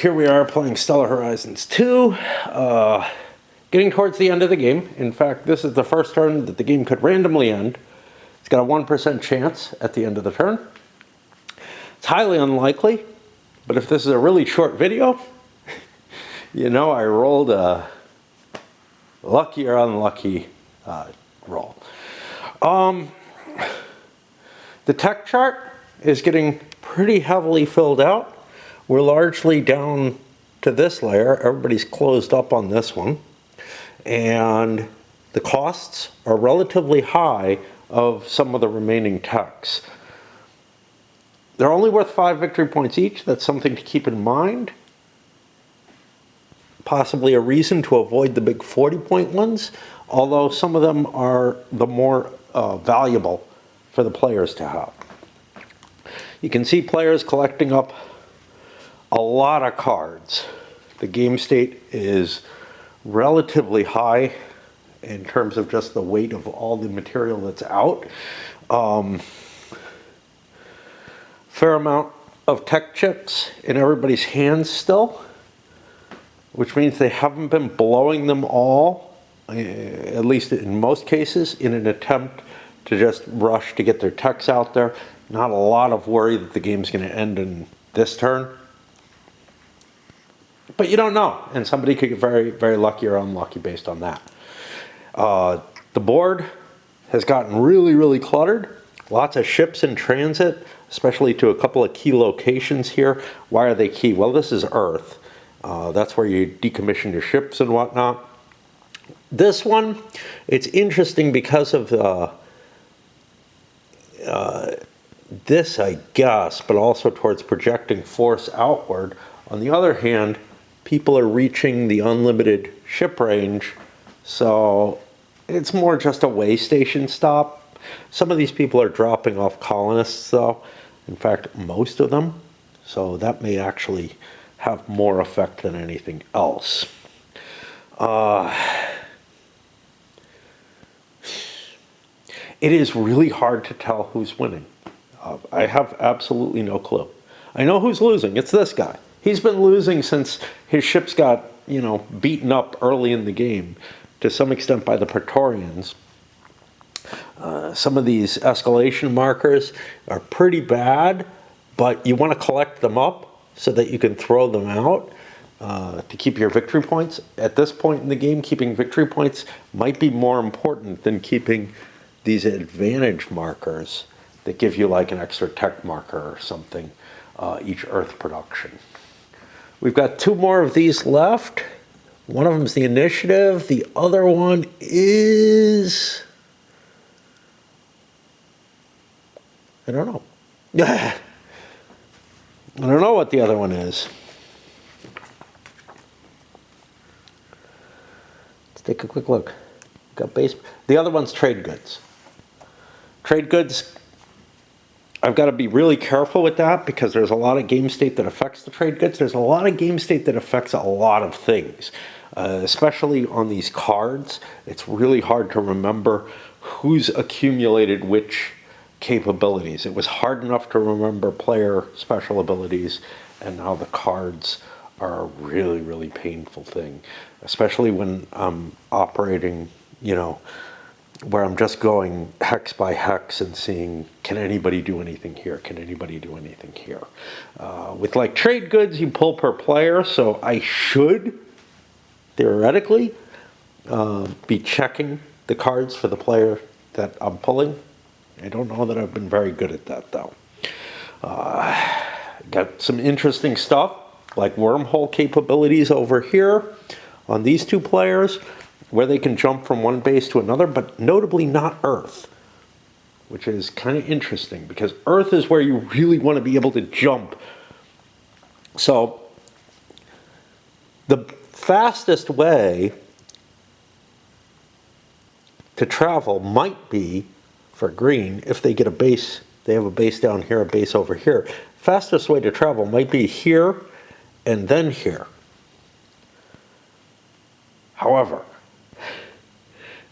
here we are playing Stellar Horizons 2, getting towards the end of the game. In fact, this is the first turn that the game could randomly end. It's got a 1% chance at the end of the turn. It's highly unlikely, but if this is a really short video, you know I rolled a lucky or unlucky roll. The tech chart is getting pretty heavily filled out. We're largely down to this layer. Everybody's closed up on this one. And the costs are relatively high of some of the remaining techs. They're only worth 5 victory points each. That's something to keep in mind. Possibly a reason to avoid the big 40-point ones, although some of them are the more valuable for the players to have. You can see players collecting up a lot of cards. The game state is relatively high in terms of just the weight of all the material that's out. Fair amount of tech chips in everybody's hands still, which means they haven't been blowing them all, at least in most cases, in an attempt to just rush to get their techs out there. Not a lot of worry that the game's going to end in this turn. But you don't know, and somebody could get very, very lucky or unlucky based on that. The board has gotten really, really cluttered. Lots of ships in transit, especially to a couple of key locations here. Why are they key? Well, this is Earth. That's where you decommission your ships and whatnot. This one, it's interesting because of this, I guess, but also towards projecting force outward. On the other hand, people are reaching the unlimited ship range, so it's more just a way station stop. Some of these people are dropping off colonists, though. In fact, most of them. So that may actually have more effect than anything else. It is really hard to tell who's winning. I have absolutely no clue. I know who's losing. It's this guy. He's been losing since his ships got, beaten up early in the game, to some extent by the Praetorians. Some of these escalation markers are pretty bad, but you want to collect them up so that you can throw them out to keep your victory points. At this point in the game, keeping victory points might be more important than keeping these advantage markers that give you like an extra tech marker or something each Earth production. We've got 2 more of these left. One of them is the initiative. The other one is... I don't know. I don't know what the other one is. Let's take a quick look. Got base. The other one's trade goods. Trade goods, I've got to be really careful with that because there's a lot of game state that affects the trade goods. There's a lot of game state that affects a lot of things, especially on these cards. It's really hard to remember who's accumulated which capabilities. It was hard enough to remember player special abilities, and now the cards are a really, really painful thing, especially when I'm operating, where I'm just going hex by hex and seeing, can anybody do anything here? Can anybody do anything here? With like trade goods, you pull per player, so I should, theoretically, be checking the cards for the player that I'm pulling. I don't know that I've been very good at that, though. Got some interesting stuff, like wormhole capabilities over here on these 2 players, where they can jump from one base to another, but notably not Earth, which is kind of interesting because Earth is where you really want to be able to jump. So the fastest way to travel might be for green if they get a base. They have a base down here, a base over here. Fastest way to travel might be here and then here. However,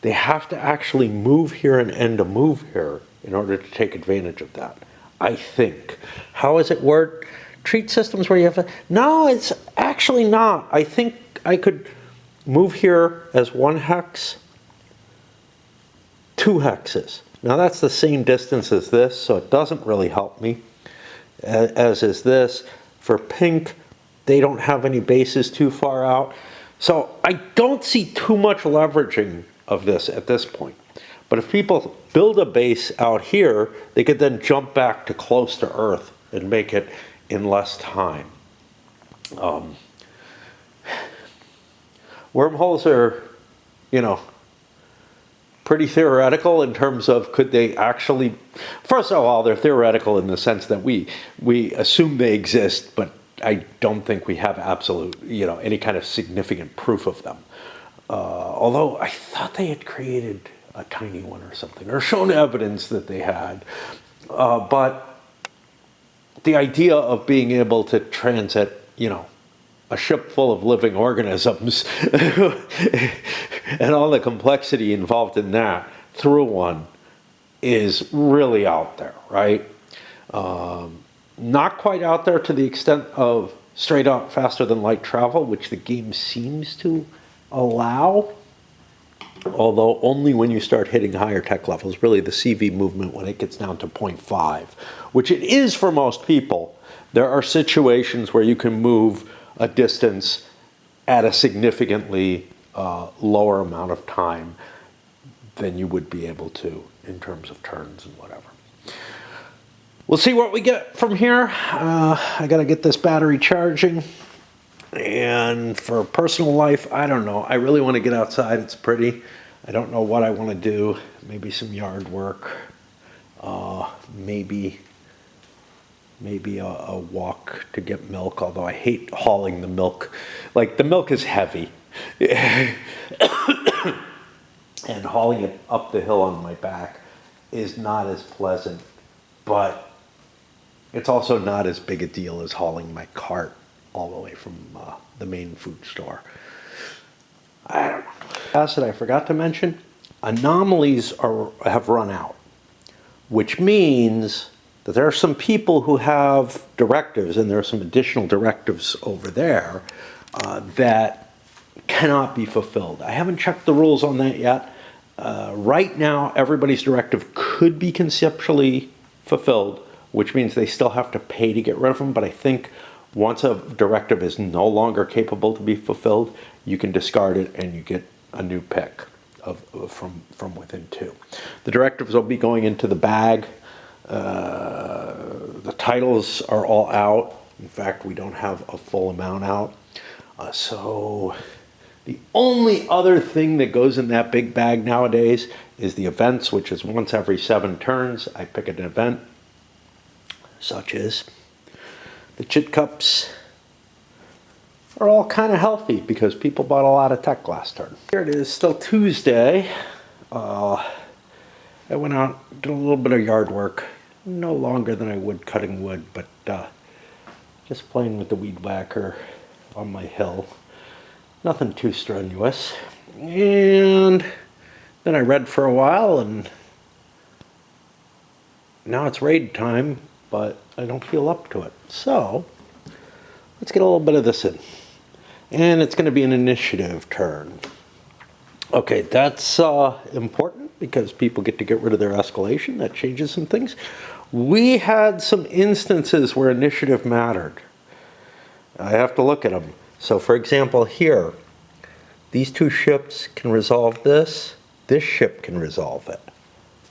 they have to actually move here and end a move here in order to take advantage of that, I think. How is it work? Treat systems where you have to... No, it's actually actually not. I think I could move here as 1 hex, 2 hexes. Now that's the same distance as this, so it doesn't really help me, as is this. For pink, they don't have any bases too far out. So I don't see too much leveraging of this at this point. But if people build a base out here, they could then jump back to close to Earth and make it in less time. Wormholes are, you know, pretty theoretical in terms of could they actually, first of all, they're theoretical in the sense that we assume they exist, but I don't think we have absolute, you know, any kind of significant proof of them. Although I thought they had created a tiny one or something, or shown evidence that they had. But the idea of being able to transit, you know, a ship full of living organisms and all the complexity involved in that through one is really out there, right? Not quite out there to the extent of straight up faster than light travel, which the game seems to allow, although only when you start hitting higher tech levels, really the CV movement when it gets down to 0.5, which it is for most people. There are situations where you can move a distance at a significantly lower amount of time than you would be able to in terms of turns and whatever. We'll see what we get from here. I gotta get this battery charging. And for personal life, I don't know. I really want to get outside. It's pretty. I don't know what I want to do. Maybe some yard work. Maybe a walk to get milk, although I hate hauling the milk. Like, the milk is heavy. And hauling it up the hill on my back is not as pleasant, but it's also not as big a deal as hauling my cart all the way from the main food store. I don't know. Acid I forgot to mention, anomalies have run out, which means that there are some people who have directives, and there are some additional directives over there that cannot be fulfilled. I haven't checked the rules on that yet. Right now, everybody's directive could be conceptually fulfilled, which means they still have to pay to get rid of them, but I think once a directive is no longer capable to be fulfilled, you can discard it and you get a new pick from within 2. The directives will be going into the bag. The titles are all out. In fact, we don't have a full amount out. So the only other thing that goes in that big bag nowadays is the events, which is once every 7 turns. I pick an event, such as the chit cups are all kind of healthy because people bought a lot of tech last turn. Here it is, still Tuesday. I went out, did a little bit of yard work. No longer than I would cutting wood, but just playing with the weed whacker on my hill. Nothing too strenuous. And then I read for a while, and now it's raid time, but I don't feel up to it. So let's get a little bit of this in. And it's going to be an initiative turn. Okay, that's important because people get to get rid of their escalation. That changes some things. We had some instances where initiative mattered. I have to look at them. So for example, here, these 2 ships can resolve this. This ship can resolve it.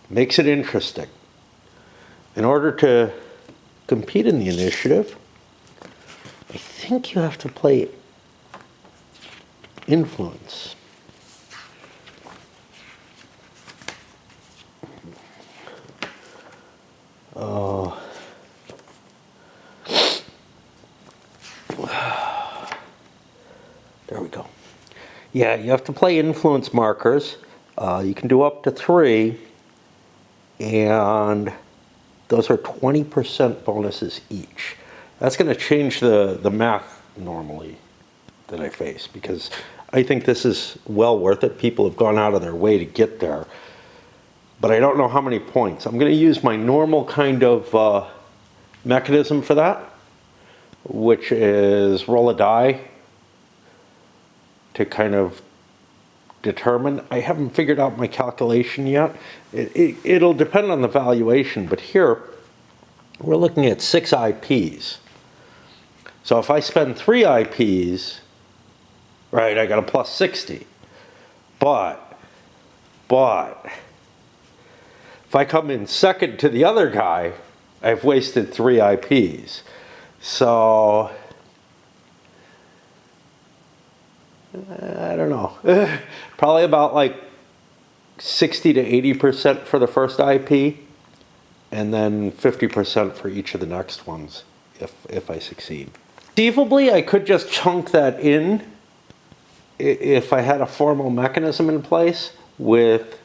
Makes it interesting. In order to compete in the initiative, I think you have to play influence. There we go. Yeah, you have to play influence markers. You can do up to 3, and those are 20% bonuses each. That's going to change the math normally that I face, because I think this is well worth it. People have gone out of their way to get there, but I don't know how many points. I'm going to use my normal kind of mechanism for that, which is roll a die kind of determine. I haven't figured out my calculation yet. It'll depend on the valuation, but here we're looking at 6 IPs. So if I spend 3 IPs, right, I got a plus 60. But if I come in second to the other guy, I've wasted 3 IPs. So I don't know. Probably about like 60 to 80% for the first IP, and then 50% for each of the next ones if I succeed. Conceivably, I could just chunk that in if I had a formal mechanism in place with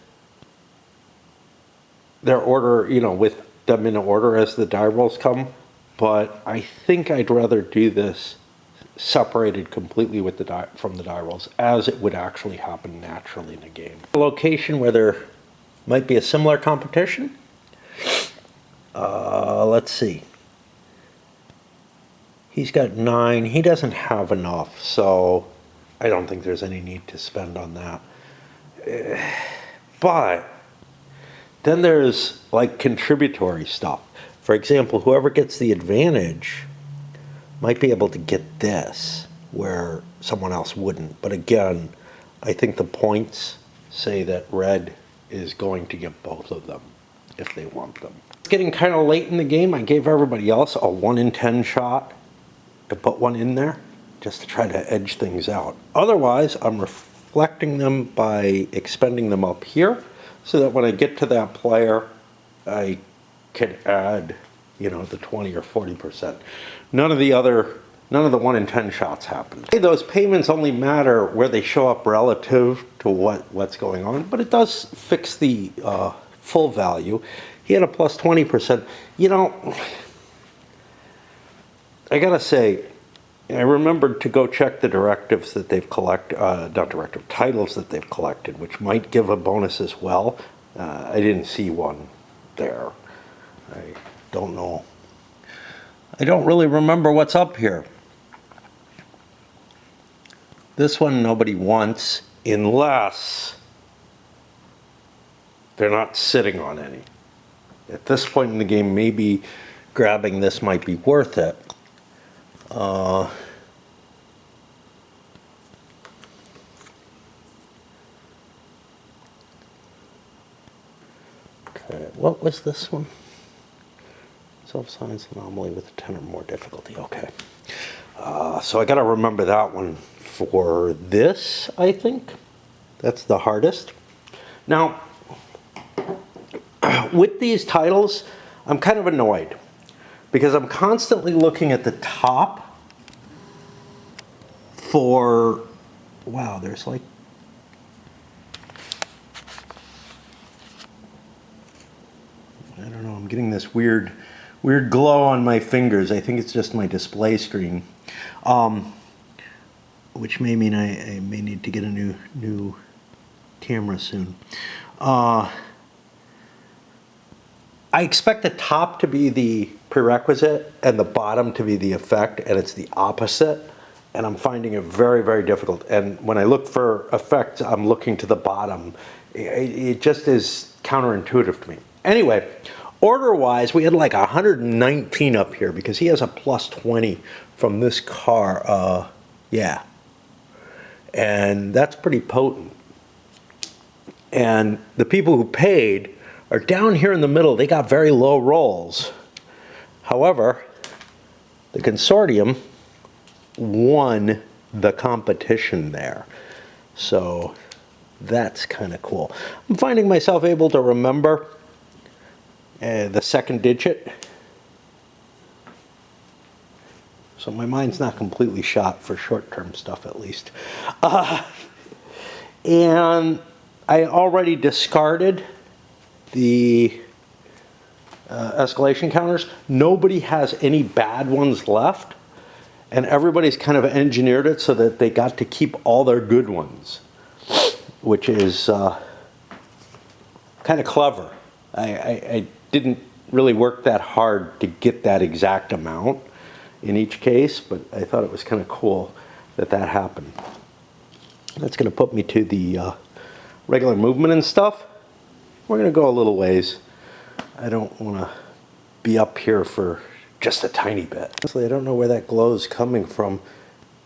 their order, with them in order as the die rolls come. But I think I'd rather do this separated completely with from the die rolls, as it would actually happen naturally in a game. A location where there might be a similar competition. Let's see. He's got 9. He doesn't have enough, so I don't think there's any need to spend on that. But then there's like contributory stuff. For example, whoever gets the advantage might be able to get this where someone else wouldn't. But again, I think the points say that red is going to get both of them if they want them. It's getting kind of late in the game. I gave everybody else a 1 in 10 shot to put one in there just to try to edge things out. Otherwise, I'm reflecting them by expending them up here so that when I get to that player, I can add, the 20 or 40%. None of the 1 in 10 shots happen. Those payments only matter where they show up relative to what's going on, but it does fix the full value. He had a plus 20%. I gotta say, I remembered to go check the directives that they've collected, titles that they've collected, which might give a bonus as well. I didn't see one there. I don't know. I don't really remember what's up here. This one nobody wants unless they're not sitting on any. At this point in the game, maybe grabbing this might be worth it. Okay, what was this one? Self-science anomaly with a 10 or more difficulty. Okay. So I got to remember that one for this, I think. That's the hardest. Now, with these titles, I'm kind of annoyed because I'm constantly looking at the top for, wow, there's like, I don't know, I'm getting this weird glow on my fingers. I think it's just my display screen, which may mean I may need to get a new camera soon. I expect the top to be the prerequisite and the bottom to be the effect, and it's the opposite. And I'm finding it very, very difficult. And when I look for effects, I'm looking to the bottom. It just is counterintuitive to me. Anyway, order-wise, we had like 119 up here because he has a plus 20 from this car. Yeah. And that's pretty potent. And the people who paid are down here in the middle. They got very low rolls. However, the consortium won the competition there. So that's kind of cool. I'm finding myself able to remember the second digit. So my mind's not completely shot for short-term stuff, at least. And I already discarded the escalation counters. Nobody has any bad ones left, and everybody's kind of engineered it so that they got to keep all their good ones, which is kind of clever. I didn't really work that hard to get that exact amount in each case, but I thought it was kind of cool that happened. That's going to put me to the regular movement and stuff. We're going to go a little ways. I don't want to be up here for just a tiny bit. Honestly, I don't know where that glow is coming from.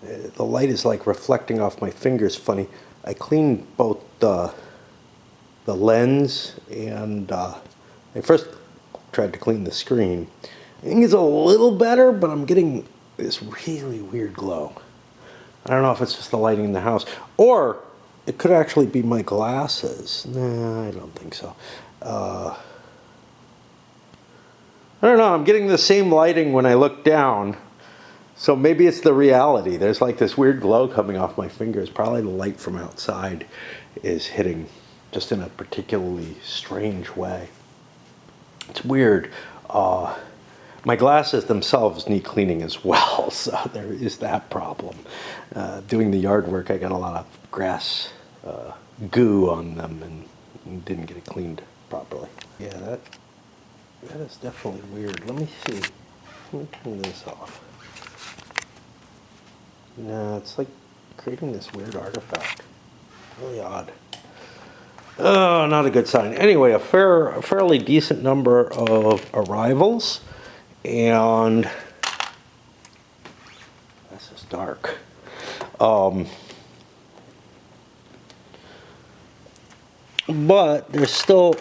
The light is like reflecting off my fingers funny. I cleaned both the lens and I first tried to clean the screen. I think it's a little better, but I'm getting this really weird glow. I don't know if it's just the lighting in the house, or it could actually be my glasses. Nah, I don't think so. I don't know, I'm getting the same lighting when I look down, so maybe it's the reality. There's like this weird glow coming off my fingers. Probably the light from outside is hitting just in a particularly strange way. It's weird. My glasses themselves need cleaning as well, so there is that problem. Doing the yard work, I got a lot of grass goo on them and didn't get it cleaned properly. Yeah, that is definitely weird. Let me see. Let me turn this off. No, it's like creating this weird artifact. Really odd. Oh, not a good sign. Anyway, a fairly decent number of arrivals, and this is dark. But there's still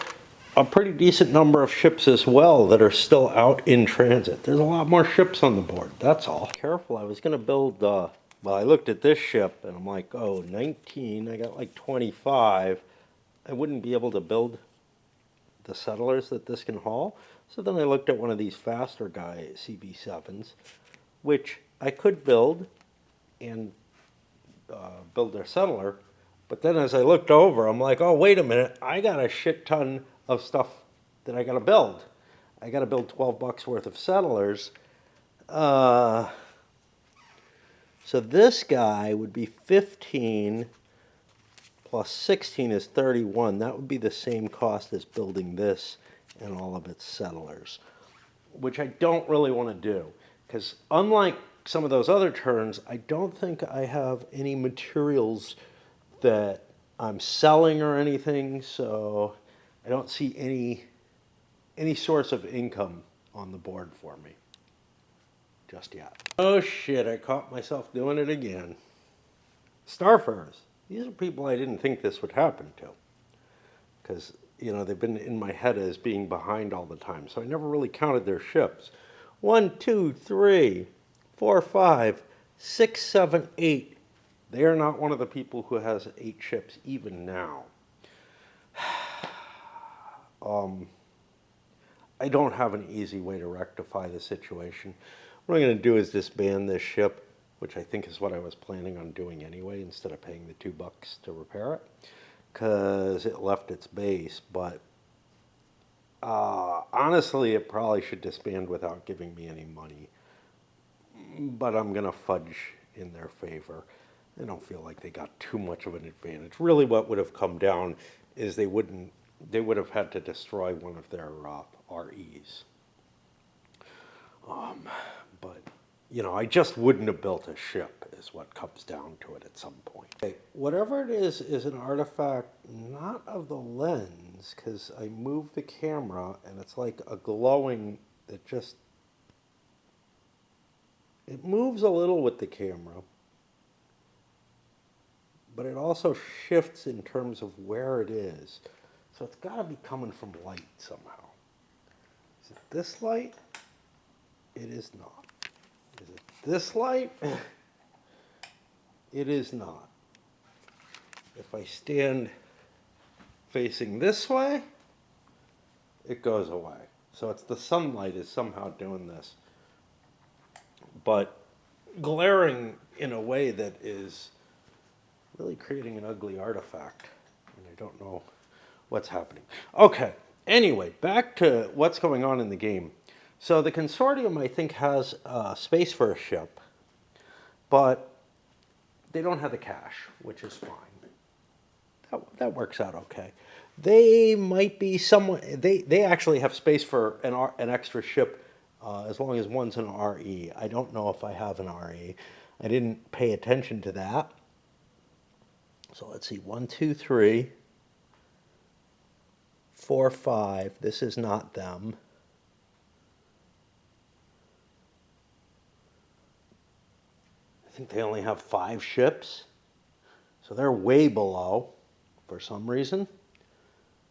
a pretty decent number of ships as well that are still out in transit. There's a lot more ships on the board, that's all. Careful, I was going to build, well, I looked at this ship and I'm like, oh, 19, I got like 25. I wouldn't be able to build the settlers that this can haul. So then I looked at one of these faster guy CB7s, which I could build and build their settler. But then as I looked over, I'm like, oh, wait a minute, I got a shit ton of stuff that I got to build. I got to build 12 bucks worth of settlers. So this guy would be 15 plus 16 is 31. That would be the same cost as building this and all of its settlers, which I don't really want to do, because unlike some of those other turns, I don't think I have any materials that I'm selling or anything, so I don't see any source of income on the board for me just yet. Oh shit, I caught myself doing it again. Starfarers. These are people I didn't think this would happen to, because, you know, they've been in my head as being behind all the time, so I never really counted their ships. 1, 2, 3, 4, 5, 6, 7, 8. They are not one of the people who has 8 ships even now. I don't have an easy way to rectify the situation. What I'm going to do is disband this ship, which I think is what I was planning on doing anyway, instead of paying the $2 to repair it, because it left its base. But honestly, it probably should disband without giving me any money. But I'm going to fudge in their favor. I don't feel like they got too much of an advantage. Really, what would have come down is they would have had to destroy one of their REs. But, you know, I just wouldn't have built a ship is what comes down to it at some point. Okay, whatever it is an artifact not of the lens, because I moved the camera and it's like a glowing that just, it moves a little with the camera, but it also shifts in terms of where it is. So it's got to be coming from light somehow. Is it this light? It is not. Is it this light? It is not. If I stand facing this way, it goes away. So it's the sunlight is somehow doing this. But glaring in a way that is really creating an ugly artifact. And I don't know what's happening. Okay, anyway, back to what's going on in the game. So the consortium, I think, has space for a ship, but they don't have the cash, which is fine. That works out okay. They might be somewhat, they actually have space for an extra ship as long as one's an RE. I don't know if I have an RE. I didn't pay attention to that. So let's see, 1, 2, 3, 4, 5. This is not them. I think they only have 5 ships. So they're way below for some reason.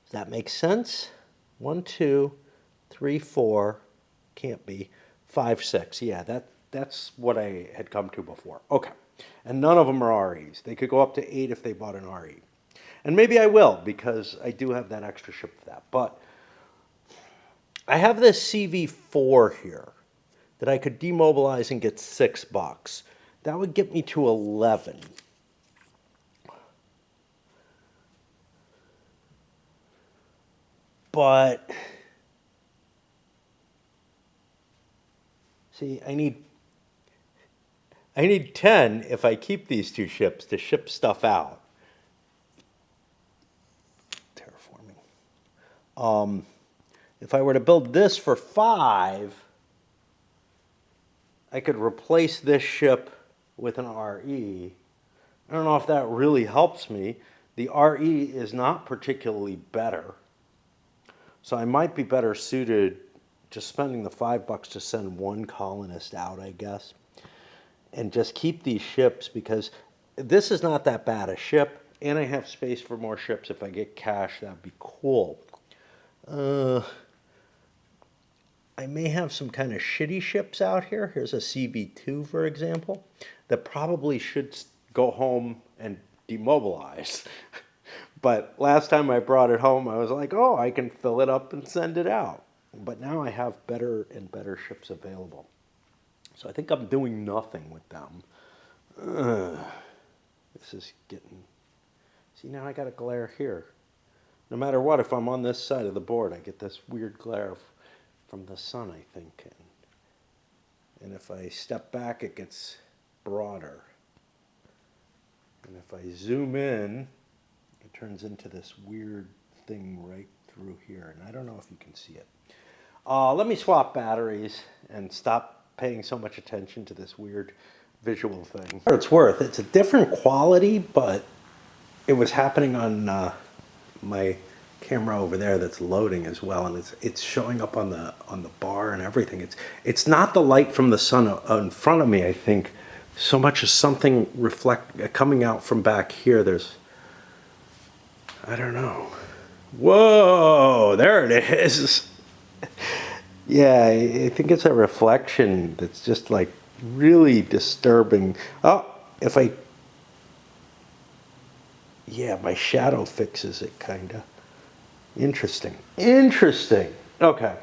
Does that make sense? 1, 2, 3, 4. Can't be. 5, 6. Yeah, that's what I had come to before. Okay. And none of them are REs. They could go up to 8 if they bought an RE. And maybe I will, because I do have that extra ship for that. But I have this CV4 here that I could demobilize and get $6. That would get me to 11. But see, I need 10 if I keep these 2 ships to ship stuff out. Terraforming. If I were to build this for 5, I could replace this ship with an RE. I don't know if that really helps me. The RE is not particularly better. So I might be better suited just spending the $5 to send 1 colonist out, I guess, and just keep these ships, because this is not that bad a ship, and I have space for more ships. If I get cash, that'd be cool. I may have some kind of shitty ships out here. Here's a CV2, for example, that probably should go home and demobilize. But last time I brought it home, I was like, oh, I can fill it up and send it out. But now I have better and better ships available. So I think I'm doing nothing with them. This is getting... See, now I got a glare here. No matter what, if I'm on this side of the board, I get this weird glare from the sun, I think. And if I step back, it gets broader. And if I zoom in, it turns into this weird thing right through here. And I don't know if you can see it. Let me swap batteries and stop paying so much attention to this weird visual thing. For it's worth, it's a different quality, but it was happening on my camera over there that's loading as well, and it's showing up on the bar and everything. It's not the light from the sun in front of me, I think, so much as something coming out from back here. There's, I don't know. Whoa, there it is. Yeah, I think it's a reflection that's just like really disturbing. Oh, yeah, my shadow fixes it, kind of. Interesting. Okay.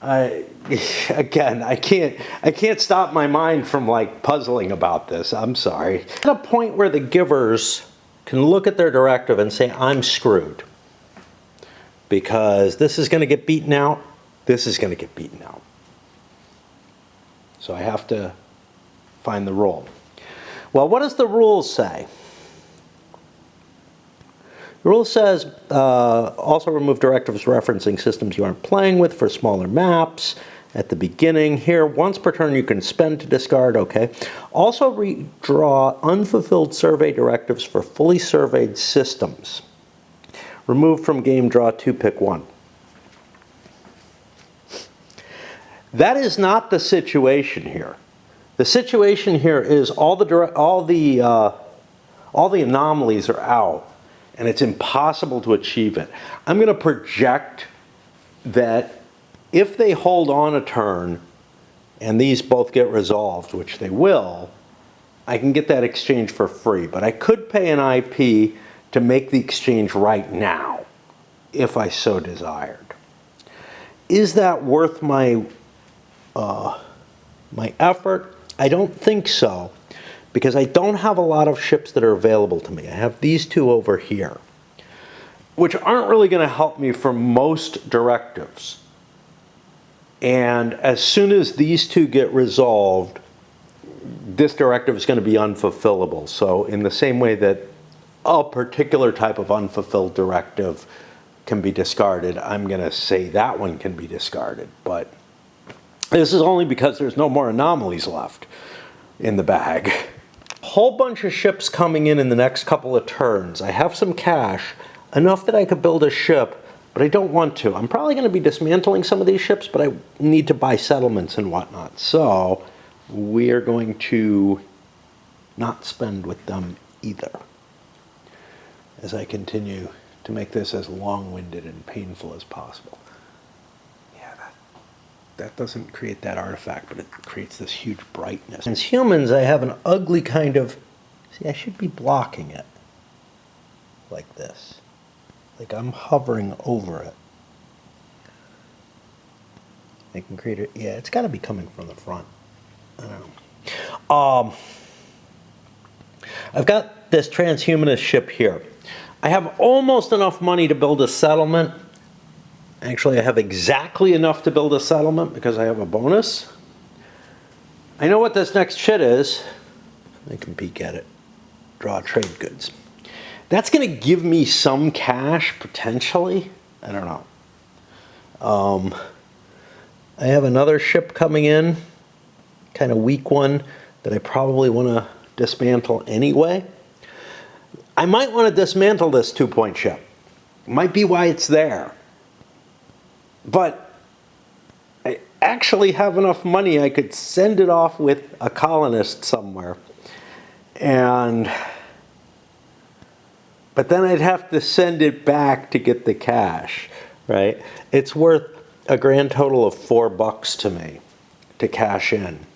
Again, I can't stop my mind from like puzzling about this. I'm sorry. At a point where the givers can look at their directive and say, I'm screwed. Because this is going to get beaten out. This is going to get beaten out. So I have to find the rule. Well, what does the rule say? The rule says also remove directives referencing systems you aren't playing with for smaller maps at the beginning. Here, once per turn you can spend to discard, okay. Also redraw unfulfilled survey directives for fully surveyed systems. Remove from game, draw 2, pick 1. That is not the situation here. The situation here is all the anomalies are out, and it's impossible to achieve it. I'm going to project that if they hold on a turn and these both get resolved, which they will, I can get that exchange for free. But I could pay an IP to make the exchange right now, if I so desired. Is that worth my effort? I don't think so, because I don't have a lot of ships that are available to me. I have these 2 over here, which aren't really going to help me for most directives. And as soon as these 2 get resolved, this directive is going to be unfulfillable. So in the same way that a particular type of unfulfilled directive can be discarded, I'm going to say that one can be discarded. But this is only because there's no more anomalies left in the bag. whole bunch of ships coming in the next couple of turns. I have some cash, enough that I could build a ship, but I don't want to. I'm probably going to be dismantling some of these ships, but I need to buy settlements and whatnot. So we are going to not spend with them either, as I continue to make this as long-winded and painful as possible. Yeah, that doesn't create that artifact, but it creates this huge brightness. As humans, I have an ugly kind of, see, I should be blocking it like this. Like I'm hovering over it. I can create it, yeah, it's gotta be coming from the front. I don't know. I've got this transhumanist ship here. I have almost enough money to build a settlement. Actually, I have exactly enough to build a settlement because I have a bonus. I know what this next shit is. I can peek at it. Draw trade goods. That's going to give me some cash, potentially. I don't know. I have another ship coming in, kind of weak one, that I probably want to dismantle anyway. I might want to dismantle this 2-point ship. Might be why it's there. But I actually have enough money I could send it off with a colonist somewhere. But then I'd have to send it back to get the cash, right? It's worth a grand total of $4 to me to cash in.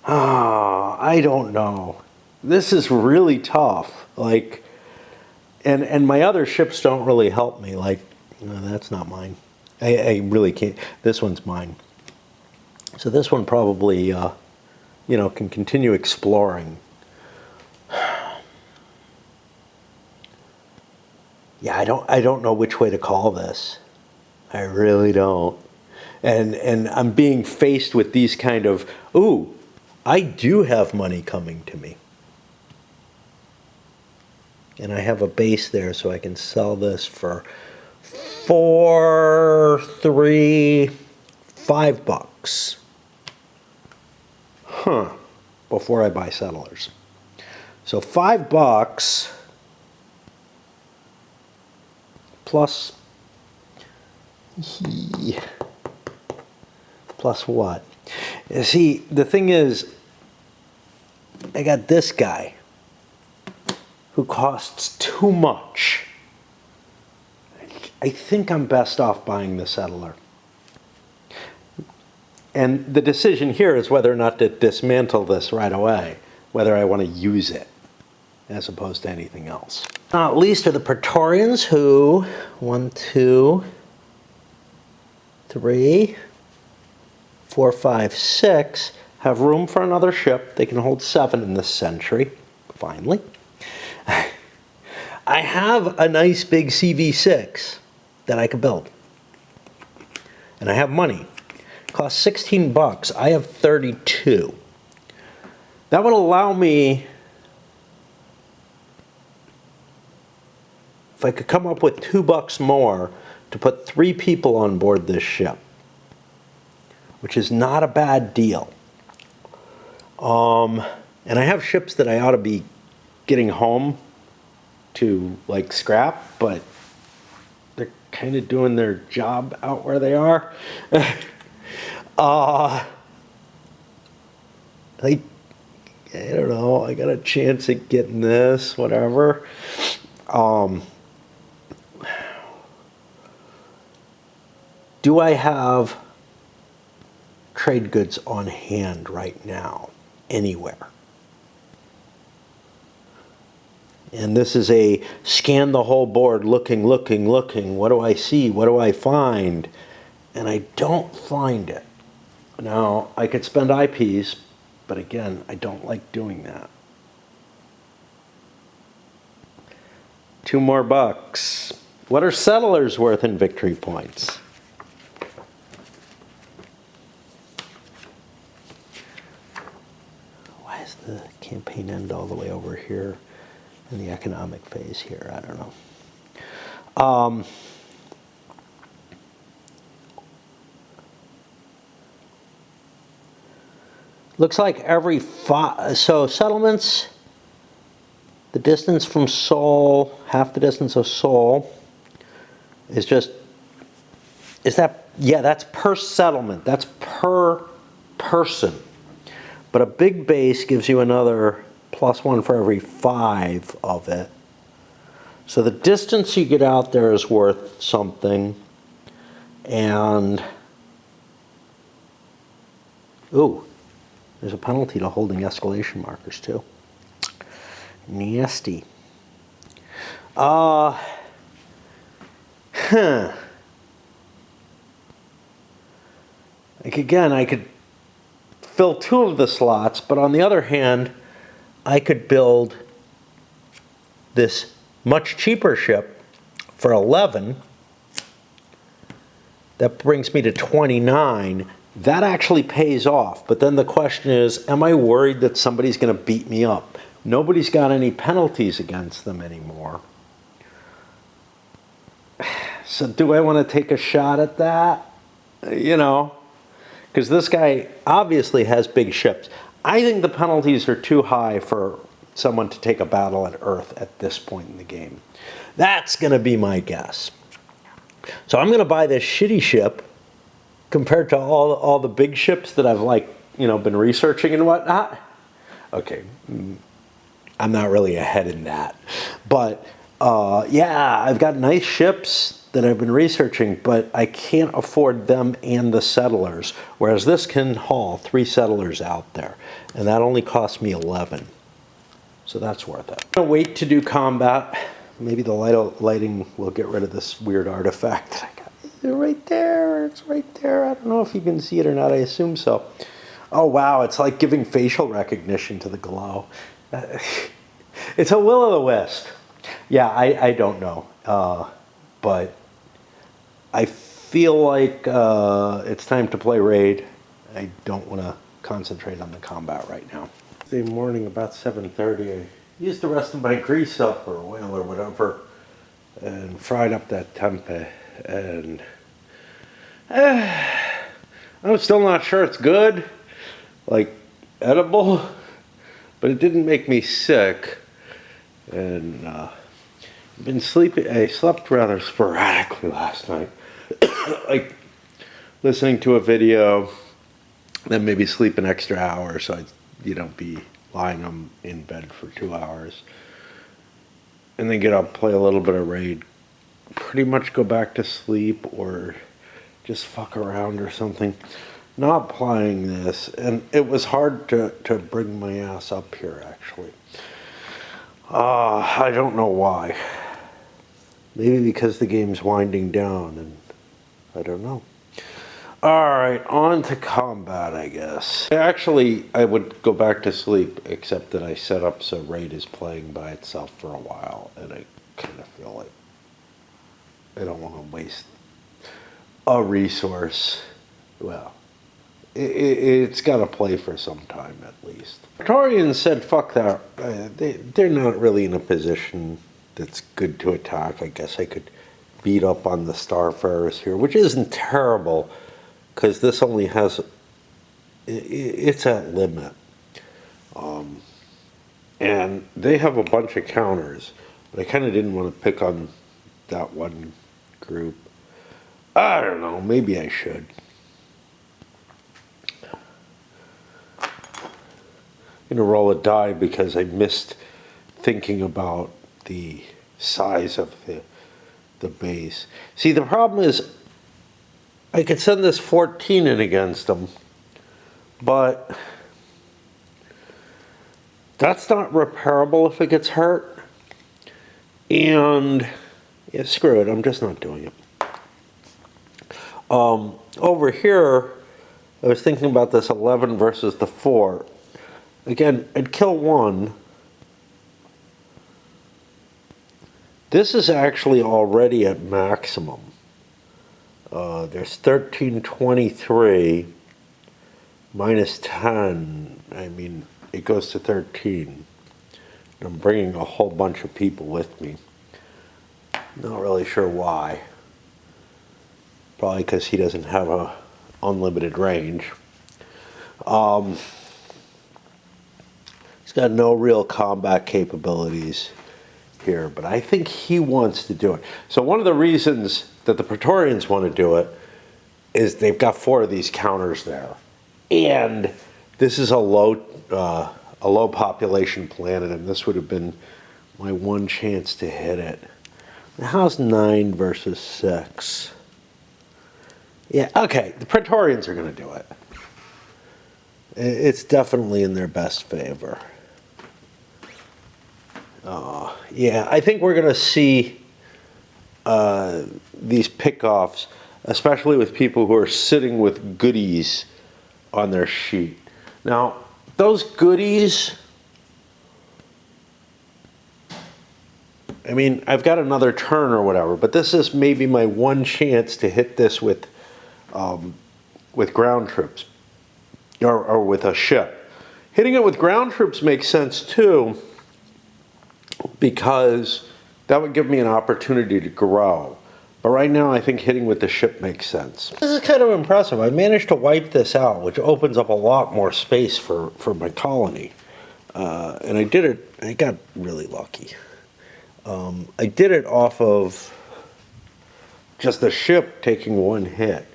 I don't know. This is really tough. Like, and my other ships don't really help me. Like, no, that's not mine. I really can't. This one's mine. So this one probably, can continue exploring. Yeah, I don't know which way to call this. I really don't. And I'm being faced with these kind of, ooh, I do have money coming to me. And I have a base there, so I can sell this for $5. Before I buy settlers. So $5 plus what? See, the thing is, I got this guy who costs too much. I think I'm best off buying the settler. And the decision here is whether or not to dismantle this right away, whether I want to use it as opposed to anything else. Not least are the Praetorians who, 1, 2, 3, 4, 5, 6, have room for another ship. They can hold 7 in this century, finally. I have a nice big CV6 that I could build. And I have money. It costs $16. I have 32. That would allow me, if I could come up with $2 more, to put 3 people on board this ship, which is not a bad deal. And I have ships that I ought to be getting home to, like, scrap, but they're kind of doing their job out where they are. I don't know, I got a chance at getting this, whatever. Do I have trade goods on hand right now, anywhere? And this is a scan the whole board, looking. What do I see? What do I find? And I don't find it. Now, I could spend IPs, but again, I don't like doing that. 2 more bucks. What are settlers worth in victory points? Why is the campaign end all the way over here in the economic phase here? I don't know. Looks like every 5, so settlements, The distance from Seoul, half the distance of Seoul, is just, is that, yeah, that's per settlement. That's per person. But a big base gives you another +1 for every 5 of it. So the distance you get out there is worth something. And, ooh, there's a penalty to holding escalation markers too. Nasty. Like again, I could fill 2 of the slots, but on the other hand, I could build this much cheaper ship for 11. That brings me to 29. That actually pays off. But then the question is, am I worried that somebody's going to beat me up? Nobody's got any penalties against them anymore. So do I want to take a shot at that? You know, because this guy obviously has big ships. I think the penalties are too high for someone to take a battle at Earth at this point in the game. That's going to be my guess. So I'm going to buy this shitty ship compared to all the big ships that I've, like, you know, been researching and whatnot. Okay, I'm not really ahead in that. But yeah, I've got nice ships that I've been researching, but I can't afford them and the settlers, whereas this can haul 3 settlers out there, and that only cost me 11. So that's worth it. I'm gonna wait to do combat. Maybe the lighting will get rid of this weird artifact that I got. It's right there, it's right there. I don't know if you can see it or not, I assume so. Oh wow, it's like giving facial recognition to the glow. It's a will-o'-the-wisp. Yeah, I don't know, but I feel like it's time to play Raid. I don't want to concentrate on the combat right now. Thursday morning about 7:30, I used the rest of my grease up or oil or whatever and fried up that tempeh, and I'm still not sure it's good, like edible, but it didn't make me sick. And been sleeping. I slept rather sporadically last night, like listening to a video, then maybe sleep an extra hour, so I'd, you know, be lying in bed for 2 hours, and then get up, play a little bit of Raid, pretty much go back to sleep or just fuck around or something. Not playing this, and it was hard to bring my ass up here actually. I don't know why. Maybe because the game's winding down, and I don't know. Alright, on to combat, I guess. Actually, I would go back to sleep, except that I set up so Raid is playing by itself for a while, and I kind of feel like I don't want to waste a resource. Well, it's got to play for some time at least. Praetorians said, fuck that. They're not really in a position that's good to attack. I guess I could beat up on the Starfarers here, which isn't terrible, because this only has, it's at limit. And they have a bunch of counters, but I kind of didn't want to pick on that one group. I don't know, maybe I should. I'm going to roll a die because I missed thinking about the size of the base. See, the problem is I could send this 14 in against them, but that's not repairable if it gets hurt. And yeah, screw it, I'm just not doing it. Over here, I was thinking about this 11 versus the 4. Again, I'd kill one. This is actually already at maximum. There's 1323 minus 10. I mean, it goes to 13. I'm bringing a whole bunch of people with me. Not really sure why. Probably because he doesn't have a unlimited range. He's got no real combat capabilities here, but I think he wants to do it. So one of the reasons that the Praetorians want to do it is they've got 4 of these counters there, and this is a low population planet, and this would have been my one chance to hit it. How's 9 versus 6? Yeah, okay, the Praetorians are going to do it. It's definitely in their best favor. Yeah, I think we're going to see these pickoffs, especially with people who are sitting with goodies on their sheet. Now, those goodies, I mean, I've got another turn or whatever, but this is maybe my one chance to hit this with ground troops or with a ship. Hitting it with ground troops makes sense too, because that would give me an opportunity to grow. But right now I think hitting with the ship makes sense. This is kind of impressive. I managed to wipe this out, which opens up a lot more space for my colony. And I did it, I got really lucky. I did it off of just the ship taking 1 hit.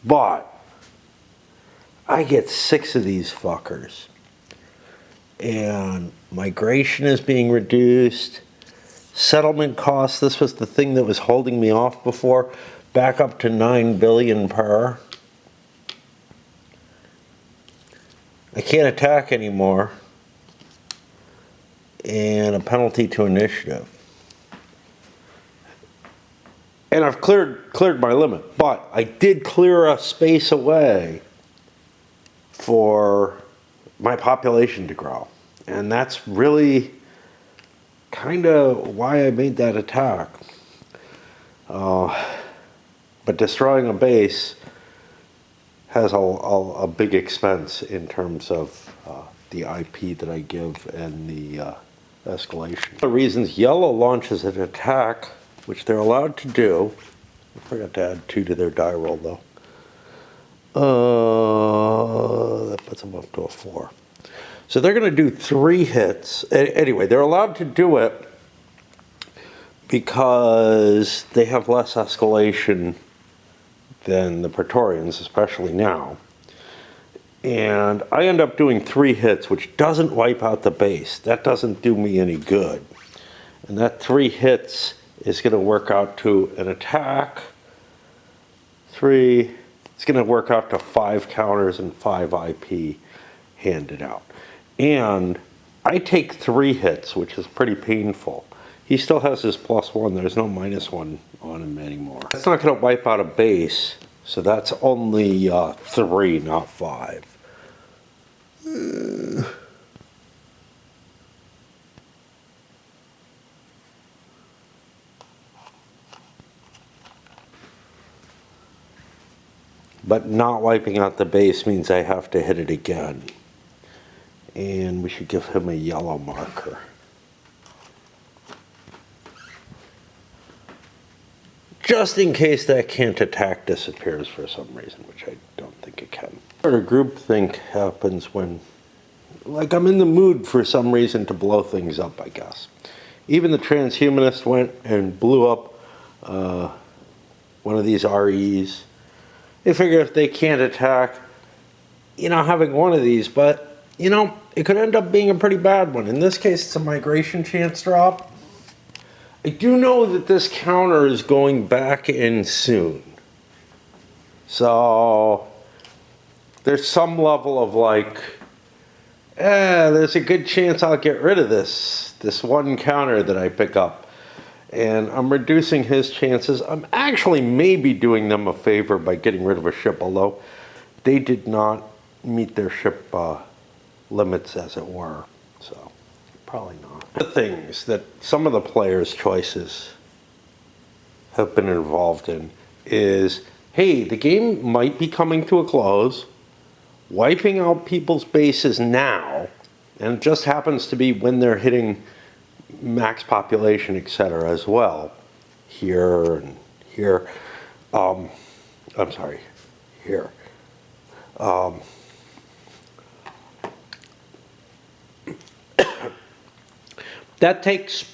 But I get 6 of these fuckers. And migration is being reduced. Settlement costs, this was the thing that was holding me off before, back up to 9 billion per. I can't attack anymore. And a penalty to initiative. And I've cleared my limit, but I did clear a space away for my population to grow. And that's really kind of why I made that attack. But destroying a base has a big expense in terms of the IP that I give and the escalation. The reasons yellow launches an attack, which they're allowed to do. I forgot to add 2 to their die roll though. That puts them up to a 4. So they're going to do 3 hits. Anyway, they're allowed to do it because they have less escalation than the Praetorians, especially now. And I end up doing 3 hits, which doesn't wipe out the base. That doesn't do me any good. And that 3 hits is going to work out to an attack. 3. It's going to work out to 5 counters and 5 IP handed out. And I take 3 hits, which is pretty painful. He still has his +1. There's no -1 on him anymore. That's not going to wipe out a base, so that's only 3, not 5. But not wiping out the base means I have to hit it again. And we should give him a yellow marker. Just in case that can't attack disappears for some reason, which I don't think it can. Sort of groupthink happens when, like, I'm in the mood for some reason to blow things up, I guess. Even the transhumanist went and blew up one of these REs. They figure if they can't attack, you know, having one of these, but, you know, it could end up being a pretty bad one. In this case, it's a migration chance drop. I do know that this counter is going back in soon. So, there's some level of like, there's a good chance I'll get rid of this one counter that I pick up. And I'm reducing his chances. I'm actually maybe doing them a favor by getting rid of a ship, although they did not meet their ship limits, as it were. So, probably not. The things that some of the players' choices have been involved in is, hey, the game might be coming to a close, wiping out people's bases now, and it just happens to be when they're hitting max population, etc. as well. Here and here. I'm sorry, here. that takes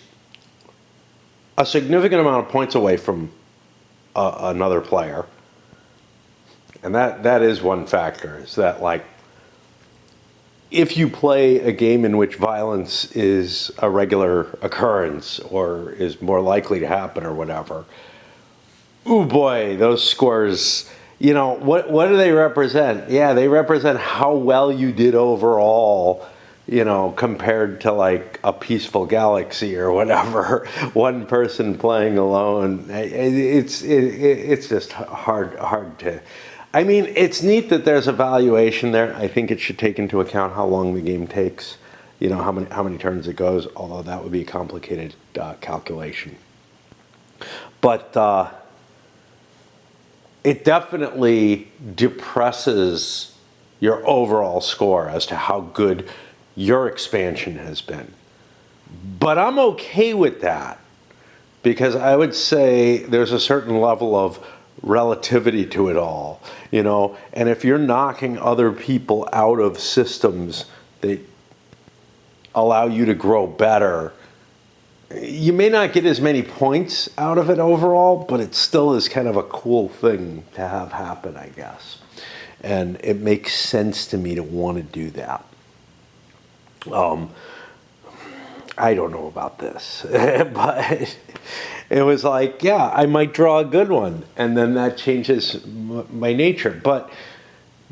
a significant amount of points away from another player. And that is one factor, is that, like, if you play a game in which violence is a regular occurrence or is more likely to happen or whatever, oh boy, those scores, you know, what do they represent? Yeah, they represent how well you did overall, you know, compared to like a peaceful galaxy or whatever, one person playing alone. It's just hard to. I mean, it's neat that there's a valuation there. I think it should take into account how long the game takes, you know, how many turns it goes, although that would be a complicated calculation. But it definitely depresses your overall score as to how good your expansion has been. But I'm okay with that, because I would say there's a certain level of relativity to it all, you know, and if you're knocking other people out of systems that allow you to grow better, you may not get as many points out of it overall, but it still is kind of a cool thing to have happen, I guess. And it makes sense to me to want to do that. I don't know about this, but it was like, yeah, I might draw a good one, and then that changes my nature. But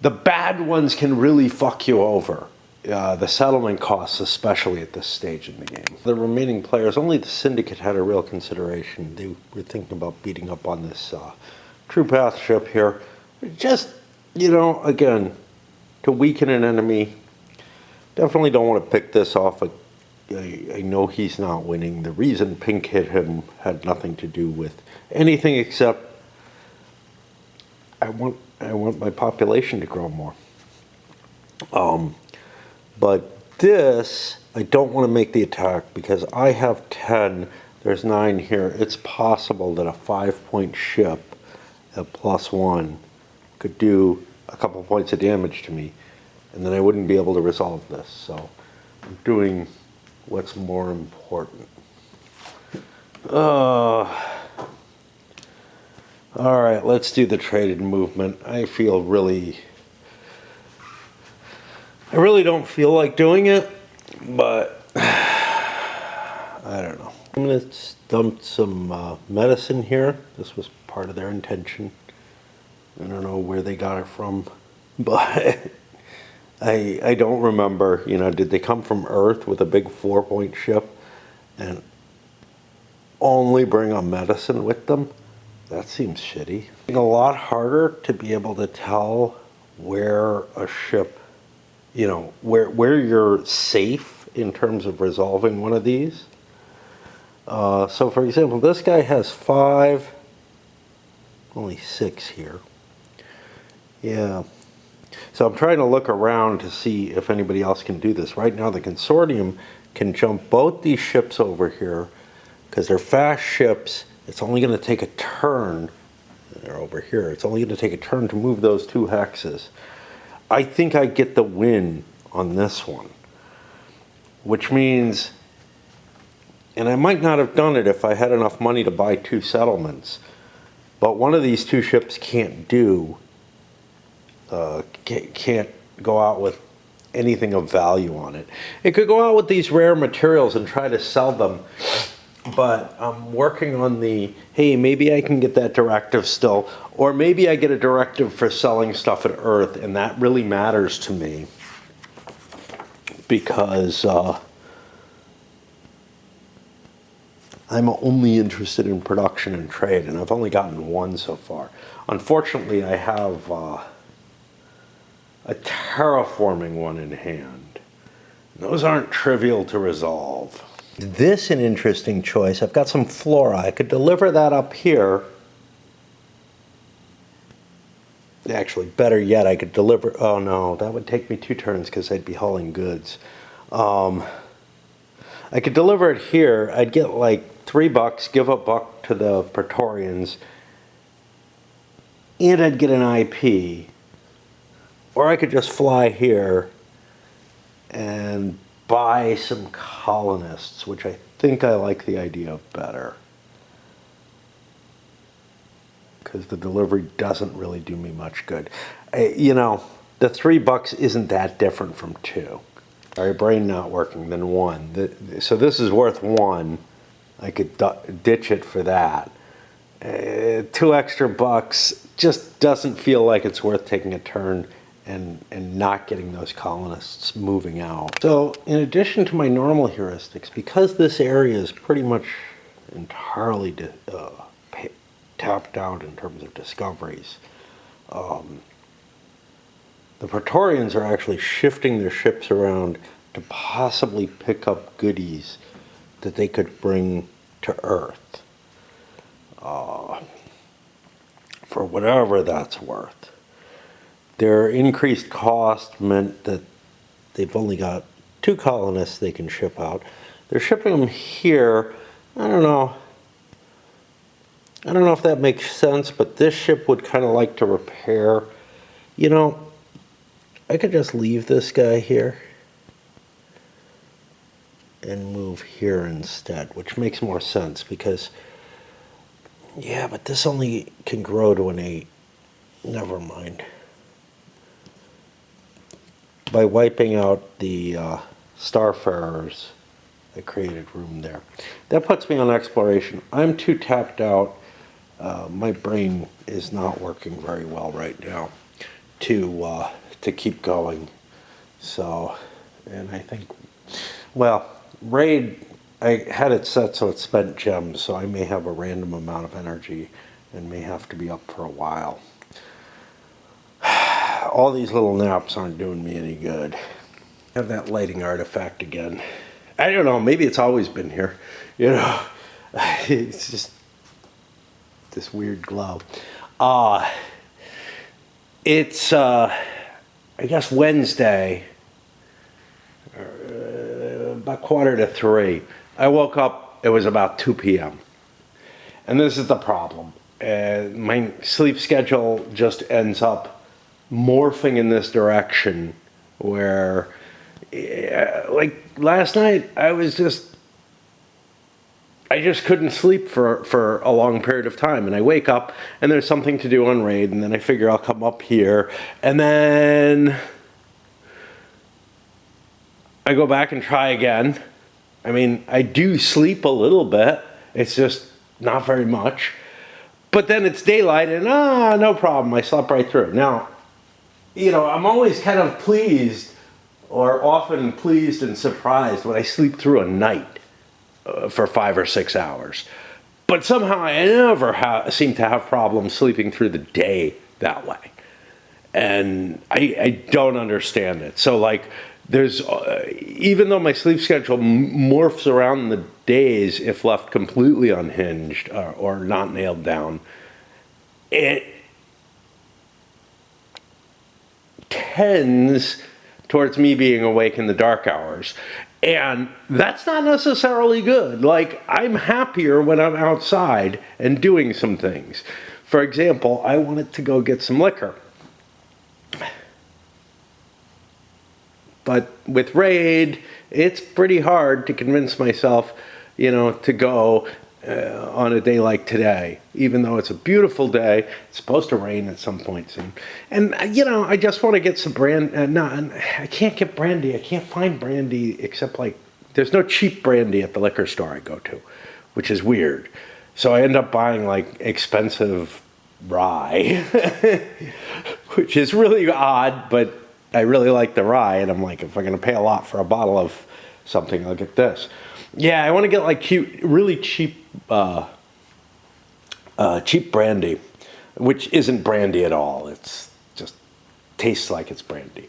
the bad ones can really fuck you over. The settlement costs, especially at this stage in the game. The remaining players, only the Syndicate had a real consideration. They were thinking about beating up on this True Path ship here. Just, you know, again, to weaken an enemy. Definitely don't want to pick this off. I know he's not winning. The reason Pink hit him had nothing to do with anything except I want my population to grow more. But this, I don't want to make the attack because I have 10. There's 9 here. It's possible that a 5-point ship at +1 could do a couple points of damage to me, and then I wouldn't be able to resolve this. So I'm doing what's more important. All right, let's do the traded movement. I really don't feel like doing it, but I don't know. I'm gonna dump some medicine here. This was part of their intention. I don't know where they got it from, but I don't remember, you know, did they come from Earth with a big 4-point ship and only bring a medicine with them? That seems shitty. It's a lot harder to be able to tell where a ship, you know, where you're safe in terms of resolving one of these. So for example, this guy has 5, only 6 here. Yeah. So I'm trying to look around to see if anybody else can do this. Right now the Consortium can jump both these ships over here because they're fast ships. It's only going to take a turn. They're over here. It's only going to take a turn to move those 2 hexes. I think I get the win on this one, which means, and I might not have done it if I had enough money to buy 2 settlements, but one of these 2 ships can't go out with anything of value on it. It could go out with these rare materials and try to sell them, but I'm working on the, hey, maybe I can get that directive still, or maybe I get a directive for selling stuff at Earth, and that really matters to me because I'm only interested in production and trade, and I've only gotten 1 so far. Unfortunately, I have a terraforming one in hand. Those aren't trivial to resolve. This an interesting choice. I've got some flora. I could deliver that up here. Actually, better yet, I could deliver, oh no, that would take me 2 turns because I'd be hauling goods. I could deliver it here. I'd get like $3, give $1 to the Praetorians, and I'd get an IP. Or I could just fly here and buy some colonists, which I think I like the idea of better. Because the delivery doesn't really do me much good. You know, the $3 isn't that different from 2. All right, brain not working, then 1. So this is worth 1. I could ditch it for that. 2 extra bucks just doesn't feel like it's worth taking a turn and not getting those colonists moving out. So in addition to my normal heuristics, because this area is pretty much entirely tapped out in terms of discoveries, the Praetorians are actually shifting their ships around to possibly pick up goodies that they could bring to Earth, for whatever that's worth. Their increased cost meant that they've only got 2 colonists they can ship out. They're shipping them here. I don't know if that makes sense, but this ship would kind of like to repair. You know, I could just leave this guy here and move here instead, which makes more sense because, yeah, but this only can grow to an 8. Never mind. By wiping out the Starfarers, I created room there. That puts me on exploration. I'm too tapped out. My brain is not working very well right now to keep going. So, and I think, well, raid, I had it set so it spent gems, so I may have a random amount of energy and may have to be up for a while. All these little naps aren't doing me any good. I have that lighting artifact again. I don't know, maybe it's always been here. You know, it's just this weird glow. It's, I guess, Wednesday, about 2:45. I woke up, it was about 2 p.m. And this is the problem. My sleep schedule just ends up morphing in this direction where, like last night, I just couldn't sleep for a long period of time. And I wake up and there's something to do on raid, and then I figure I'll come up here, and then I go back and try again. I mean, I do sleep a little bit. It's just not very much. But then it's daylight and no problem. I slept right through. Now, you know, I'm always kind of pleased, or often pleased and surprised when I sleep through a night for 5 or 6 hours. But somehow I never seem to have problems sleeping through the day that way. And I don't understand it. So like, there's, even though my sleep schedule morphs around the days if left completely unhinged or not nailed down, it tends towards me being awake in the dark hours. And that's not necessarily good. Like, I'm happier when I'm outside and doing some things. For example, I wanted to go get some liquor. But with raid, it's pretty hard to convince myself, you know, to go on a day like today. Even though it's a beautiful day, it's supposed to rain at some point soon. And, you know, I just want to get some I can't get brandy. I can't find brandy except, like, there's no cheap brandy at the liquor store I go to, which is weird. So I end up buying, like, expensive rye, which is really odd, but I really like the rye, and I'm like, if I'm going to pay a lot for a bottle of something, I'll get this. Yeah, I want to get like really cheap, cheap brandy, which isn't brandy at all. It's just tastes like it's brandy,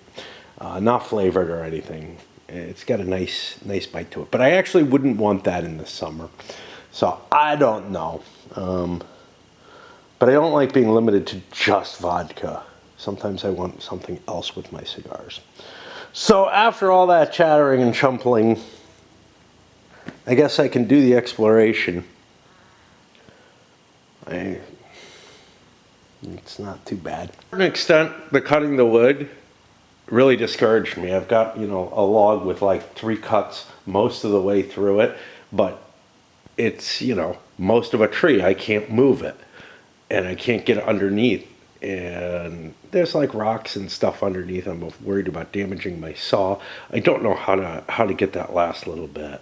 not flavored or anything. It's got a nice bite to it. But I actually wouldn't want that in the summer, so I don't know. But I don't like being limited to just vodka. Sometimes I want something else with my cigars. So after all that chattering and chumpling, I guess I can do the exploration. It's not too bad. To an extent, the cutting the wood really discouraged me. I've got, you know, a log with like 3 cuts most of the way through it, but it's, you know, most of a tree. I can't move it and I can't get underneath. And there's like rocks and stuff underneath. I'm worried about damaging my saw. I don't know how to get that last little bit.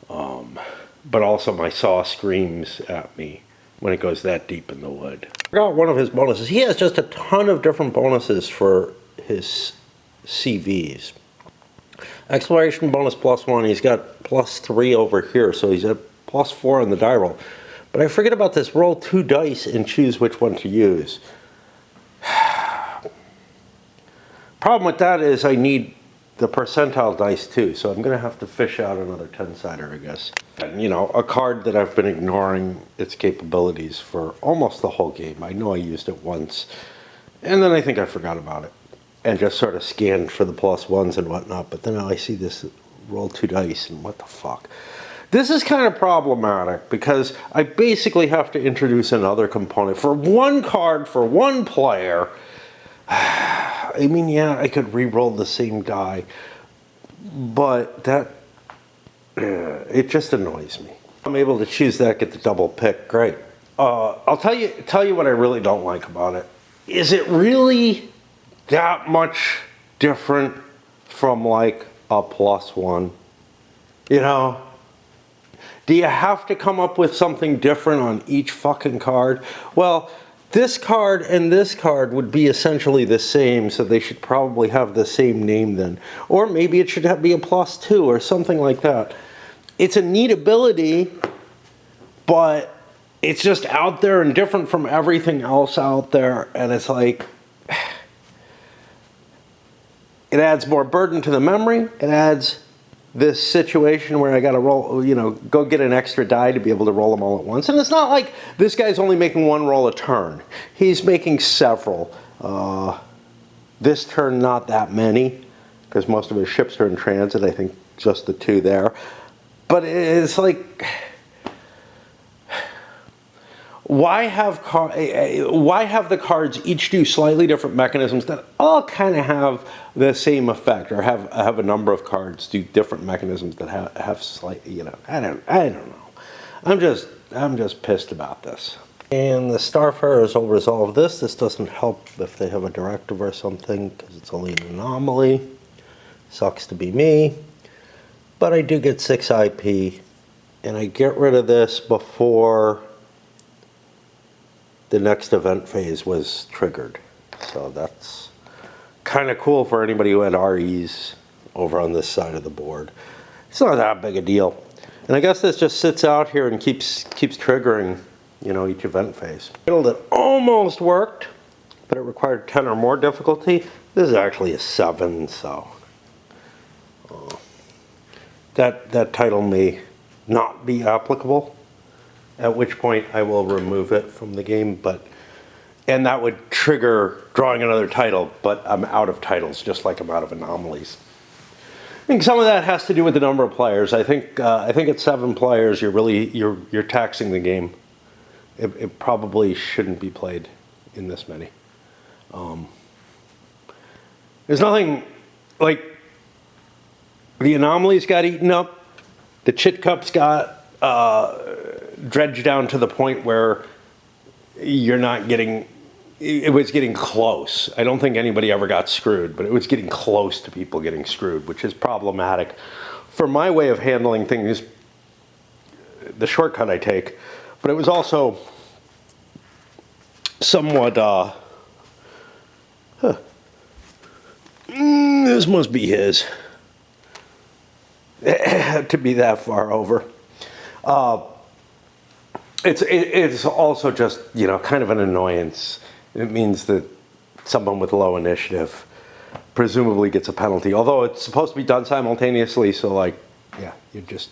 But also my saw screams at me when it goes that deep in the wood. I forgot one of his bonuses. He has just a ton of different bonuses for his CVs. Exploration bonus +1, he's got +3 over here, so he's at +4 on the die roll. But I forget about this, roll 2 dice and choose which one to use. Problem with that is I need the percentile dice too, so I'm going to have to fish out another 10-sider, I guess. And, you know, a card that I've been ignoring its capabilities for almost the whole game. I know I used it once, and then I think I forgot about it, and just sort of scanned for the +1s and whatnot, but then I see this roll 2 dice, and what the fuck? This is kind of problematic, because I basically have to introduce another component for one card, for one player. I mean, yeah, I could re-roll the same die, but that, it just annoys me. I'm able to choose that, get the double pick, great. I'll tell you what I really don't like about it. Is it really that much different from like a +1? You know? Do you have to come up with something different on each fucking card? Well, this card and this card would be essentially the same, so they should probably have the same name then. Or maybe it should be a +2 or something like that. It's a neat ability, but it's just out there and different from everything else out there, and it's like, it adds more burden to the memory. It adds this situation where I got to roll, you know, go get an extra die to be able to roll them all at once. And it's not like this guy's only making one roll a turn. He's making several. This turn, not that many, because most of his ships are in transit. I think just the 2 there. But it's like, why have the cards each do slightly different mechanisms that all kind of have the same effect, or have a number of cards do different mechanisms that have slight, you know, I don't know. I'm just pissed about this. And the Starfarers will resolve this. This doesn't help if they have a directive or something, because it's only an anomaly. Sucks to be me. But I do get 6 IP, and I get rid of this before the next event phase was triggered. So that's kind of cool for anybody who had REs over on this side of the board. It's not that big a deal. And I guess this just sits out here and keeps triggering, you know, each event phase. It almost worked, but it required 10 or more difficulty. This is actually a 7, so that title may not be applicable, at which point I will remove it from the game, and that would trigger drawing another title, but I'm out of titles, just like I'm out of anomalies. I think some of that has to do with the number of players. I think at 7 players, you're taxing the game. It probably shouldn't be played in this many. There's nothing like, the anomalies got eaten up. The chit cups got dredged down to the point where you're not getting, it was getting close. I don't think anybody ever got screwed, but it was getting close to people getting screwed, which is problematic. For my way of handling things, the shortcut I take, but it was also somewhat, this must be his, to be that far over. It's also just, you know, kind of an annoyance. It means that someone with low initiative presumably gets a penalty, although it's supposed to be done simultaneously, so like, yeah, you just,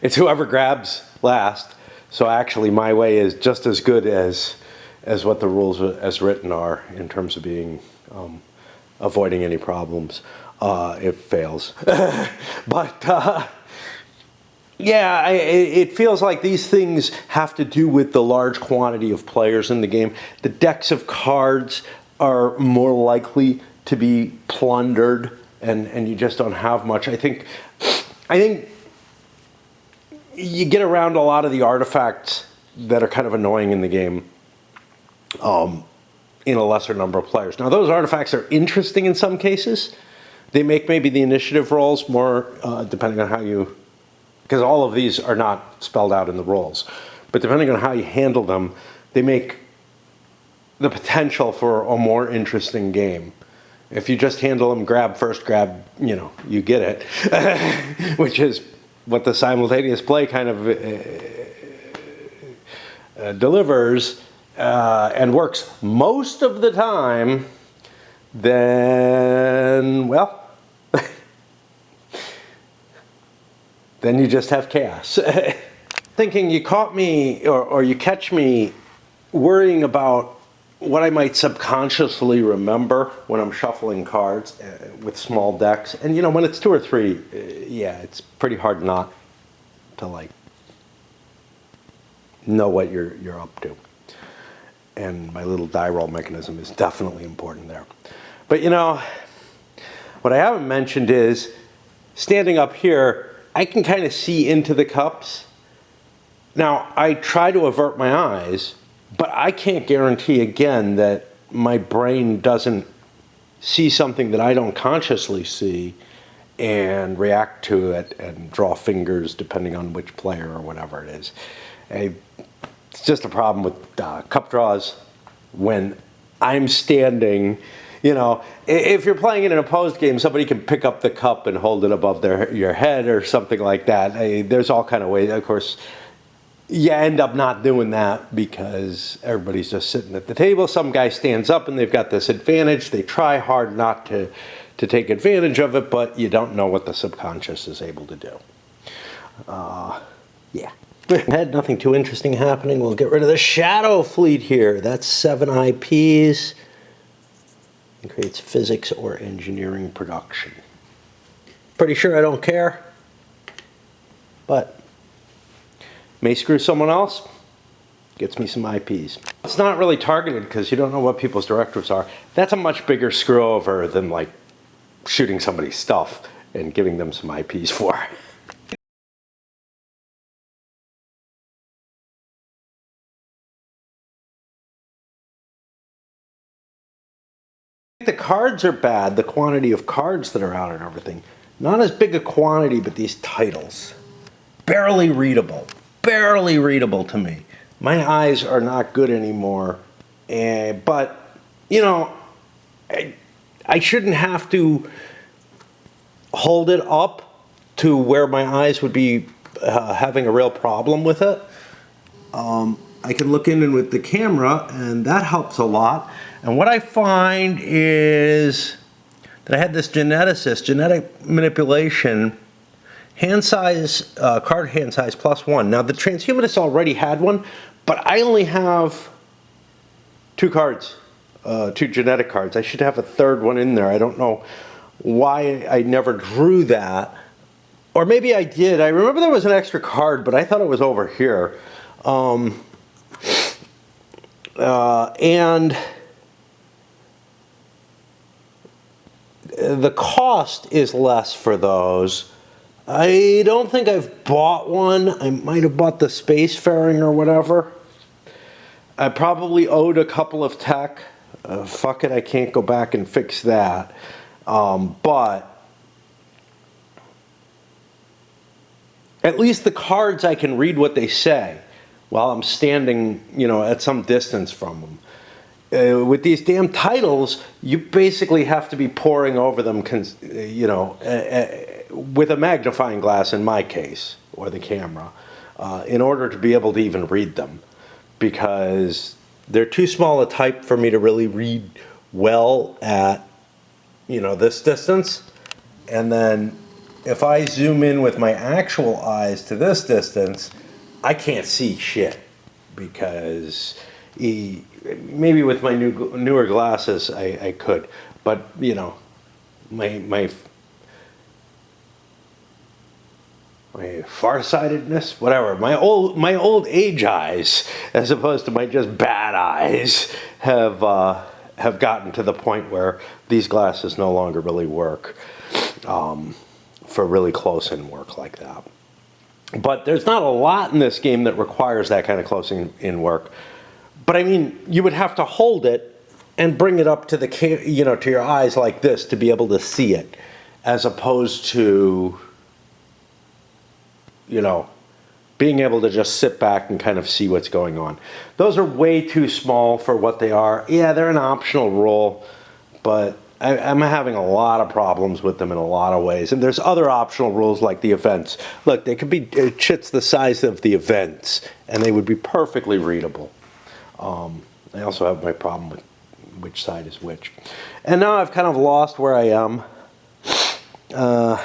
it's whoever grabs last. So actually my way is just as good as what the rules as written are in terms of being, avoiding any problems. It fails. But, yeah, it feels like these things have to do with the large quantity of players in the game. The decks of cards are more likely to be plundered, and you just don't have much. I think you get around a lot of the artifacts that are kind of annoying in the game in a lesser number of players. Now, those artifacts are interesting in some cases. They make maybe the initiative rolls more, depending on how you, because all of these are not spelled out in the rolls, but depending on how you handle them, they make the potential for a more interesting game. If you just handle them, grab first, grab, you get it, which is what the simultaneous play kind of delivers and works most of the time, then, well, then you just have chaos. Thinking you caught me, or you catch me worrying about what I might subconsciously remember when I'm shuffling cards with small decks. And when it's 2 or 3, yeah, it's pretty hard not to know what you're up to. And my little die roll mechanism is definitely important there. But what I haven't mentioned is, standing up here, I can kind of see into the cups. Now, I try to avert my eyes, but I can't guarantee, again, that my brain doesn't see something that I don't consciously see and react to it and draw fingers depending on which player or whatever it is. It's just a problem with cup draws when I'm standing. If you're playing in an opposed game, somebody can pick up the cup and hold it above your head or something like that. There's all kind of ways. Of course, you end up not doing that because everybody's just sitting at the table. Some guy stands up and they've got this advantage. They try hard not to take advantage of it, but you don't know what the subconscious is able to do. Yeah. Had nothing too interesting happening. We'll get rid of the Shadow Fleet here. That's 7 IPs. It creates physics or engineering production. Pretty sure I don't care, but may screw someone else, gets me some IPs. It's not really targeted because you don't know what people's directives are. That's a much bigger screw over than shooting somebody's stuff and giving them some IPs for. The cards are bad, the quantity of cards that are out and everything. Not as big a quantity, but these titles. Barely readable to me. My eyes are not good anymore, but I shouldn't have to hold it up to where my eyes would be having a real problem with it. I can look in with the camera, and that helps a lot. And what I find is that I had this geneticist, genetic manipulation, hand size, card hand size +1. Now, the transhumanist already had one, but I only have 2 cards, 2 genetic cards. I should have a 3rd one in there. I don't know why I never drew that. Or maybe I did. I remember there was an extra card, but I thought it was over here. And the cost is less for those. I don't think I've bought one. I might have bought the Spacefaring or whatever. I probably owed a couple of tech. Fuck it, I can't go back and fix that. But at least the cards, I can read what they say while I'm standing, at some distance from them. With these damn titles, you basically have to be poring over them, with a magnifying glass in my case, or the camera, in order to be able to even read them. Because they're too small a type for me to really read well at, this distance. And then if I zoom in with my actual eyes to this distance, I can't see shit. Because maybe with my newer glasses I could, but my farsightedness, whatever, my old age eyes, as opposed to my just bad eyes, have have gotten to the point where these glasses no longer really work for really close-in work like that. But there's not a lot in this game that requires that kind of close-in work. But I mean, you would have to hold it and bring it up to the to your eyes like this to be able to see it, as opposed to being able to just sit back and kind of see what's going on. Those are way too small for what they are. Yeah, they're an optional rule, but I'm having a lot of problems with them in a lot of ways. And there's other optional rules like the events. Look, they could be chits the size of the events, and they would be perfectly readable. I also have my problem with which side is which. And now I've kind of lost where I am. I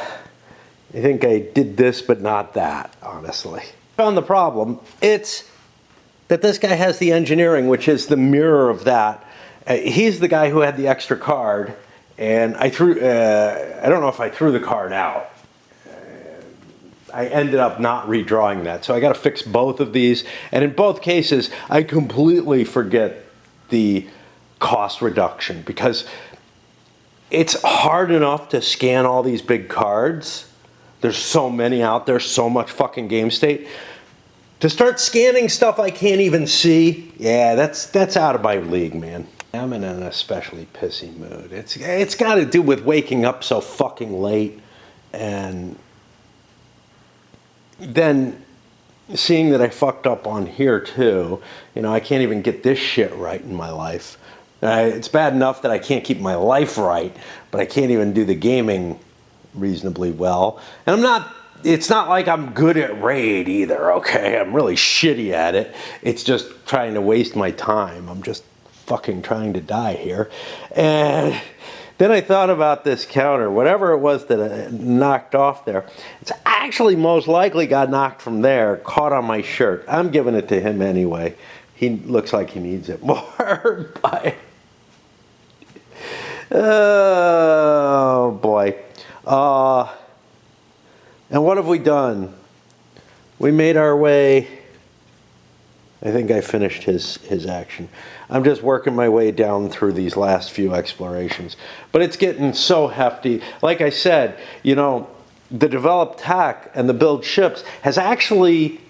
think I did this, but not that, honestly. Found the problem. It's that this guy has the engineering, which is the mirror of that. He's the guy who had the extra card, and I don't know if I threw the card out. I ended up not redrawing that. So I got to fix both of these. And in both cases, I completely forget the cost reduction, because it's hard enough to scan all these big cards. There's so many out there, so much fucking game state. To start scanning stuff I can't even see, yeah, that's out of my league, man. I'm in an especially pissy mood. It's got to do with waking up so fucking late, and then seeing that I fucked up on here too. I can't even get this shit right in my life. It's bad enough that I can't keep my life right, but I can't even do the gaming reasonably well. And it's not like I'm good at Raid either, okay? I'm really shitty at it. It's just trying to waste my time. I'm just fucking trying to die here. And then I thought about this counter, whatever it was that I knocked off there. It's actually most likely got knocked from there, caught on my shirt. I'm giving it to him anyway. He looks like he needs it more, but oh boy. And what have we done? We made our way. I think I finished his action. I'm just working my way down through these last few explorations. But it's getting so hefty. Like I said, the develop tech and the build ships has actually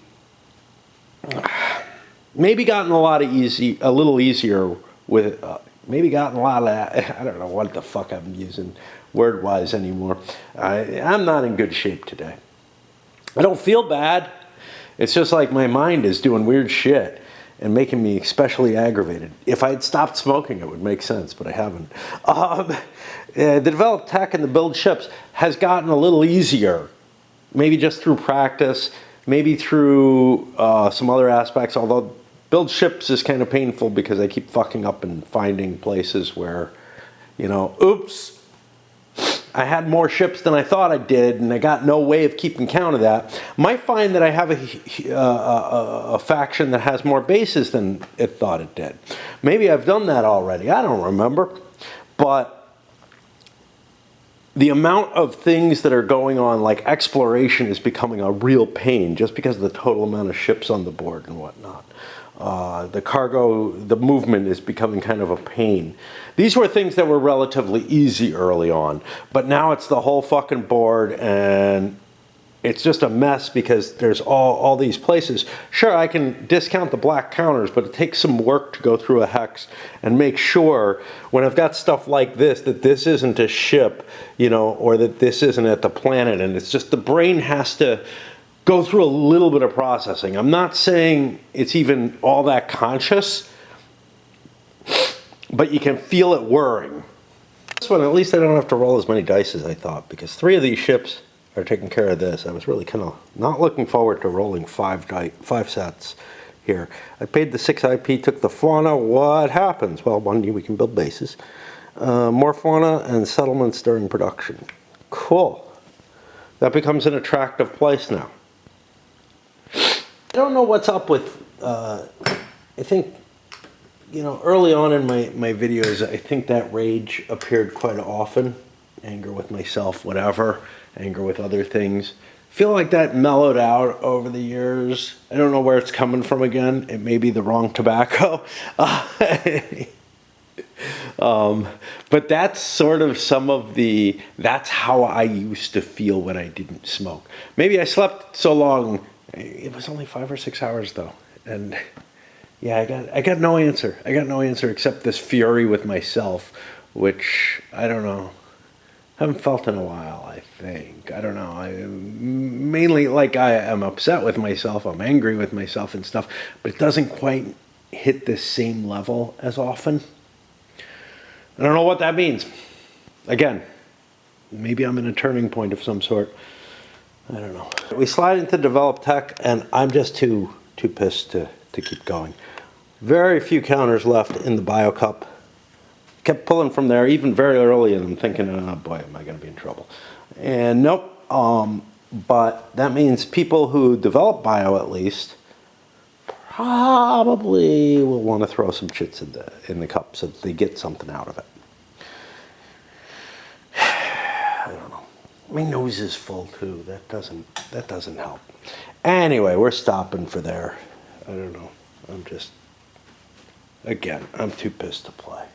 maybe gotten a little easier with maybe gotten a lot of that. I don't know what the fuck I'm using word-wise anymore. I'm not in good shape today. I don't feel bad. It's just like my mind is doing weird shit and making me especially aggravated. If I had stopped smoking, it would make sense, but I haven't. The develop tech and the build ships has gotten a little easier, maybe just through practice, maybe through some other aspects, although build ships is kind of painful because I keep fucking up and finding places where, oops, I had more ships than I thought I did, and I got no way of keeping count of that. Might find that I have a faction that has more bases than it thought it did. Maybe I've done that already. I don't remember. But the amount of things that are going on, like exploration, is becoming a real pain just because of the total amount of ships on the board and whatnot. The cargo, the movement is becoming kind of a pain. These were things that were relatively easy early on, but now it's the whole fucking board, and it's just a mess because there's all these places. Sure, I can discount the black counters, but it takes some work to go through a hex and make sure when I've got stuff like this, that this isn't a ship, or that this isn't at the planet, and it's just the brain has to go through a little bit of processing. I'm not saying it's even all that conscious, but you can feel it whirring. This one, at least I don't have to roll as many dice as I thought, because 3 of these ships are taking care of this. I was really kind of not looking forward to rolling 5 sets here. I paid the 6 IP, took the fauna. What happens? Well, one, we can build bases. More fauna and settlements during production. Cool. That becomes an attractive place now. I don't know what's up with, I think, early on in my videos, I think that rage appeared quite often. Anger with myself, whatever. Anger with other things. Feel like that mellowed out over the years. I don't know where it's coming from again. It may be the wrong tobacco. But that's sort of that's how I used to feel when I didn't smoke. Maybe I slept so long, it was only 5 or 6 hours though. And yeah, I got no answer. I got no answer except this fury with myself, which I don't know. Haven't felt in a while, I think. I don't know. Mainly like I am upset with myself. I'm angry with myself and stuff, but it doesn't quite hit the same level as often. I don't know what that means. Again, maybe I'm in a turning point of some sort. I don't know. We slide into develop tech, and I'm just too pissed to keep going. Very few counters left in the BioCup. Kept pulling from there, even very early, and I'm thinking, oh boy, am I going to be in trouble. And nope. But that means people who develop bio, at least, probably will want to throw some chits in the cup so that they get something out of it. I don't know. My nose is full too. That doesn't help. Anyway, we're stopping for there. I don't know. I'm too pissed to play.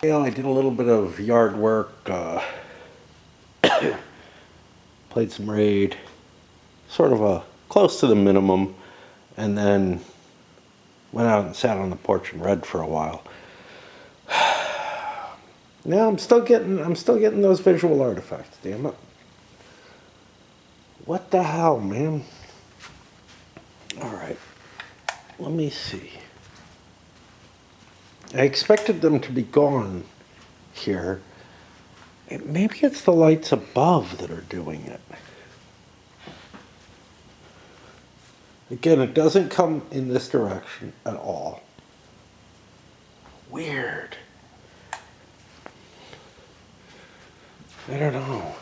I did a little bit of yard work, played some Raid, sort of close to the minimum, and then went out and sat on the porch and read for a while. Now I'm still getting those visual artifacts, damn it. What the hell, man? All right, let me see. I expected them to be gone here. Maybe it's the lights above that are doing it. Again, it doesn't come in this direction at all. Weird. I don't know.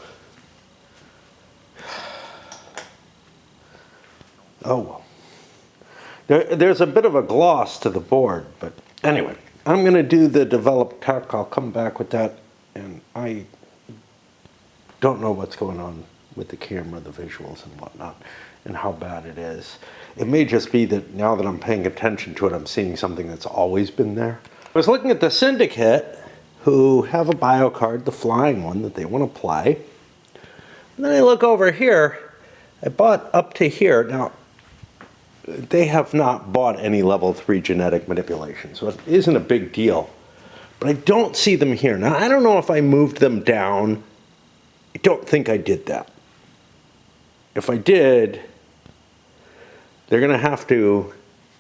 Oh well. There's a bit of a gloss to the board, but anyway. I'm going to do the develop tech. I'll come back with that. And I don't know what's going on with the camera, the visuals and whatnot, and how bad it is. It may just be that now that I'm paying attention to it, I'm seeing something that's always been there. I was looking at the Syndicate, who have a bio card, the flying one, that they want to play. And then I look over here. I bought up to here. Now, they have not bought any level 3 genetic manipulation, so it isn't a big deal. But I don't see them here. Now, I don't know if I moved them down. I don't think I did that. If I did, they're going to have to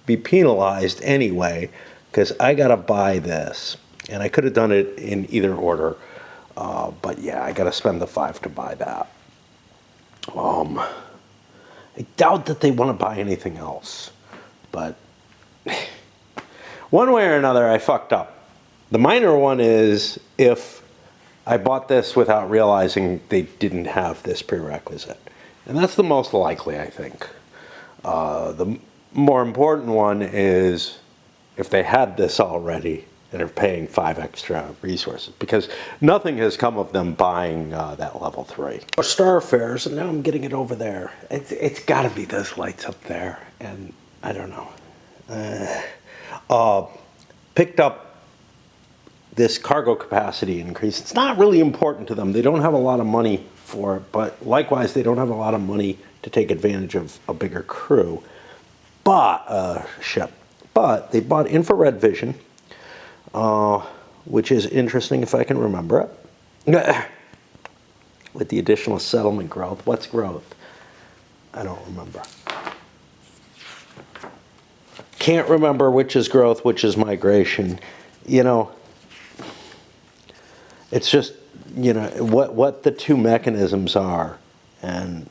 be penalized anyway, because I got to buy this. And I could have done it in either order. But yeah, I got to spend the 5 to buy that. I doubt that they want to buy anything else, but one way or another, I fucked up. The minor one is if I bought this without realizing they didn't have this prerequisite. And that's the most likely, I think. The more important one is if they had this already and are paying 5 extra resources, because nothing has come of them buying that level 3. Starfares, and now I'm getting it over there. It's got to be those lights up there, and I don't know. Picked up this cargo capacity increase. It's not really important to them. They don't have a lot of money for it, but likewise, they don't have a lot of money to take advantage of a bigger crew. But they bought infrared vision. Which is interesting if I can remember it. With the additional settlement growth. What's growth? I don't remember. Can't remember which is growth, which is migration. You know, it's just, you know, what the two mechanisms are. And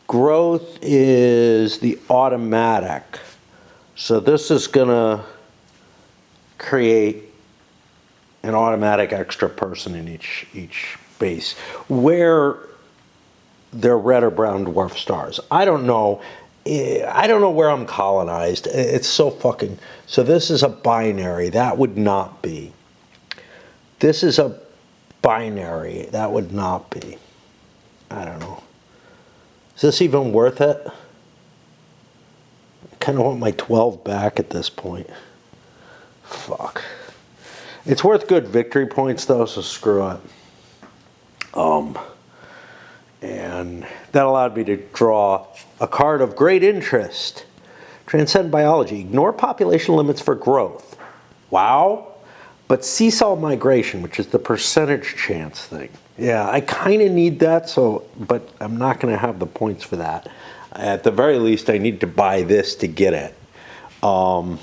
growth is the automatic. So this is going to create an automatic extra person in each base where they're red or brown dwarf stars. I don't know where I'm colonized. It's so fucking... So this is a binary. That would not be. This is a binary. That would not be. I don't know. Is this even worth it? I kind of want my 12 back at this point. Fuck. It's worth good victory points though, so screw it. And that allowed me to draw a card of great interest. Transcend biology. Ignore population limits for growth. Wow. But seesaw migration, which is the percentage chance thing. Yeah, I kind of need that, but I'm not going to have the points for that. At the very least, I need to buy this to get it. But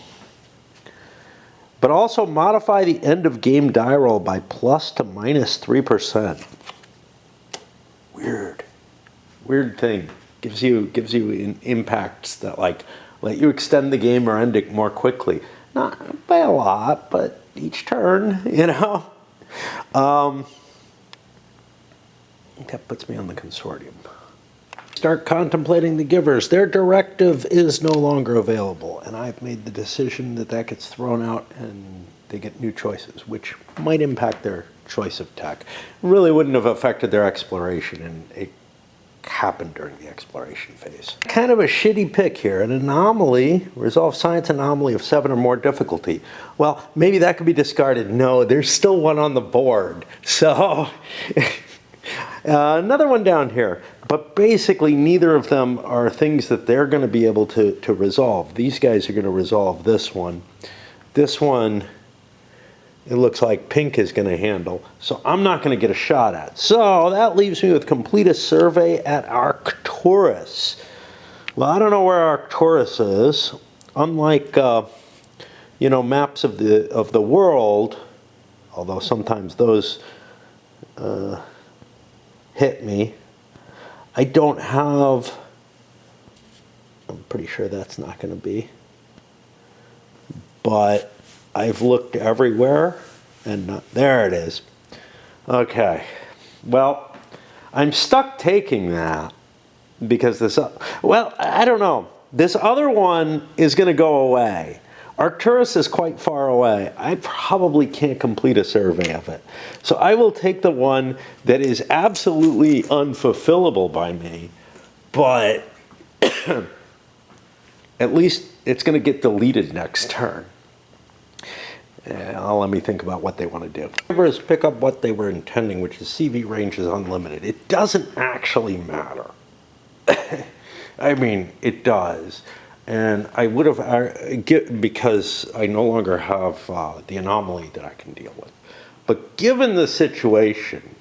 also modify the end of game die roll by plus to minus 3%. Weird thing. Gives you impacts that like let you extend the game or end it more quickly. Not by a lot, but each turn, you know. That puts me on the consortium. Start contemplating the givers. Their directive is no longer available, and I've made the decision that gets thrown out and they get new choices, which might impact their choice of tech. Really wouldn't have affected their exploration, and it happened during the exploration phase. Kind of a shitty pick here, an anomaly, resolve science anomaly of 7 or more difficulty. Well, maybe that could be discarded. No, there's still one on the board. So, another one down here. But basically, neither of them are things that they're going to be able to resolve. These guys are going to resolve this one. This one, it looks like pink is going to handle. So I'm not going to get a shot at. So that leaves me with complete a survey at Arcturus. Well, I don't know where Arcturus is. Unlike, maps of the world, although sometimes those hit me, I don't have, I'm pretty sure that's not going to be, but I've looked everywhere, and there it is. Okay, well, I'm stuck taking that because I don't know. This other one is going to go away. Arcturus is quite far away. I probably can't complete a survey of it. So I will take the one that is absolutely unfulfillable by me, but at least it's going to get deleted next turn. Let me think about what they want to do. Givers pick up what they were intending, which is CV range is unlimited. It doesn't actually matter. I mean, it does. And I would have, because I no longer have the anomaly that I can deal with. But given the situation,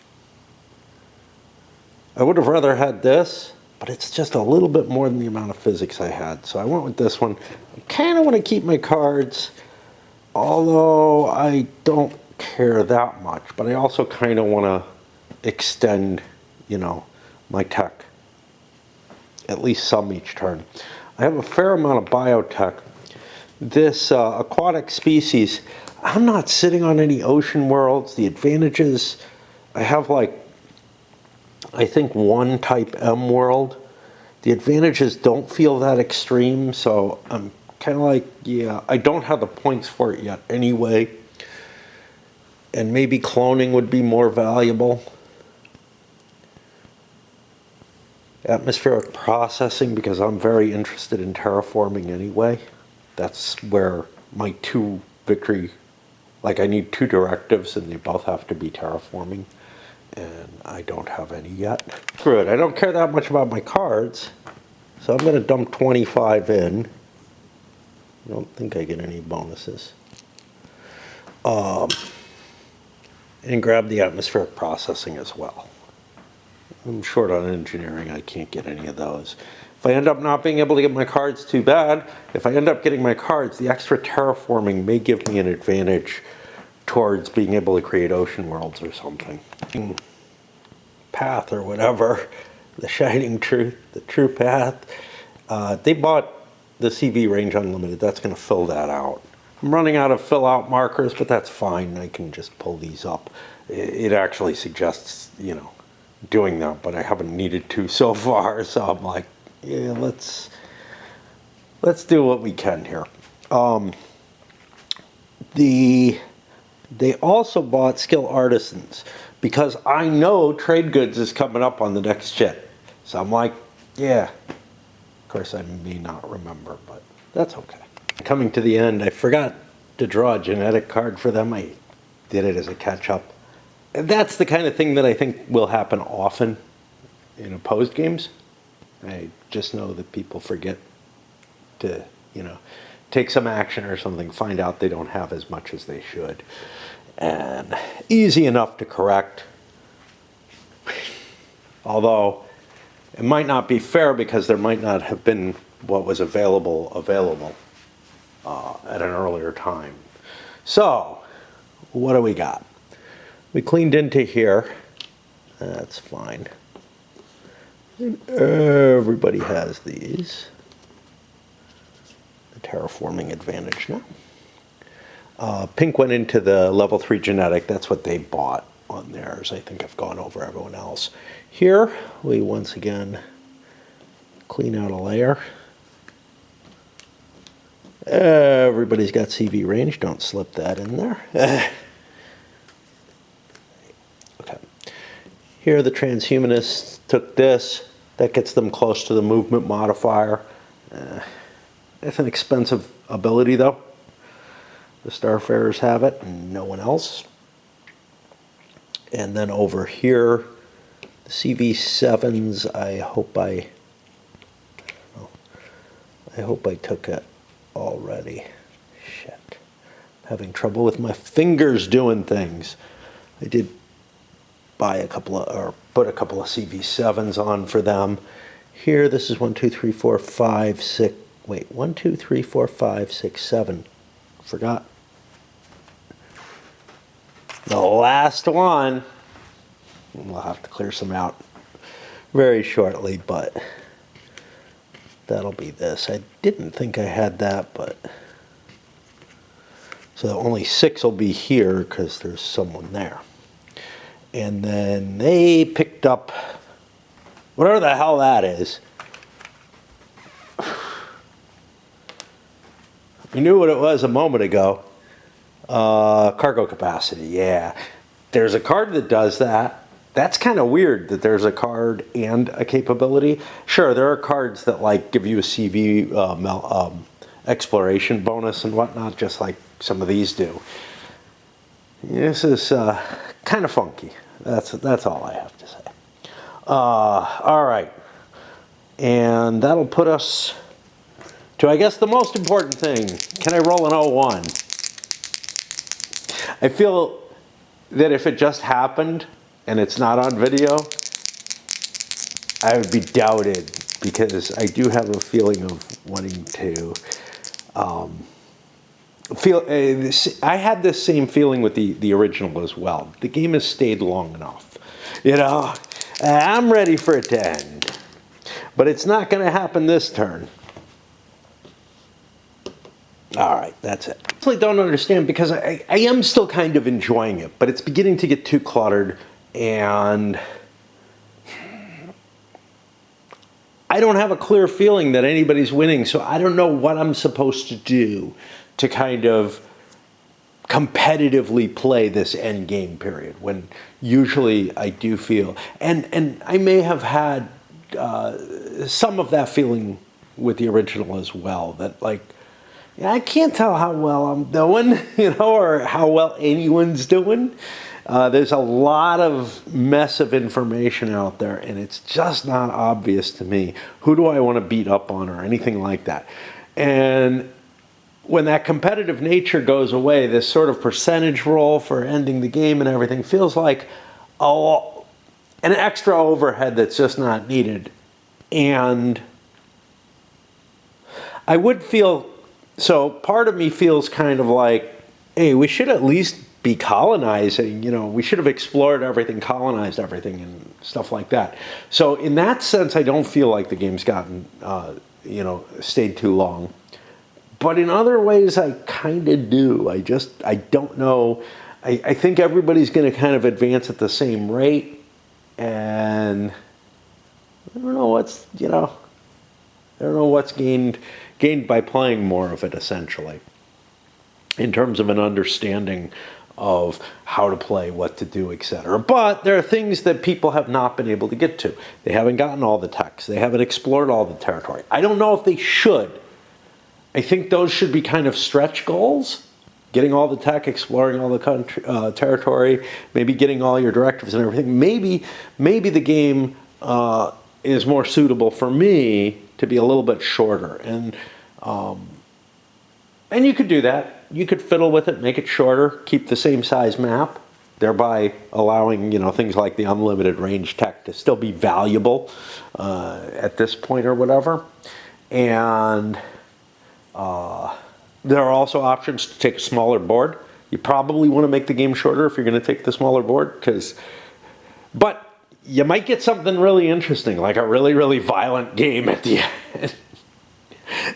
I would have rather had this, but it's just a little bit more than the amount of physics I had. So I went with this one. I kind of want to keep my cards, although I don't care that much. But I also kind of want to extend, my tech. At least some each turn. I have a fair amount of biotech. This aquatic species, I'm not sitting on any ocean worlds. The advantages, I have I think one type M world. The advantages don't feel that extreme, so I'm kind of yeah, I don't have the points for it yet anyway. And maybe cloning would be more valuable. Atmospheric processing, because I'm very interested in terraforming anyway. That's where my two victory, I need two directives and they both have to be terraforming, and I don't have any yet. Screw it, I don't care that much about my cards, so I'm going to dump 25 in. I don't think I get any bonuses. And grab the atmospheric processing as well. I'm short on engineering, I can't get any of those. If I end up not being able to get my cards, too bad. If I end up getting my cards, the extra terraforming may give me an advantage towards being able to create ocean worlds or something. Path or whatever, the shining truth, the true path. They bought the CV range unlimited, that's going to fill that out. I'm running out of fill out markers, but that's fine, I can just pull these up. It actually suggests, doing that, but I haven't needed to so far, so I'm like, yeah, let's do what we can here. They also bought Skill Artisans because I know Trade Goods is coming up on the next shit. So I'm like, yeah. Of course, I may not remember, but that's okay. Coming to the end, I forgot to draw a genetic card for them. I did it as a catch-up. That's the kind of thing that I think will happen often in opposed games. I just know that people forget to, take some action or something, find out they don't have as much as they should. And easy enough to correct. Although it might not be fair because there might not have been what was available at an earlier time. So, what do we got? We cleaned into here. That's fine. And everybody has these. The terraforming advantage now. Pink went into the level 3 genetic. That's what they bought on theirs. I think I've gone over everyone else. Here, we once again clean out a layer. Everybody's got CV range. Don't slip that in there. Okay. Here, the transhumanists took this. That gets them close to the movement modifier. It's an expensive ability, though. The Starfarers have it, and no one else. And then over here, the CV7s, I hope I took it already. Shit. I'm having trouble with my fingers doing things. I did buy put a couple of CV7s on for them. Here, this is 1, 2, 3, 4, 5, 6. Wait, 1, 2, 3, 4, 5, 6, 7. Forgot. The last one. We'll have to clear some out very shortly, but that'll be this. I didn't think I had that, but so only 6 will be here because there's someone there. And then they picked up whatever the hell that is. We knew what it was a moment ago. Cargo capacity, yeah. There's a card that does that. That's kind of weird that there's a card and a capability. Sure, there are cards that like give you a CV exploration bonus and whatnot, just like some of these do. This is kind of funky. That's all I have to say. All right, and that'll put us to, I guess, the most important thing. Can I roll an 01? I feel that if it just happened and it's not on video, I would be doubted because I do have a feeling of wanting to I had this same feeling with the original as well. The game has stayed long enough. I'm ready for it to end. But it's not going to happen this turn. All right, that's it. I actually don't understand because I am still kind of enjoying it, but it's beginning to get too cluttered, and I don't have a clear feeling that anybody's winning, so I don't know what I'm supposed to do to kind of competitively play this end game period, when usually I do feel, and I may have had some of that feeling with the original as well, that like, I can't tell how well I'm doing, or how well anyone's doing. There's a lot of mess of information out there, and it's just not obvious to me. Who do I want to beat up on or anything like that? And when that competitive nature goes away, this sort of percentage roll for ending the game and everything feels like an extra overhead that's just not needed. And I would feel... So part of me feels kind of like, hey, we should at least be colonizing, we should have explored everything, colonized everything and stuff like that. So in that sense, I don't feel like the game's gotten, stayed too long. But in other ways, I kind of do. I don't know. I think everybody's going to kind of advance at the same rate. And I don't know what's, I don't know what's gained by playing more of it, essentially, in terms of an understanding of how to play, what to do, etc. But there are things that people have not been able to get to. They haven't gotten all the techs. They haven't explored all the territory. I don't know if they should. I think those should be kind of stretch goals. getting all the tech, exploring all the country, territory, maybe getting all your directives and everything. Maybe the game is more suitable for me to be a little bit shorter, and you could do that. You could fiddle with it, make it shorter, keep the same size map, thereby allowing things like the unlimited range tech to still be valuable at this point or whatever. And there are also options to take a smaller board. You probably want to make the game shorter if you're going to take the smaller board, but you might get something really interesting, like a really, really violent game at the end.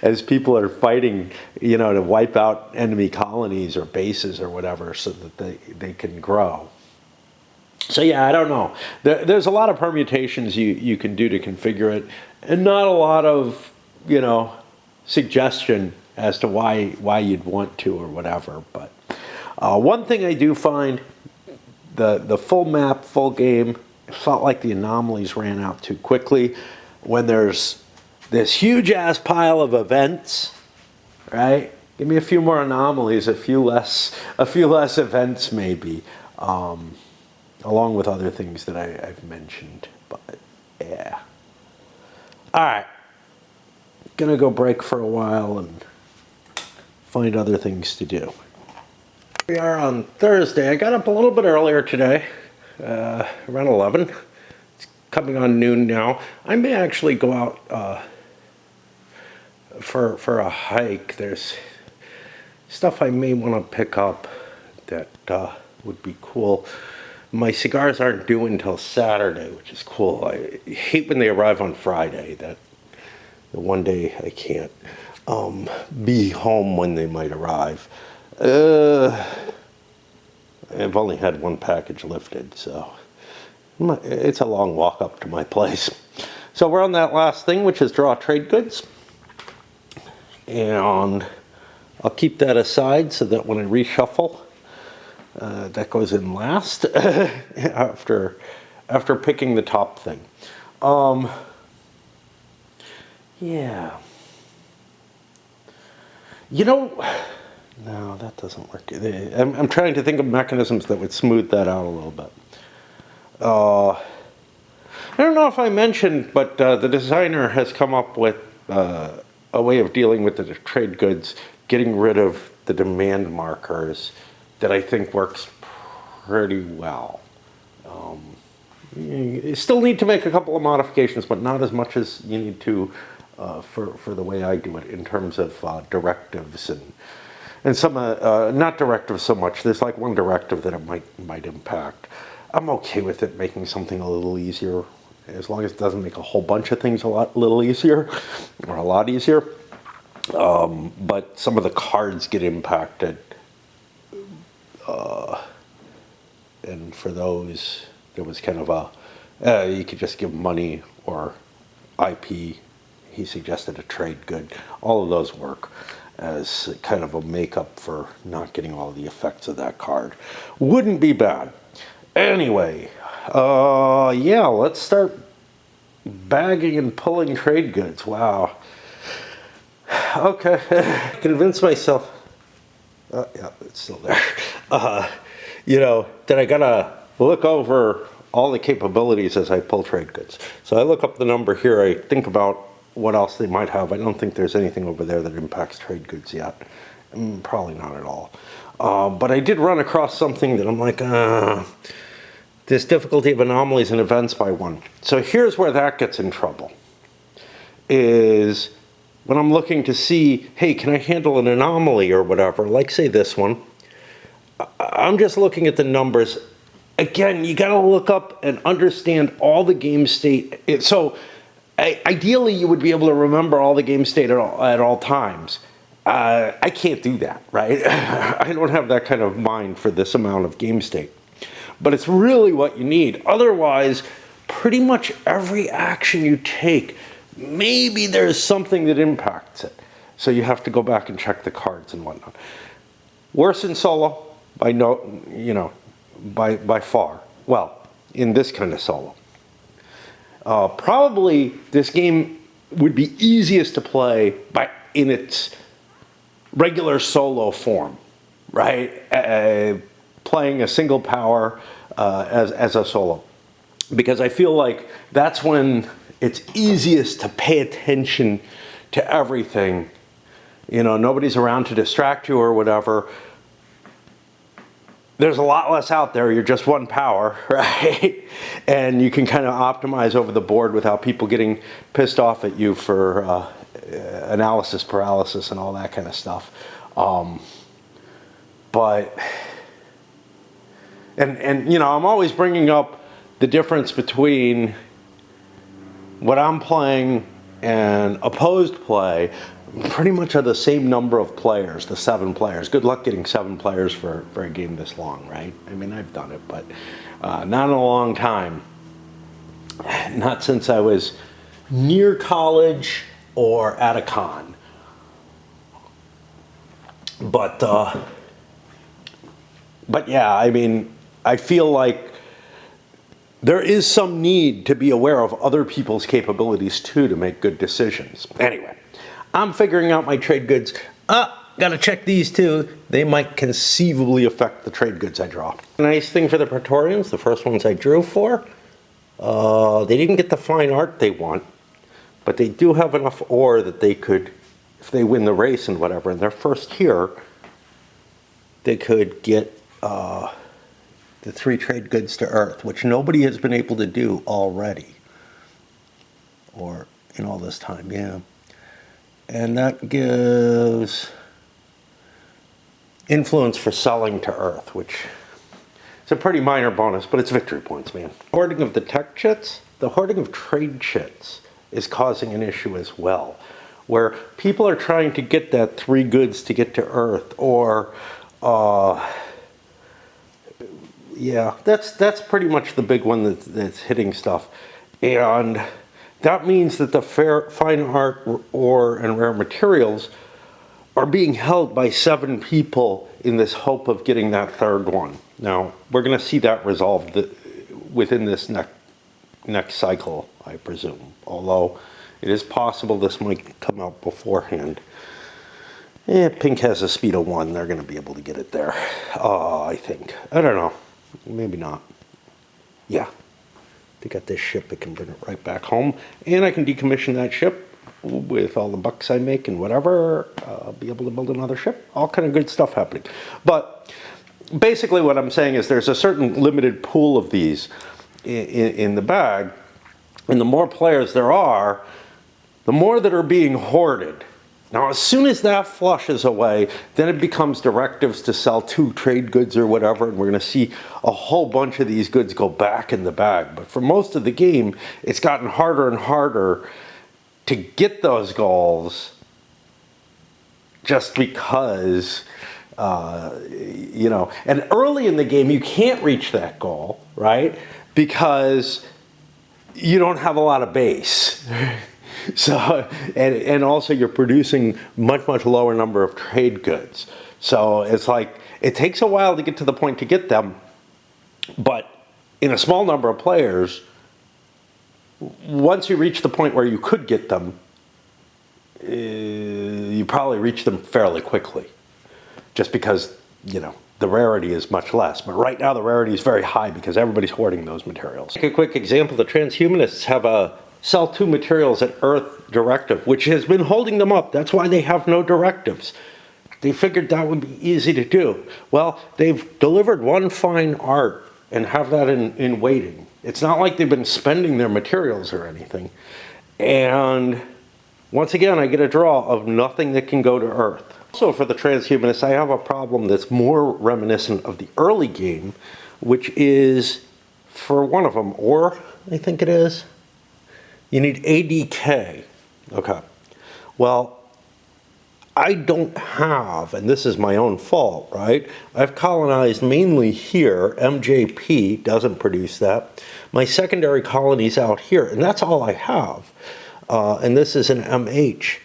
As people are fighting, to wipe out enemy colonies or bases or whatever so that they can grow. So yeah, I don't know. There's a lot of permutations you can do to configure it, and not a lot of, suggestion as to why you'd want to or whatever. But one thing I do find, the full map, full game, it felt like the anomalies ran out too quickly when there's this huge ass pile of events, right? Give me a few more anomalies, a few less events maybe, along with other things that I've mentioned. But yeah. All right, gonna go break for a while and find other things to do. We are on Thursday. I got up a little bit earlier today, around 11. It's coming on noon now. I may actually go out for a hike. There's stuff I may want to pick up that would be cool. My cigars aren't due until Saturday, which is cool. I hate when they arrive on Friday. That the one day I can't be home when they might arrive. I've only had one package lifted, so it's a long walk up to my place. So we're on that last thing, which is draw trade goods. And I'll keep that aside so that when I reshuffle, that goes in last after picking the top thing. Yeah. No, that doesn't work. I'm trying to think of mechanisms that would smooth that out a little bit. I don't know if I mentioned, but the designer has come up with a way of dealing with the trade goods, getting rid of the demand markers that I think works pretty well. You still need to make a couple of modifications, but not as much as you need to for the way I do it in terms of directives and some not directives so much. There's like one directive that it might impact. I'm okay with it making something a little easier, as long as it doesn't make a whole bunch of things a little easier or a lot easier. But some of the cards get impacted, and for those there was kind of you could just give money or IP. He suggested a trade good. All of those work as kind of a makeup for not getting all the effects of that card. Wouldn't be bad. Anyway, yeah, let's start bagging and pulling trade goods. Wow. Okay, convince myself. Yeah, it's still there. That I gotta look over all the capabilities as I pull trade goods. So I look up the number here. I think about what else they might have. I don't think there's anything over there that impacts trade goods yet. Probably not at all. But I did run across something that I'm like, this difficulty of anomalies and events by 1. So here's where that gets in trouble. Is when I'm looking to see, hey, can I handle an anomaly or whatever, like say this one. I'm just looking at the numbers. Again, you gotta look up and understand all the game state. Ideally, you would be able to remember all the game state at all times. I can't do that, right? I don't have that kind of mind for this amount of game state. But it's really what you need. Otherwise, pretty much every action you take, maybe there's something that impacts it. So you have to go back and check the cards and whatnot. Worse in solo, by far. Well, in this kind of solo. Probably this game would be easiest to play in its regular solo form, right? Playing a single power as a solo. Because I feel like that's when it's easiest to pay attention to everything. You know, nobody's around to distract you or whatever. There's a lot less out there. You're just one power, right? And you can kind of optimize over the board without people getting pissed off at you for analysis paralysis and all that kind of stuff. But you know, I'm always bringing up the difference between what I'm playing and opposed play. Pretty much are the same number of players, the 7 players. Good luck getting 7 players for a game this long, right? I mean, I've done it, but not in a long time. Not since I was near college or at a con. But yeah, I mean, I feel like there is some need to be aware of other people's capabilities too to make good decisions. Anyway, I'm figuring out my trade goods. Gotta check these too. They might conceivably affect the trade goods I draw. Nice thing for the Praetorians, the first ones I drew for, they didn't get the fine art they want, but they do have enough ore that they could, if they win the race and whatever, and they're first here, they could get the 3 trade goods to Earth, which nobody has been able to do already, or in all this time, yeah. And that gives influence for selling to Earth, which is a pretty minor bonus, but it's victory points, man. Hoarding of the tech chits, the hoarding of trade chits is causing an issue as well, where people are trying to get that 3 goods to get to Earth, or yeah, that's pretty much the big one that's hitting stuff. And that means that the fine art, ore, and rare materials are being held by 7 people in this hope of getting that 3rd one. Now, we're going to see that resolved within this next cycle, I presume. Although, it is possible this might come out beforehand. Pink has a speed of 1. They're going to be able to get it there, I think. I don't know. Maybe not. Yeah. They got this ship, it can bring it right back home. And I can decommission that ship with all the bucks I make and whatever. Be able to build another ship. All kind of good stuff happening. But basically what I'm saying is there's a certain limited pool of these in the bag. And the more players there are, the more that are being hoarded. Now, as soon as that flushes away, then it becomes directives to sell 2 trade goods or whatever, and we're going to see a whole bunch of these goods go back in the bag. But for most of the game, it's gotten harder and harder to get those goals just because, you know, and early in the game, you can't reach that goal, right? Because you don't have a lot of base. So, and also you're producing much lower number of trade goods. So it's like, it takes a while to get to the point to get them, but in a small number of players, once you reach the point where you could get them, you probably reach them fairly quickly. Just because, you know, the rarity is much less. But right now the rarity is very high because everybody's hoarding those materials. Take a quick example, the transhumanists have a sell 2 materials at Earth directive, which has been holding them up. That's why they have no directives. They figured that would be easy to do. Well, they've delivered 1 fine art and have that in waiting. It's not like they've been spending their materials or anything. And once again, I get a draw of nothing that can go to Earth. Also for the transhumanists, I have a problem that's more reminiscent of the early game, which is, for one of them, or I think it is, you need ADK. Okay. Well, I don't have, and this is my own fault, right? I've colonized mainly here. MJP doesn't produce that. My secondary colony's out here, and that's all I have. And this is an MH.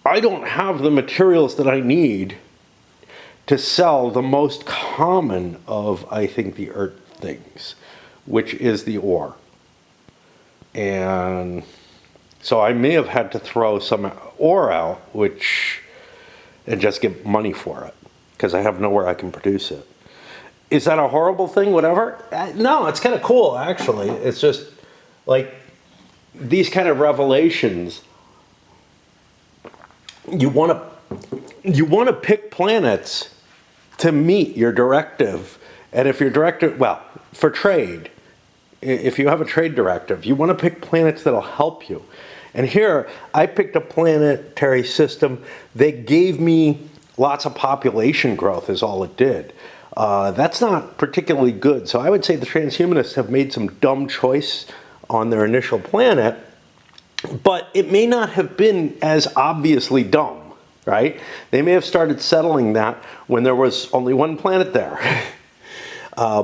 I don't have the materials that I need to sell the most common of, I think, the Earth things, which is the ore. And so I may have had to throw some ore out, and just get money for it. because I have nowhere I can produce it. Is that a horrible thing? Whatever? No, it's kind of cool, actually. It's just like these kind of revelations. You want to pick planets to meet your directive. And if your directive, well, for trade, if you have a trade directive, you want to pick planets that'll help you. And here, I picked a planetary system that gave me lots of population growth is all it did. That's not particularly good. So I would say the transhumanists have made some dumb choice on their initial planet, but it may not have been as obviously dumb, right? They may have started settling that when there was only one planet there,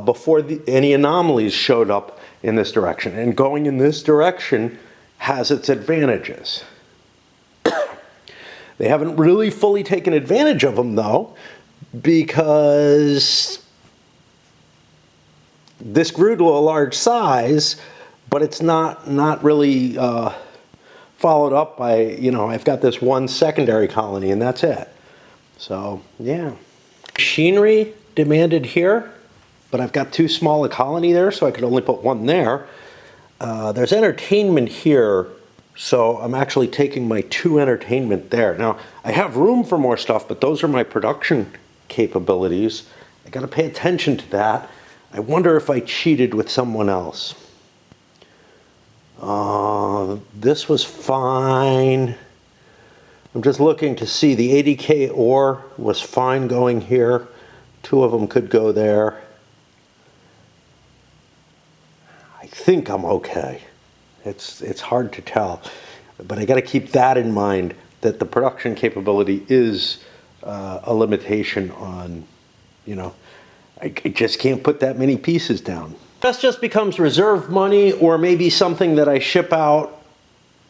before any anomalies showed up in this direction. And going in this direction has its advantages. They haven't really fully taken advantage of them, though, because this grew to a large size, but it's not really followed up by, you know, I've got this one secondary colony and that's it. So, yeah. Machinery demanded here, but I've got too small a colony there, so I could only put one there. There's entertainment here, so I'm actually taking my 2 entertainment there. Now, I have room for more stuff, but those are my production capabilities. I gotta pay attention to that. I wonder if I cheated with someone else. This was fine. I'm just looking to see. The 80K ore was fine going here. 2 of them could go there. I think I'm okay. It's hard to tell, but I got to keep that in mind, that the production capability is a limitation on, you know, I just can't put that many pieces down. That just becomes reserve money, or maybe something that I ship out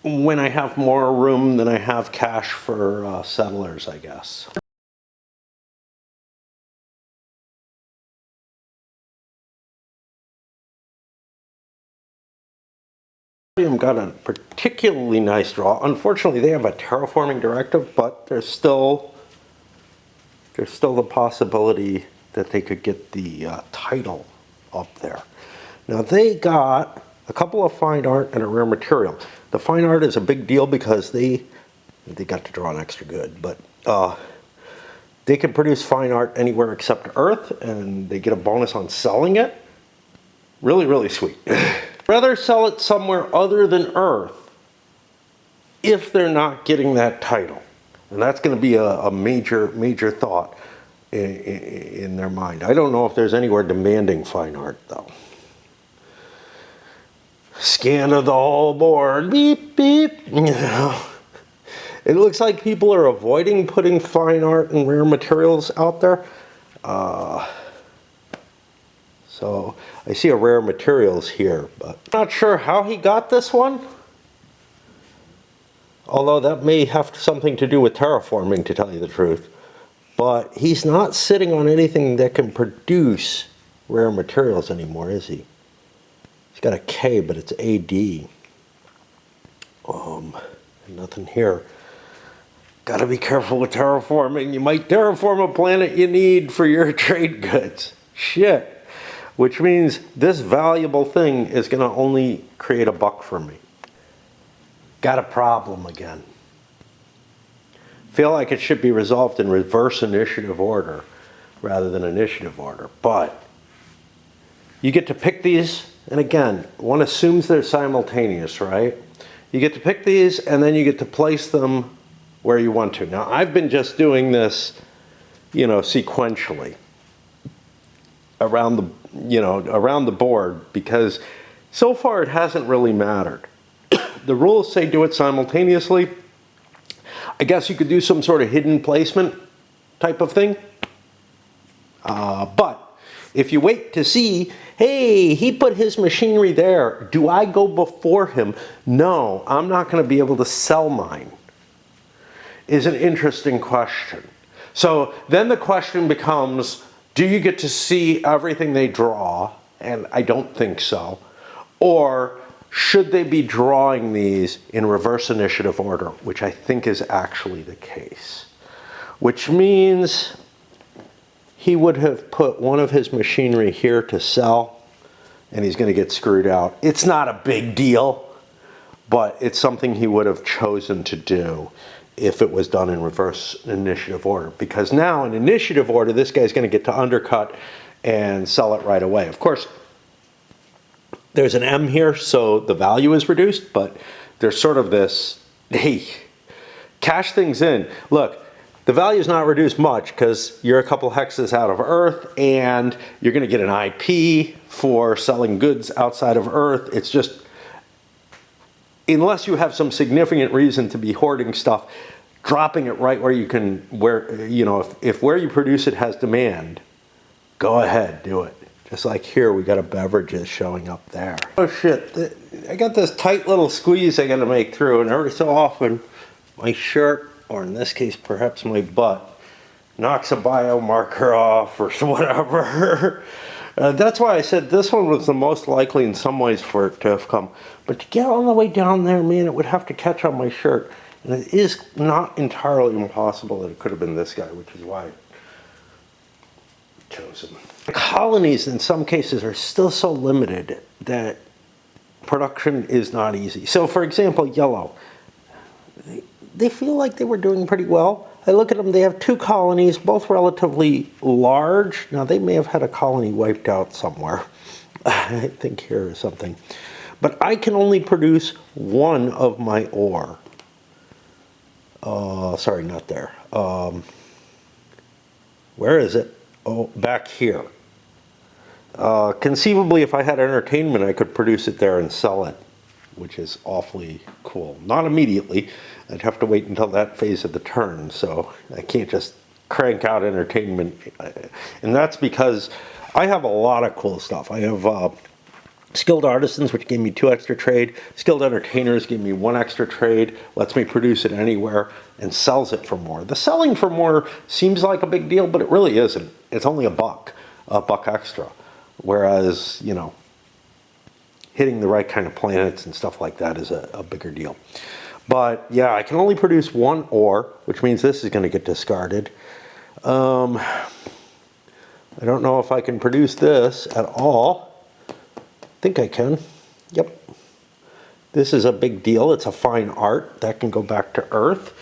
when I have more room than I have cash for settlers, I guess. Got a particularly nice draw. Unfortunately, they have a terraforming directive, but there's still the possibility that they could get the title up there. Now, they got a couple of fine art and a rare material. The fine art is a big deal because they got to draw an extra good, but they can produce fine art anywhere except Earth, and they get a bonus on selling it. Really, really sweet. Rather sell it somewhere other than Earth if they're not getting that title. And that's going to be a major thought in their mind. I don't know if there's anywhere demanding fine art, though. Scan of the whole board. Beep, beep. It looks like people are avoiding putting fine art and rare materials out there. So I see a rare materials here, but I'm not sure how he got this one. Although that may have something to do with terraforming, to tell you the truth. But he's not sitting on anything that can produce rare materials anymore, is he? He's got a K, but it's AD. Nothing here. Gotta be careful with terraforming. You might terraform a planet you need for your trade goods. Shit. Which means this valuable thing is going to only create $1 for me. Got a problem again. Feel like it should be resolved in reverse initiative order rather than initiative order. But you get to pick these, and again, one assumes they're simultaneous, right? You get to pick these, and then you get to place them where you want to. Now, I've been just doing this, you know, sequentially around the board, because so far it hasn't really mattered. The rules say do it simultaneously. I guess you could do some sort of hidden placement type of thing. But if you wait to see, hey, he put his machinery there, do I go before him? No, I'm not going to be able to sell mine, is an interesting question. So then the question becomes, do you get to see everything they draw? And I don't think so. Or should they be drawing these in reverse initiative order, which I think is actually the case. Which means he would have put one of his machinery here to sell, and he's going to get screwed out. It's not a big deal, but it's something he would have chosen to do if it was done in reverse initiative order. Because now in initiative order, this guy's going to get to undercut and sell it right away. Of course, there's an M here, so the value is reduced, but there's sort of this, hey, cash things in. Look, the value is not reduced much because you're a couple hexes out of Earth and you're going to get an IP for selling goods outside of Earth. It's just, unless you have some significant reason to be hoarding stuff, dropping it right where you can, where, you know, if where you produce it has demand, go ahead, do it. Just like here, we got a beverages showing up there. Oh shit, I got this tight little squeeze I gotta make through, and every so often, my shirt, or in this case, perhaps my butt, knocks a biomarker off or whatever. That's why I said this one was the most likely in some ways for it to have come. But to get all the way down there, man, it would have to catch on my shirt. And it is not entirely impossible that it could have been this guy, which is why I chose him. Colonies in some cases are still so limited that production is not easy. So for example, yellow. They feel like they were doing pretty well. I look at them, they have 2 colonies, both relatively large. Now they may have had a colony wiped out somewhere. I think here or something. But I can only produce 1 of my ore. Sorry, not there. Where is it? Oh, back here. Conceivably, if I had entertainment, I could produce it there and sell it, which is awfully cool. Not immediately. I'd have to wait until that phase of the turn, so I can't just crank out entertainment. And that's because I have a lot of cool stuff. I have skilled artisans, which gave me 2 extra trade. Skilled entertainers gave me 1 extra trade, lets me produce it anywhere, and sells it for more. The selling for more seems like a big deal, but it really isn't. It's only a buck extra. Whereas, you know, hitting the right kind of planets and stuff like that is a bigger deal. But yeah, I can only produce 1 ore, which means this is going to get discarded. I don't know if I can produce this at all. I think I can. Yep. This is a big deal. It's a fine art. That can go back to Earth.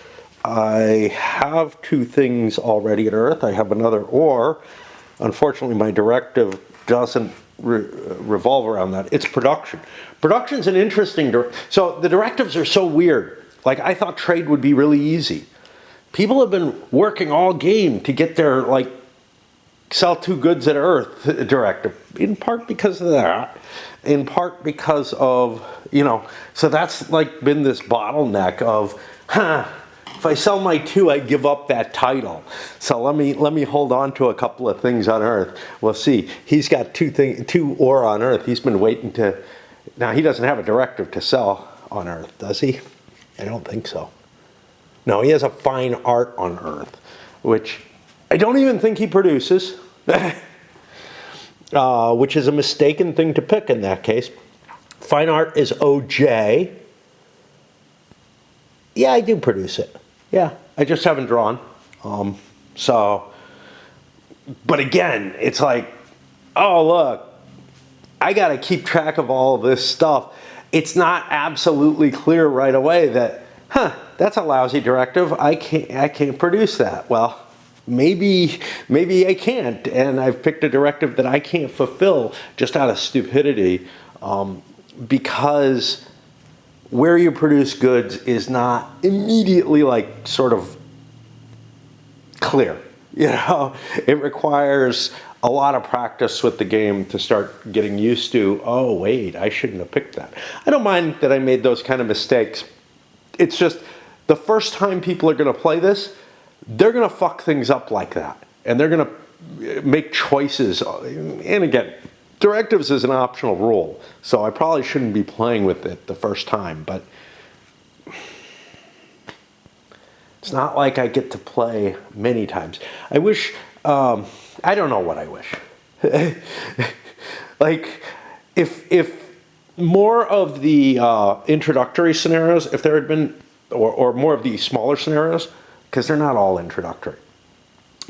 I have 2 things already at Earth. I have another ore. Unfortunately, my directive doesn't revolve around that. It's production. Production's an interesting, so the directives are so weird. Like, I thought trade would be really easy. People have been working all game to get their, like, sell 2 goods at Earth directive, in part because of that, in part because of, you know, so that's like been this bottleneck of, if I sell my 2, I give up that title. So let me hold on to a couple of things on Earth. We'll see. He's got 2 ore on Earth. He's been waiting to. Now he doesn't have a directive to sell on Earth, does he? I don't think so. No, he has a fine art on Earth, which I don't even think he produces, which is a mistaken thing to pick in that case. Fine art is OJ. Yeah, I do produce it. Yeah, I just haven't drawn. But again, it's like, oh, look, I got to keep track of all of this stuff. It's not absolutely clear right away that, that's a lousy directive. I can't produce that. Well, maybe I can't, and I've picked a directive that I can't fulfill just out of stupidity, because where you produce goods is not immediately like sort of clear. You know, it requires a lot of practice with the game to start getting used to, oh wait, I shouldn't have picked that. I don't mind that I made those kind of mistakes. It's just the first time people are going to play this, they're going to fuck things up like that. And they're going to make choices. And again, directives is an optional rule, so I probably shouldn't be playing with it the first time, but it's not like I get to play many times. I wish, I don't know what I wish. Like, if more of the introductory scenarios, if there had been, or more of the smaller scenarios, because they're not all introductory,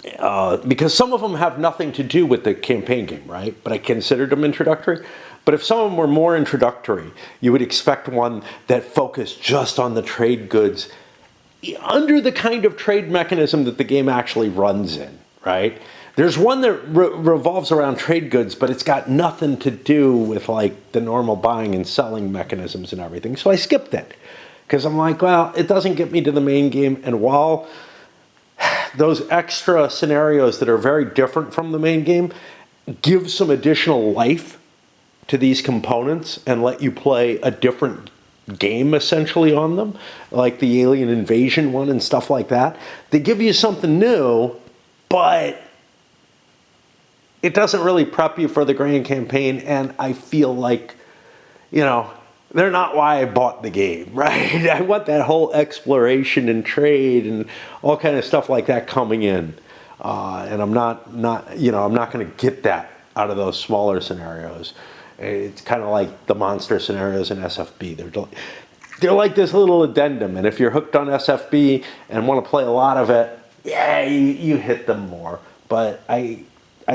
because some of them have nothing to do with the campaign game, right? But I considered them introductory. But if some of them were more introductory, you would expect one that focused just on the trade goods under the kind of trade mechanism that the game actually runs in, right? There's one that revolves around trade goods, but it's got nothing to do with like the normal buying and selling mechanisms and everything. So I skipped it because I'm like, well, it doesn't get me to the main game. And while those extra scenarios that are very different from the main game give some additional life to these components and let you play a different game essentially on them, like the alien invasion one and stuff like that. They give you something new, but it doesn't really prep you for the grand campaign, and I feel like, they're not why I bought the game, right? I want that whole exploration and trade and all kind of stuff like that coming in, and I'm not I'm not going to get that out of those smaller scenarios. It's kind of like the monster scenarios in SFB. They're like this little addendum, and if you're hooked on SFB and want to play a lot of it, yeah, you hit them more. But I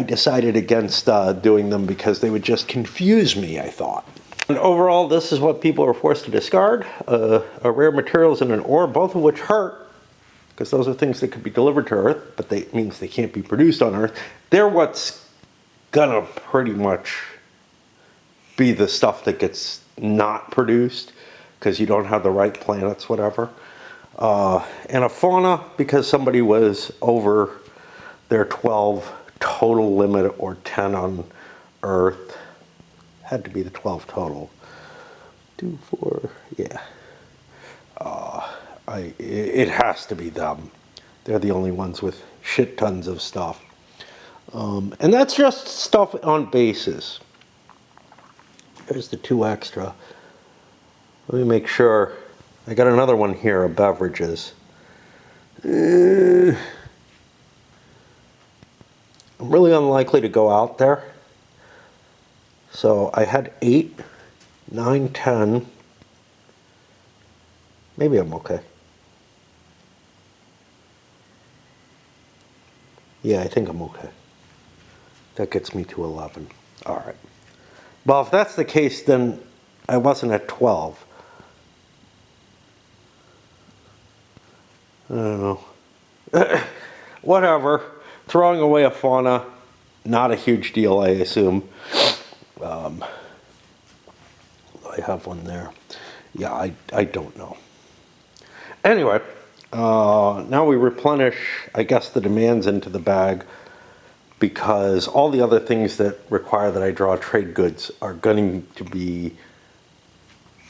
decided against doing them because they would just confuse me, I thought. And overall, this is what people are forced to discard. A rare materials and an ore, both of which hurt, because those are things that could be delivered to Earth, but it means they can't be produced on Earth. They're what's gonna pretty much be the stuff that gets not produced because you don't have the right planets, whatever. And a fauna because somebody was over their 12 total limit or 10 on Earth. Had to be the 12 total. 2, 4, yeah. It has to be them. They're the only ones with shit tons of stuff. And that's just stuff on bases. There's the 2 extra. Let me make sure. I got another one here of beverages. I'm really unlikely to go out there. So I had 8, 9, 10. Maybe I'm okay. Yeah, I think I'm okay. That gets me to 11. All right. Well, if that's the case, then I wasn't at 12. I don't know. Whatever. Throwing away a fauna, not a huge deal, I assume. I have one there. Yeah, I don't know. Anyway, now we replenish, I guess, the demands into the bag, because all the other things that require that I draw trade goods are going to be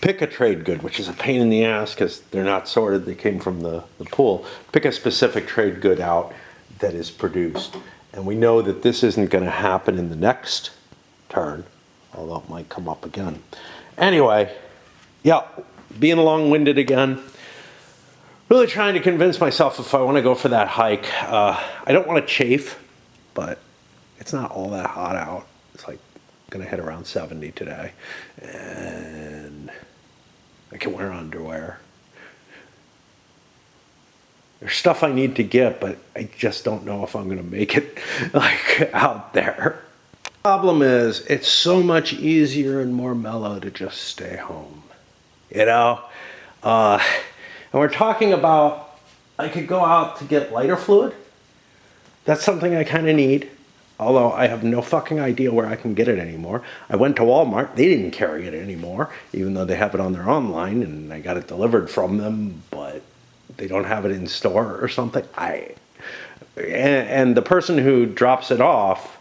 pick a trade good, which is a pain in the ass because they're not sorted, they came from the pool. Pick a specific trade good out that is produced. And we know that this isn't going to happen in the next turn, although it might come up again. Anyway, yeah, being long-winded again. Really trying to convince myself if I want to go for that hike. I don't want to chafe, but it's not all that hot out. It's like going to hit around 70 today. And I can wear underwear. There's stuff I need to get, but I just don't know if I'm going to make it like out there. The problem is, it's so much easier and more mellow to just stay home. And we're talking about, I could go out to get lighter fluid. That's something I kind of need, although I have no fucking idea where I can get it anymore. I went to Walmart, they didn't carry it anymore, even though they have it on their online, and I got it delivered from them, but they don't have it in store or something. And the person who drops it off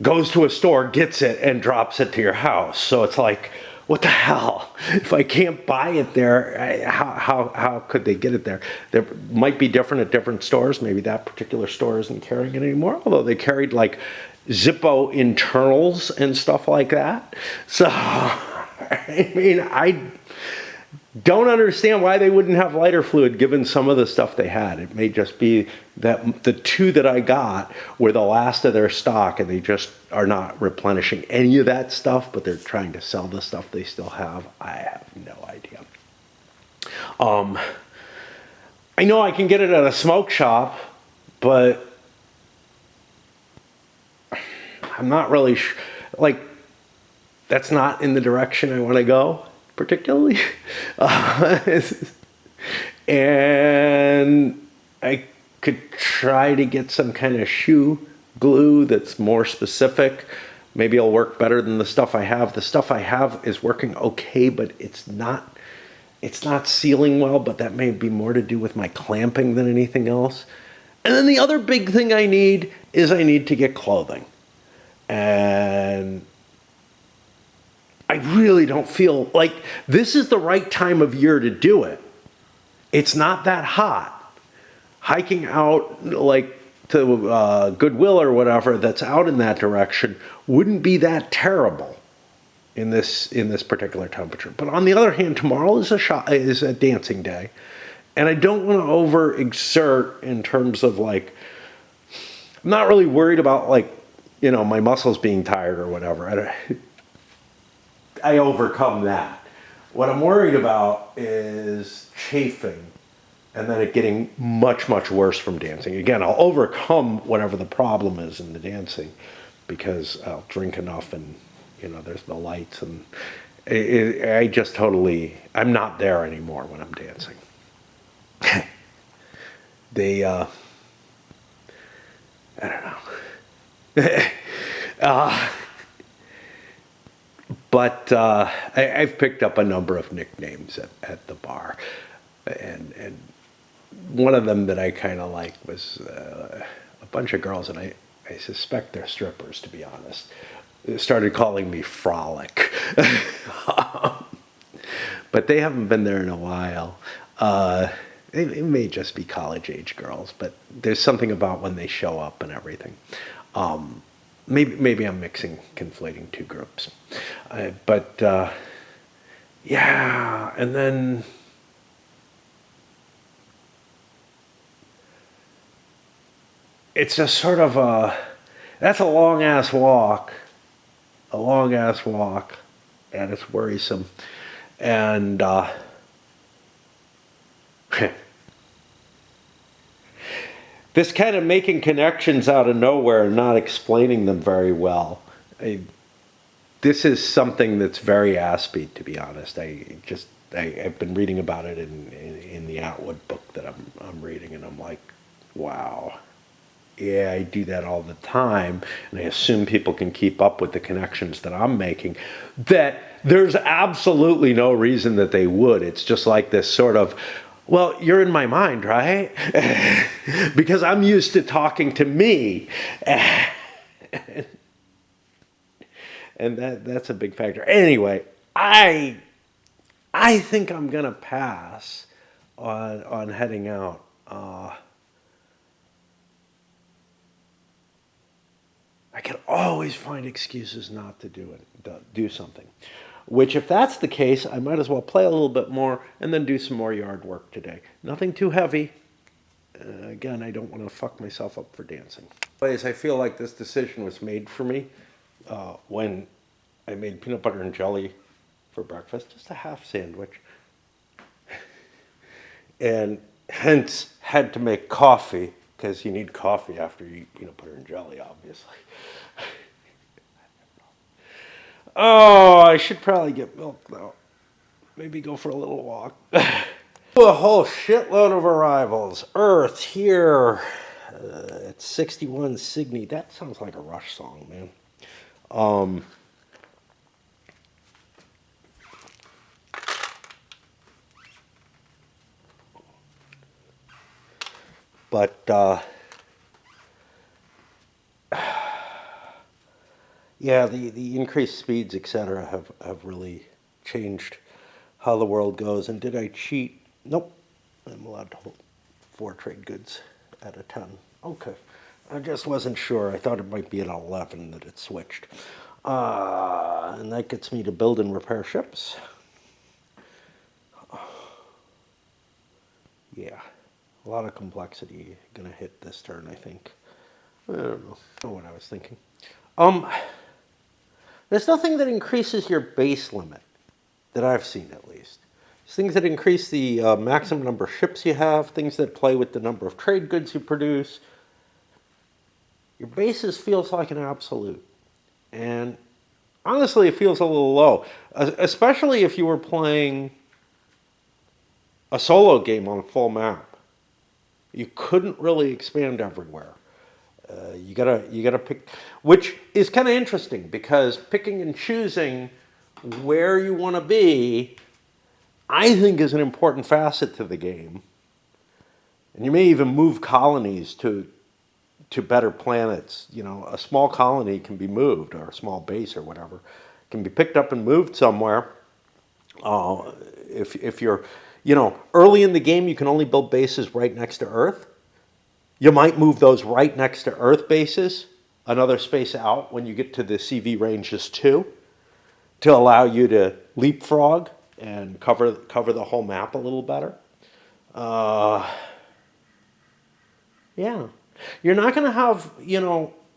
goes to a store, gets it, and drops it to your house. So it's like, what the hell? If I can't buy it there, how could they get it there? There might be different at different stores. Maybe that particular store isn't carrying it anymore, although they carried like Zippo internals and stuff like that. So, I mean, I don't understand why they wouldn't have lighter fluid given some of the stuff they had. It may just be that the 2 that I got were the last of their stock and they just are not replenishing any of that stuff, but they're trying to sell the stuff they still have. I have no idea. I know I can get it at a smoke shop, but I'm not really like, that's not in the direction I want to go particularly. Uh, and I could try to get some kind of shoe glue that's more specific. Maybe it'll work better than the stuff I have. The stuff I have is working okay, but it's not sealing well, but that may be more to do with my clamping than anything else. And then the other big thing I need is I need to get clothing. And I really don't feel like this is the right time of year to do it. It's not that hot. Hiking out like to Goodwill or whatever that's out in that direction wouldn't be that terrible in this particular temperature. But on the other hand, tomorrow is a dancing day, and I don't want to overexert in terms of like, I'm not really worried about like, my muscles being tired or whatever. I overcome that. What I'm worried about is chafing and then it getting much, much worse from dancing. Again, I'll overcome whatever the problem is in the dancing because I'll drink enough and, there's the lights and I just totally, I'm not there anymore when I'm dancing. I don't know. But I've picked up a number of nicknames at the bar. And one of them that I kind of like was a bunch of girls, and I suspect they're strippers, to be honest, started calling me Frolic. But they haven't been there in a while. It may just be college-age girls, but there's something about when they show up and everything. Maybe I'm conflating two groups. But yeah, and then it's just sort of that's a long ass walk, and it's worrisome. And this kind of making connections out of nowhere and not explaining them very well. This is something that's very Aspie, to be honest. I've been reading about it in the Atwood book that I'm reading, and I'm like, wow. Yeah, I do that all the time, and I assume people can keep up with the connections that I'm making. That there's absolutely no reason that they would. It's just like this sort of, well, you're in my mind, right? Because I'm used to talking to me. And that's a big factor. Anyway, I think I'm gonna pass on heading out. I can always find excuses not to do something. Which, if that's the case, I might as well play a little bit more and then do some more yard work today. Nothing too heavy. Again, I don't want to fuck myself up for dancing. Anyways, I feel like this decision was made for me when I made peanut butter and jelly for breakfast, just a half sandwich, and hence had to make coffee because you need coffee after you eat peanut butter and jelly, obviously. Oh, I should probably get milk though. Maybe go for a little walk. A whole shitload of arrivals. Earth here at 61 Cygni. That sounds like a Rush song, man. But yeah, the increased speeds, etc., have really changed how the world goes. And did I cheat? Nope. I'm allowed to hold 4 trade goods at a time. Okay. I just wasn't sure. I thought it might be at 11 that it switched. And that gets me to build and repair ships. Yeah. A lot of complexity gonna hit this turn, I think. I don't know what I was thinking. There's nothing that increases your base limit that I've seen, at least. There's things that increase the maximum number of ships you have, things that play with the number of trade goods you produce, your bases feels like an absolute. And honestly, it feels a little low, especially if you were playing a solo game on a full map. You couldn't really expand everywhere. You gotta pick, which is kind of interesting because picking and choosing where you want to be, I think, is an important facet to the game. And you may even move colonies to better planets. You know, a small colony can be moved, or a small base or whatever, can be picked up and moved somewhere. Uh, if you're, early in the game, you can only build bases right next to Earth. You might move those right next to Earth bases, another space out when you get to the CV ranges 2, to allow you to leapfrog and cover the whole map a little better. Uh, yeah, you're not going to have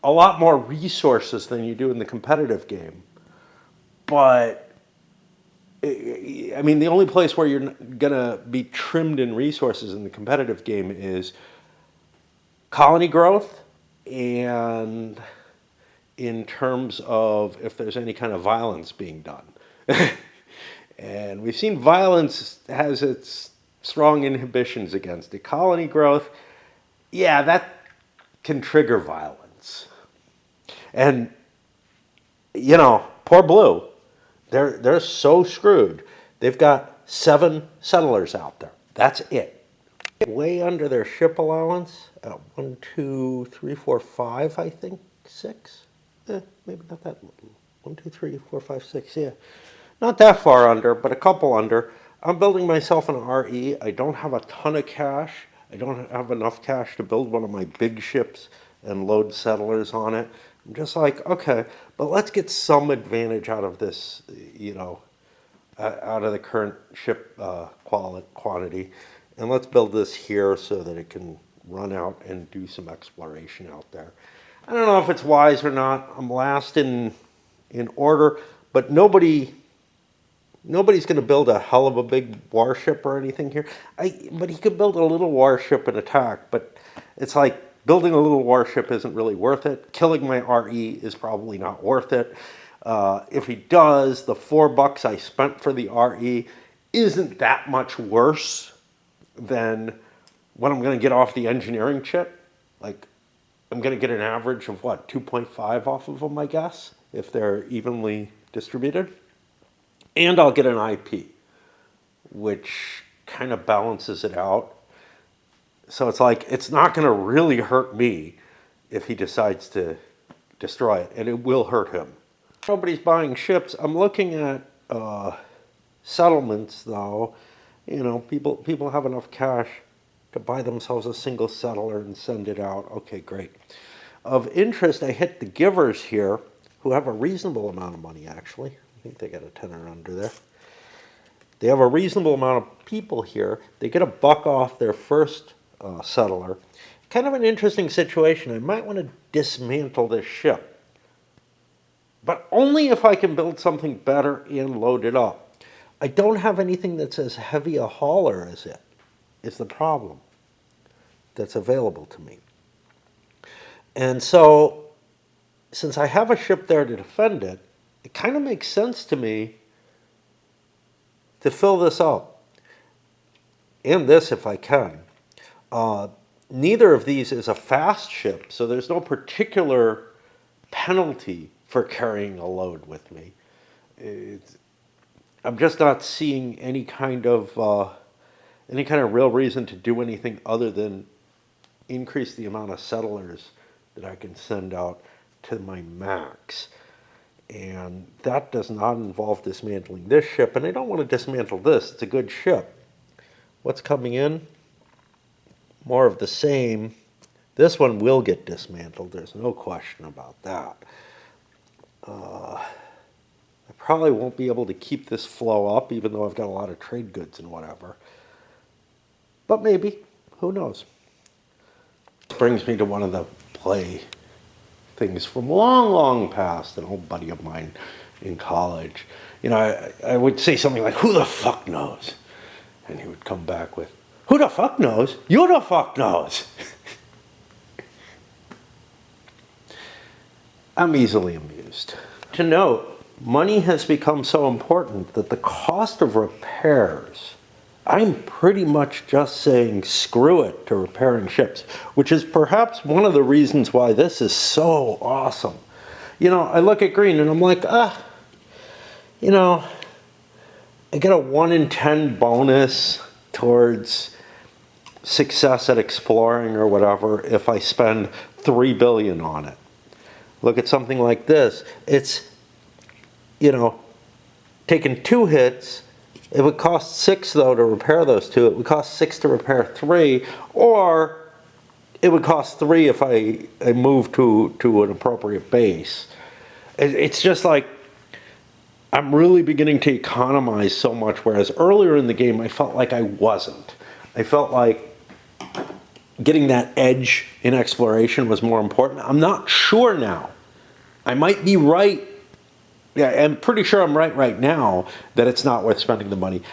a lot more resources than you do in the competitive game, but I mean, the only place where you're gonna be trimmed in resources in the competitive game is colony growth, and in terms of if there's any kind of violence being done. And we've seen violence has its strong inhibitions against it. Colony growth, yeah, that can trigger violence. And poor Blue, they're so screwed. They've got 7 settlers out there. That's it. Way under their ship allowance. 1, 2, 3, 4, 5. I think 6. Maybe not that. 1, 2, 3, 4, 5, 6. Yeah, not that far under, but a couple under. I'm building myself an RE. I don't have a ton of cash. I don't have enough cash to build one of my big ships and load settlers on it. I'm just like, okay, but let's get some advantage out of this, out of the current ship quantity, and let's build this here so that it can run out and do some exploration out there. I don't know if it's wise or not. I'm last in order, but nobody's going to build a hell of a big warship or anything here. But he could build a little warship and attack, but it's like building a little warship isn't really worth it. Killing my RE is probably not worth it. If he does, the $4 I spent for the RE isn't that much worse than what I'm going to get off the engineering chip. Like, I'm going to get an average of 2.5 off of them, I guess, if they're evenly distributed. And I'll get an IP, which kind of balances it out. So it's like, it's not going to really hurt me if he decides to destroy it, and it will hurt him. Nobody's buying ships. I'm looking at settlements, though. People have enough cash to buy themselves a single settler and send it out. Okay, great. Of interest, I hit the givers here, who have a reasonable amount of money, actually. I think they got a tenner under there. They have a reasonable amount of people here. They get $1 off their first settler. Kind of an interesting situation. I might want to dismantle this ship, but only if I can build something better and load it up. I don't have anything that's as heavy a hauler as it, is the problem that's available to me. And so, since I have a ship there to defend it, it kind of makes sense to me to fill this up. And this, if I can. Neither of these is a fast ship, so there's no particular penalty for carrying a load with me. I'm just not seeing any kind of real reason to do anything other than increase the amount of settlers that I can send out to my max. And that does not involve dismantling this ship, and I don't want to dismantle this. It's a good ship. What's coming in? More of the same. This one will get dismantled. There's no question about that. I probably won't be able to keep this flow up, even though I've got a lot of trade goods and whatever. But maybe. Who knows? This brings me to one of the play things from long, long past. An old buddy of mine in college. I would say something like, "Who the fuck knows?" And he would come back with, "Who the fuck knows? You the fuck knows." I'm easily amused. To note, money has become so important that the cost of repairs, I'm pretty much just saying screw it to repairing ships, which is perhaps one of the reasons why this is so awesome. You know, I look at green and I'm like, you know, I get a 1 in 10 bonus towards success at exploring or whatever if I spend 3 billion on it. Look at something like this. It's, you know, taking 2 hits. It would cost 6 though to repair those 2. It would cost 6 to repair 3, or it would cost 3 if I move to an appropriate base. It's just like, I'm really beginning to economize so much, whereas earlier in the game I felt like I wasn't. I felt like getting that edge in exploration was more important. I'm not sure now. I might be right. Yeah, I'm pretty sure I'm right now that it's not worth spending the money.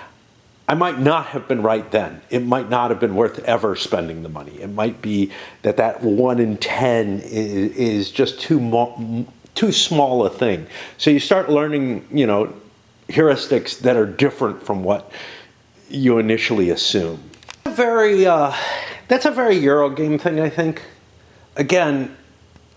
I might not have been right then. It might not have been worth ever spending the money. It might be that 1 in 10 is just too small a thing. So you start learning, you know, heuristics that are different from what you initially assume. That's a very Eurogame thing, I think. Again,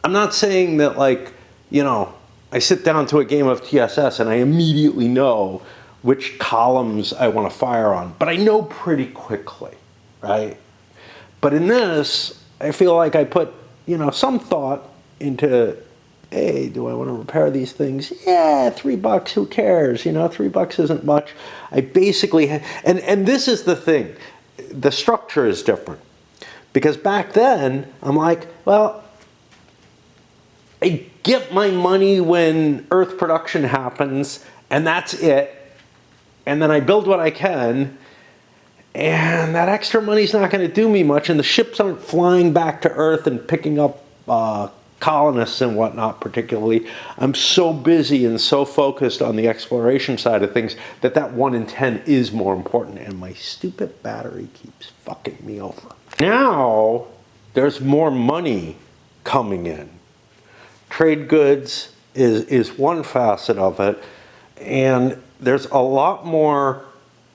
I'm not saying that, like, you know, I sit down to a game of TSS and I immediately know which columns I want to fire on, but I know pretty quickly, right? But in this, I feel like I put, you know, some thought into, hey, do I want to repair these things? Yeah, $3, who cares? You know, $3 isn't much. I basically, and this is the thing, the structure is different. Because back then, I'm like, well, I get my money when Earth production happens, and that's it. And then I build what I can, and that extra money's not going to do me much, and the ships aren't flying back to Earth and picking up colonists and whatnot particularly. I'm so busy and so focused on the exploration side of things that 1 in 10 is more important, and my stupid battery keeps fucking me over. Now, there's more money coming in. Trade goods is one facet of it, and there's a lot more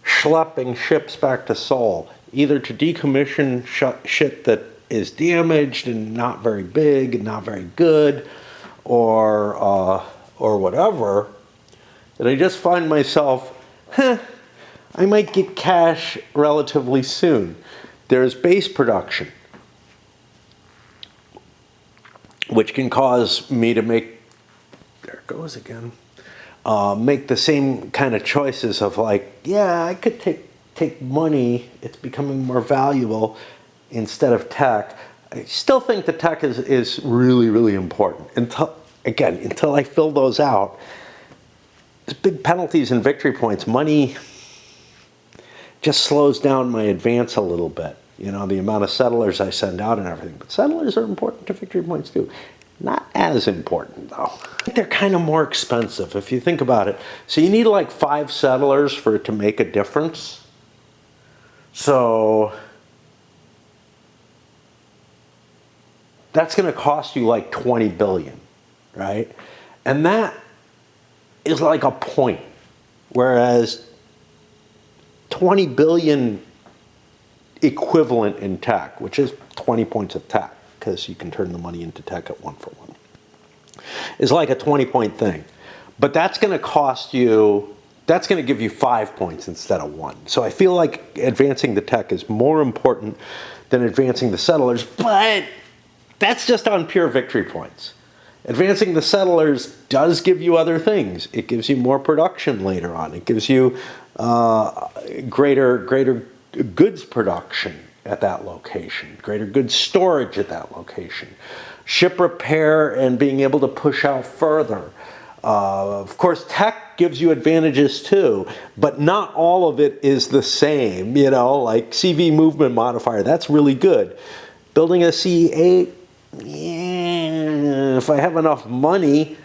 schlepping ships back to Sol, either to decommission shit that is damaged and not very big and not very good, or whatever. And I just find myself, I might get cash relatively soon. There's base production, which can cause me to make, there it goes again, make the same kind of choices of like, yeah, I could take money, it's becoming more valuable, instead of tech. I still think the tech is really, really important. Until I fill those out, there's big penalties and victory points. Money just slows down my advance a little bit. You know, the amount of settlers I send out and everything. But settlers are important to victory points too. Not as important though. I think they're kind of more expensive if you think about it. So you need like 5 settlers for it to make a difference. So that's going to cost you like 20 billion, right? And that is like a point. Whereas 20 billion equivalent in tech, which is 20 points of tech, because you can turn the money into tech at 1 for 1, is like a 20-point thing. But that's going to cost you, that's going to give you 5 points instead of 1. So I feel like advancing the tech is more important than advancing the settlers, but that's just on pure victory points. Advancing the settlers does give you other things. It gives you more production later on. It gives you greater goods production at that location, greater goods storage at that location, ship repair and being able to push out further. Of course, tech gives you advantages too, but not all of it is the same. You know, like CV movement modifier, that's really good. Building a C8, yeah, if I have enough money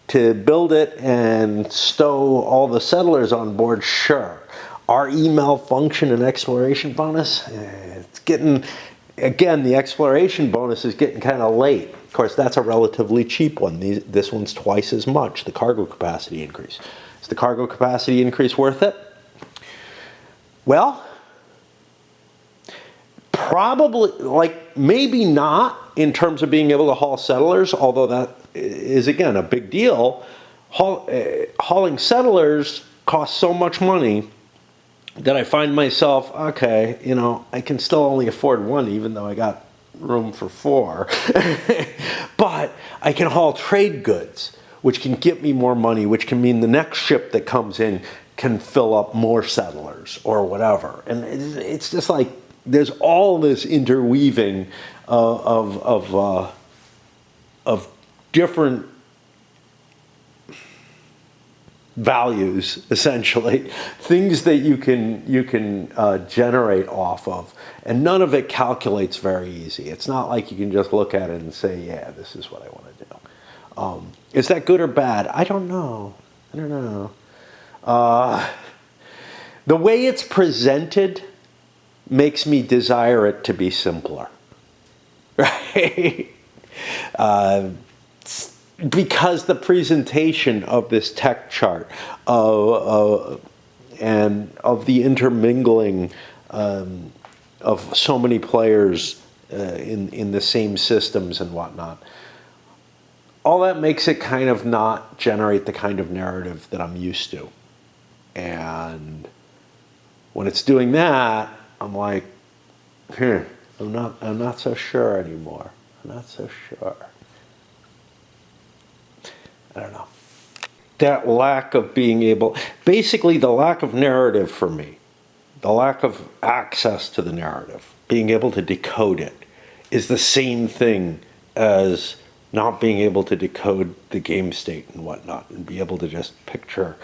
to build it and stow all the settlers on board, sure. Our email function and exploration bonus, it's getting Again, the exploration bonus is getting kind of late. Of course, that's a relatively cheap one. This one's twice as much, the cargo capacity increase. Is the cargo capacity increase worth it? Well, probably, like, maybe not in terms of being able to haul settlers, although that is, again, a big deal. Hauling settlers costs so much money that I find myself, okay, you know, I can still only afford one even though I got room for four. But I can haul trade goods, which can get me more money, which can mean the next ship that comes in can fill up more settlers or whatever. And it's just like there's all this interweaving of different values, essentially, things that you can generate off of, and none of it calculates very easy. It's not like you can just look at it and say, yeah, this is what I want to do. Is that good or bad? I don't know. I don't know. The way it's presented makes me desire it to be simpler, right? Because the presentation of this tech chart and of the intermingling of so many players in the same systems and whatnot, all that makes it kind of not generate the kind of narrative that I'm used to. And when it's doing that, I'm like, I'm not so sure anymore. I'm not so sure. I don't know. That lack of being able, basically the lack of narrative for me, the lack of access to the narrative, being able to decode it, is the same thing as not being able to decode the game state and whatnot, and be able to just picture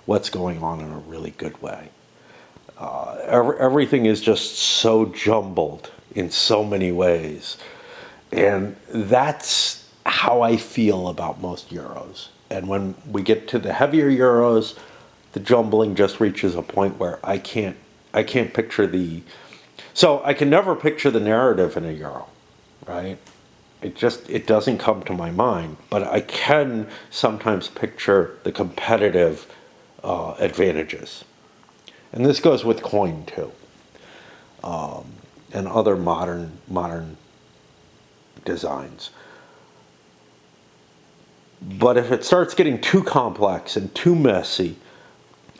what's going on in a really good way. Everything is just so jumbled in so many ways. And that's how I feel about most Euros. And when we get to the heavier Euros, the jumbling just reaches a point where I can't picture so I can never picture the narrative in a Euro, right? It doesn't come to my mind, but I can sometimes picture the competitive advantages. And this goes with coin too, and other modern designs. But if it starts getting too complex and too messy,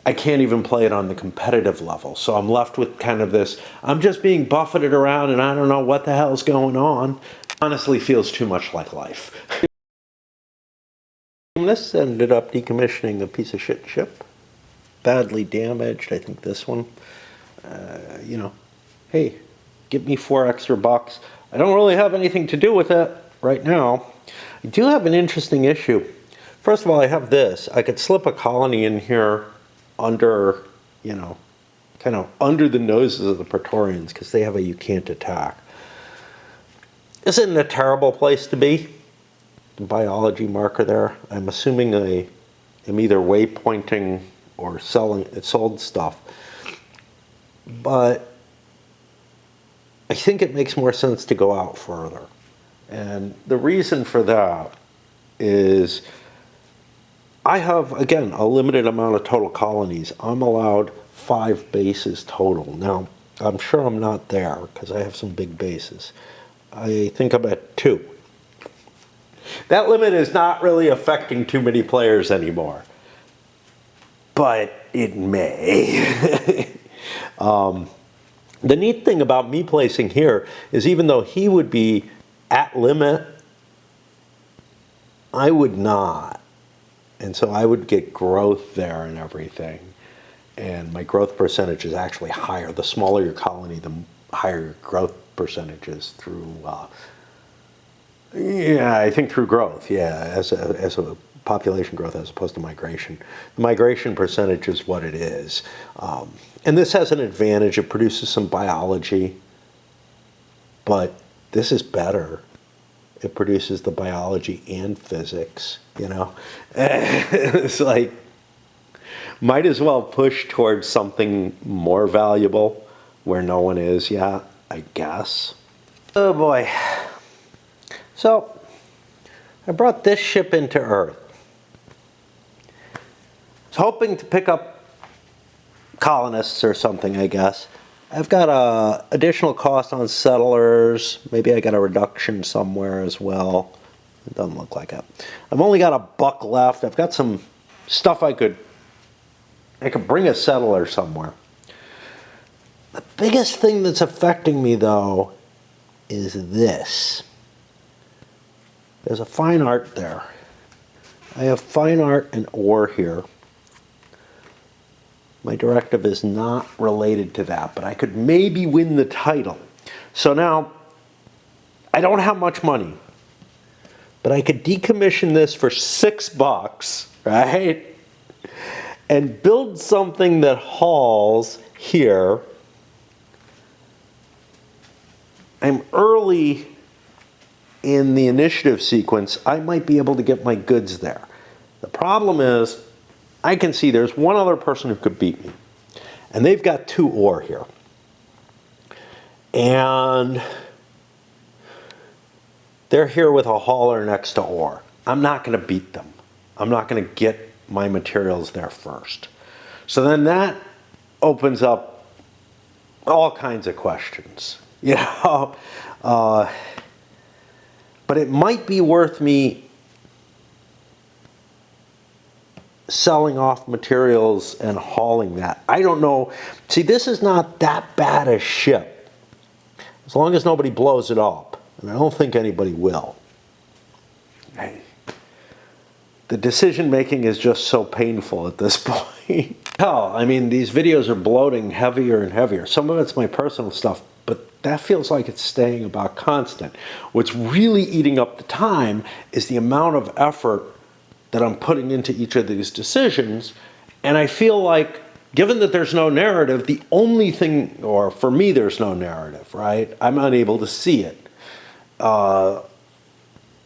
I can't even play it on the competitive level. So I'm left with kind of this, I'm just being buffeted around and I don't know what the hell's going on. Honestly feels too much like life. This ended up decommissioning a piece of shit ship. Badly damaged, I think this one. You know, hey, give me $4 extra. I don't really have anything to do with it right now. I do have an interesting issue. First of all, I have this. I could slip a colony in here under, you know, kind of under the noses of the Praetorians because they have a you can't attack. Isn't it a terrible place to be? The biology marker there. I'm assuming I am either waypointing or sold stuff. But I think it makes more sense to go out further. And the reason for that is I have, again, a limited amount of total colonies. I'm allowed 5 bases total. Now, I'm sure I'm not there because I have some big bases. I think I'm at 2. That limit is not really affecting too many players anymore. But it may. The neat thing about me placing here is even though he would be at limit, I would not. And so I would get growth there and everything. And my growth percentage is actually higher. The smaller your colony, the higher your growth percentage is through, yeah, I think through growth, yeah, as a population growth as opposed to migration. The migration percentage is what it is. And this has an advantage. It produces some biology, but this is better. It produces the biology and physics, you know. It's like, might as well push towards something more valuable where no one is yet, I guess. Oh boy. So, I brought this ship into Earth. I was hoping to pick up colonists or something, I guess. I've got a additional cost on settlers. Maybe I got a reduction somewhere as well. It doesn't look like it. I've only got $1 left. I've got some stuff I could bring a settler somewhere. The biggest thing that's affecting me, though, is this. There's a fine art there. I have fine art and ore here. My directive is not related to that, but I could maybe win the title. So now, I don't have much money, but I could decommission this for $6, right? And build something that hauls here. I'm early in the initiative sequence. I might be able to get my goods there. The problem is, I can see there's one other person who could beat me. And they've got 2 ore here. And they're here with a hauler next to ore. I'm not going to beat them. I'm not going to get my materials there first. So then that opens up all kinds of questions. You know, but it might be worth me selling off materials and hauling that. I don't know. See, this is not that bad a ship, as long as nobody blows it up. And I don't think anybody will. The decision making is just so painful at this point. Hell, I mean, these videos are bloating heavier and heavier. Some of it's my personal stuff, but that feels like it's staying about constant. What's really eating up the time is the amount of effort that I'm putting into each of these decisions. And I feel like, given that there's no narrative, the only thing, or for me there's no narrative, right? I'm unable to see it.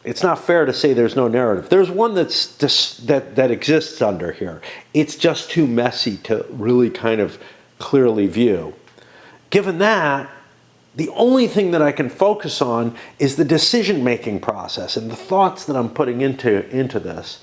It's not fair to say there's no narrative. There's one that exists under here. It's just too messy to really kind of clearly view. Given that, the only thing that I can focus on is the decision-making process and the thoughts that I'm putting into this.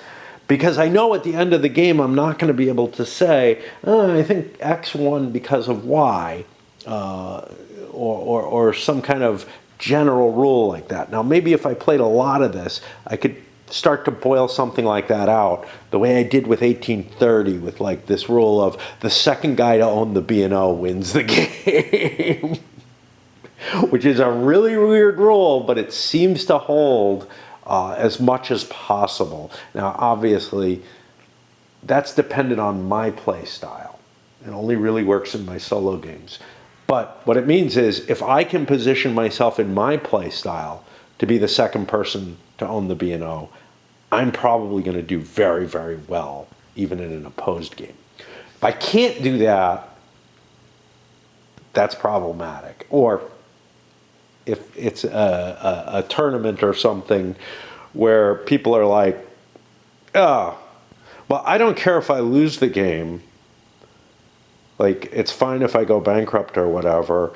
Because I know at the end of the game, I'm not going to be able to say, oh, I think X won because of Y, or some kind of general rule like that. Now, maybe if I played a lot of this, I could start to boil something like that out, the way I did with 1830, with like this rule of the second guy to own the B&O wins the game. Which is a really weird rule, but it seems to hold as much as possible. Now, obviously, that's dependent on my play style. It only really works in my solo games. But what it means is, if I can position myself in my play style to be the second person to own the B&O, I'm probably going to do very, very well, even in an opposed game. If I can't do that, that's problematic. Or if it's a tournament or something where people are like, oh, well, I don't care if I lose the game. Like, it's fine if I go bankrupt or whatever,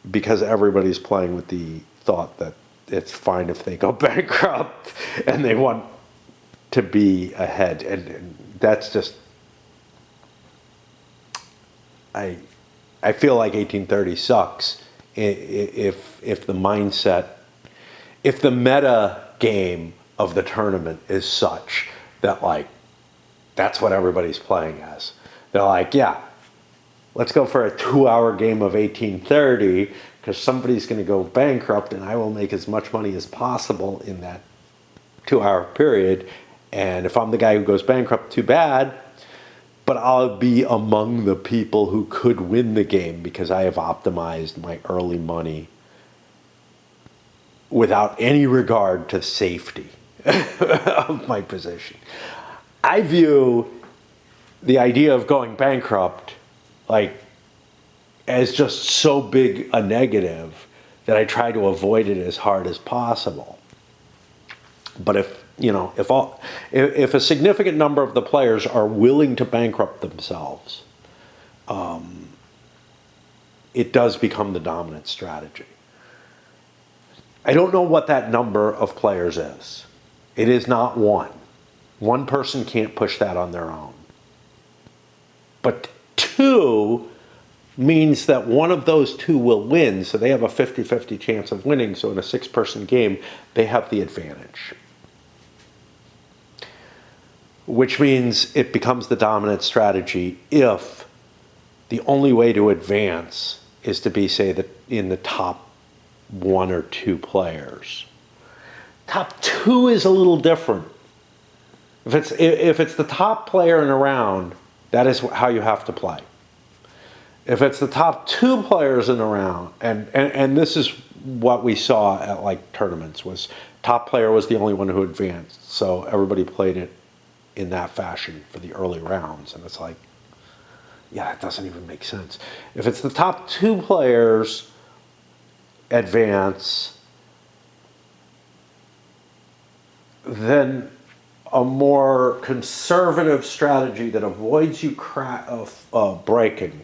because everybody's playing with the thought that it's fine if they go bankrupt and they want to be ahead. And that's just, I feel like 1830 sucks if the mindset, if the meta game of the tournament is such that, like, that's what everybody's playing as. They're like, yeah, let's go for a 2-hour game of 1830 because somebody's going to go bankrupt and I will make as much money as possible in that 2-hour period. And if I'm the guy who goes bankrupt, too bad. But I'll be among the people who could win the game because I have optimized my early money without any regard to safety of my position. I view the idea of going bankrupt like as just so big a negative that I try to avoid it as hard as possible. But if a significant number of the players are willing to bankrupt themselves, it does become the dominant strategy. I don't know what that number of players is. It is not one. One person can't push that on their own. But two means that one of those two will win, so they have a 50-50 chance of winning. So in a 6-person game, they have the advantage. Which means it becomes the dominant strategy if the only way to advance is to be, say, in the top 1 or 2 players. Top 2 is a little different. If it's the top player in a round, that is how you have to play. If it's the top 2 players in a round, and this is what we saw at like tournaments, was top player was the only one who advanced, so everybody played it in that fashion for the early rounds, and it's like, yeah, it doesn't even make sense. If it's the top 2 players advance, then a more conservative strategy that avoids you breaking,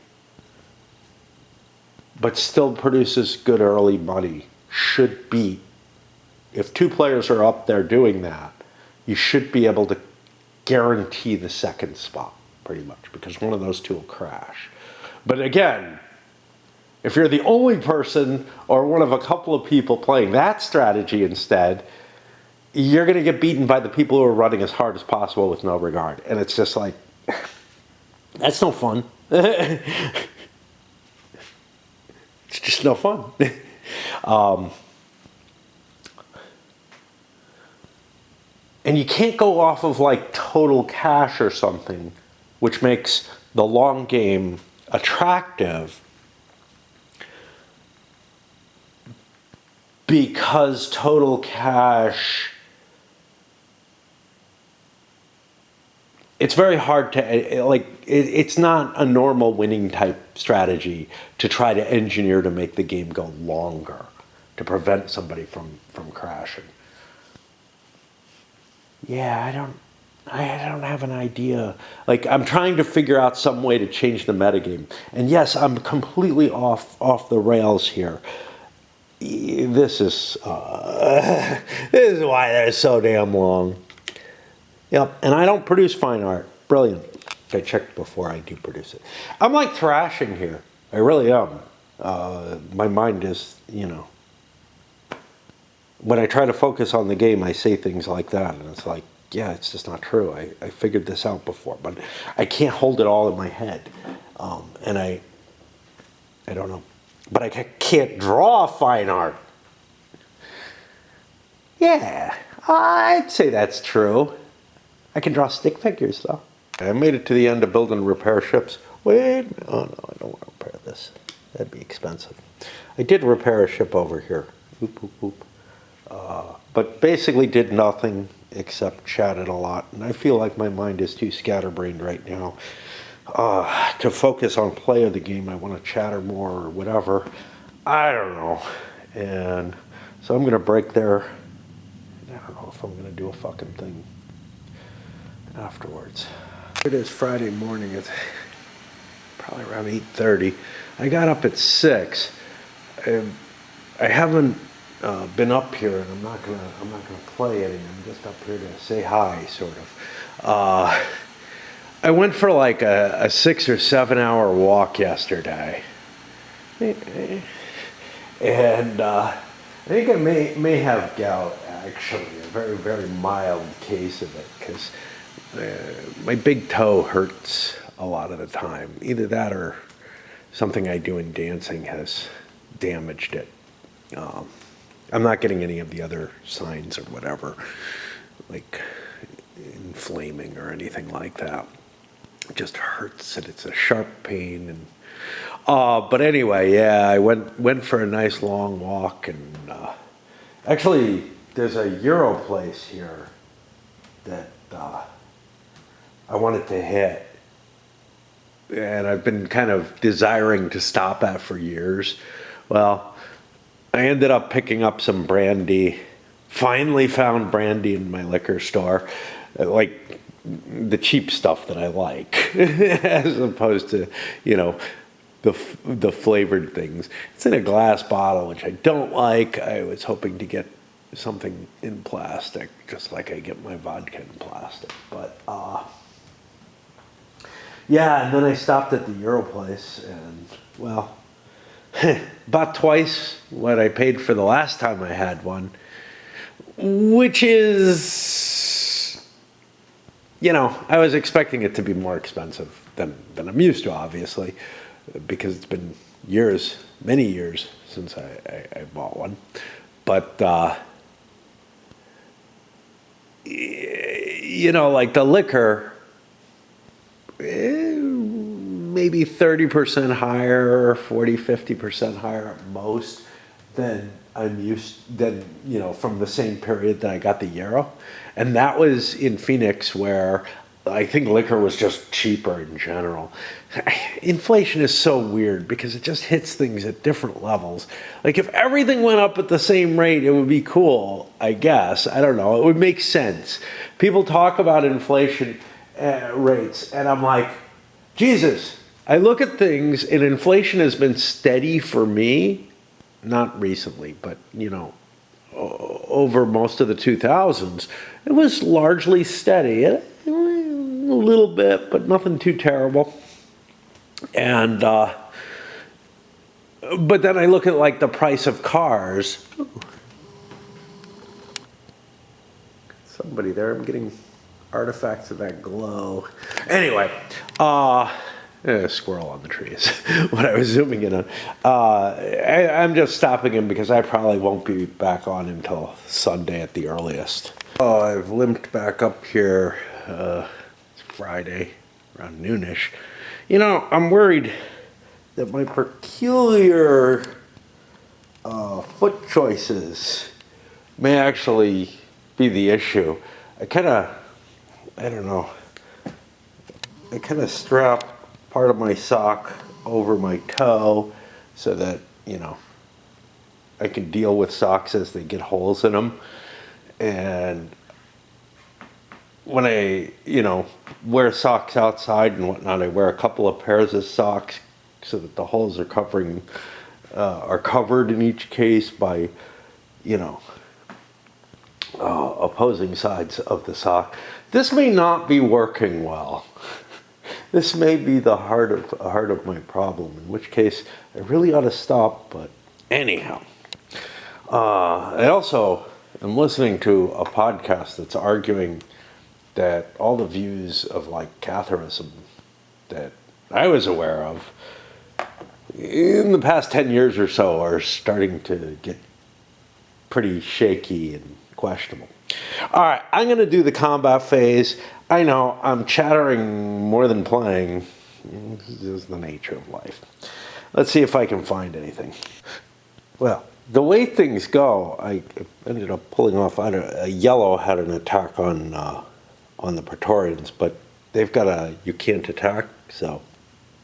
but still produces good early money, should be, if 2 players are up there doing that, you should be able to guarantee the second spot, pretty much, because one of those 2 will crash. But again, if you're the only person or one of a couple of people playing that strategy instead, you're going to get beaten by the people who are running as hard as possible with no regard. And it's just like, that's no fun. It's just no fun. And you can't go off of like total cash or something, which makes the long game attractive, because total cash, it's very hard to, like, it's not a normal winning type strategy to try to engineer to make the game go longer, to prevent somebody from crashing. Yeah, I don't have an idea. Like, I'm trying to figure out some way to change the metagame. And yes, I'm completely off the rails here. This is why they're so damn long. Yep, and I don't produce fine art. Brilliant. I checked before I do produce it. I'm like thrashing here. I really am. My mind is, when I try to focus on the game, I say things like that, and it's like, yeah, it's just not true. I figured this out before, but I can't hold it all in my head. And I don't know. But I can't draw fine art. Yeah, I'd say that's true. I can draw stick figures, though. I made it to the end of building repair ships. Wait, oh no, I don't want to repair this. That'd be expensive. I did repair a ship over here. Oop, oop, oop. But basically did nothing except chatted a lot. And I feel like my mind is too scatterbrained right now to focus on play of the game. I want to chatter more or whatever. I don't know. And so I'm going to break there. I don't know if I'm going to do a fucking thing afterwards. It is Friday morning. It's probably around 8:30. I got up at 6. I haven't been up here, and I'm not gonna play any. I'm just up here to say hi, sort of. I went for like a 6 or 7 hour walk yesterday, and I think I may have gout, actually, a very, very mild case of it, because my big toe hurts a lot of the time. Either that or something I do in dancing has damaged it. I'm not getting any of the other signs or whatever, like inflaming or anything like that. It just hurts, and it's a sharp pain. And but anyway, yeah, I went for a nice long walk, and actually, there's a Euro place here that I wanted to hit, and I've been kind of desiring to stop at for years. Well, I ended up picking up some brandy. Finally found brandy in my liquor store, like the cheap stuff that I like, as opposed to, the flavored things. It's in a glass bottle, which I don't like. I was hoping to get something in plastic, just like I get my vodka in plastic. But yeah, and then I stopped at the Euro place, and well, about twice what I paid for the last time I had one, which is, I was expecting it to be more expensive than I'm used to, obviously, because it's been years, many years since I bought one. But, like the liquor, maybe 30% higher, 50% higher at most than from the same period that I got the Euro. And that was in Phoenix, where I think liquor was just cheaper in general. Inflation is so weird because it just hits things at different levels. Like if everything went up at the same rate, it would be cool, I guess. I don't know. It would make sense. People talk about inflation rates, and I'm like, Jesus, I look at things, and inflation has been steady for me, not recently, but, over most of the 2000s. It was largely steady. A little bit, but nothing too terrible. And, but then I look at like the price of cars. Ooh. Somebody there, I'm getting artifacts of that glow. Anyway, a squirrel on the tree is what I was zooming in on. I'm just stopping him because I probably won't be back on until Sunday at the earliest. Oh, I've limped back up here. It's Friday, around noonish. I'm worried that my peculiar foot choices may actually be the issue. I kind of strap part of my sock over my toe so that, I can deal with socks as they get holes in them. And when I, wear socks outside and whatnot, I wear a couple of pairs of socks so that the holes are covered in each case by, opposing sides of the sock. This may not be working well. This may be the heart of my problem, in which case I really ought to stop, but anyhow. I also am listening to a podcast that's arguing that all the views of like Catharism that I was aware of in the past 10 years or so are starting to get pretty shaky and questionable. All right, I'm going to do the combat phase. I know I'm chattering more than playing. This is the nature of life. Let's see if I can find anything. Well, the way things go, I ended up pulling off. A yellow had an attack on the Praetorians, but they've got you can't attack, so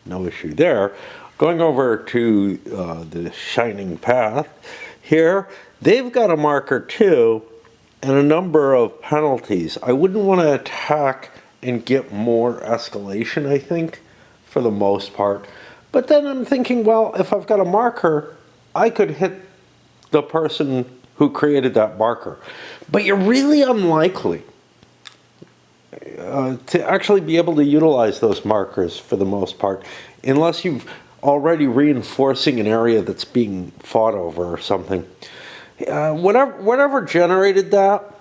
no issue there. Going over to the Shining Path here, they've got a marker too, and a number of penalties. I wouldn't want to attack and get more escalation, I think, for the most part. But then I'm thinking, well, if I've got a marker, I could hit the person who created that marker. But you're really unlikely to actually be able to utilize those markers for the most part, unless you've already reinforcing an area that's being fought over or something. Whatever generated that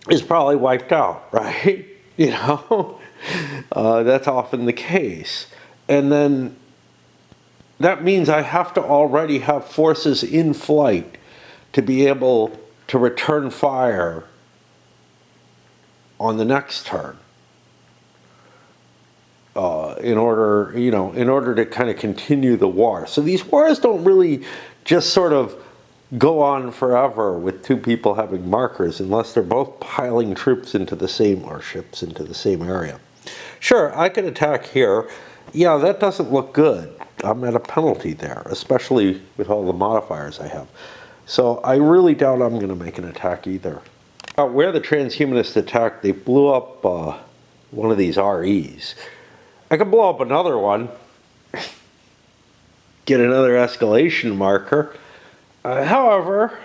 is probably wiped out, right? That's often the case. And then that means I have to already have forces in flight to be able to return fire on the next turn. In order to kind of continue the war. So these wars don't really just sort of go on forever with two people having markers unless they're both piling troops into the same, or ships into the same area. Sure, I could attack here. Yeah, that doesn't look good. I'm at a penalty there, especially with all the modifiers I have. So I really doubt I'm going to make an attack either. Where the transhumanists attacked, they blew up one of these REs. I could blow up another one. get another escalation marker. However,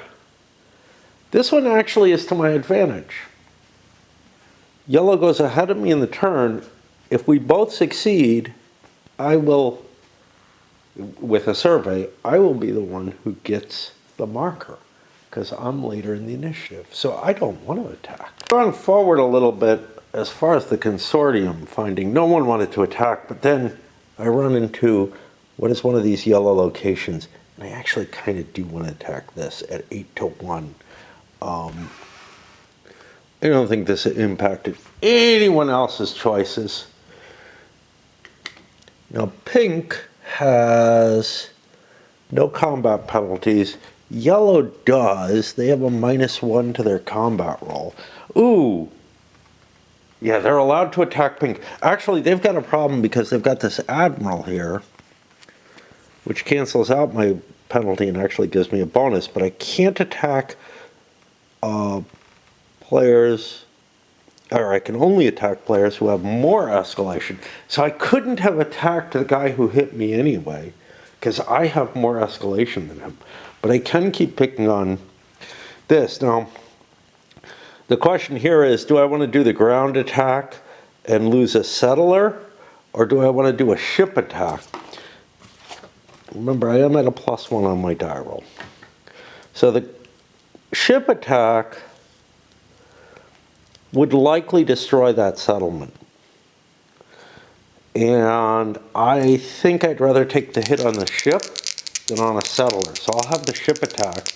this one actually is to my advantage. Yellow goes ahead of me in the turn. If we both succeed, I will, with a survey, I will be the one who gets the marker because I'm later in the initiative. So I don't want to attack. Going forward a little bit, as far as the consortium finding, no one wanted to attack, but then I run into what is one of these yellow locations, and I actually kind of do want to attack this at 8-1. I don't think this impacted anyone else's choices. Now, pink has no combat penalties. Yellow does. They have a -1 to their combat roll. Ooh. Yeah, they're allowed to attack pink. Actually, they've got a problem because they've got this admiral here, which cancels out my penalty and actually gives me a bonus, but I can't attack players, or I can only attack players who have more escalation. So I couldn't have attacked the guy who hit me anyway, because I have more escalation than him. But I can keep picking on this. Now, the question here is, do I want to do the ground attack and lose a settler, or do I want to do a ship attack? Remember, I am at a +1 on my die roll. So the ship attack would likely destroy that settlement. And I think I'd rather take the hit on the ship than on a settler. So I'll have the ship attack.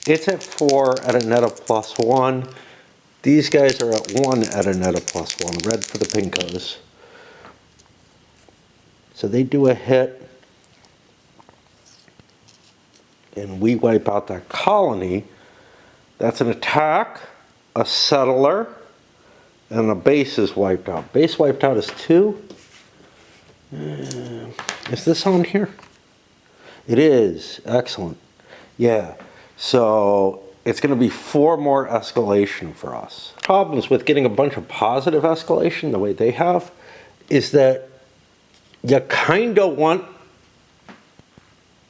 It's at 4 at a net of +1. These guys are at 1 at a net of +1. Red for the pinkos. So they do a hit. And we wipe out that colony. That's an attack, a settler, and a base is wiped out. Base wiped out is 2. Is this on here? It is. Excellent. Yeah. So it's going to be 4 more escalation for us. Problems with getting a bunch of positive escalation the way they have is that you kind of want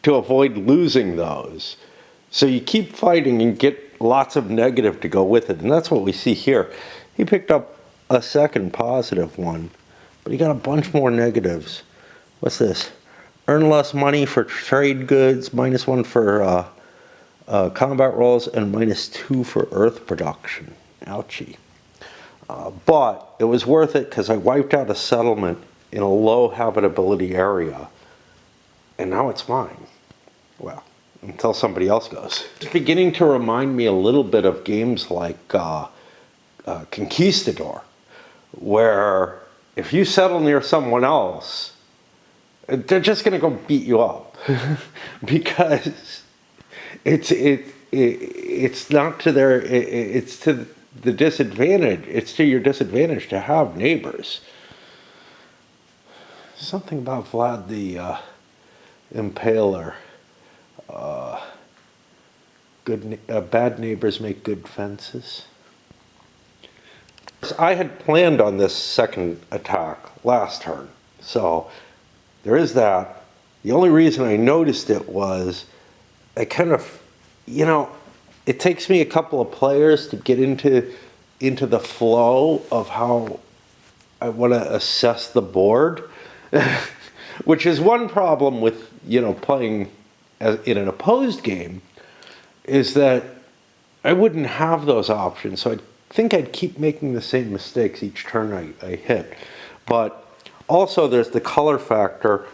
to avoid losing those. So you keep fighting and get lots of negative to go with it. And that's what we see here. He picked up a second positive one, but he got a bunch more negatives. What's this? Earn less money for trade goods, -1 for combat rolls, and -2 for earth production. Ouchie. But it was worth it because I wiped out a settlement in a low habitability area, and now it's mine. Well, until somebody else goes. It's beginning to remind me a little bit of games like Conquistador, where if you settle near someone else, they're just going to go beat you up because it's not to their, it's to the disadvantage. It's to your disadvantage to have neighbors. Something about Vlad the Impaler. Bad neighbors make good fences. I had planned on this second attack last turn, so there is that. The only reason I noticed it was I kind of, it takes me a couple of players to get into the flow of how I want to assess the board, which is one problem with, playing in an opposed game, is that I wouldn't have those options. So I think I'd keep making the same mistakes each turn I hit. But also there's the color factor.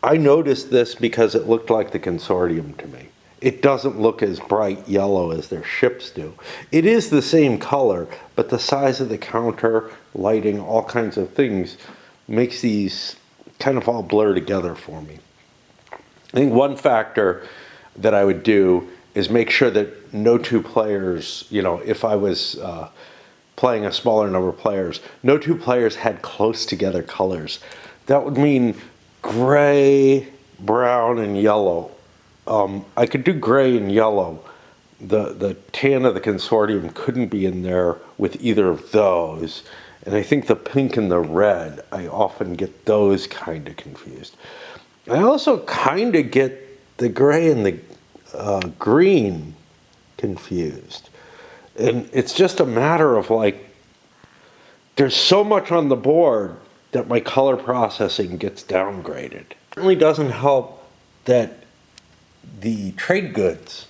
I noticed this because it looked like the consortium to me. It doesn't look as bright yellow as their ships do. It is the same color, but the size of the counter, lighting, all kinds of things makes these kind of all blur together for me. I think one factor that I would do is make sure that no two players, if I was playing a smaller number of players, no two players had close together colors. That would mean gray, brown, and yellow. I could do gray and yellow. The tan of the consortium couldn't be in there with either of those. And I think the pink and the red, I often get those kind of confused. I also kind of get the gray and the green confused. And it's just a matter of like, there's so much on the board that my color processing gets downgraded. It certainly doesn't help that the trade goods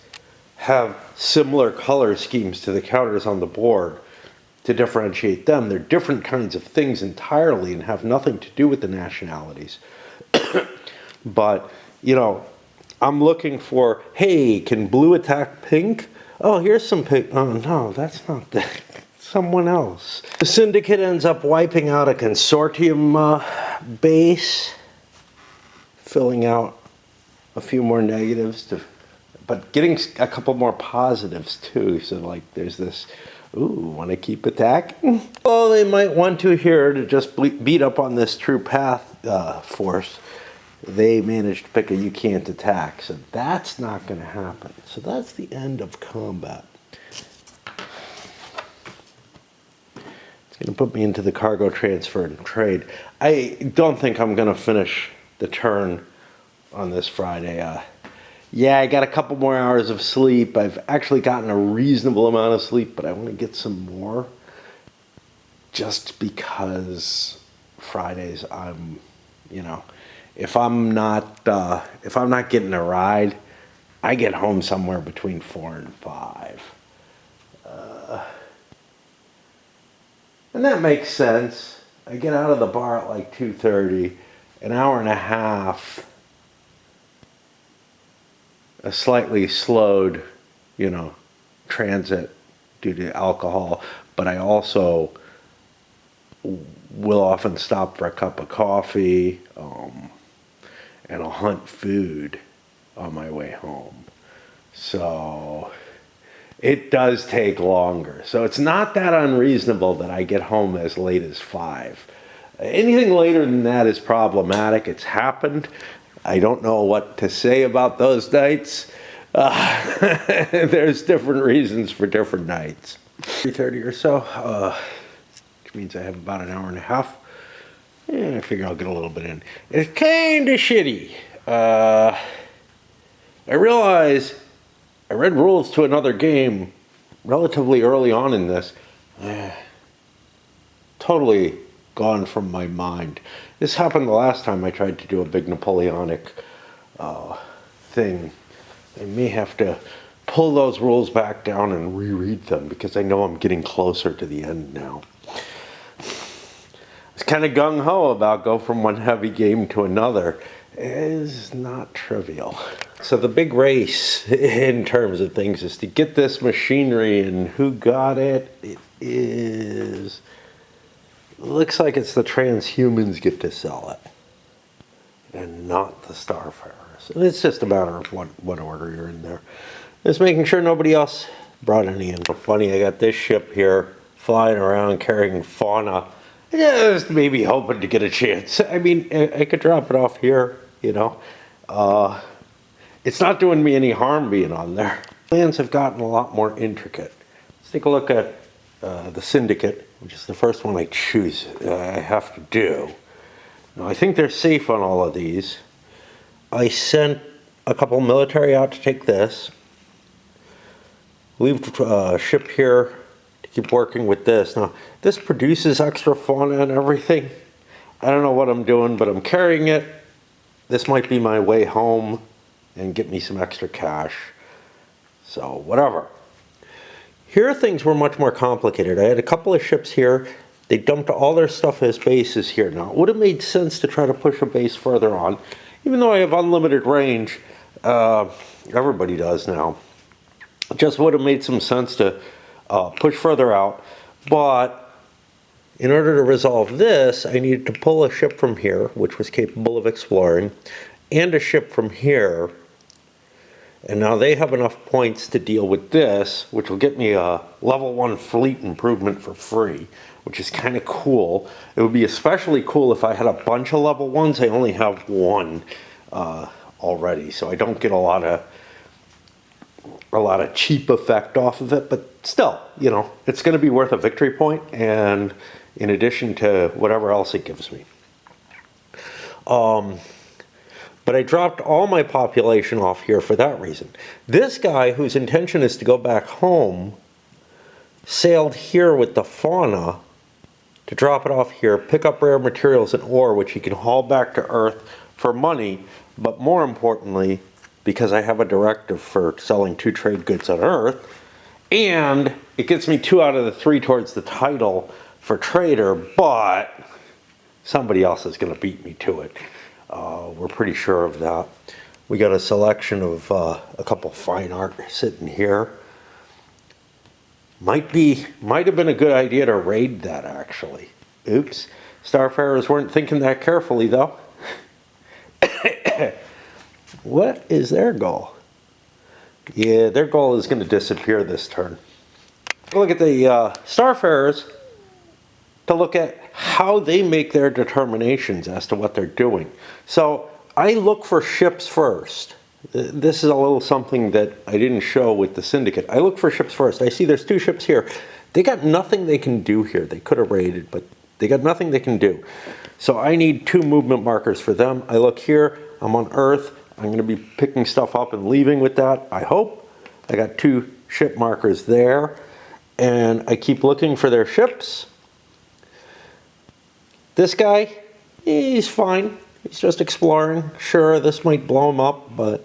have similar color schemes to the counters on the board to differentiate them. They're different kinds of things entirely and have nothing to do with the nationalities. But, you know, I'm looking for, hey, can blue attack pink? Oh, here's some pink. Oh, no, that's not that. Someone else. The Syndicate ends up wiping out a consortium base, filling out a few more negatives, but getting a couple more positives too. So like there's this, ooh, want to keep attacking? Well, they might want to here to just beat up on this True Path force. They managed to pick a you can't attack, so that's not going to happen. So that's the end of combat. It's going to put me into the cargo transfer and trade. I don't think I'm going to finish the turn on this Friday. Yeah, I got a couple more hours of sleep. I've actually gotten a reasonable amount of sleep, but I want to get some more. Just because Fridays, I'm, you know, if I'm not getting a ride, I get home somewhere between 4 and 5. And that makes sense. I get out of the bar at like 2:30, an hour and a half, a slightly slowed, you know, transit due to alcohol, but I also will often stop for a cup of coffee, and I'll hunt food on my way home. So it does take longer. So it's not that unreasonable that I get home as late as 5. Anything later than that is problematic. It's happened. I don't know what to say about those nights. There's different reasons for different nights. 3:30 or so, which means I have about an hour and a half. Yeah, I figure I'll get a little bit in. It's kind of shitty. I realize I read rules to another game relatively early on in this. Totally gone from my mind. This happened the last time I tried to do a big Napoleonic thing. I may have to pull those rules back down and reread them because I know I'm getting closer to the end now. It's kind of gung-ho about go from one heavy game to another. It is not trivial. So the big race in terms of things is to get this machinery, and who got it? It is... looks like it's the transhumans get to sell it, and not the Starfarers. And it's just a matter of what order you're in there. Just making sure nobody else brought any in. Funny, I got this ship here flying around carrying fauna. Just maybe hoping to get a chance. I mean, I could drop it off here, you know. It's not doing me any harm being on there. Plans have gotten a lot more intricate. Let's take a look at the Syndicate, which is the first one I choose. I have to do. Now, I think they're safe on all of these. I sent a couple military out to take this. Leave a ship here to keep working with this. Now, this produces extra fauna and everything. I don't know what I'm doing, but I'm carrying it. This might be my way home and get me some extra cash. So, whatever. Here, things were much more complicated. I had a couple of ships here. They dumped all their stuff as bases here. Now, it would have made sense to try to push a base further on. Even though I have unlimited range, everybody does now. It just would have made some sense to push further out. But in order to resolve this, I needed to pull a ship from here, which was capable of exploring, and a ship from here. And now they have enough points to deal with this, which will get me a level 1 fleet improvement for free, which is kind of cool. It would be especially cool if I had a bunch of level 1s. I only have one already, so I don't get a lot of cheap effect off of it. But still, you know, it's going to be worth a victory point, and in addition to whatever else it gives me. But I dropped all my population off here for that reason. This guy, whose intention is to go back home, sailed here with the fauna to drop it off here, pick up rare materials and ore, which he can haul back to Earth for money, but more importantly, because I have a directive for selling 2 trade goods on Earth, and it gets me 2 out of the 3 towards the title for trader, but somebody else is going to beat me to it. We're pretty sure of that. We got a selection of a couple fine art sitting here. Might have been a good idea to raid that, actually. Oops. Starfarers weren't thinking that carefully, though. What is their goal? Yeah, their goal is going to disappear this turn. Look at the Starfarers to look at how they make their determinations as to what they're doing. So I look for ships first. This is a little something that I didn't show with the Syndicate. I look for ships first. I see there's 2 ships here. They got nothing they can do here. They could have raided, but they got nothing they can do. So I need 2 movement markers for them. I look here. I'm on Earth. I'm going to be picking stuff up and leaving with that, I hope. I got 2 ship markers there. And I keep looking for their ships. This guy, he's fine. He's just exploring. Sure, this might blow him up, but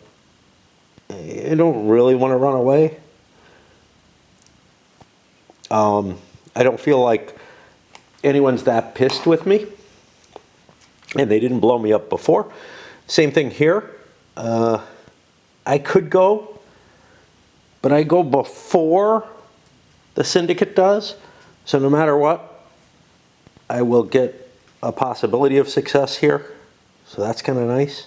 I don't really want to run away. I don't feel like anyone's that pissed with me. And they didn't blow me up before. Same thing here. I could go, but I go before the Syndicate does. So no matter what, I will get a possibility of success here. So that's kind of nice.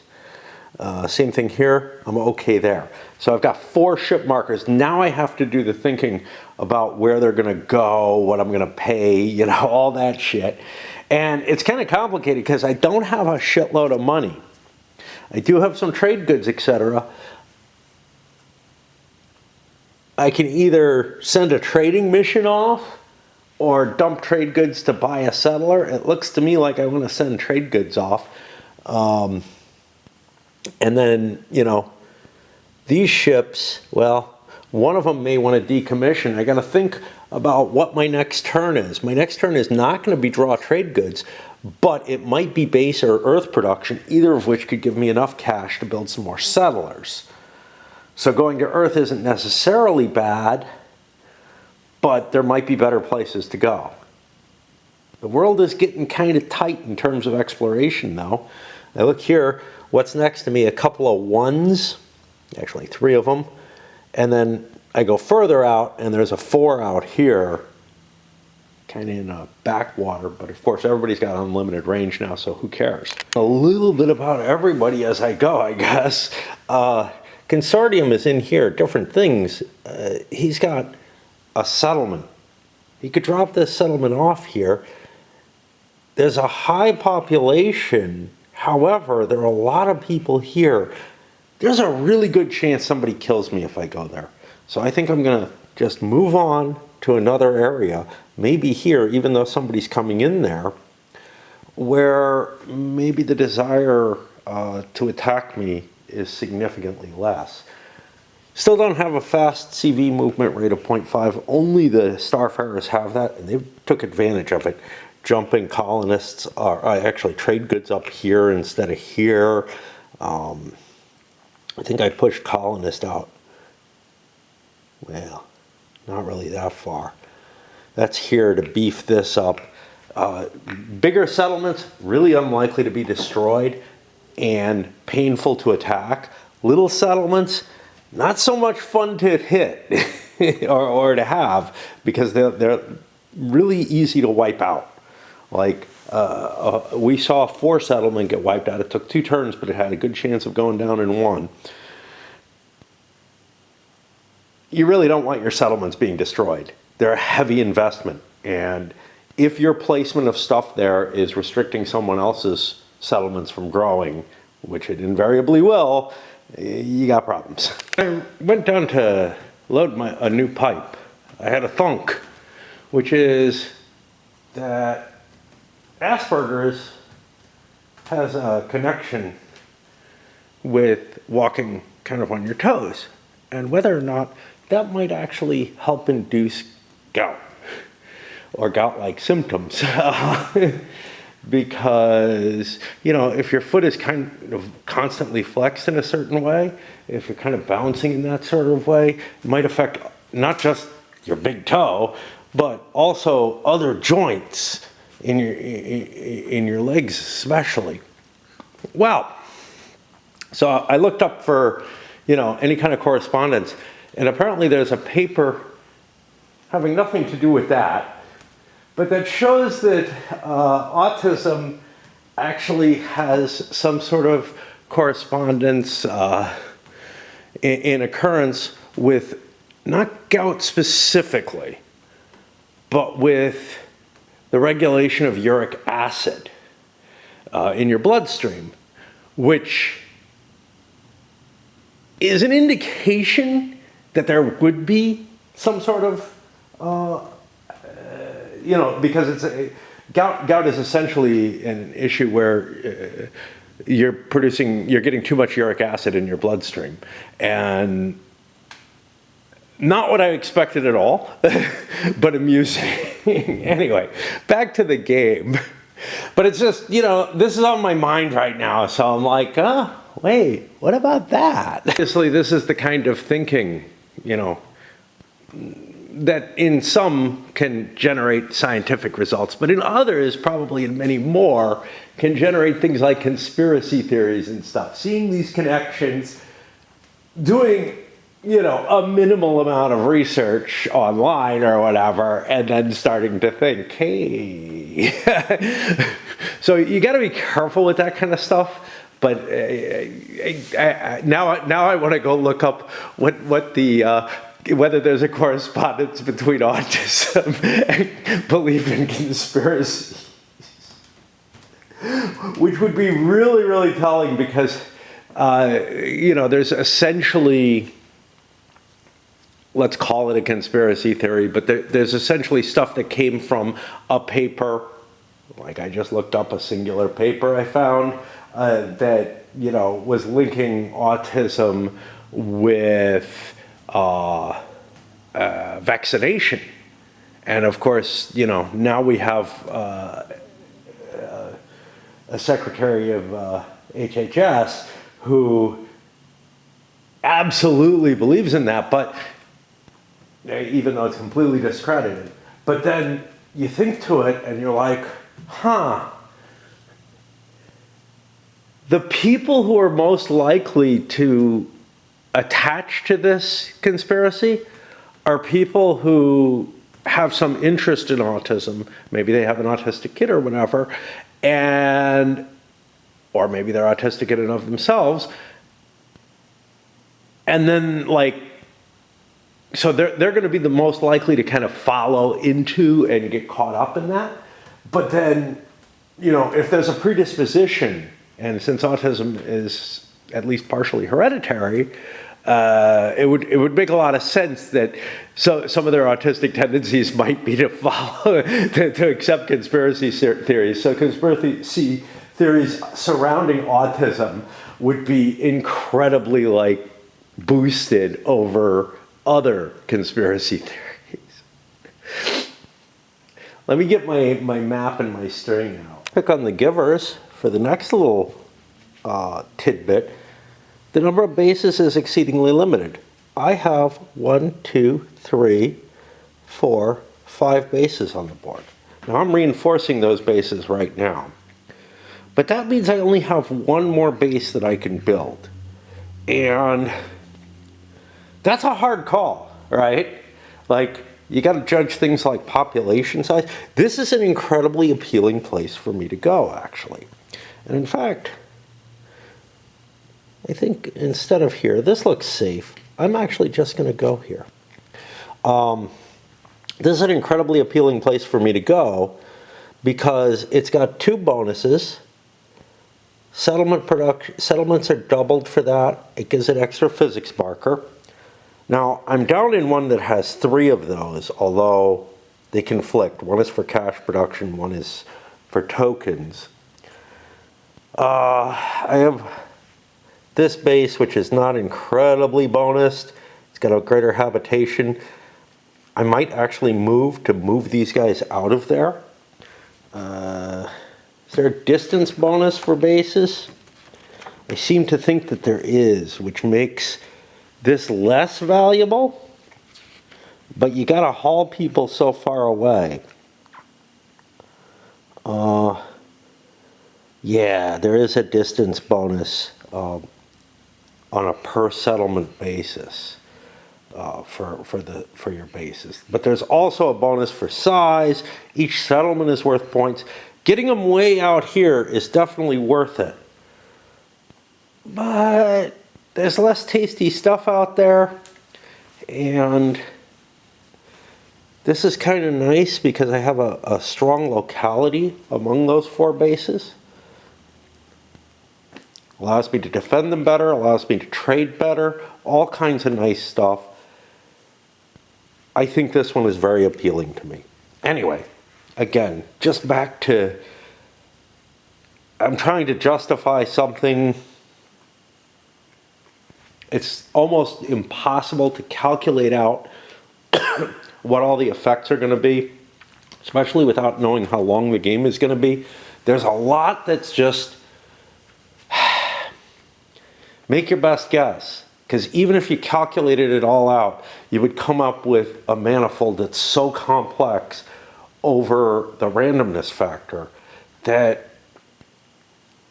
Same thing here. I'm okay there. So I've got 4 ship markers. Now I have to do the thinking about where they're going to go, what I'm going to pay, you know, all that shit. And it's kind of complicated because I don't have a shitload of money. I do have some trade goods, etc. I can either send a trading mission off or dump trade goods to buy a settler. It looks to me like I want to send trade goods off. And then, you know, these ships, well, one of them may want to decommission. I got to think about what my next turn is. My next turn is not going to be draw trade goods, but it might be base or Earth production, either of which could give me enough cash to build some more settlers. So going to Earth isn't necessarily bad, but there might be better places to go. The world is getting kind of tight in terms of exploration, though. I look here, what's next to me? A couple of 1s, actually 3 of them. And then I go further out, and there's a 4 out here, kind of in a backwater, but of course everybody's got unlimited range now, so who cares? A little bit about everybody as I go, I guess. Consortium is in here, different things. He's got a settlement. He could drop this settlement off here. There's a high population. However, there are a lot of people here. There's a really good chance somebody kills me if I go there. So I think I'm going to just move on to another area, maybe here, even though somebody's coming in there, where maybe the desire to attack me is significantly less. Still don't have a fast CV movement rate of 0.5. Only the Starfarers have that, and they took advantage of it. Jumping colonists, are actually trade goods up here instead of here. I think I pushed colonists out. Well, not really that far. That's here to beef this up. Bigger settlements, really unlikely to be destroyed and painful to attack. Little settlements, not so much fun to hit or to have, because they're really easy to wipe out. Like, we saw 4 settlement get wiped out. It took 2 turns, but it had a good chance of going down in 1. You really don't want your settlements being destroyed. They're a heavy investment, and if your placement of stuff there is restricting someone else's settlements from growing, which it invariably will, you got problems. I went down to load a new pipe. I had a thunk, which is that Asperger's has a connection with walking kind of on your toes, and whether or not that might actually help induce gout or gout-like symptoms. Because, you know, if your foot is kind of constantly flexed in a certain way, if you're kind of bouncing in that sort of way, it might affect not just your big toe, but also other joints in your legs especially. Well, so I looked up for, you know, any kind of correspondence, and apparently there's a paper having nothing to do with that, but that shows that autism actually has some sort of correspondence in occurrence with not gout specifically, but with the regulation of uric acid in your bloodstream, which is an indication that there would be some sort of you know, because gout is essentially an issue where you're getting too much uric acid in your bloodstream, and not what I expected at all, but amusing. Anyway, back to the game. But it's just, you know, this is on my mind right now, so I'm like, wait, what about that? Obviously, this is the kind of thinking, you know, that in some can generate scientific results, but in others, probably in many more, can generate things like conspiracy theories and stuff. Seeing these connections, doing, you know, a minimal amount of research online or whatever, and then starting to think, hey. So you got to be careful with that kind of stuff. But now I want to go look up what the whether there's a correspondence between autism and belief in conspiracies, which would be really, really telling, because you know, there's essentially, let's call it a conspiracy theory, but there's essentially stuff that came from a paper, like I just looked up a singular paper I found, that, you know, was linking autism with vaccination. And of course, you know, now we have a secretary of HHS who absolutely believes in that, but even though it's completely discredited. But then you think to it and you're like, the people who are most likely to attach to this conspiracy are people who have some interest in autism. Maybe they have an autistic kid or whatever, or maybe they're autistic in and of themselves. And then, like, so they're going to be the most likely to kind of follow into and get caught up in that. But then, you know, if there's a predisposition, and since autism is at least partially hereditary, it would make a lot of sense that some of their autistic tendencies might be to follow, to accept conspiracy theories. So conspiracy theories surrounding autism would be incredibly, like, boosted over other conspiracy theories. Let me get my map and my string out. Click on the givers for the next little tidbit. The number of bases is exceedingly limited. I have 1, 2, 3, 4, 5 bases on the board. Now I'm reinforcing those bases right now. But that means I only have one more base that I can build. And that's a hard call, right? Like, you got to judge things like population size. This is an incredibly appealing place for me to go, actually. And in fact, I think instead of here, this looks safe. I'm actually just going to go here. This is an incredibly appealing place for me to go because it's got 2 bonuses. Settlements are doubled for that. It gives it extra physics marker. Now, I'm down in one that has 3 of those, although they conflict. One is for cash production, one is for tokens. I have this base, which is not incredibly bonused. It's got a greater habitation. I might actually move these guys out of there. Is there a distance bonus for bases? I seem to think that there is, which makes this less valuable. But you gotta haul people so far away. Yeah, there is a distance bonus on a per settlement basis for your bases. But there's also a bonus for size. Each settlement is worth points. Getting them way out here is definitely worth it. But there's less tasty stuff out there, and this is kind of nice because I have a strong locality among those 4 bases. Allows me to defend them better, allows me to trade better, all kinds of nice stuff. I think this one is very appealing to me. Anyway, again, just back to, I'm trying to justify something. It's almost impossible to calculate out what all the effects are going to be, especially without knowing how long the game is going to be. There's a lot that's just make your best guess, because even if you calculated it all out, you would come up with a manifold that's so complex over the randomness factor that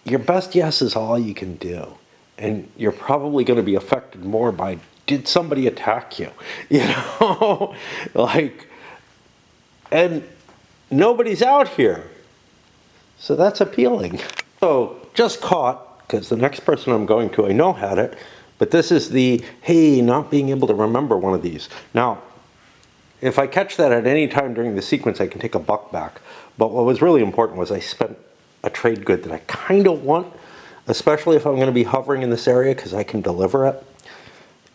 your best guess is all you can do. And you're probably going to be affected more by, did somebody attack you? You know, like, and nobody's out here. So that's appealing. So just caught, because the next person I'm going to I know had it, but this is the, hey, not being able to remember one of these. Now, if I catch that at any time during the sequence, I can take a buck back. But what was really important was I spent a trade good that I kind of want, especially if I'm going to be hovering in this area, because I can deliver it.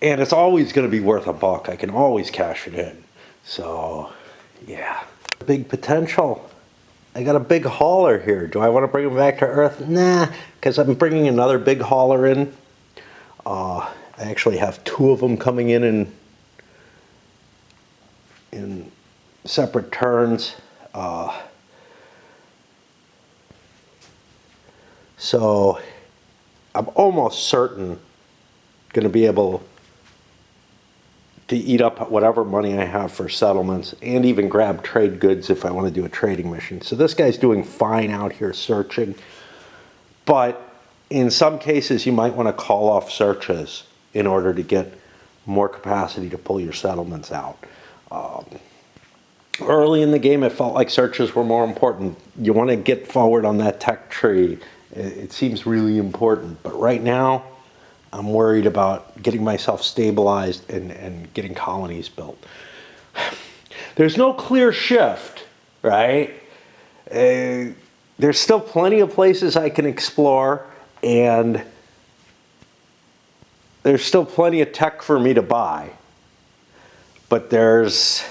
And it's always going to be worth a buck. I can always cash it in. So, yeah. Big potential. I got a big hauler here. Do I want to bring him back to Earth? Nah, because I'm bringing another big hauler in. I actually have 2 of them coming in separate turns. So I'm almost certain going to be able to eat up whatever money I have for settlements and even grab trade goods if I want to do a trading mission. So this guy's doing fine out here searching. But in some cases, you might want to call off searches in order to get more capacity to pull your settlements out. Early in the game, it felt like searches were more important. You want to get forward on that tech tree. It seems really important. But right now, I'm worried about getting myself stabilized and getting colonies built. There's no clear shift, right? There's still plenty of places I can explore, and there's still plenty of tech for me to buy. But there's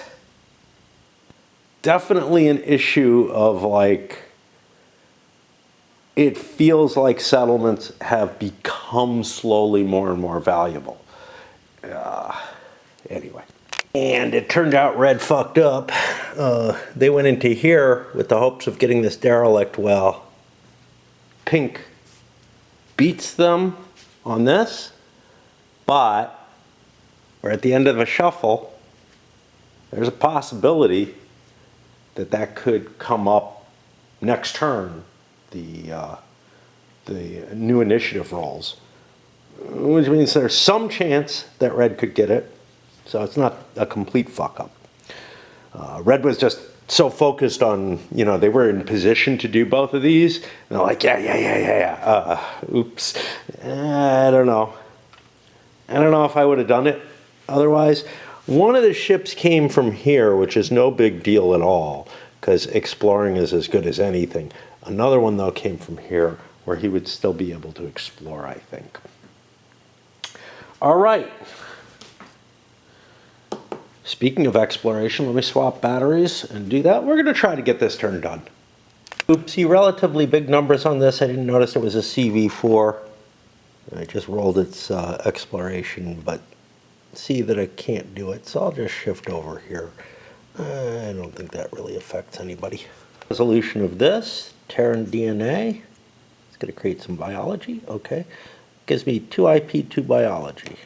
definitely an issue of, like, it feels like settlements have become slowly more and more valuable. Anyway. And it turned out Red fucked up. They went into here with the hopes of getting this derelict well. Pink beats them on this, but we're at the end of a shuffle. There's a possibility that that could come up next turn. The new initiative rolls, which means there's some chance that Red could get it, so it's not a complete fuck up. Red was just so focused on, you know, they were in position to do both of these, and they're like, yeah. Oops. I don't know if I would have done it otherwise. One of the ships came from here, which is no big deal at all, because exploring is as good as anything. Another one, though, came from here, where he would still be able to explore, I think. All right. Speaking of exploration, let me swap batteries and do that. We're going to try to get this turn done. Oopsie, relatively big numbers on this. I didn't notice it was a CV4. I just rolled its exploration, but see that I can't do it, so I'll just shift over here. I don't think that really affects anybody. Resolution of this, Terran DNA. It's going to create some biology, okay. Gives me 2 IP, 2 biology.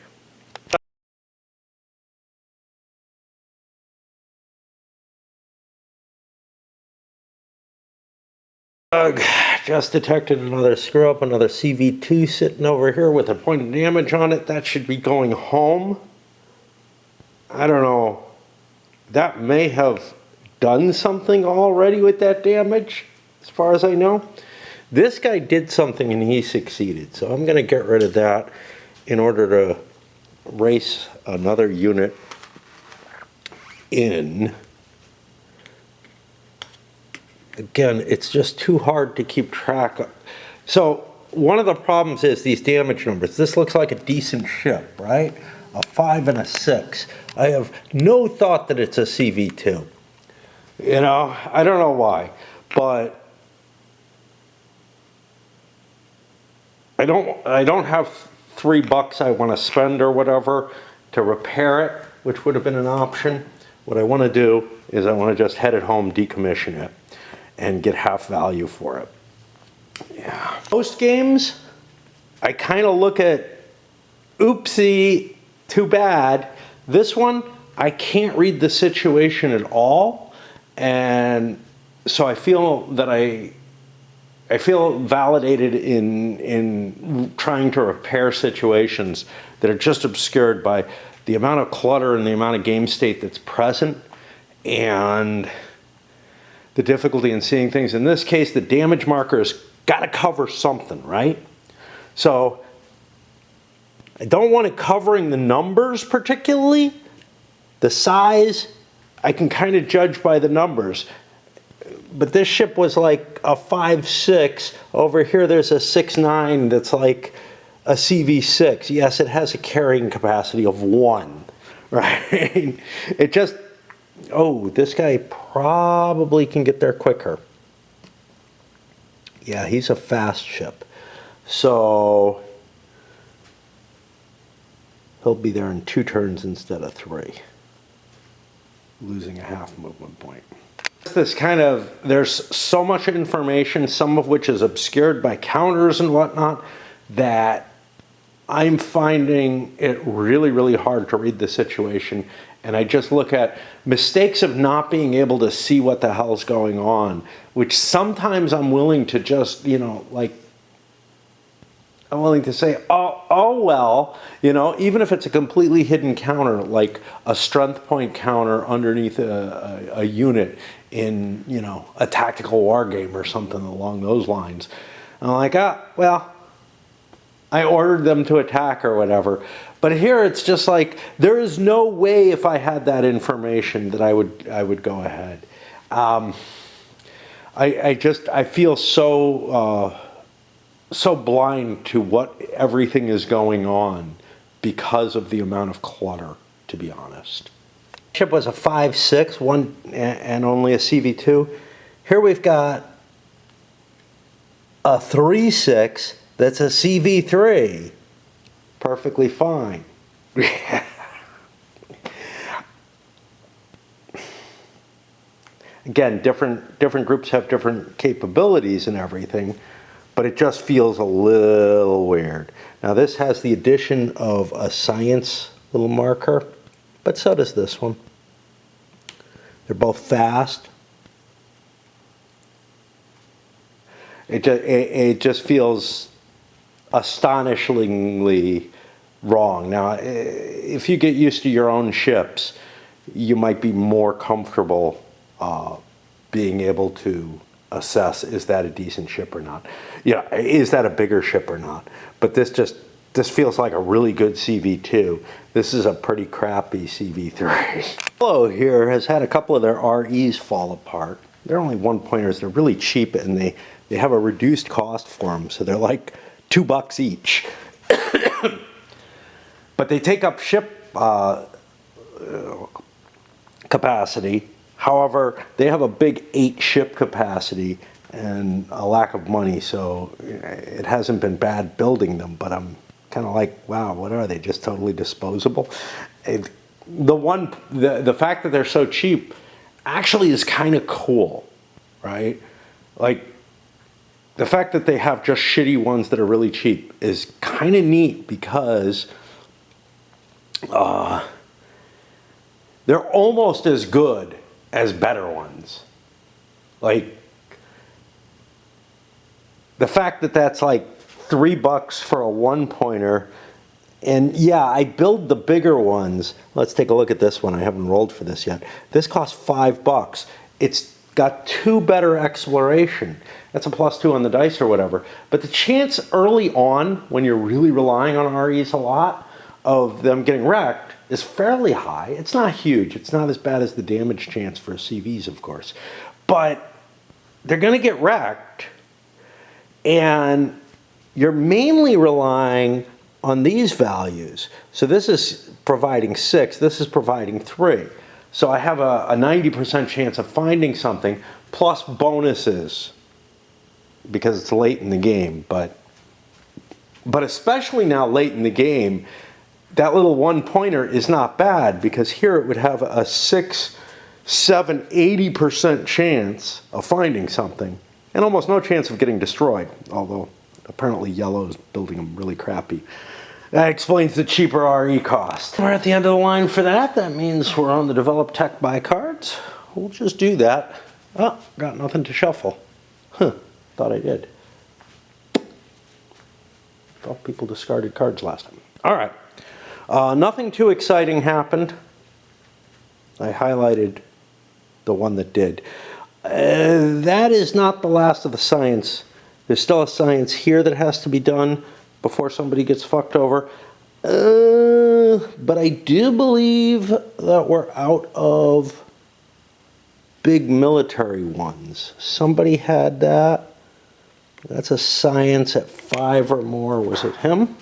Just detected another screw up, another CV2 sitting over here with a point of damage on it. That should be going home. I don't know. That may have done something already with that damage, as far as I know. This guy did something and he succeeded, so I'm going to get rid of that in order to race another unit in. Again, it's just too hard to keep track of. So one of the problems is these damage numbers. This looks like a decent ship, right? A 5 and a 6. I have no thought that it's a CV2. You know, I don't know why, but I don't have $3 I want to spend or whatever to repair it, which would have been an option. What I want to do is I want to just head it home, decommission it, and get half value for it. Yeah. Most games, I kind of look at, oopsie, too bad. This one, I can't read the situation at all, and so I feel that I feel validated in trying to repair situations that are just obscured by the amount of clutter and the amount of game state that's present, and the difficulty in seeing things. In this case, the damage marker has got to cover something, right? So I don't want it covering the numbers particularly. The size, I can kind of judge by the numbers. But this ship was like a 5.6. Over here there's a 6.9 that's like a CV6. Yes, it has a carrying capacity of 1, right? It just, oh, this guy probably can get there quicker. Yeah, he's a fast ship. So he'll be there in 2 turns instead of 3, losing a half movement point. This kind of, there's so much information, some of which is obscured by counters and whatnot, that I'm finding it really, really hard to read the situation. And I just look at mistakes of not being able to see what the hell's going on, which sometimes I'm willing to just, you know, like, I'm willing to say, oh well, you know, even if it's a completely hidden counter, like a strength point counter underneath a unit in, you know, a tactical war game or something along those lines. I'm like, well, I ordered them to attack or whatever. But here it's just like, there is no way if I had that information that I would go ahead. I feel so blind to what everything is going on because of the amount of clutter, to be honest. Ship was a 5.6, one and only a CV2. Here we've got a 3.6 that's a CV3. Perfectly fine. Again, different groups have different capabilities and everything, but it just feels a little weird. Now this has the addition of a science little marker, but so does this one. They're both fast. It just feels astonishingly wrong. Now, if you get used to your own ships, you might be more comfortable being able to assess, is that a decent ship or not? Yeah, is that a bigger ship or not? But this feels like a really good CV2. This is a pretty crappy CV3. Hello here has had a couple of their REs fall apart. They're only 1-pointers. They're really cheap, and they have a reduced cost for them, so they're like $2 each. But they take up ship capacity. However, they have a big 8 ship capacity and a lack of money, so it hasn't been bad building them, but I'm kind of like, wow, what are they? Just totally disposable? The fact that they're so cheap actually is kind of cool, right? Like, the fact that they have just shitty ones that are really cheap is kind of neat because they're almost as good as better ones. Like, the fact that that's like $3 for a 1-pointer, and yeah, I build the bigger ones. Let's take a look at this one. I haven't rolled for this yet. This costs $5. It's got 2 better exploration. That's a +2 on the dice or whatever. But the chance early on, when you're really relying on REs a lot, of them getting wrecked is fairly high. It's not huge. It's not as bad as the damage chance for CVs, of course. But they're going to get wrecked, and you're mainly relying on these values. So this is providing 6, this is providing 3. So I have a 90% chance of finding something, plus bonuses, because it's late in the game. But especially now late in the game, that little 1-pointer is not bad, because here it would have a 6, 7, 80% chance of finding something, and almost no chance of getting destroyed, although apparently yellow's building them really crappy. That explains the cheaper RE cost. We're at the end of the line for that. That means we're on the develop tech buy cards. We'll just do that. Oh, got nothing to shuffle. Huh, thought I did. Thought people discarded cards last time. All right. Nothing too exciting happened. I highlighted the one that did. That is not the last of the science. There's still a science here that has to be done before somebody gets fucked over. But I do believe that we're out of big military ones. Somebody had that. That's a science at 5 or more. Was it him?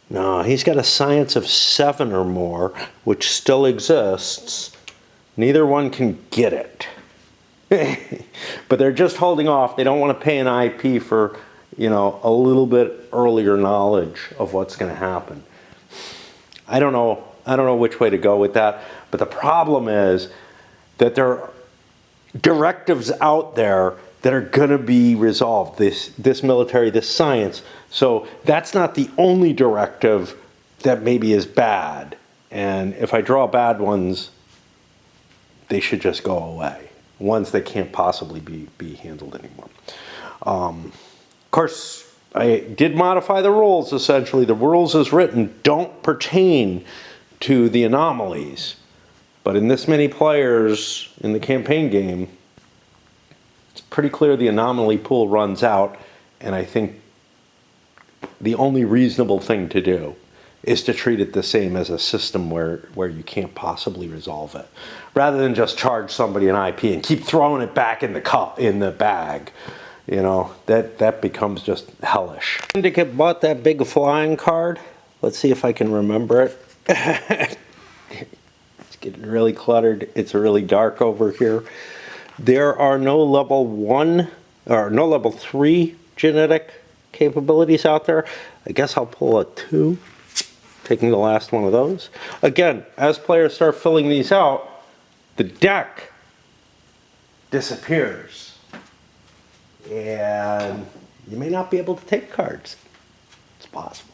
No, he's got a science of 7 or more, which still exists. Neither one can get it. But they're just holding off. They don't want to pay an IP for, you know, a little bit earlier knowledge of what's going to happen. I don't know which way to go with that. But the problem is that there are directives out there that are going to be resolved. This military, this science. So that's not the only directive that maybe is bad. And if I draw bad ones, they should just go away. Ones that can't possibly be handled anymore. Of course, I did modify the rules, essentially. The rules as written don't pertain to the anomalies. But in this many players in the campaign game, it's pretty clear the anomaly pool runs out, and I think the only reasonable thing to do is to treat it the same as a system where you can't possibly resolve it, rather than just charge somebody an IP and keep throwing it back in the bag. You know, that becomes just hellish. Syndicate bought that big flying card. Let's see if I can remember it. It's getting really cluttered. It's really dark over here. There are no level 1 or no level 3 genetic capabilities out there. I guess I'll pull a 2, taking the last one of those. Again, as players start filling these out, the deck disappears. And you may not be able to take cards. It's possible.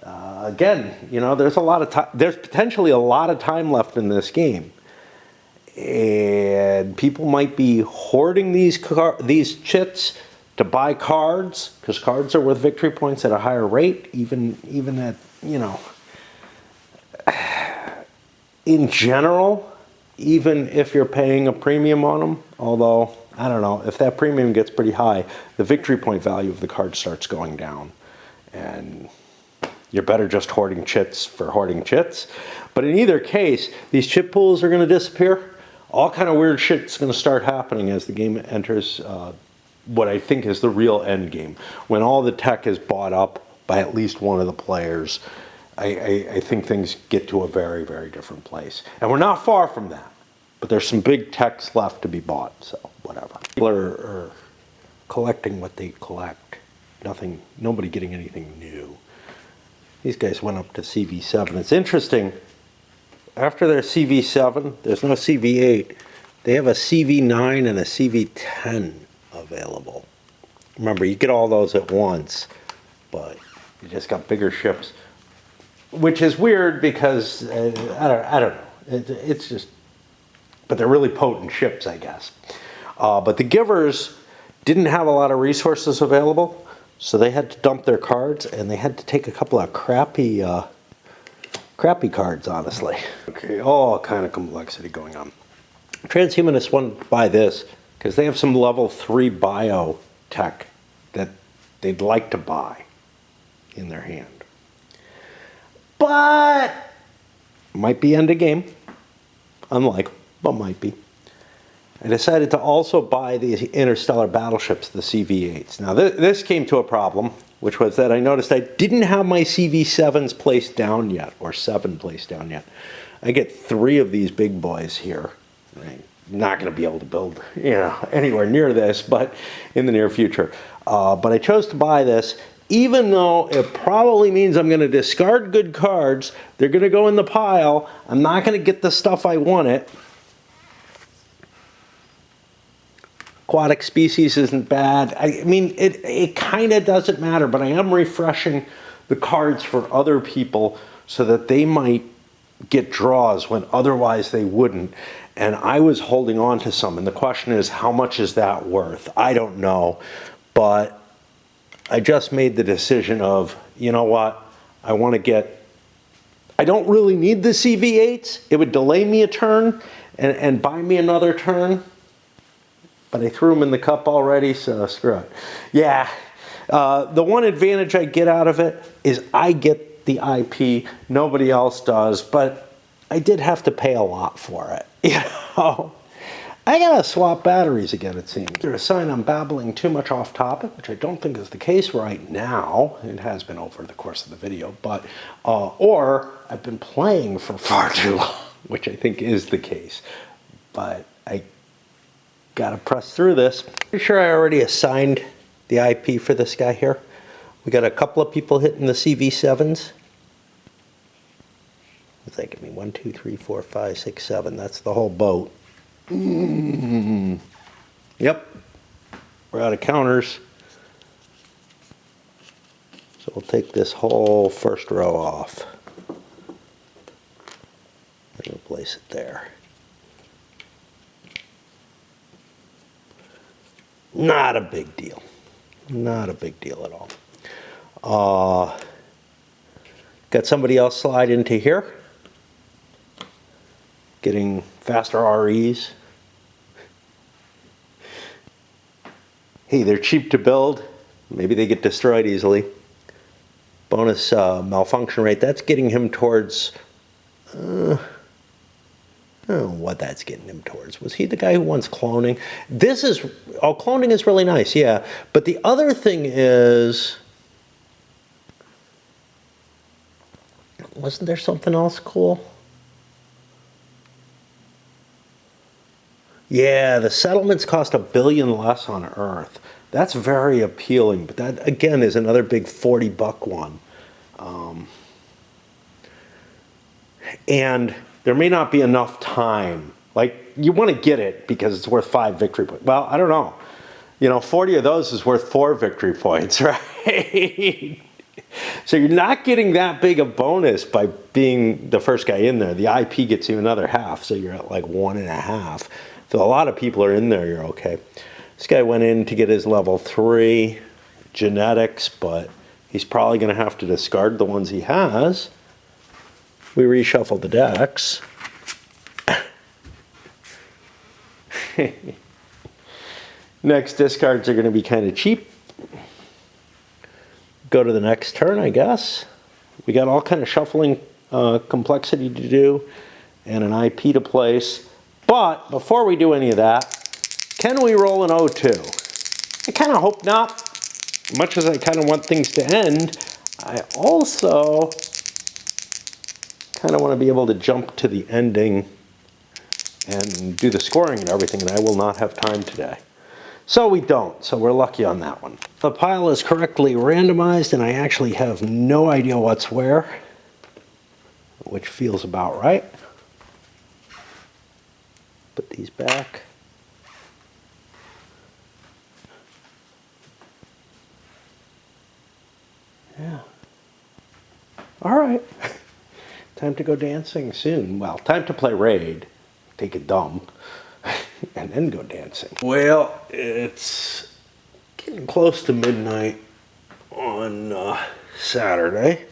Again, you know, there's a lot of time. There's potentially a lot of time left in this game, and people might be hoarding these chits to buy cards, because cards are worth victory points at a higher rate, even at, you know, in general, even if you're paying a premium on them. Although, I don't know, if that premium gets pretty high, the victory point value of the card starts going down, and you're better just hoarding chits for hoarding chits. But in either case, these chit pools are going to disappear. All kind of weird shit's going to start happening as the game enters what I think is the real end game. When all the tech is bought up by at least one of the players, I think things get to a very, very different place. And we're not far from that. But there's some big techs left to be bought, so whatever. People are collecting what they collect. Nobody getting anything new. These guys went up to CV7. It's interesting, after their CV7, there's no CV8. They have a CV9 and a CV10 available. Remember, you get all those at once, but you just got bigger ships, which is weird because, I don't know. It's just, but they're really potent ships, I guess. But the Givers didn't have a lot of resources available, so they had to dump their cards, and they had to take a couple of crappy cards, honestly. Okay, all kind of complexity going on. Transhumanists wanted to buy this because they have some level 3 bio tech that they'd like to buy in their hand. But might be end of game. Unlikely, but might be. I decided to also buy these interstellar battleships, the CV8s. Now this came to a problem, which was that I noticed I didn't have my CV7s placed down yet, or 7 placed down yet. I get 3 of these big boys here. I'm not going to be able to build, anywhere near this, but in the near future. But I chose to buy this, even though it probably means I'm going to discard good cards. They're going to go in the pile. I'm not going to get the stuff I wanted. Aquatic species isn't bad. I mean, it kind of doesn't matter, but I am refreshing the cards for other people so that they might get draws when otherwise they wouldn't. And I was holding on to some, and the question is, how much is that worth? I don't know, but I just made the decision of, you know what, I don't really need the CV8s. It would delay me a turn and buy me another turn, but I threw them in the cup already, so screw it. Yeah, the one advantage I get out of it is I get the IP, nobody else does, but I did have to pay a lot for it. I gotta swap batteries again, it seems. There's a sign I'm babbling too much off topic, which I don't think is the case right now. It has been over the course of the video, but, or I've been playing for far too long, which I think is the case. But I gotta press through this. Pretty sure I already assigned the IP for this guy here. We got a couple of people hitting the CV7s. What's that give me? 1, 2, 3, 4, 5, 6, 7. That's the whole boat. Yep. We're out of counters. So we'll take this whole first row off. And we'll place it there. Not a big deal. Not a big deal at all. Got somebody else slide into here. Getting faster REs. Hey, they're cheap to build. Maybe they get destroyed easily. Bonus malfunction rate. That's getting him towards... I don't know what that's getting him towards. Was he the guy who wants cloning? Cloning is really nice, yeah. But the other thing is... Wasn't there something else cool? Yeah, the settlements cost $1 billion less on Earth. That's very appealing, but that, again, is another big 40-buck one. And there may not be enough time. Like, you want to get it because it's worth 5 victory points. Well, I don't know. 40 of those is worth 4 victory points, right? So you're not getting that big a bonus by being the first guy in there. The IP gets you another half, so you're at like 1.5. If a lot of people are in there, you're okay. This guy went in to get his level 3 genetics, but he's probably going to have to discard the ones he has. We reshuffle the decks. Next discards are going to be kind of cheap. Go to the next turn, I guess. We got all kind of shuffling complexity to do and an IP to place. But before we do any of that, can we roll an O2? I kind of hope not. Much as I kind of want things to end, I also kind of want to be able to jump to the ending and do the scoring and everything, and I will not have time today. So we don't, so we're lucky on that one. The pile is correctly randomized and I actually have no idea what's where, which feels about right. Put these back. Yeah. All right. Time to go dancing soon. Well, time to play Raid, take a dump, and then go dancing. Well, it's getting close to midnight on Saturday.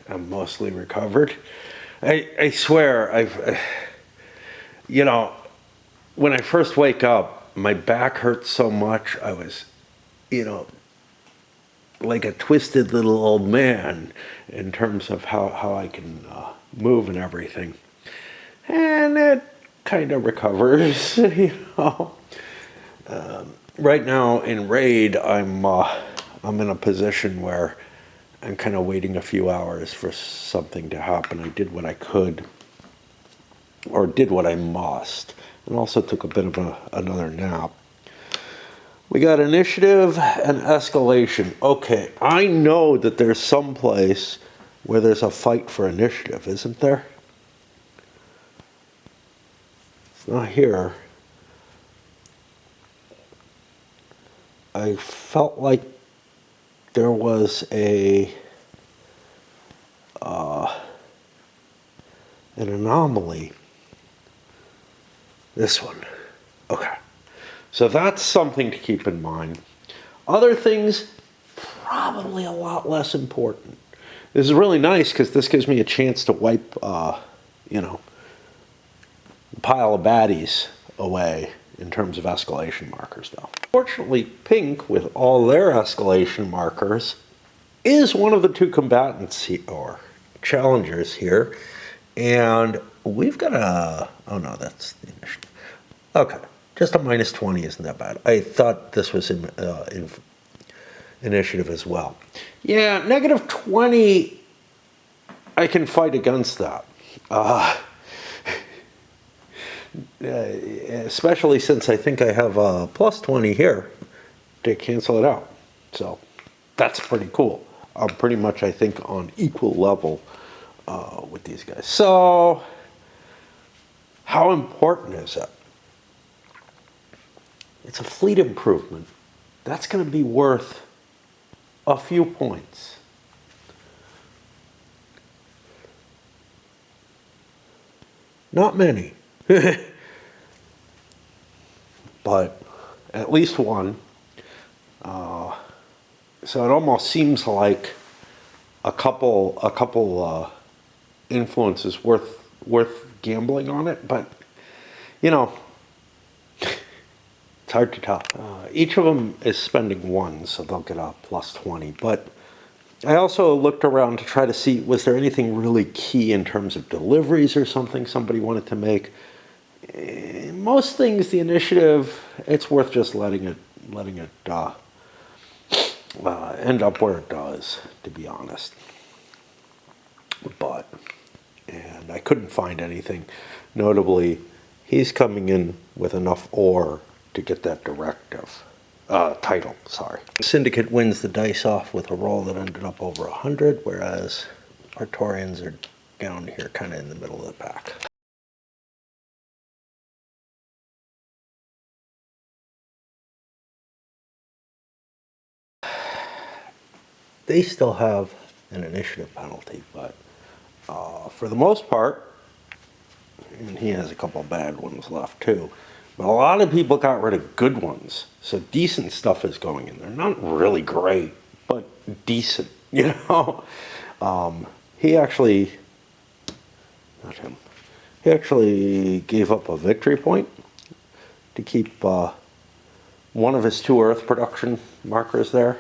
I'm mostly recovered. I swear, you know, when I first wake up, my back hurts so much. I was, you know, like a twisted little old man in terms of how I can move and everything. And it kind of recovers, you know. Right now in Raid, I'm in a position where I'm kind of waiting a few hours for something to happen. I did what I could, or did what I must, and also took a bit of another nap. We got initiative and escalation. Okay, I know that there's some place where there's a fight for initiative, isn't there? It's not here. I felt like there was an anomaly. This one. Okay. So that's something to keep in mind. Other things, probably a lot less important. This is really nice because this gives me a chance to wipe, you know, a pile of baddies away in terms of escalation markers, though. Fortunately, pink, with all their escalation markers, is one of the two combatants or challengers here. And we've got a, oh no, that's the initiative. Okay, just a minus 20 isn't that bad. I thought this was in initiative as well. Yeah, negative 20, I can fight against that. Especially since I think I have a plus 20 here to cancel it out. So that's pretty cool. I'm pretty much, I think, on equal level with these guys. So how important is it? It's a fleet improvement. That's going to be worth a few points. Not many. But at least one. So it almost seems like a couple influences worth gambling on it, but you know, it's hard to tell. Each of them is spending one, so they'll get a plus 20. But I also looked around to try to see, was there anything really key in terms of deliveries or something somebody wanted to make. Most things, the initiative, it's worth just letting it end up where it does, to be honest. And I couldn't find anything. Notably, he's coming in with enough ore to get that directive. Title, sorry. Syndicate wins the dice off with a roll that ended up over 100, whereas Artorians are down here kind of in the middle of the pack. They still have an initiative penalty, but for the most part, and he has a couple bad ones left too, but a lot of people got rid of good ones. So decent stuff is going in there. Not really great, but decent, you know? He actually, not him, he actually gave up a victory point to keep one of his 2 Earth production markers there.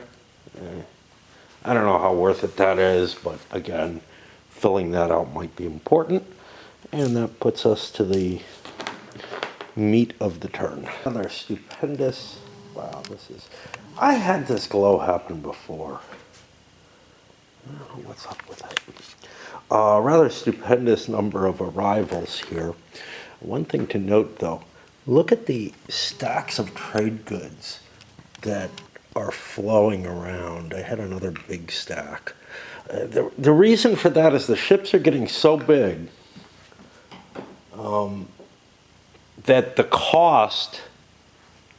I don't know how worth it that is, but again, filling that out might be important. And that puts us to the meat of the turn. Another stupendous, wow, this is, I had this glow happen before. I don't know what's up with it. Rather stupendous number of arrivals here. One thing to note though, look at the stacks of trade goods that are flowing around. I had another big stack. The reason for that is the ships are getting so big that the cost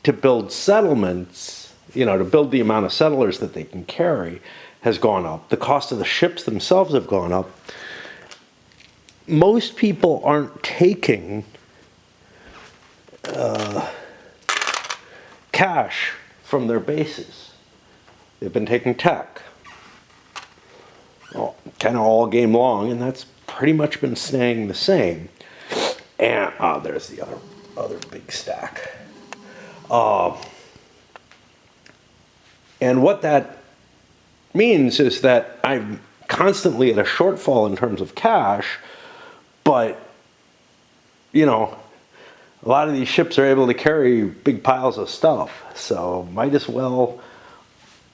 to build settlements, to build the amount of settlers that they can carry, has gone up. The cost of the ships themselves have gone up. Most people aren't taking cash from their bases. They've been taking tech, kind of all game long, and that's pretty much been staying the same. And there's the other big stack. And what that means is that I'm constantly at a shortfall in terms of cash, but a lot of these ships are able to carry big piles of stuff, so might as well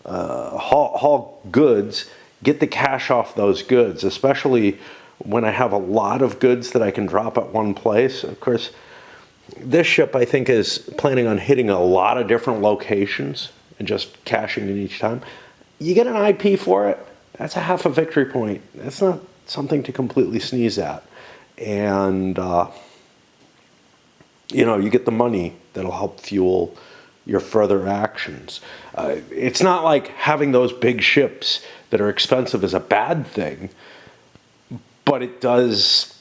haul goods, get the cash off those goods, especially when I have a lot of goods that I can drop at one place. Of course, this ship, I think, is planning on hitting a lot of different locations and just cashing in each time. You get an IP for it, that's a half a victory point. That's not something to completely sneeze at. And, you get the money that'll help fuel your further actions. It's not like having those big ships that are expensive is a bad thing, but it does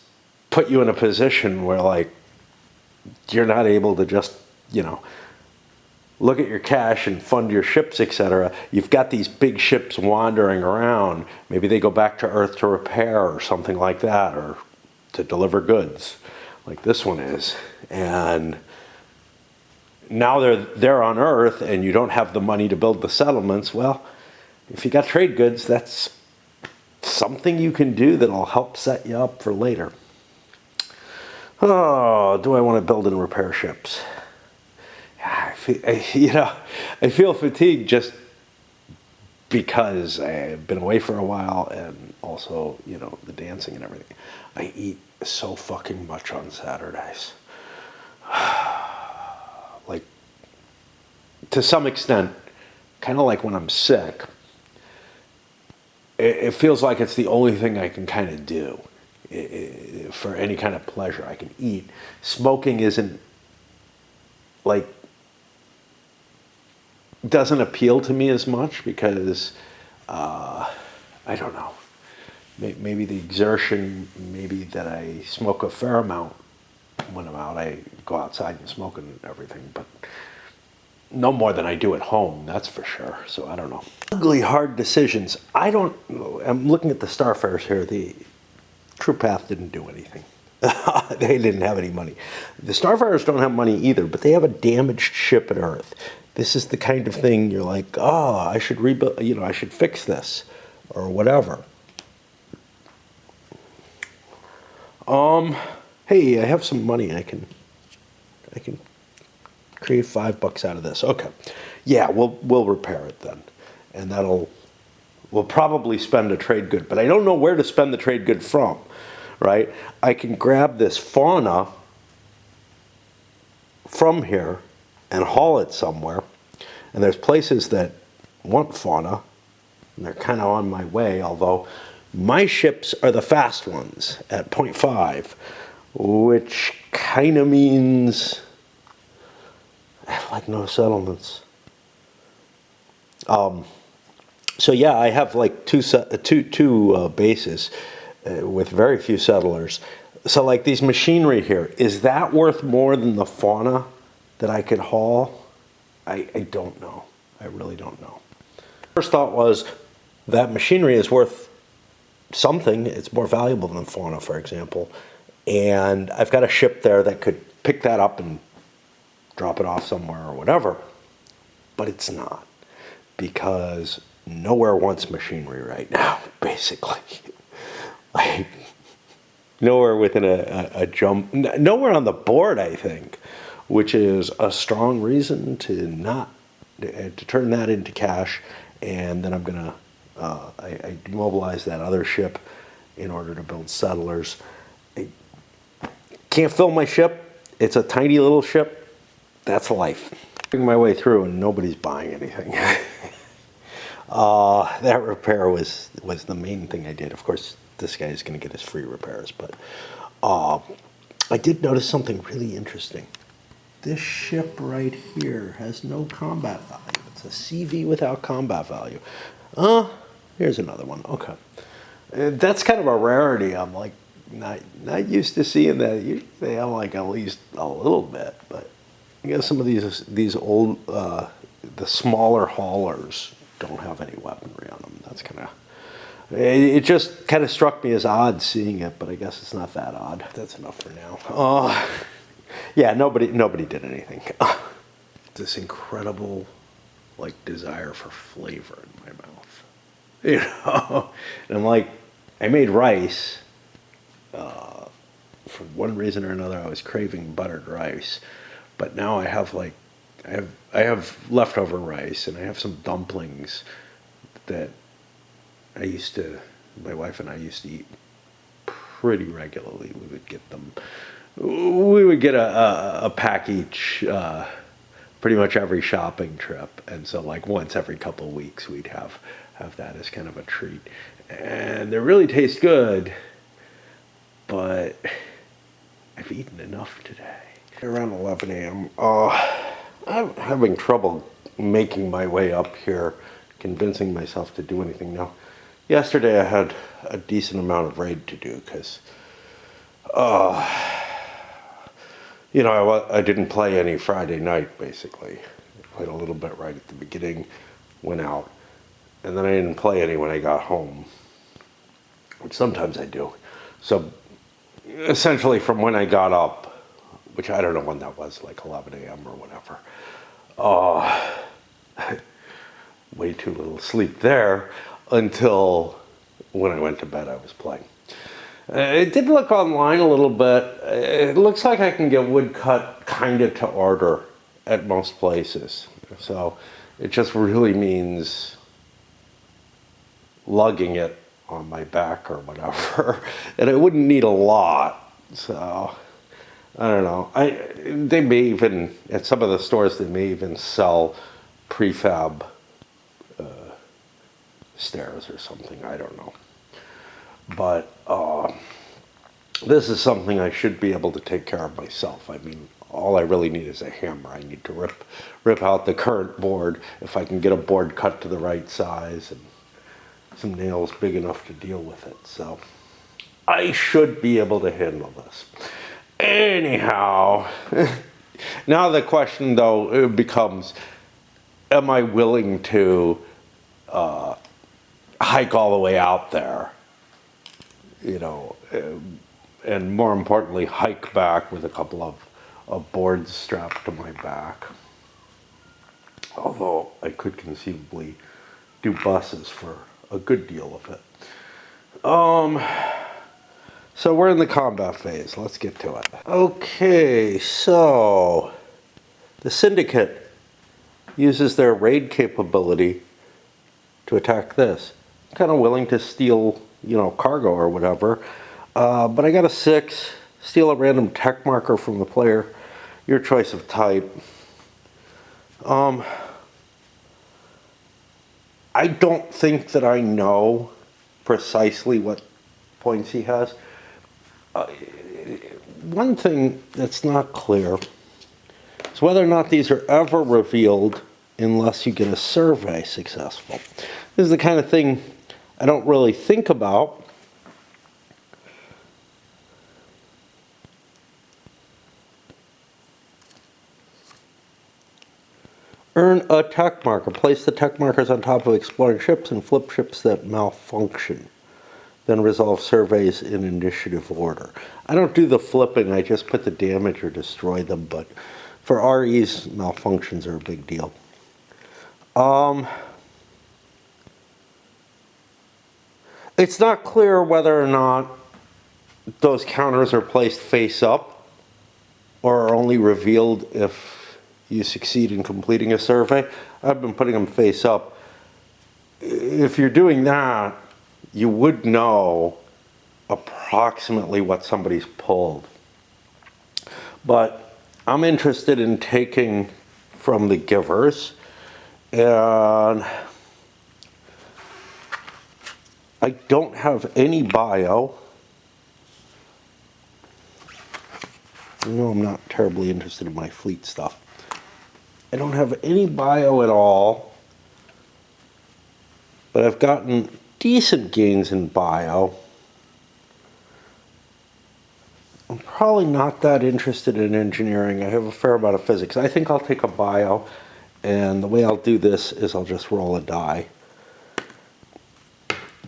put you in a position where, you're not able to just, look at your cash and fund your ships, etc. You've got these big ships wandering around. Maybe they go back to Earth to repair or something like that, or to deliver goods, like this one is. And now they're on Earth, and you don't have the money to build the settlements. Well, if you got trade goods, that's something you can do that'll help set you up for later. Oh, do I want to build and repair ships? I feel fatigued just because I've been away for a while, and also, the dancing and everything. I eat so fucking much on Saturdays. To some extent, kind of like when I'm sick, it feels like it's the only thing I can kind of do for any kind of pleasure. I can eat. Smoking doesn't appeal to me as much because, I don't know, maybe the exertion, maybe that I smoke a fair amount when I'm out. I go outside and smoke and everything, but no more than I do at home, that's for sure. So I don't know. Ugly, hard decisions. I'm looking at the Starfarers here. The True Path didn't do anything. They didn't have any money. The Starfarers don't have money either, but they have a damaged ship at Earth. This is the kind of thing you're like, I should rebuild, I should fix this, or whatever. Hey, I have some money. I can create $5 out of this. Okay, yeah, we'll repair it then, and we'll probably spend a trade good, but I don't know where to spend the trade good from, right? I can grab this fauna from here and haul it somewhere, and there's places that want fauna, and they're kind of on my way, although my ships are the fast ones at 0.5, which kind of means I have no settlements. So yeah, I have two bases with very few settlers. So these machinery here, is that worth more than the fauna that I could haul? I don't know. I really don't know. First thought was that machinery is worth something. It's more valuable than fauna, for example. And I've got a ship there that could pick that up and drop it off somewhere or whatever. But it's not, because nowhere wants machinery right now, basically. Nowhere within a jump, nowhere on the board, I think, which is a strong reason to turn that into cash. And then I'm gonna I demobilize that other ship in order to build settlers. I Can't fill my ship. It's a tiny little ship. That's life. My way through and nobody's buying anything. That repair was the main thing I did. Of course, this guy's going to get his free repairs, but I did notice something really interesting. This ship right here has no combat value. It's a CV without combat value. Here's another one. Okay. That's kind of a rarity. I'm like not used to seeing that. Usually they have like at least a little bit, but I guess some of these old the smaller haulers don't have any weaponry on them. That's kind of, it just kind of struck me as odd seeing it, but I guess it's not that odd. That's enough for now. Yeah, nobody did anything. This incredible like desire for flavor in my mouth, you know. And I'm like, I made rice. For one reason or another, I was craving buttered rice, but now I have like, I have leftover rice, and I have some dumplings that my wife and I used to eat pretty regularly. We would get them. We would get a package pretty much every shopping trip, and so like once every couple of weeks we'd have that as kind of a treat, and they really taste good. But I've eaten enough today. Around 11 a.m. I'm having trouble making my way up here, convincing myself to do anything now. Yesterday I had a decent amount of raid to do because, you know, I didn't play any Friday night, basically. I played a little bit right at the beginning, went out, and then I didn't play any when I got home, which sometimes I do. So essentially from when I got up, which I don't know when that was, like 11 a.m. or whatever, way too little sleep there, until when I went to bed I was playing. It did look online a little bit. It looks like I can get wood cut kind of to order at most places. So it just really means lugging it on my back or whatever. And it wouldn't need a lot. So I don't know. They may even, at some of the stores, they may even sell prefab stairs or something. I don't know. But this is something I should be able to take care of myself. I mean, all I really need is a hammer. I need to rip out the current board, if I can get a board cut to the right size, and some nails big enough to deal with it. So I should be able to handle this. Anyhow, now the question though becomes, am I willing to hike all the way out there, you know, and more importantly, hike back with a couple of boards strapped to my back? Although I could conceivably do buses for a good deal of it. So we're in the combat phase. Let's get to it. Okay, so the Syndicate uses their raid capability to attack this. I'm kind of willing to steal, you know, cargo or whatever, but I got a 6. Steal a random tech marker from the player, your choice of type. I don't think that I know precisely what points he has. One thing that's not clear is whether or not these are ever revealed unless you get a survey successful. This is the kind of thing I don't really think about. Earn a tech marker. Place the tech markers on top of exploring ships and flip ships that malfunction. Then resolve surveys in initiative order. I don't do the flipping, I just put the damage or destroy them, but for REs, malfunctions are a big deal. It's not clear whether or not those counters are placed face up or are only revealed if you succeed in completing a survey. I've been putting them face up. If you're doing that, you would know approximately what somebody's pulled. But I'm interested in taking from the Givers, and I don't have any bio. No, I'm not terribly interested in my fleet stuff. I don't have any bio at all, but I've gotten decent gains in bio. I'm probably not that interested in engineering. I have a fair amount of physics. I think I'll take a bio, and the way I'll do this is I'll just roll a die,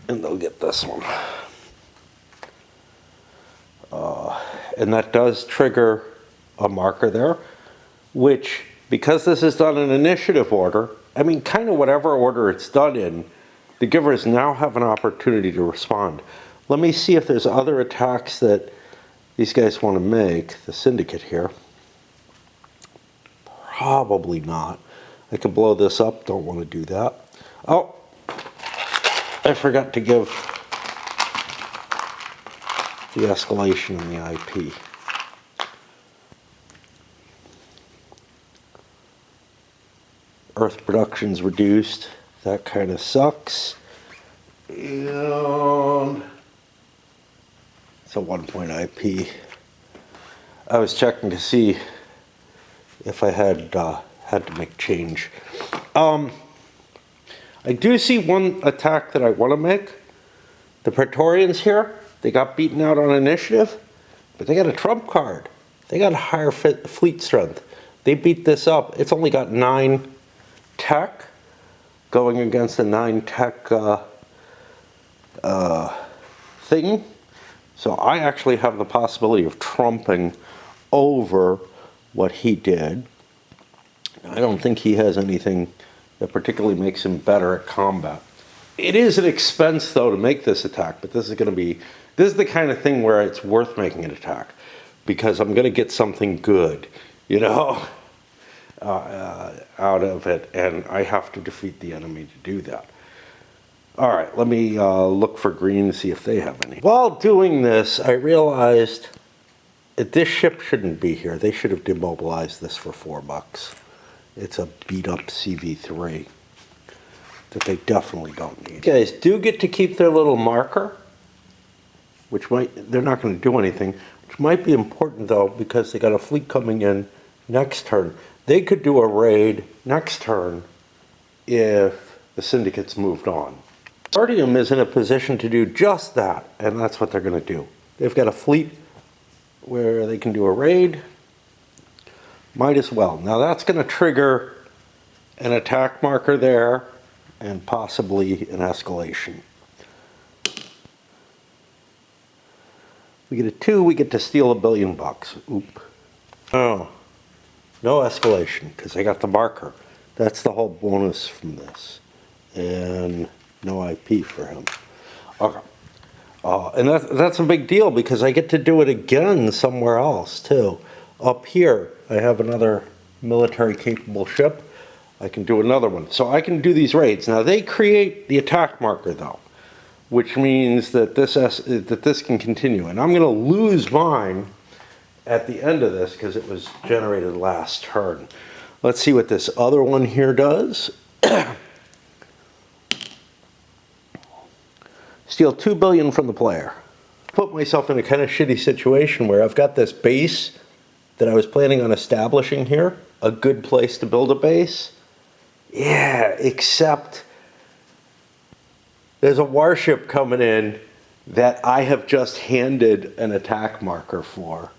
and they'll get this one. And that does trigger a marker there, which, because this is done in initiative order, I mean, kind of whatever order it's done in, the Givers now have an opportunity to respond. Let me see if there's other attacks that these guys want to make, the Syndicate here. Probably not. I could blow this up, don't want to do that. Oh, I forgot to give the escalation in the IP. Earth production's reduced. That kind of sucks. And it's a 1-point IP. I was checking to see if I had to make change. I do see one attack that I want to make. The Praetorians here, they got beaten out on initiative, but they got a trump card. They got a higher fleet strength. They beat this up. It's only got 9 tech, going against a 9 tech thing. So I actually have the possibility of trumping over what he did. I don't think he has anything that particularly makes him better at combat. It is an expense, though, to make this attack, but this is the kind of thing where it's worth making an attack, because I'm going to get something good, you know, out of it, and I have to defeat the enemy to do that. All right, let me look for green and see if they have any. While doing this, I realized that this ship shouldn't be here. They should have demobilized this for $4. It's a beat-up CV3 that they definitely don't need. You guys do get to keep their little marker, which they're not going to do anything, which might be important, though, because they got a fleet coming in next turn. They could do a raid next turn if the Syndicate's moved on. Sardium is in a position to do just that, and that's what they're going to do. They've got a fleet where they can do a raid. Might as well. Now that's going to trigger an attack marker there and possibly an escalation. We get a 2, we get to steal $1 billion. Oop. Oh, no escalation because I got the marker. That's the whole bonus from this. And no IP for him. Okay. And that's a big deal because I get to do it again somewhere else too. Up here, I have another military capable ship. I can do another one. So I can do these raids. Now they create the attack marker though, which means that this can continue. And I'm going to lose mine at the end of this because it was generated last turn. Let's see what this other one here does. Steal $2 billion from the player. Put myself in a kind of shitty situation where I've got this base that I was planning on establishing here, a good place to build a base. Yeah, except there's a warship coming in that I have just handed an attack marker for,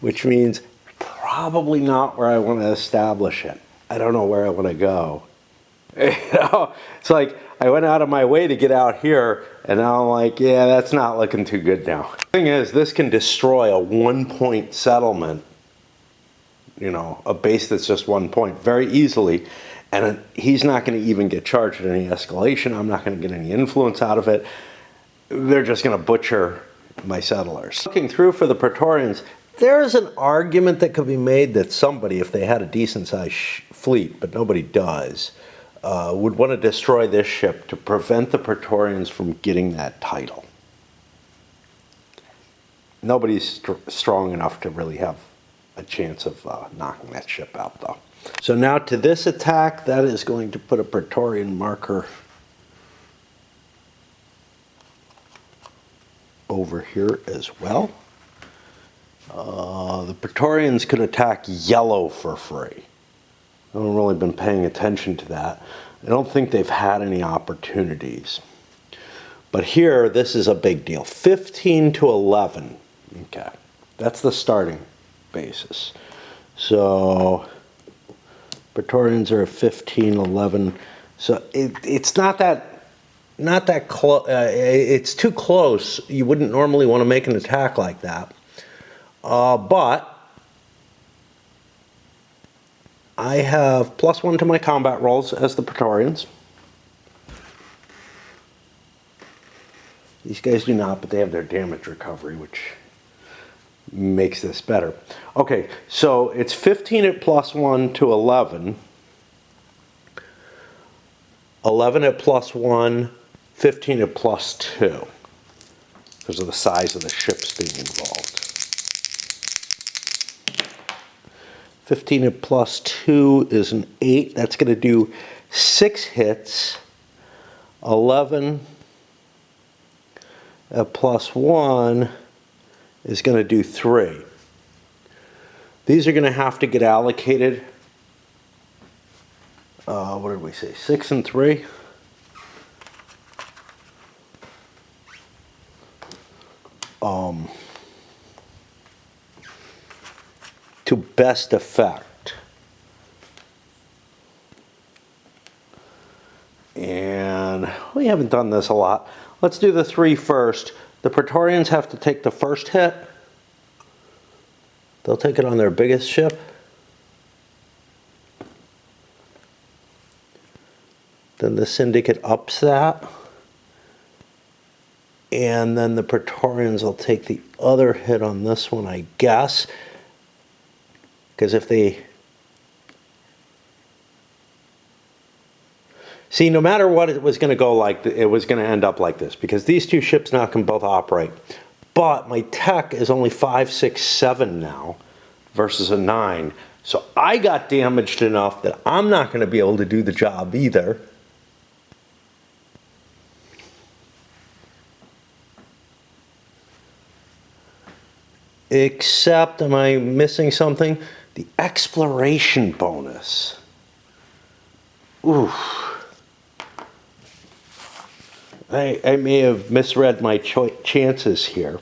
which means probably not where I want to establish it. I don't know where I want to go. You know, it's like I went out of my way to get out here, and now I'm like, yeah, that's not looking too good now. The thing is, this can destroy a 1-point settlement, you know, a base that's just 1 point very easily, and he's not going to even get charged at any escalation. I'm not going to get any influence out of it. They're just going to butcher my settlers. Looking through for the Praetorians, there's an argument that could be made that somebody, if they had a decent-sized fleet, but nobody does, would want to destroy this ship to prevent the Praetorians from getting that title. nobody's strong enough to really have a chance of knocking that ship out, though. So now to this attack, that is going to put a Praetorian marker over here as well. The Praetorians could attack yellow for free. I haven't really been paying attention to that. I don't think they've had any opportunities. But here, this is a big deal. 15 to 11. Okay, that's the starting basis. So Praetorians are at 15, 11. So it's not that close. It's too close. You wouldn't normally want to make an attack like that. But I have +1 to my combat rolls as the Praetorians. These guys do not, but they have their damage recovery, which makes this better. Okay, so it's 15 at +1 to 11. 11 at +1, 15 at +2, because of the size of the ships being involved. 15 at +2 is an 8. That's going to do 6 hits. 11 at +1 is going to do 3. These are going to have to get allocated. What did we say? 6 and 3. To best effect. And we haven't done this a lot. Let's do the 3 first. The Praetorians have to take the first hit. They'll take it on their biggest ship. Then the Syndicate ups that. And then the Praetorians will take the other hit on this one, I guess. Because if they... See, no matter what, it was going to go like, it was going to end up like this, because these two ships now can both operate. But my tech is only 5, 6, 7 now versus a 9. So I got damaged enough that I'm not going to be able to do the job either. Except, am I missing something? The exploration bonus. Oof. I may have misread my chances here.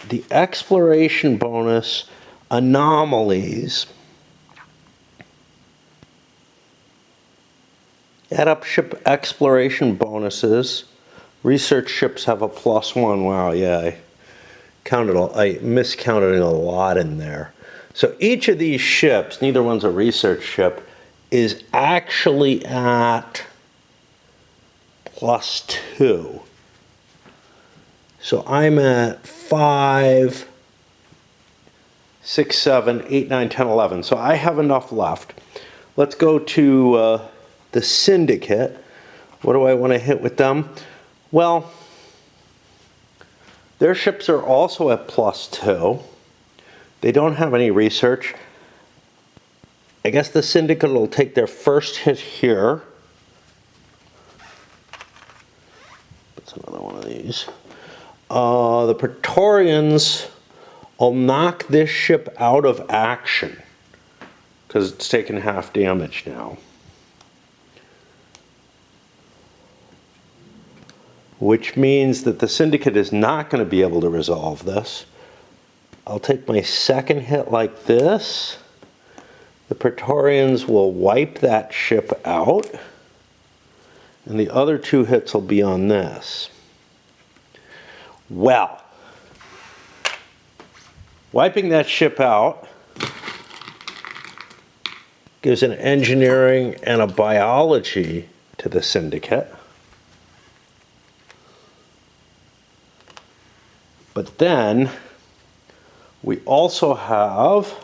The exploration bonus anomalies add up ship exploration bonuses. Research ships have a +1. Wow, yeah, I miscounted a lot in there. So each of these ships, neither one's a research ship, is actually at +2. So I'm at 5, 6, 7, 8, 9, 10, 11. So I have enough left. Let's go to the Syndicate. What do I want to hit with them? Well, their ships are also at +2. They don't have any research. I guess the Syndicate will take their first hit here. That's another one of these. The Praetorians will knock this ship out of action because it's taken half damage now. Which means that the Syndicate is not going to be able to resolve this. I'll take my second hit like this. The Praetorians will wipe that ship out. And the other 2 hits will be on this. Well, wiping that ship out gives an engineering and a biology to the Syndicate. But then we also have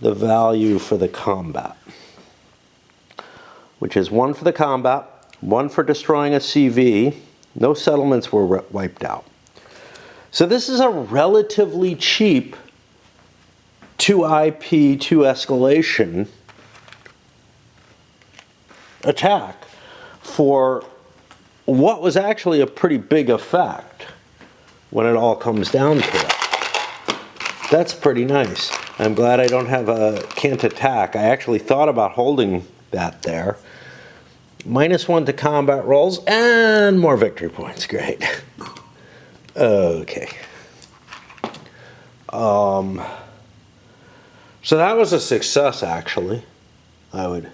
the value for the combat, which is 1 for the combat, 1 for destroying a CV. No settlements were wiped out. So this is a relatively cheap 2IP, 2 escalation attack for what was actually a pretty big effect when it all comes down to it. That's pretty nice. I'm glad I don't have a can't attack. I actually thought about holding that there. -1 to combat rolls and more victory points. Great. Okay. So that was a success, actually. I would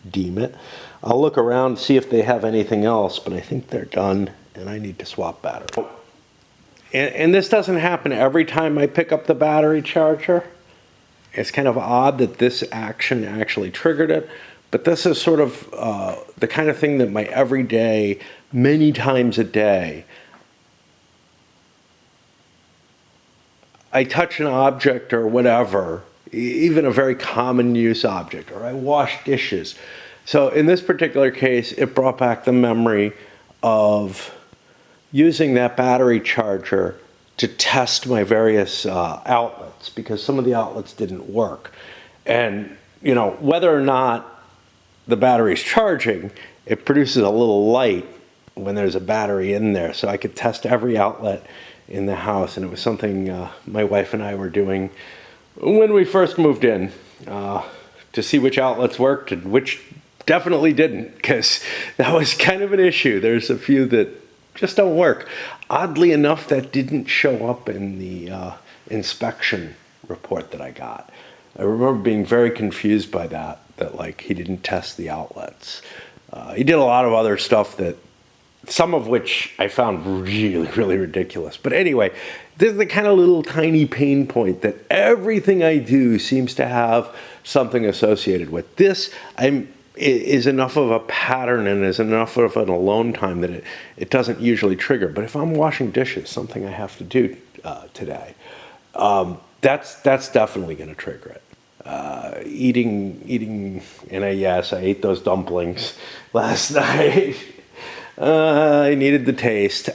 deem it. I'll look around, see if they have anything else, but I think they're done, and I need to swap battery. And this doesn't happen every time I pick up the battery charger. It's kind of odd that this action actually triggered it, but this is sort of the kind of thing that my everyday, many times a day, I touch an object or whatever, even a very common use object, or I wash dishes. So in this particular case, it brought back the memory of using that battery charger to test my various outlets, because some of the outlets didn't work. And, you know, whether or not the battery's charging, it produces a little light when there's a battery in there. So I could test every outlet in the house, and it was something my wife and I were doing when we first moved in to see which outlets worked and which definitely didn't, because that was kind of an issue. There's a few that just don't work. Oddly enough, that didn't show up in the inspection report that I got. I remember being very confused by that like he didn't test the outlets. He did a lot of other stuff that, some of which I found really, really ridiculous. But anyway, this is the kind of little tiny pain point that everything I do seems to have something associated with. This is enough of a pattern and is enough of an alone time that it doesn't usually trigger. But if I'm washing dishes, something I have to do today, that's definitely going to trigger it. Eating, and yes, I ate those dumplings last night. I needed the taste.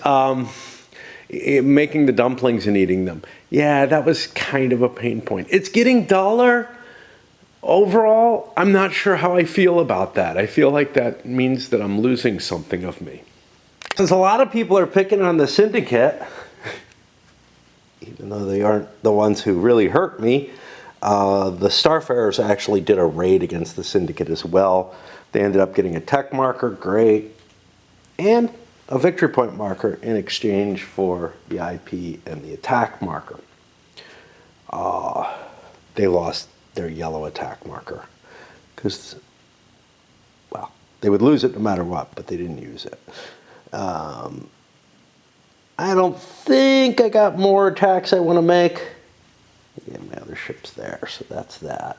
Making the dumplings and eating them. Yeah, that was kind of a pain point. It's getting duller. Overall, I'm not sure how I feel about that. I feel like that means that I'm losing something of me. Since a lot of people are picking on the Syndicate, even though they aren't the ones who really hurt me, the Starfarers actually did a raid against the Syndicate as well. They ended up getting a tech marker, great, and a victory point marker in exchange for the IP and the attack marker. They lost their yellow attack marker because, well, they would lose it no matter what, but they didn't use it. I don't think I got more attacks I want to make. Yeah, my other ship's there, so that's that.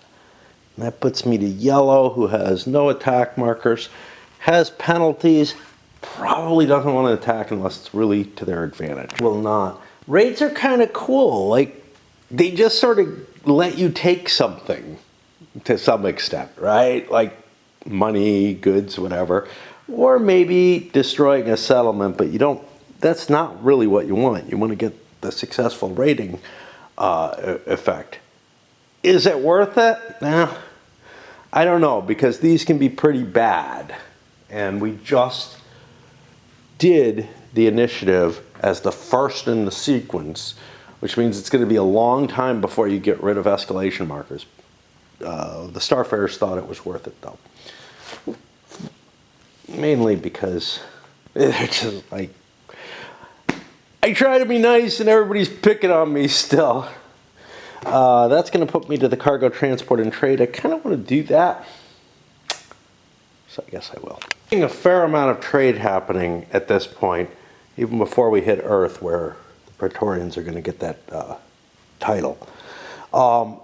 And that puts me to yellow, who has no attack markers, has penalties, probably doesn't want to attack unless it's really to their advantage. Will not. Raids are kind of cool. Like, they just sort of let you take something to some extent, right? Like money, goods, whatever. Or maybe destroying a settlement, but you don't, that's not really what you want. You want to get the successful raiding effect. Is it worth it? Nah, I don't know, because these can be pretty bad. And we just did the initiative as the first in the sequence, which means it's going to be a long time before you get rid of escalation markers. The Starfarers thought it was worth it, though. Mainly because they're just like, I try to be nice and everybody's picking on me still. That's going to put me to the cargo transport and trade. I kind of want to do that, so I guess I will. A fair amount of trade happening at this point, even before we hit Earth, where the Praetorians are going to get that title.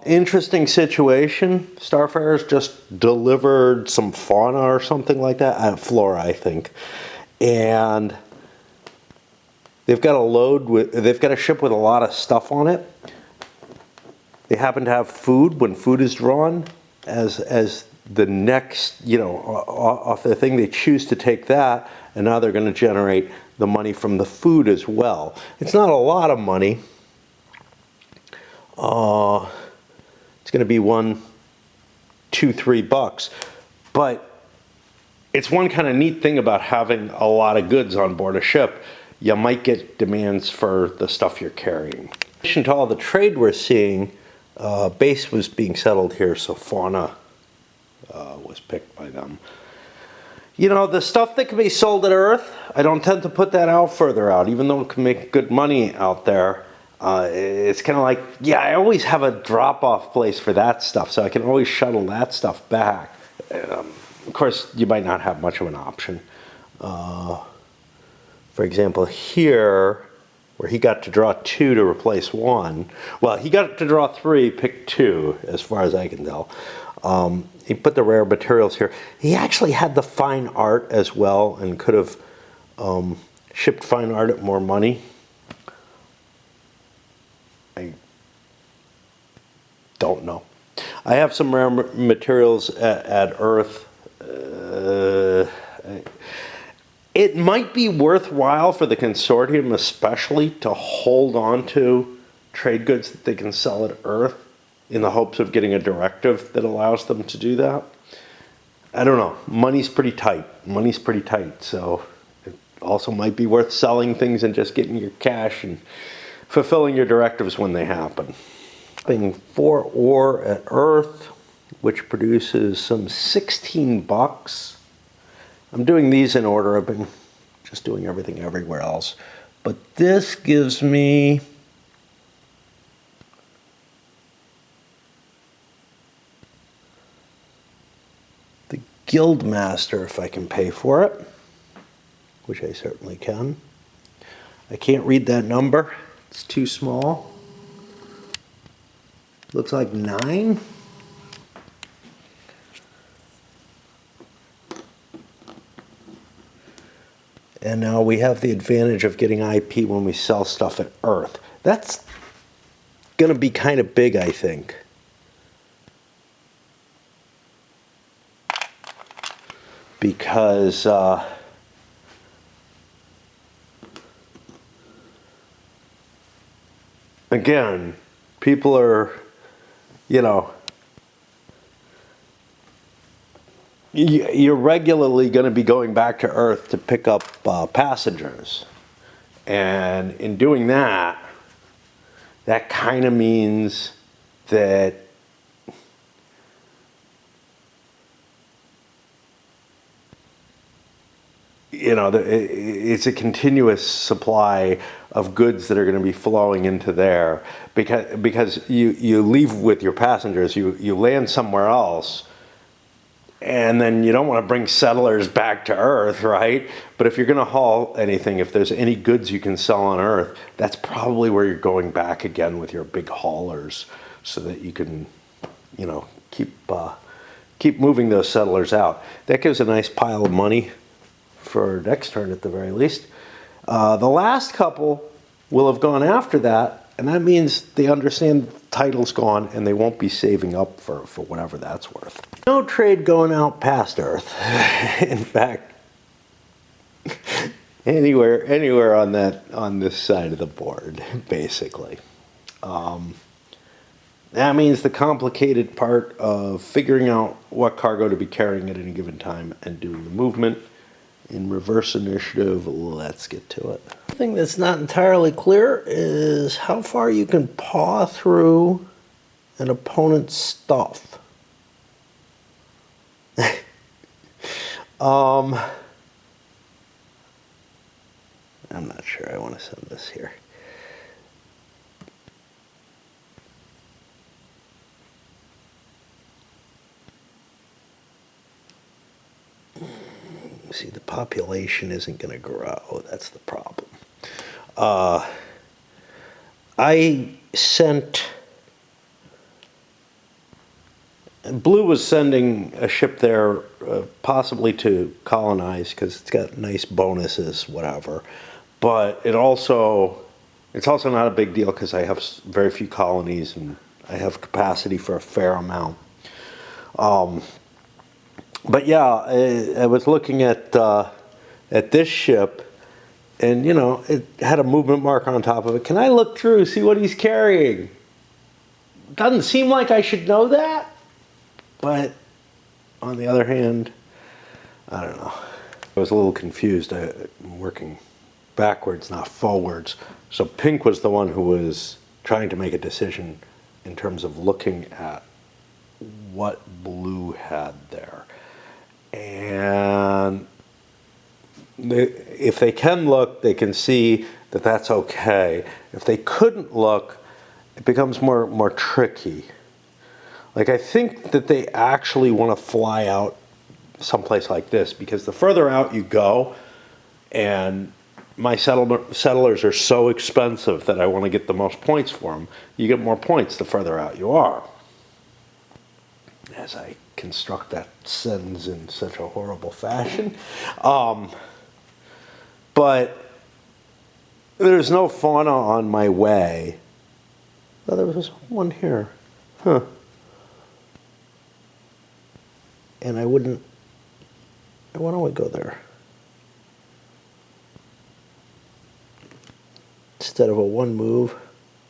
Interesting situation. Starfarers just delivered some fauna or something like that, flora, I think, and they've got a ship with a lot of stuff on it. They happen to have food when food is drawn as the next, off the thing. They choose to take that, and now they're going to generate the money from the food as well. It's not a lot of money. It's going to be $1, $2, $3, but it's one kind of neat thing about having a lot of goods on board a ship. You might get demands for the stuff you're carrying. In addition to all the trade we're seeing, base was being settled here, so fauna was picked by them. You know, the stuff that can be sold at Earth, I don't tend to put that out further out, even though it can make good money out there. It's kind of like, yeah, I always have a drop-off place for that stuff, so I can always shuttle that stuff back. Of course, you might not have much of an option. For example, here, where he got to draw 2 to replace 1. Well, he got to draw 3, pick 2, as far as I can tell. He put the rare materials here. He actually had the fine art as well and could have shipped fine art at more money. I don't know. I have some rare materials at Earth. It might be worthwhile for the consortium especially to hold on to trade goods that they can sell at Earth in the hopes of getting a directive that allows them to do that. I don't know. Money's pretty tight. Money's pretty tight. So it also might be worth selling things and just getting your cash and fulfilling your directives when they happen. 4 ore at Earth, which produces some $16. I'm doing these in order. I've been just doing everything everywhere else. But this gives me the Guildmaster if I can pay for it, which I certainly can. I can't read that number. It's too small. Looks like 9. And now we have the advantage of getting IP when we sell stuff at Earth. That's going to be kind of big, I think. Because again, people are, you know, you're regularly going to be going back to Earth to pick up passengers. And in doing that, that kind of means that you know, it's a continuous supply of goods that are going to be flowing into there because you leave with your passengers, you land somewhere else, and then you don't want to bring settlers back to Earth, right? But if you're going to haul anything, if there's any goods you can sell on Earth, that's probably where you're going back again with your big haulers so that you can, you know, keep moving those settlers out. That gives a nice pile of money for next turn at the very least. The last couple will have gone after that, and that means they understand the title's gone and they won't be saving up for whatever that's worth. No trade going out past Earth. In fact, anywhere on this side of the board, basically. That means the complicated part of figuring out what cargo to be carrying at any given time and doing the movement. In reverse initiative, let's get to it. The thing that's not entirely clear is how far you can paw through an opponent's stuff. I'm not sure I want to send this here. See, the population isn't going to grow. That's the problem. I sent... Blue was sending a ship there possibly to colonize because it's got nice bonuses, whatever. But it's also not a big deal because I have very few colonies and I have capacity for a fair amount. But yeah, I was looking at this ship, And, you know, it had a movement mark on top of it. Can I look through, see what he's carrying? Doesn't seem like I should know that. But on the other hand, I don't know. I was a little confused. I'm working backwards, not forwards. So Pink was the one who was trying to make a decision in terms of looking at what Blue had there. And if they can look, they can see that that's okay. If they couldn't look, it becomes more tricky. Like, I think that they actually want to fly out someplace like this, because the further out you go, and my settlers are so expensive that I want to get the most points for them. You get more points the further out you are. As I construct that sentence in such a horrible fashion. But there's no fauna on my way. Oh, there was one here. Huh. And why don't we go there? Instead of a one move,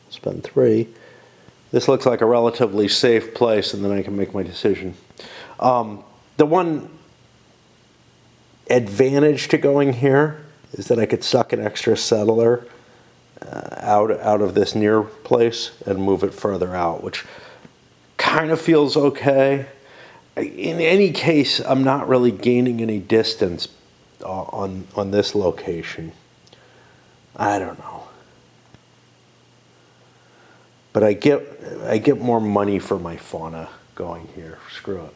spend 3. This looks like a relatively safe place, and then I can make my decision. The one advantage to going here is that I could suck an extra settler out of this near place and move it further out, which kind of feels okay. In any case, I'm not really gaining any distance on this location. I don't know. But I get more money for my fauna going here. Screw it.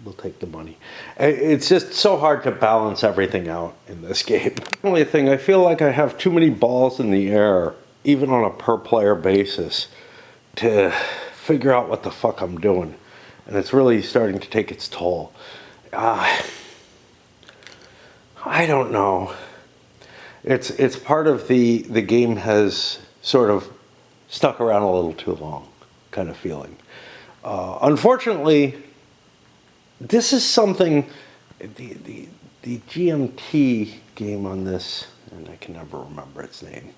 We'll take the money. It's just so hard to balance everything out in this game. The only thing, I feel like I have too many balls in the air, even on a per player basis, to figure out what the fuck I'm doing. And it's really starting to take its toll. I don't know. It's part of the game has sort of stuck around a little too long kind of feeling. Unfortunately, this is something, the GMT game on this, and I can never remember its name,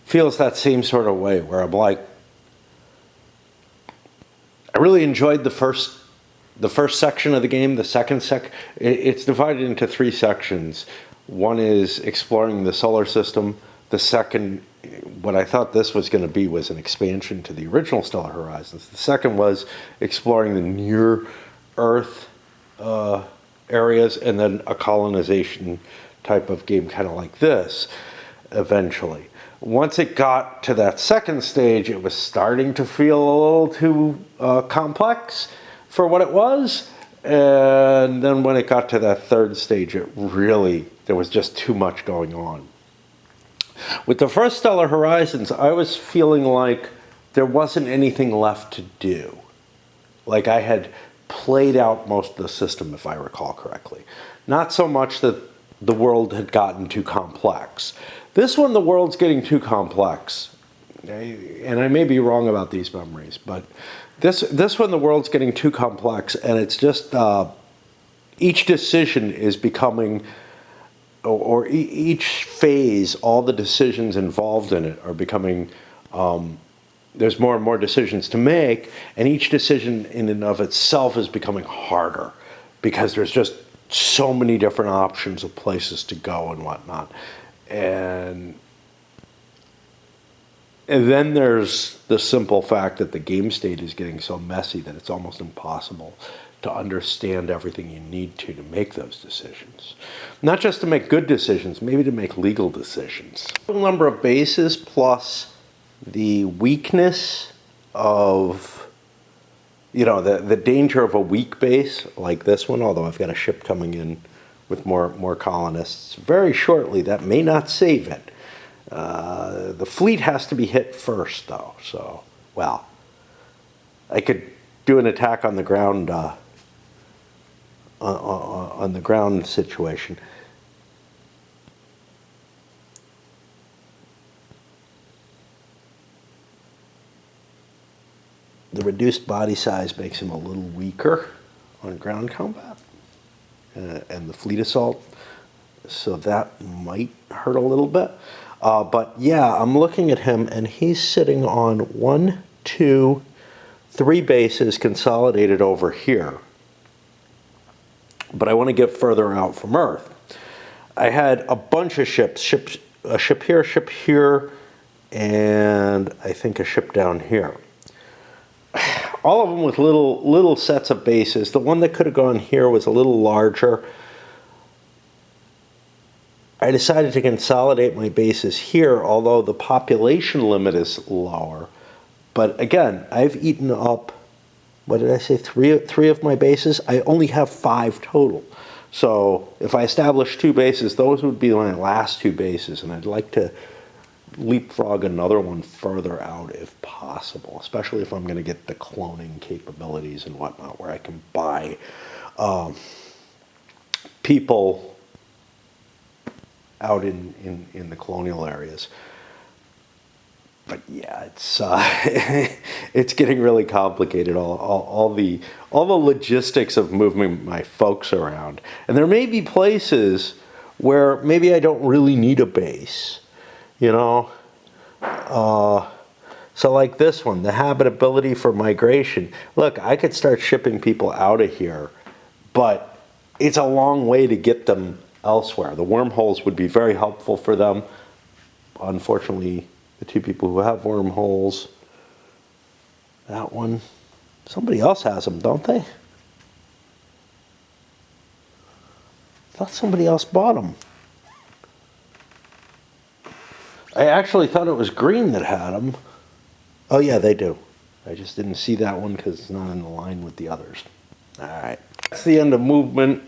feels that same sort of way, where I'm like, I really enjoyed the first section of the game. The second it's divided into 3 sections. One is exploring the solar system. The second, what I thought this was going to be, was an expansion to the original Stellar Horizons. The second was exploring the near Earth areas, and then a colonization type of game, kind of like this, eventually. Once it got to that second stage, it was starting to feel a little too complex for what it was. And then when it got to that third stage, there was just too much going on. With the first Stellar Horizons, I was feeling like there wasn't anything left to do. Like I had played out most of the system, if I recall correctly. Not so much that the world had gotten too complex. This one, the world's getting too complex. And I may be wrong about these memories, but this one, the world's getting too complex, and it's just each decision is becoming, or each phase, all the decisions involved in it are becoming, there's more and more decisions to make, and each decision in and of itself is becoming harder, because there's just so many different options of places to go and whatnot. And then there's the simple fact that the game state is getting so messy that it's almost impossible to understand everything you need to make those decisions. Not just to make good decisions, maybe to make legal decisions. The number of bases plus the weakness of, you know, the danger of a weak base like this one, although I've got a ship coming in with more colonists very shortly, that may not save it. The fleet has to be hit first, though, so, well, I could do an attack on the ground, on the ground situation. The reduced body size makes him a little weaker on ground combat, and the fleet assault so that might hurt a little bit. But yeah, I'm looking at him, and he's sitting on 1, 2, 3 bases consolidated over here. But I want to get further out from Earth. I had a bunch of ships, a ship here, and I think a ship down here. All of them with little sets of bases. The one that could have gone here was a little larger. I decided to consolidate my bases here, although the population limit is lower. But again, I've eaten up, what did I say, three of my bases? I only have 5 total. So if I establish 2 bases, those would be my last 2 bases, and I'd like to leapfrog another one further out if possible, especially if I'm going to get the cloning capabilities and whatnot, where I can buy people out in the colonial areas. But yeah, it's it's getting really complicated. All the logistics of moving my folks around, and there may be places where maybe I don't really need a base, you know. So like this one, the habitability for migration. Look, I could start shipping people out of here, but it's a long way to get them elsewhere. The wormholes would be very helpful for them. Unfortunately, the 2 people who have wormholes, that one, somebody else has them, don't they? I thought somebody else bought them. I actually thought it was Green that had them. Oh yeah, they do. I just didn't see that one because it's not in the line with the others. All right, that's the end of movement.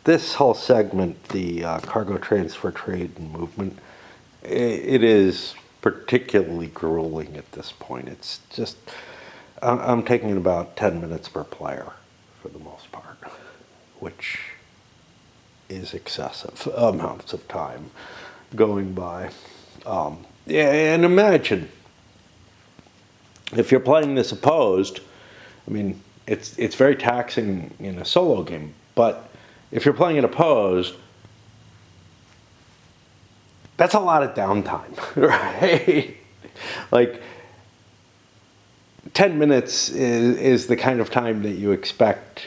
This whole segment, the cargo transfer, trade, and movement, it is particularly grueling at this point. It's just, I'm taking about 10 minutes per player for the most part, which is excessive amounts of time going by. Yeah, and imagine if you're playing this opposed. I mean, it's very taxing in a solo game, but if you're playing it opposed, that's a lot of downtime, right? Like 10 minutes is the kind of time that you expect,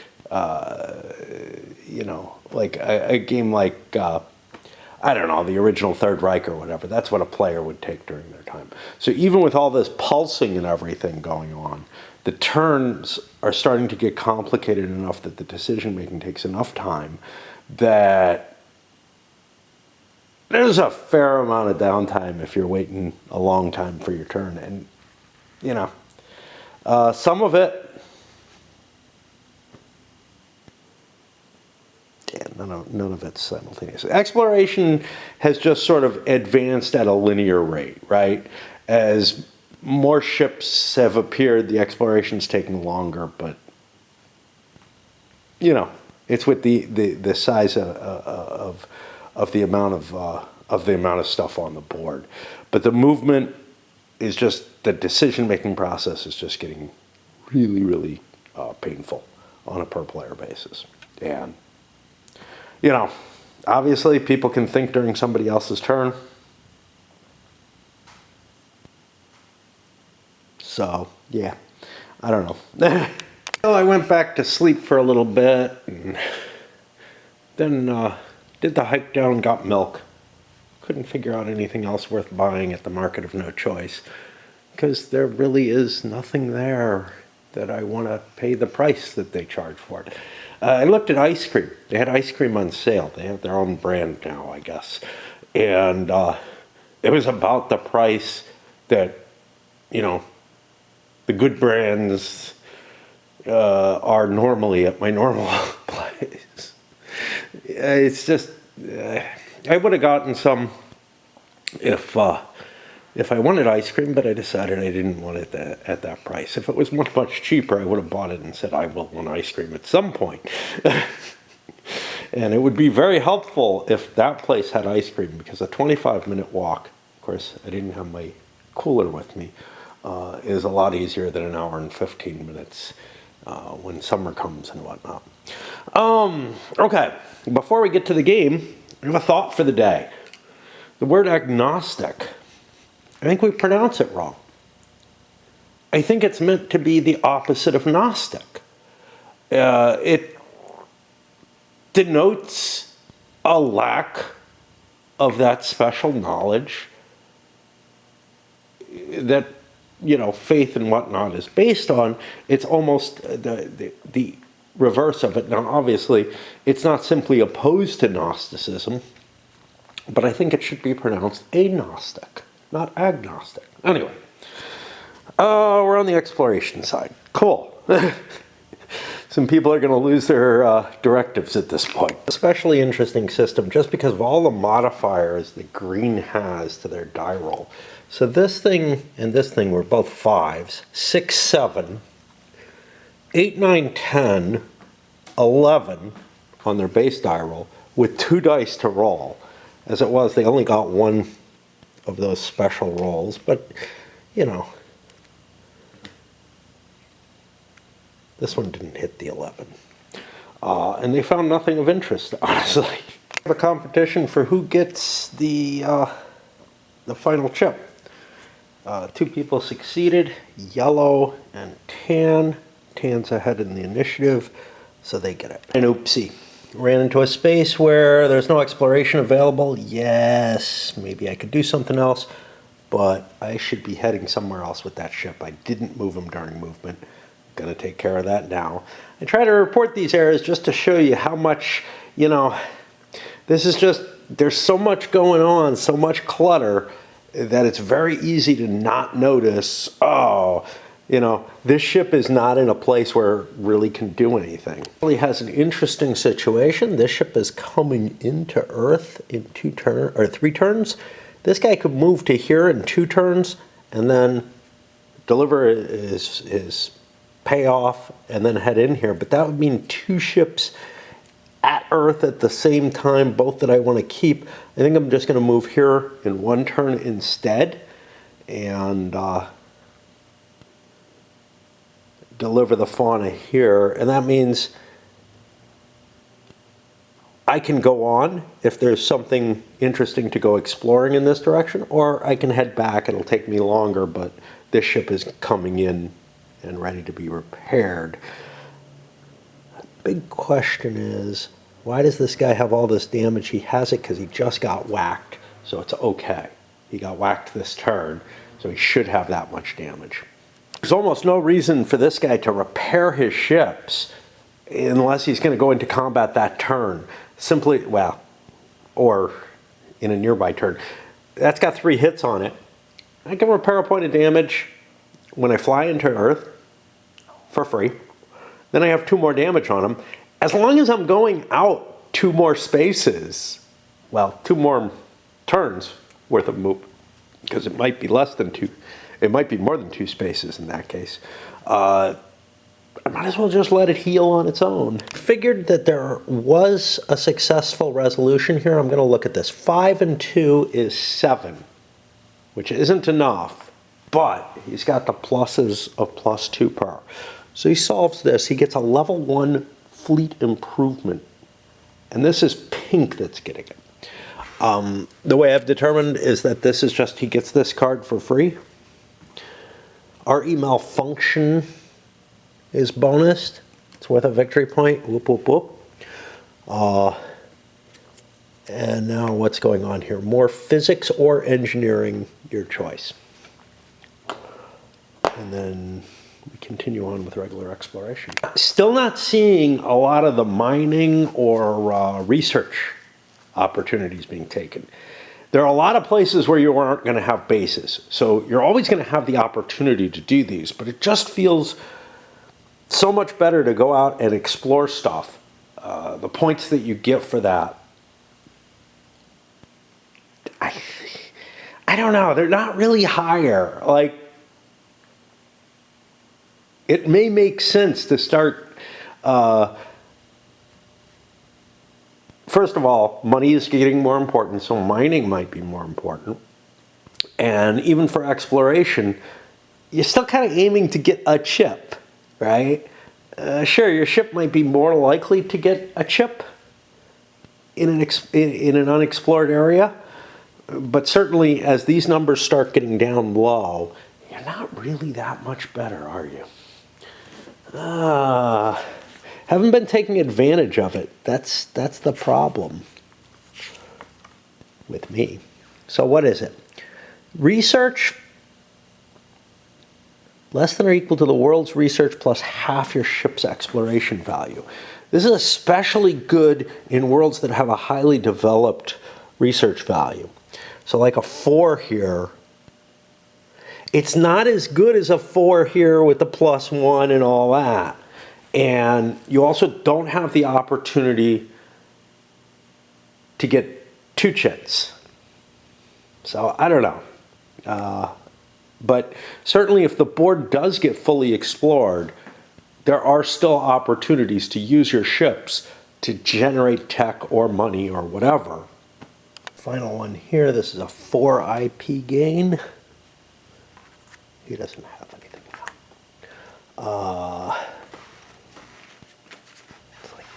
you know, like a game like I don't know, the original Third Reich or whatever. That's what a player would take during their time. So even with all this pulsing and everything going on, the turns are starting to get complicated enough that the decision making takes enough time that there's a fair amount of downtime if you're waiting a long time for your turn. And, you know, some of it, none of it's simultaneous. Exploration has just sort of advanced at a linear rate, right? As more ships have appeared, the exploration's taking longer, but, you know, it's with the size of the amount of stuff on the board. But the movement is just, the decision-making process is just getting really painful on a per-player basis. And you know, obviously people can think during somebody else's turn. So, yeah, I don't know. Well, I went back to sleep for a little bit, and then did the hike down, got milk. Couldn't figure out anything else worth buying at the market of no choice, because there really is nothing there that I want to pay the price that they charge for it. I looked at ice cream. They had ice cream on sale. They have their own brand now, I guess. And it was about the price that, you know, the good brands are normally at my normal place. It's just, I would have gotten some if I wanted ice cream, but I decided I didn't want it at that price. If it was much cheaper, I would have bought it and said, I will want ice cream at some point. And it would be very helpful if that place had ice cream, because a 25-minute walk, of course, I didn't have my cooler with me, is a lot easier than an hour and 15 minutes when summer comes and whatnot. Okay, before we get to the game, I have a thought for the day. The word agnostic, I think we pronounce it wrong. I think it's meant to be the opposite of Gnostic. It denotes a lack of that special knowledge that, faith and whatnot is based on. It's almost the reverse of it. Now, obviously, it's not simply opposed to Gnosticism, but I think it should be pronounced agnostic, not agnostic. Anyway. We're on the exploration side. Cool. Some people are going to lose their directives at this point. Especially interesting system just because of all the modifiers that green has to their die roll. So this thing and this thing were both 5s, 6, 7, 8, 9, 10, 11 on their base die roll with 2 dice to roll. As it was, they only got 1 of those special rolls, but this one didn't hit the 11. And they found nothing of interest, honestly. The competition for who gets the final chip. 2 people succeeded, yellow and tan. Tan's ahead in the initiative, so they get it. And oopsie. Ran into a space where there's no exploration available. Yes, maybe I could do something else, but I should be heading somewhere else with that ship. I didn't move them during movement. Going to take care of that now. I try to report these errors just to show you how much, this is just, there's so much going on, so much clutter, that it's very easy to not notice, this ship is not in a place where it really can do anything. It really has an interesting situation. This ship is coming into Earth in 3 turns. This guy could move to here in 2 turns and then deliver his payoff and then head in here, but that would mean 2 ships at Earth at the same time, both that I want to keep. I think I'm just going to move here in 1 turn instead and deliver the fauna here, and that means I can go on if there's something interesting to go exploring in this direction, or I can head back. It'll take me longer, but this ship is coming in and ready to be repaired. Big question is, why does this guy have all this damage? He has it because he just got whacked, so it's okay. He got whacked this turn, so he should have that much damage. There's almost no reason for this guy to repair his ships unless he's going to go into combat that turn. Simply, or in a nearby turn. That's got 3 hits on it. I can repair a point of damage when I fly into Earth for free. Then I have 2 more damage on him. As long as I'm going out 2 more spaces, 2 more turns worth of move, because it might be less than 2, it might be more than 2 spaces in that case. I might as well just let it heal on its own. Figured that there was a successful resolution here. I'm going to look at this. 5 and 2 is 7, which isn't enough, but he's got the pluses of +2 per. So he solves this. He gets a level 1 fleet improvement, and this is pink that's getting it. The way I've determined is that this is just, he gets this card for free. RE Malfunction is bonused. It's worth a victory point. Whoop, whoop, whoop. And now what's going on here? More physics or engineering, your choice. And then we continue on with regular exploration. Still not seeing a lot of the mining or research opportunities being taken. There are a lot of places where you aren't going to have bases. So you're always going to have the opportunity to do these, but it just feels so much better to go out and explore stuff. The points that you get for that, I don't know, they're not really higher. Like, it may make sense to start, first of all, money is getting more important, so mining might be more important. And even for exploration, you're still kind of aiming to get a chip, right? Sure, your ship might be more likely to get a chip in an unexplored area, but certainly as these numbers start getting down low, you're not really that much better, are you? Haven't been taking advantage of it. That's the problem with me. So what is it? Research less than or equal to the world's research plus half your ship's exploration value. This is especially good in worlds that have a highly developed research value. So like a 4 here, it's not as good as a 4 here with the +1 and all that. And you also don't have the opportunity to get 2 chits. So I don't know. But certainly if the board does get fully explored, there are still opportunities to use your ships to generate tech or money or whatever. Final one here, this is a 4 IP gain. He doesn't have anything now. It's like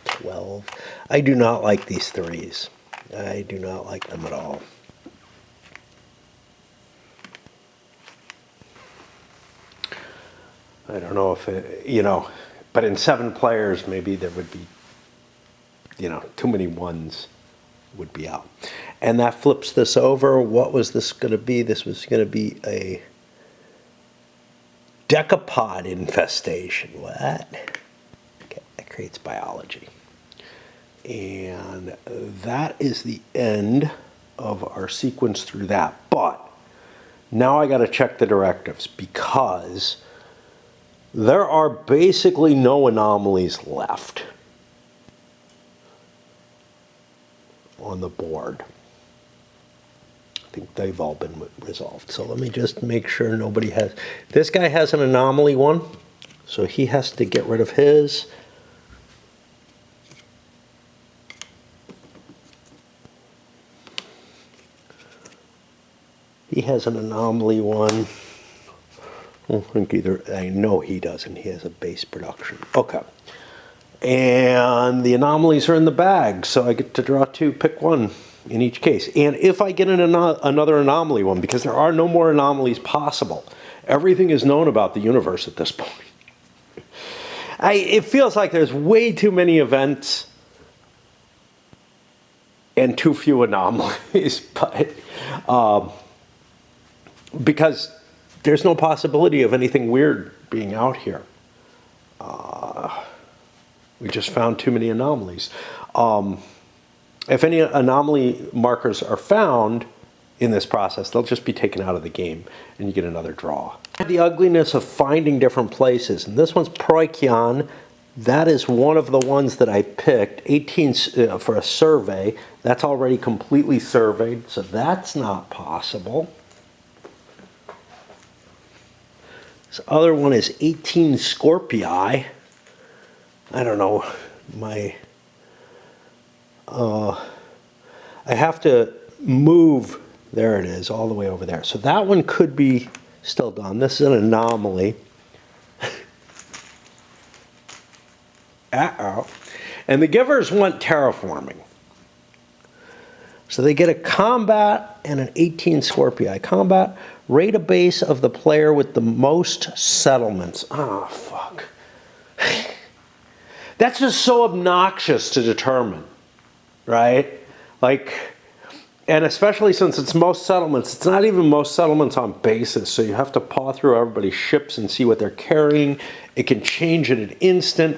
12. I do not like these 3s. I do not like them at all. I don't know if it, but in 7 players, maybe there would be, too many 1s would be out. And that flips this over. What was this going to be? This was going to be a decapod infestation. What? Okay, that creates biology. And that is the end of our sequence through that. But now I got to check the directives because there are basically no anomalies left on the board. I think they've all been resolved. So let me just make sure nobody has. This guy has an anomaly 1, so he has to get rid of his. He has an anomaly 1. I don't think either. I know he doesn't. He has a base production. Okay. And the anomalies are in the bag, so I get to draw 2, pick 1 in each case. And if I get another anomaly 1, because there are no more anomalies possible, everything is known about the universe at this point. It feels like there's way too many events and too few anomalies, but because there's no possibility of anything weird being out here. We just found too many anomalies. If any anomaly markers are found in this process, they'll just be taken out of the game and you get another draw. The ugliness of finding different places. And this one's Proikyan. That is one of the ones that I picked. 18 for a survey. That's already completely surveyed, so that's not possible. This other one is 18 Scorpii. I don't know, I have to move, there it is, all the way over there. So that one could be still done. This is an anomaly. Uh-oh. And the givers want terraforming. So they get a combat and an 18 Scorpii. Combat, rate a base of the player with the most settlements. Oh, fuck. That's just so obnoxious to determine, right? Like, and especially since it's most settlements, it's not even most settlements on bases, so you have to paw through everybody's ships and see what they're carrying. It can change in an instant.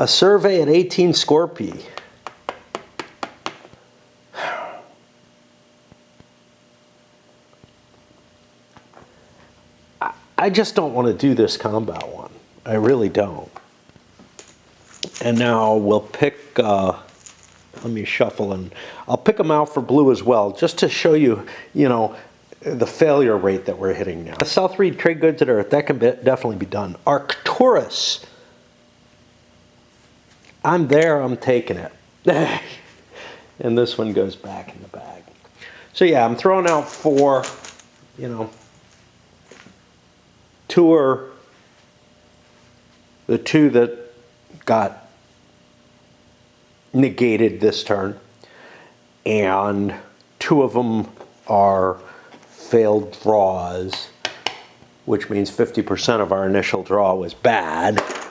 A survey at 18 Scorpii. I just don't want to do this combat one. I really don't. And now we'll pick, let me shuffle, and I'll pick them out for blue as well, just to show you, the failure rate that we're hitting now. South Reed, trade goods at Earth, that can definitely be done. Arcturus. I'm there, I'm taking it. And this one goes back in the bag. So yeah, I'm throwing out 4, Two are the two that got negated this turn, and two of them are failed draws, which means 50% of our initial draw was bad. It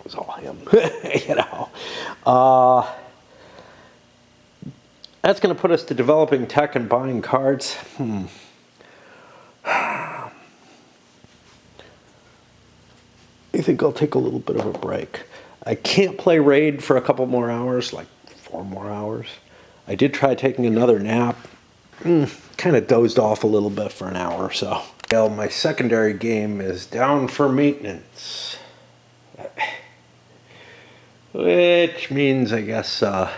was all him, you know. That's going to put us to developing tech and buying cards. I think I'll take a little bit of a break. I can't play Raid for a couple more hours, like 4 more hours. I did try taking another nap. Kind of dozed off a little bit for an hour or so. Well, my secondary game is down for maintenance. Which means I guess I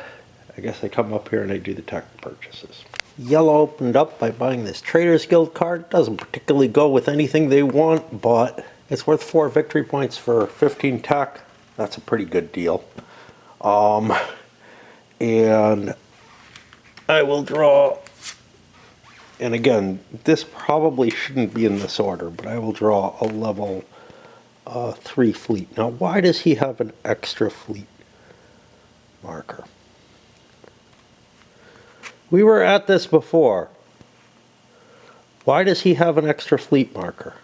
come up here and I do the tech purchases. Yellow opened up by buying this Traders Guild card. Doesn't particularly go with anything they want, but it's worth 4 victory points for 15 tech. That's a pretty good deal. And I will draw, and again, this probably shouldn't be in this order, but I will draw a level 3 fleet. Now, why does he have an extra fleet marker? We were at this before. Why does he have an extra fleet marker?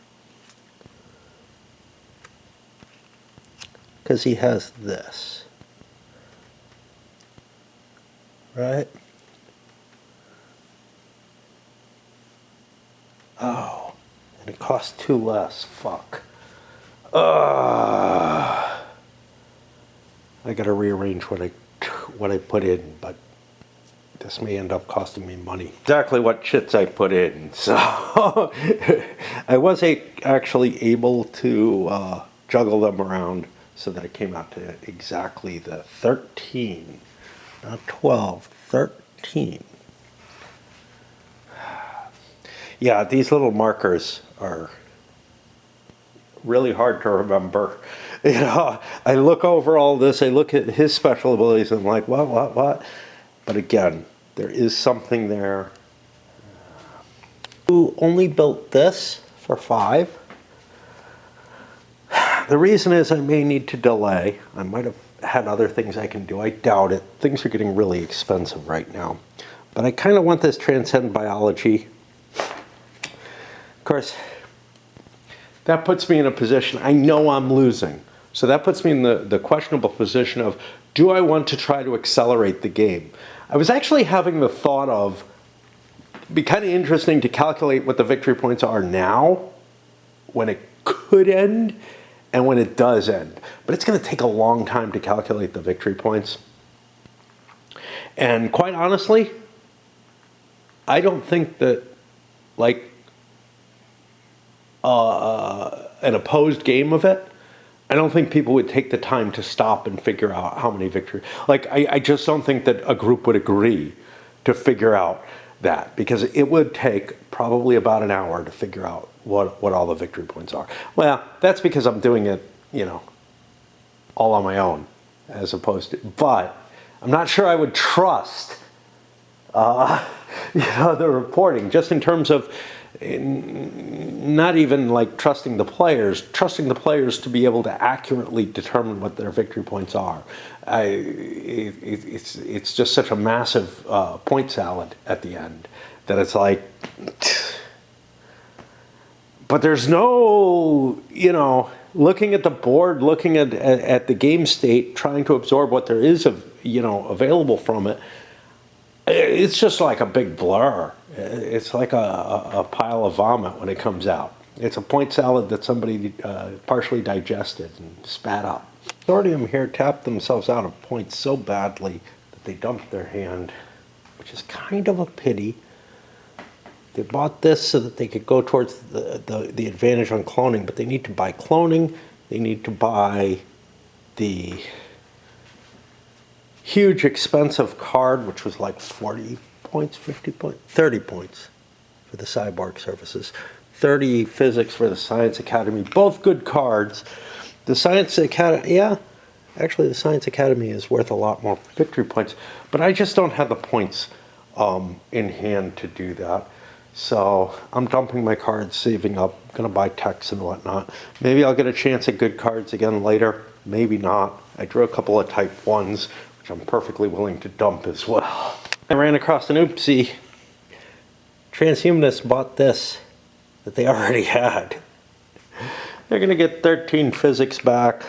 Because he has this. Right? Oh, and it costs 2 less. Fuck. I gotta rearrange what I put in, but this may end up costing me money. Exactly what chits I put in. So I was actually able to juggle them around so that it came out to exactly the 13, not 12, 13. Yeah, these little markers are really hard to remember. You know, I look over all this, I look at his special abilities, and I'm like, what? But again, there is something there. Who only built this for 5? The reason is I may need to delay. I might have had other things I can do. I doubt it. Things are getting really expensive right now. But I kind of want this Transcend Biology. Of course, that puts me in a position, I know I'm losing. So that puts me in the questionable position of, do I want to try to accelerate the game? I was actually having the thought of, it'd be kind of interesting to calculate what the victory points are now, when it could end, and when it does end. But it's going to take a long time to calculate the victory points. And quite honestly, I don't think that, like, an opposed game of it, I don't think people would take the time to stop and figure out how many victories. Like, I just don't think that a group would agree to figure out that, because it would take probably about an hour to figure out what all the victory points are. Well, that's because I'm doing it, you know, all on my own, as opposed to, but I'm not sure I would trust, you know, the reporting, just in terms of, not even like trusting the players to be able to accurately determine what their victory points are. It's just such a massive point salad at the end that it's like, but there's no, you know, looking at the board, looking at the game state, trying to absorb what there is of, you know, available from it. It's just like a big blur. It's like a pile of vomit when it comes out. It's a point salad that somebody partially digested and spat up. Consortium here tapped themselves out of points so badly that they dumped their hand, which is kind of a pity. They bought this so that they could go towards the advantage on cloning, but they need to buy cloning. They need to buy the huge expensive card, which was like 40 points, 50 points, 30 points for the Cyborg services, 30 physics for the Science Academy, both good cards. The Science Academy, yeah, actually the Science Academy is worth a lot more victory points, but I just don't have the points in hand to do that. So I'm dumping my cards, saving up, gonna buy techs and whatnot. Maybe I'll get a chance at good cards again later, maybe not. I drew a couple of type 1s, which I'm perfectly willing to dump as well. I ran across an oopsie. Transhumanists bought this that they already had. They're gonna get 13 physics back.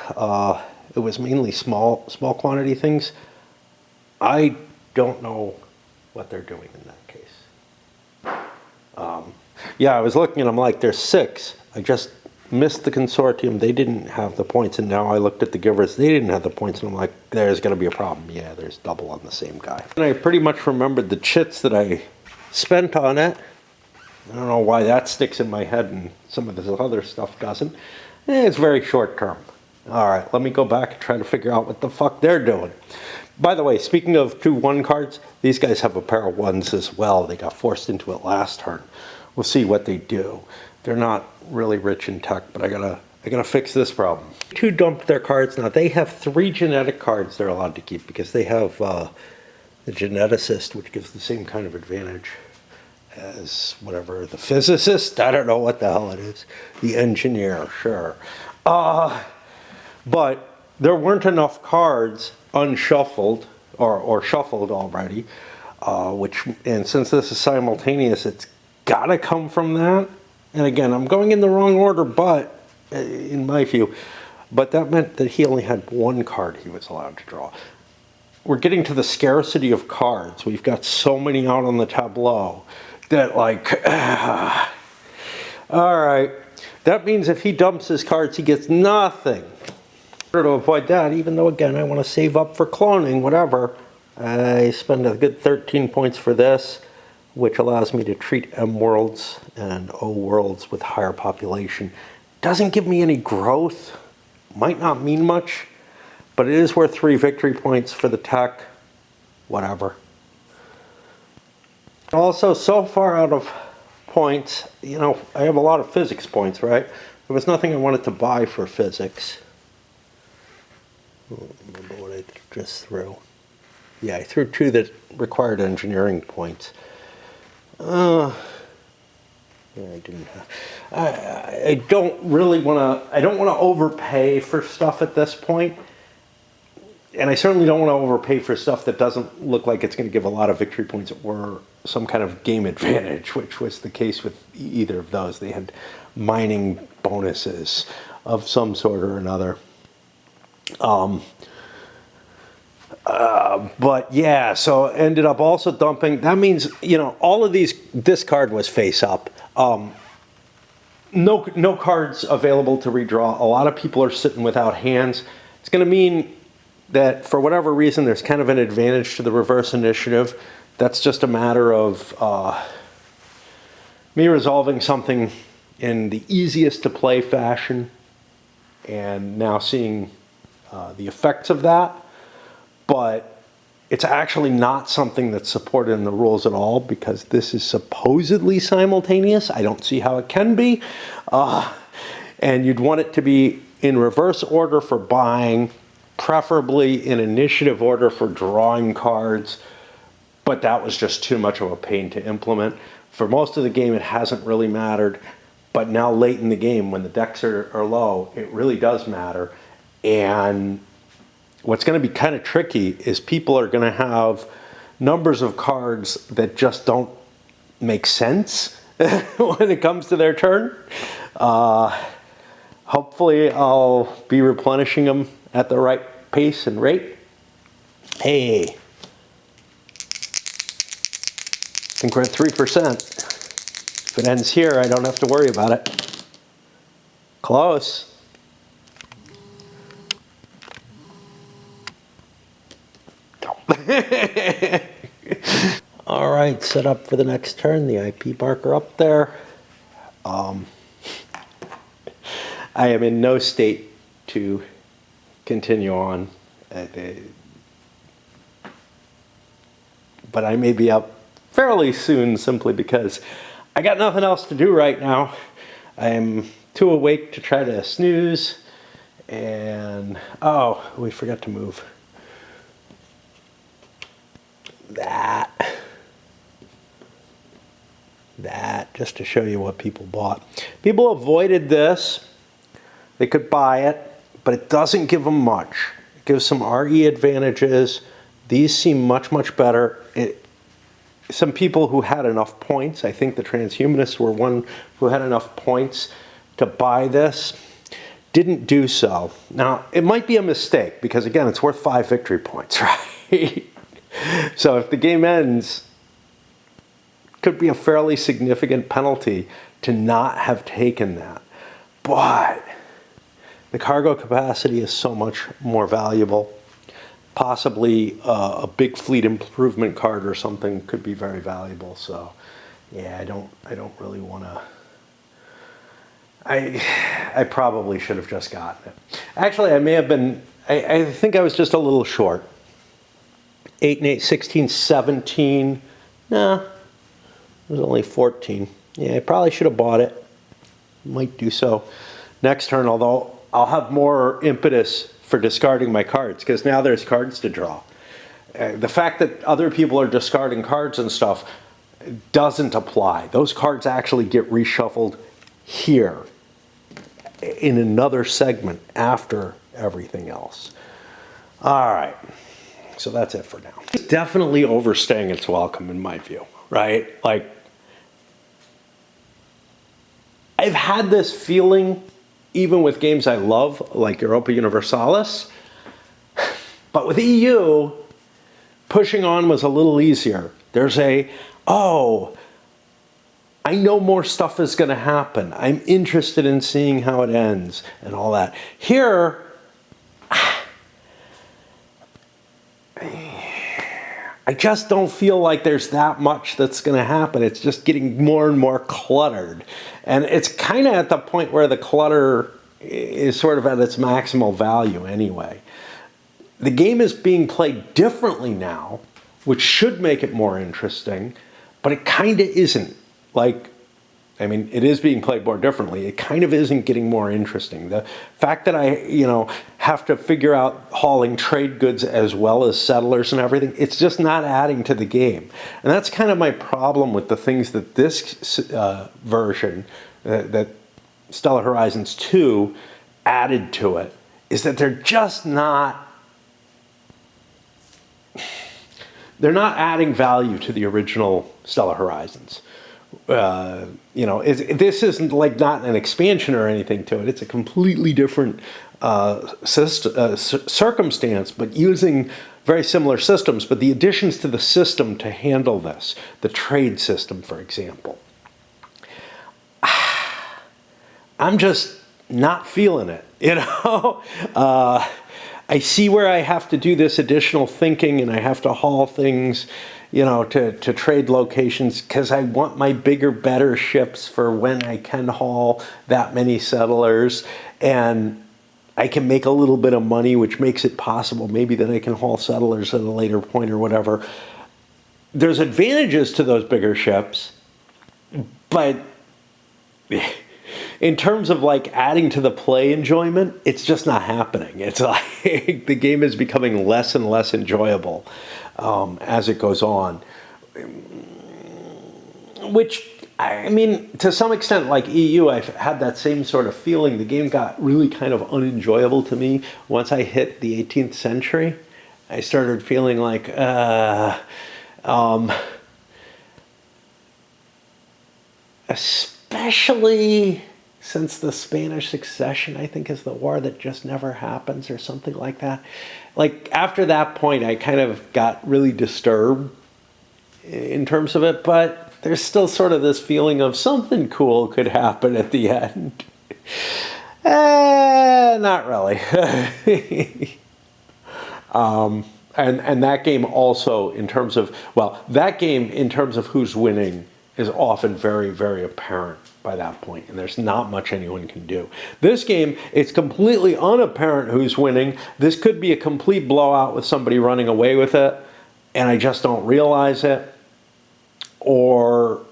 It was mainly small quantity things. I don't know what they're doing in that case. Yeah, I was looking and I'm like, there's 6. I just missed the consortium. They didn't have the points, and now I looked at the givers. They didn't have the points, and I'm like, there's going to be a problem. Yeah, there's double on the same guy. And I pretty much remembered the chits that I spent on it. I don't know why that sticks in my head and some of this other stuff doesn't. It's very short term. All right, let me go back and try to figure out what the fuck they're doing. By the way, speaking of 2-1 cards, these guys have a pair of 1s as well. They got forced into it last turn. We'll see what they do. They're not really rich in tech, but I gotta fix this problem. 2 dumped their cards. Now they have 3 genetic cards they're allowed to keep because they have the geneticist, which gives the same kind of advantage as whatever, the physicist. I don't know what the hell it is. The engineer, sure. But there weren't enough cards unshuffled or shuffled already, and since this is simultaneous, it's gotta come from that. And again, I'm going in the wrong order, but in my view, but that meant that he only had 1 card he was allowed to draw. We're getting to the scarcity of cards. We've got so many out on the tableau that, like, all right. That means if he dumps his cards, he gets nothing. In order to avoid that, even though, again, I want to save up for cloning, whatever, I spend a good 13 points for this, which allows me to treat M worlds and O worlds with higher population. Doesn't give me any growth, might not mean much, but it is worth 3 victory points for the tech, whatever. Also, so far out of points, you know, I have a lot of physics points, right? There was nothing I wanted to buy for physics. I don't remember what I just threw. Yeah, I threw 2 that required engineering points. Yeah, I didn't have. I don't really want to. I don't want to overpay for stuff at this point, and I certainly don't want to overpay for stuff that doesn't look like it's going to give a lot of victory points or some kind of game advantage, which was the case with either of those. They had mining bonuses of some sort or another. But yeah, so ended up also dumping. That means, you know, all of these, this card was face up. No cards available to redraw. A lot of people are sitting without hands. It's going to mean that for whatever reason, there's kind of an advantage to the reverse initiative. That's just a matter of me resolving something in the easiest to play fashion and now seeing the effects of that. But it's actually not something that's supported in the rules at all because this is supposedly simultaneous. I don't see how it can be. And you'd want it to be in reverse order for buying, preferably in initiative order for drawing cards. But that was just too much of a pain to implement. For most of the game, it hasn't really mattered. But now late in the game, when the decks are low, it really does matter. And what's going to be kind of tricky is people are going to have numbers of cards that just don't make sense when it comes to their turn. Hopefully I'll be replenishing them at the right pace and rate. Hey, I think we're at 3%. If it ends here, I don't have to worry about it. Close. All right, set up for the next turn. The IP marker up there. I am in no state to continue on, but I may be up fairly soon simply because I got nothing else to do right now. I'm too awake to try to snooze, and oh, we forgot to move that. that, just to show you what people bought. People avoided this. They could buy it, but it doesn't give them much. It gives some RE advantages. These seem much, much better. Some people who had enough points, I think the transhumanists were one who had enough points to buy this, didn't do so. Now, it might be a mistake because, again, it's worth 5 victory points, right? So if the game ends, it could be a fairly significant penalty to not have taken that. But the cargo capacity is so much more valuable. Possibly a big fleet improvement card or something could be very valuable. So, yeah, I don't really want to. I probably should have just gotten it. Actually, I may have been. I think I was just a little short. 8 and 8, 16, 17. Nah, it was only 14. Yeah, I probably should have bought it. Might do so next turn, although I'll have more impetus for discarding my cards, because now there's cards to draw. The fact that other people are discarding cards and stuff doesn't apply. Those cards actually get reshuffled here in another segment after everything else. All right, so that's it for now. It's definitely overstaying its welcome in my view, right? Like, I've had this feeling even with games I love, like Europa Universalis. But with EU, pushing on was a little easier. There's oh, I know more stuff is going to happen. I'm interested in seeing how it ends and all that. Here, I just don't feel like there's that much that's going to happen. It's just getting more and more cluttered. And it's kind of at the point where the clutter is sort of at its maximal value anyway. The game is being played differently now, which should make it more interesting, but it kind of isn't. Like, I mean, it is being played more differently. It kind of isn't getting more interesting. The fact that I, have to figure out hauling trade goods as well as settlers and everything, it's just not adding to the game. And that's kind of my problem with the things that this version, that Stellar Horizons 2 added to it, is that they're just not, they're not adding value to the original Stellar Horizons. This isn't like not an expansion or anything to it. It's a completely different circumstance, but using very similar systems. But the additions to the system to handle this, the trade system, for example, I'm just not feeling it. I see where I have to do this additional thinking, and I have to haul things, to trade locations, because I want my bigger, better ships for when I can haul that many settlers, and I can make a little bit of money, which makes it possible maybe that I can haul settlers at a later point or whatever. There's advantages to those bigger ships, but in terms of like adding to the play enjoyment, it's just not happening. It's like the game is becoming less and less enjoyable as it goes on. Which, I mean, to some extent, like EU, I've had that same sort of feeling. The game got really kind of unenjoyable to me once I hit the 18th century. I started feeling like, especially since the Spanish Succession, I think, is the war that just never happens or something like that. Like, after that point, I kind of got really disturbed in terms of it, but there's still sort of this feeling of something cool could happen at the end. Not really. And that game also, in terms of, that game in terms of who's winning is often very, very apparent by that point, and there's not much anyone can do. This game, it's completely unapparent who's winning. This could be a complete blowout with somebody running away with it, and I just don't realize it. Or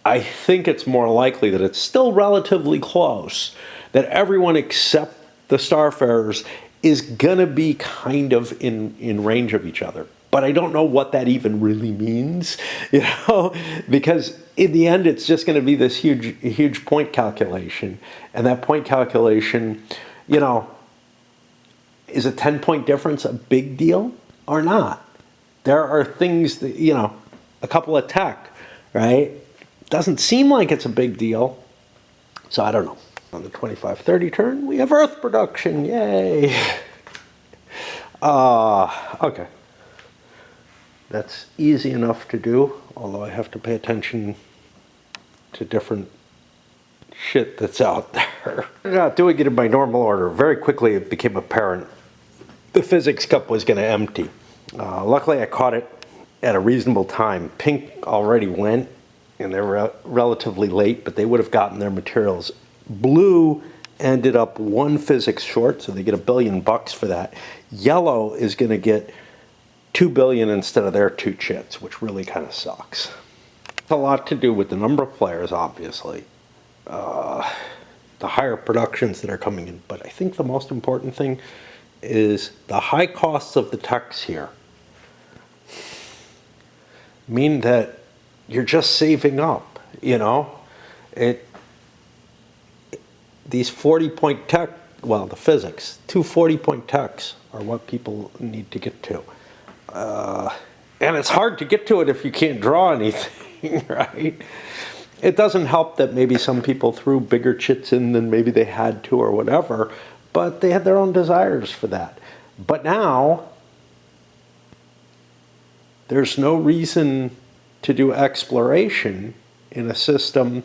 I think it's more likely that it's still relatively close, that everyone except the Starfarers is gonna be kind of in range of each other. but I don't know what that even really means, you know, because in the end, it's just going to be this huge point calculation. And that point calculation, you know, is a 10-point difference a big deal or not? There are things that, you know, a couple of tech, right? Doesn't seem like it's a big deal. So I don't know. On the 25-30 turn, we have Earth production. Yay. Okay. That's easy enough to do, although I have to pay attention to different shit that's out there. Not doing it in my normal order. Very quickly it became apparent the physics cup was going to empty. Luckily I caught it at a reasonable time. Pink already went, and they were relatively late, but they would have gotten their materials. Blue ended up one physics short, so they get $1 billion for that. Yellow is going to get $2 billion instead of their 2 chits, which really kind of sucks. It's a lot to do with the number of players, obviously. The higher productions that are coming in, but I think the most important thing is the high costs of the techs here mean that you're just saving up, you know? These 40-point tech, well, the physics, 2 40-point techs are what people need to get to. And it's hard to get to it if you can't draw anything, right? It doesn't help that maybe some people threw bigger chits in than maybe they had to or whatever, but they had their own desires for that. But now, there's no reason to do exploration in a system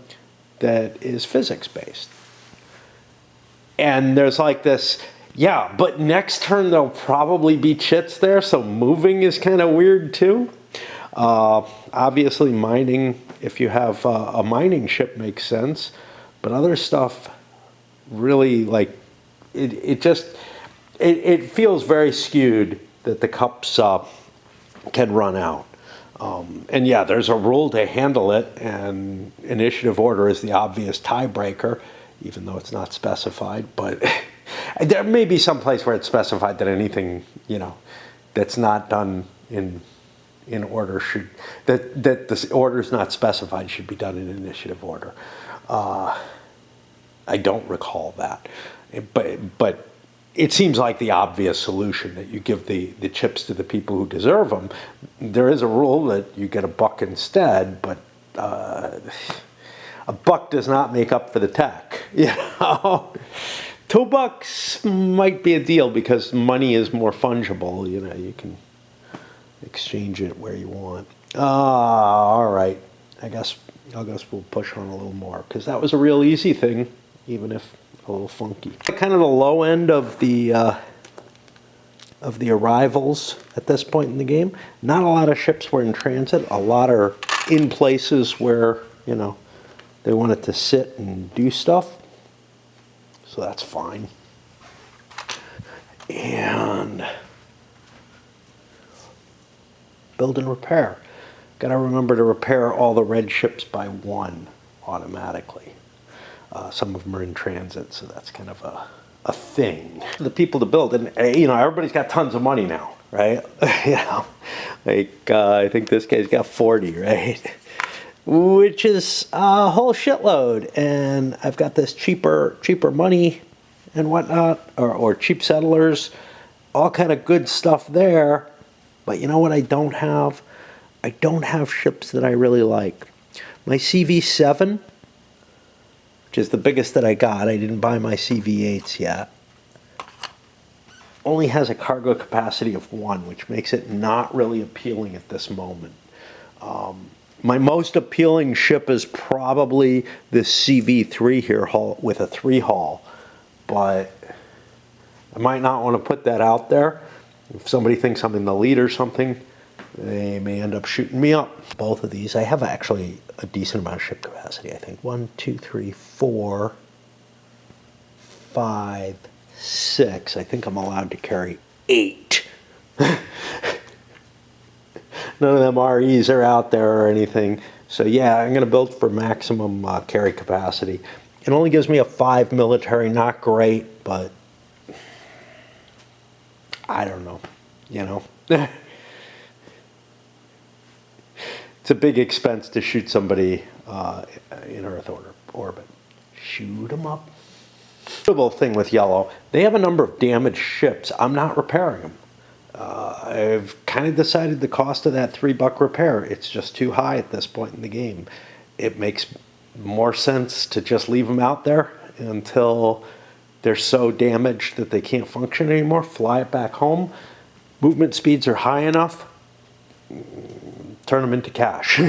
that is physics-based. And there's like this, yeah, but next turn there'll probably be chits there, so moving is kind of weird too. Obviously mining, if you have a mining ship, makes sense, but other stuff really, like, it feels very skewed that the cups can run out. And yeah, there's a rule to handle it, and initiative order is the obvious tiebreaker, even though it's not specified. But there may be some place where it's specified that anything, you know, that's not done in order should, that the order is not specified should be done in initiative order. I don't recall that, but it seems like the obvious solution, that you give the chips to the people who deserve them. There is a rule that you get $1 instead, but $1 does not make up for the tech, you know? $2 might be a deal because money is more fungible, you know, you can exchange it where you want. All right, I guess we'll push on a little more, because that was a real easy thing, even if a little funky. Kind of the low end of the arrivals at this point in the game. Not a lot of ships were in transit. A lot are in places where, you know, they wanted to sit and do stuff. So that's fine. And build and repair. Got to remember to repair all the red ships by 1 automatically. Some of them are in transit, so that's kind of a thing. The people to build, and you know, everybody's got tons of money now, right? You know, like I think this guy's got 40, right? Which is a whole shitload, and I've got this cheaper money and whatnot, or cheap settlers, all kind of good stuff there. But you know what I don't have? I don't have ships that I really like. My CV7, which is the biggest that I got, I didn't buy my CV8s yet, only has a cargo capacity of 1, which makes it not really appealing at this moment. My most appealing ship is probably this CV3 here with a 3 hull, but I might not want to put that out there. If somebody thinks I'm in the lead or something, they may end up shooting me up. Both of these, I have actually a decent amount of ship capacity, I think. 1, 2, 3, 4, 5, 6. I think I'm allowed to carry 8. None of them REs are out there or anything. So yeah, I'm going to build for maximum carry capacity. It only gives me a 5 military, not great, but I don't know, you know. a big expense to shoot somebody in Earth orbit. Shoot them up. The thing with Yellow, they have a number of damaged ships. I'm not repairing them. I've kind of decided the cost of that $3 repair, it's just too high at this point in the game. It makes more sense to just leave them out there until they're so damaged that they can't function anymore. Fly it back home. Movement speeds are high enough. Turn them into cash.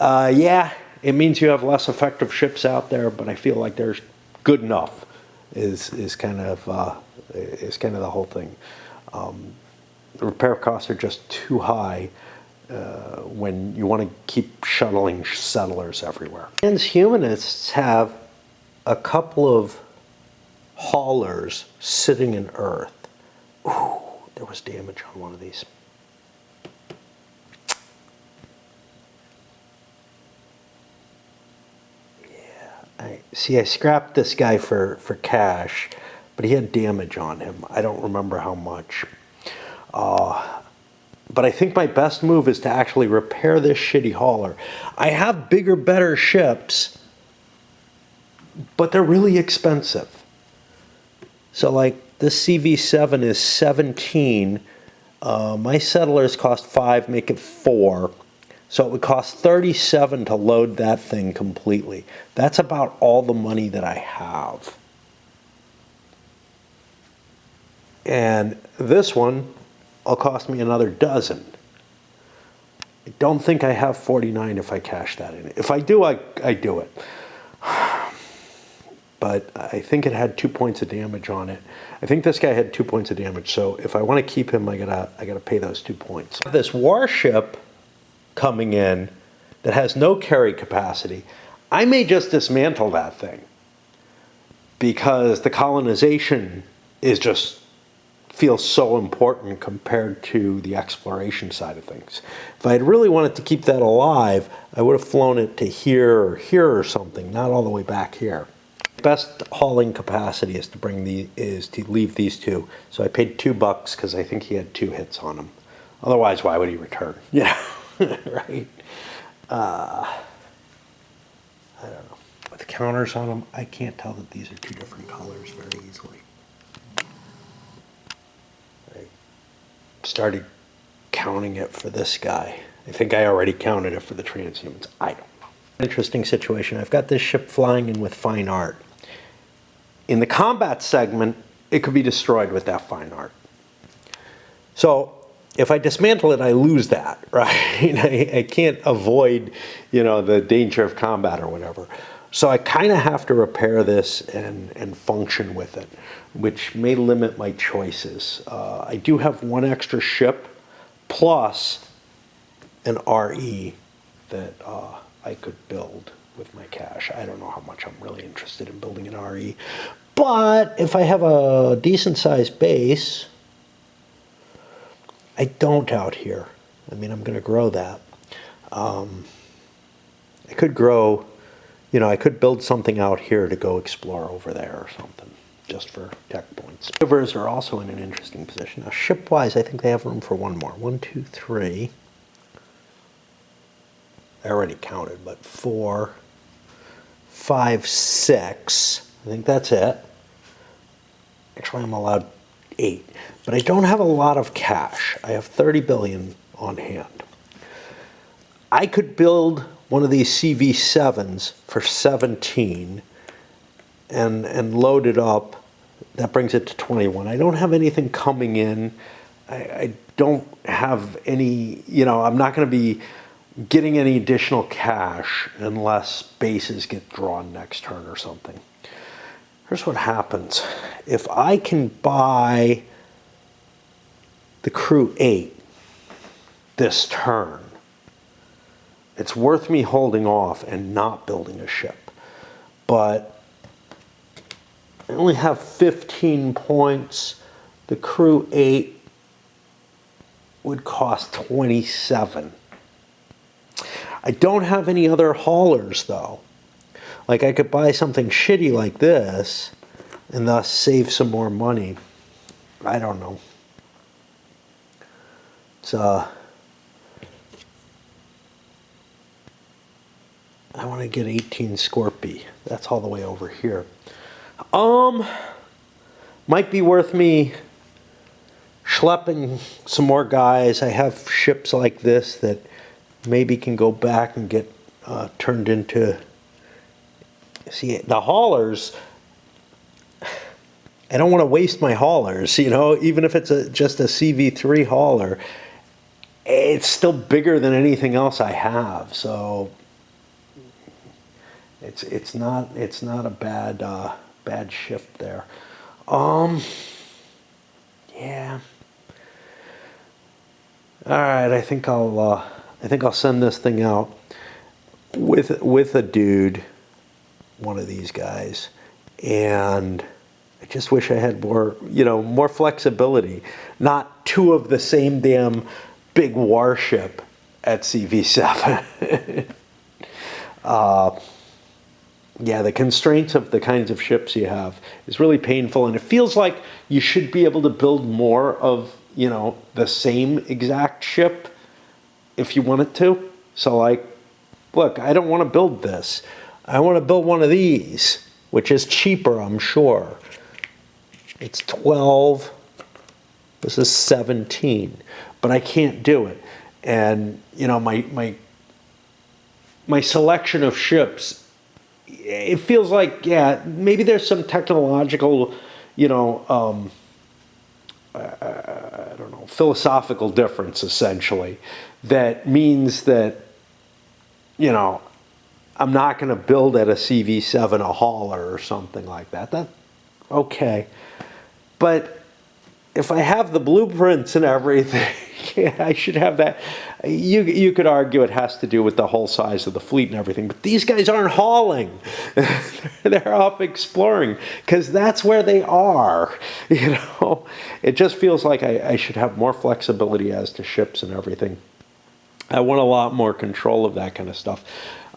Yeah, it means you have less effective ships out there, but I feel like they're good enough. Is kind of the whole thing. The repair costs are just too high when you want to keep shuttling settlers everywhere. Transhumanists have a couple of haulers sitting in Earth. Ooh, there was damage on one of these. I scrapped this guy for cash, but he had damage on him. I don't remember how much. But I think my best move is to actually repair this shitty hauler. I have bigger, better ships, but they're really expensive. So like this CV7 is 17. My settlers cost 5, make it 4. So it would cost 37 to load that thing completely. That's about all the money that I have. And this one will cost me another dozen. I don't think I have 49 if I cash that in. If I do, I do it. But I think it had 2 points of damage on it. I think this guy had 2 points of damage. So if I want to keep him, I gotta pay those 2 points. This warship coming in that has no carry capacity, I may just dismantle that thing because the colonization feels so important compared to the exploration side of things. If I had really wanted to keep that alive, I would have flown it to here or something, not all the way back here. Best hauling capacity is to leave these two. So I paid $2 because I think he had 2 hits on him. Otherwise, why would he return? Yeah. Right? I don't know. With counters on them, I can't tell that these are 2 different colors very easily. I started counting it for this guy. I think I already counted it for the transhumans. I don't know. Interesting situation. I've got this ship flying in with fine art. In the combat segment, it could be destroyed with that fine art. So if I dismantle it, I lose that, right? I can't avoid, the danger of combat or whatever. So I kind of have to repair this and function with it, which may limit my choices. I do have 1 extra ship plus an RE that I could build with my cash. I don't know how much I'm really interested in building an RE. But if I have a decent sized base, I don't out here. I mean, I'm going to grow that. I could grow, I could build something out here to go explore over there or something, just for tech points. Rivers are also in an interesting position. Now, ship-wise, I think they have room for 1 more. 1, 2, 3. I already counted, but 4, 5, 6. I think that's it. Actually, I'm allowed 8. But I don't have a lot of cash. I have 30 billion on hand. I could build one of these CV7s for 17 and load it up. That brings it to 21. I don't have anything coming in. I don't have any, I'm not going to be getting any additional cash unless bases get drawn next turn or something. Here's what happens. If I can buy the crew 8 this turn, it's worth me holding off and not building a ship. But I only have 15 points. The crew 8 would cost 27. I don't have any other haulers though. Like I could buy something shitty like this and thus save some more money. I don't know. It's I want to get 18 Scorpii. That's all the way over here. Might be worth me schlepping some more guys. I have ships like this that maybe can go back and get turned into... See, the haulers, I don't want to waste my haulers, you know, even if it's just a CV3 hauler, it's still bigger than anything else I have, so it's not a bad shift there. Yeah. All right, I think I'll send this thing out with a dude, one of these guys, and I just wish I had more, more flexibility. Not two of the same damn big warship at CV7. Yeah, the constraints of the kinds of ships you have is really painful, and it feels like you should be able to build more of, the same exact ship if you wanted to. So like, look, I don't want to build this. I want to build one of these, which is cheaper, I'm sure. It's 12. This is 17, but I can't do it. And my selection of ships, it feels like, yeah, maybe there's some technological, I don't know, philosophical difference essentially that means that, I'm not going to build at a CV7 a hauler or something like that. Okay. But if I have the blueprints and everything, yeah, I should have that. You could argue it has to do with the whole size of the fleet and everything, but these guys aren't hauling. They're off exploring because that's where they are. It just feels like I should have more flexibility as to ships and everything. I want a lot more control of that kind of stuff.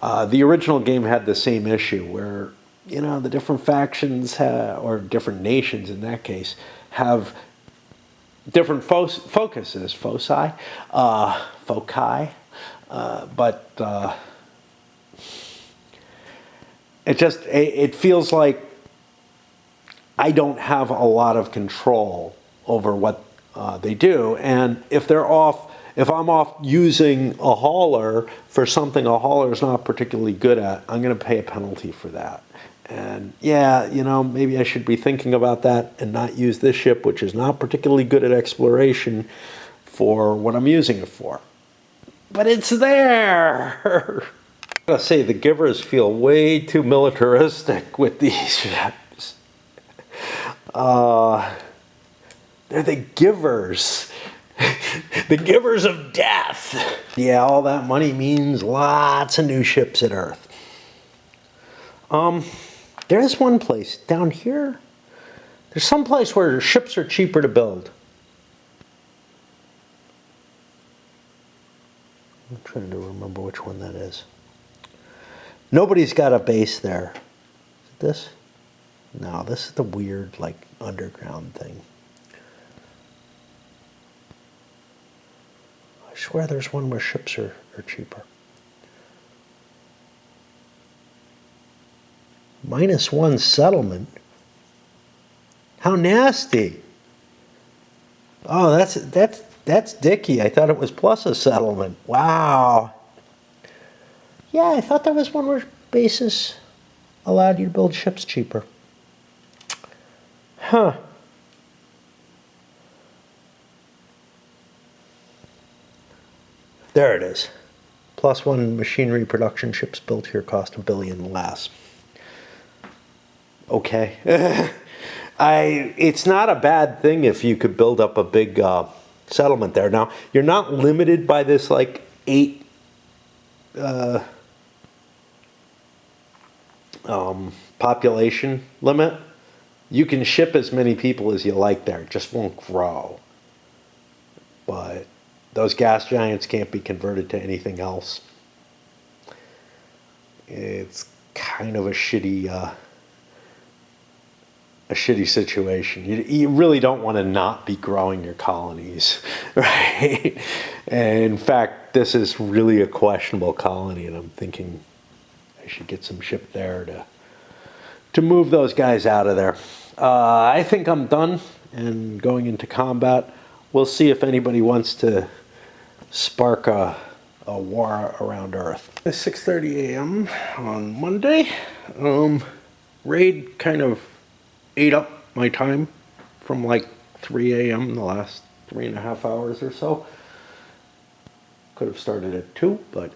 The original game had the same issue where, the different factions or different nations in that case have different focuses, foci, but it feels like I don't have a lot of control over what they do, and if I'm off using a hauler for something a hauler is not particularly good at, I'm going to pay a penalty for that. And yeah, maybe I should be thinking about that and not use this ship, which is not particularly good at exploration, for what I'm using it for. But it's there! I gotta say, the Givers feel way too militaristic with these ships. They're the Givers. The Givers of death. Yeah, all that money means lots of new ships at Earth. There's one place down here. There's some place where ships are cheaper to build. I'm trying to remember which one that is. Nobody's got a base there. Is it this? No, this is the weird, underground thing. I swear there's one where ships are cheaper. -1 settlement? How nasty. Oh, that's dicky. I thought it was plus a settlement. Wow. Yeah, I thought there was one where bases allowed you to build ships cheaper. Huh. There it is. +1 machinery production ships built here cost $1 billion less. Okay. It's not a bad thing if you could build up a big settlement there. Now, you're not limited by this 8 population limit. You can ship as many people as you like there. It just won't grow. But those gas giants can't be converted to anything else. It's kind of a shitty situation. You really don't want to not be growing your colonies, right? And in fact, this is really a questionable colony, and I'm thinking I should get some ship there to move those guys out of there. I think I'm done and going into combat. We'll see if anybody wants to spark a war around Earth. It's 6:30 a.m. on Monday. Raid kind of ate up my time from like 3 a.m. the last 3.5 hours or so. Could have started at 2, but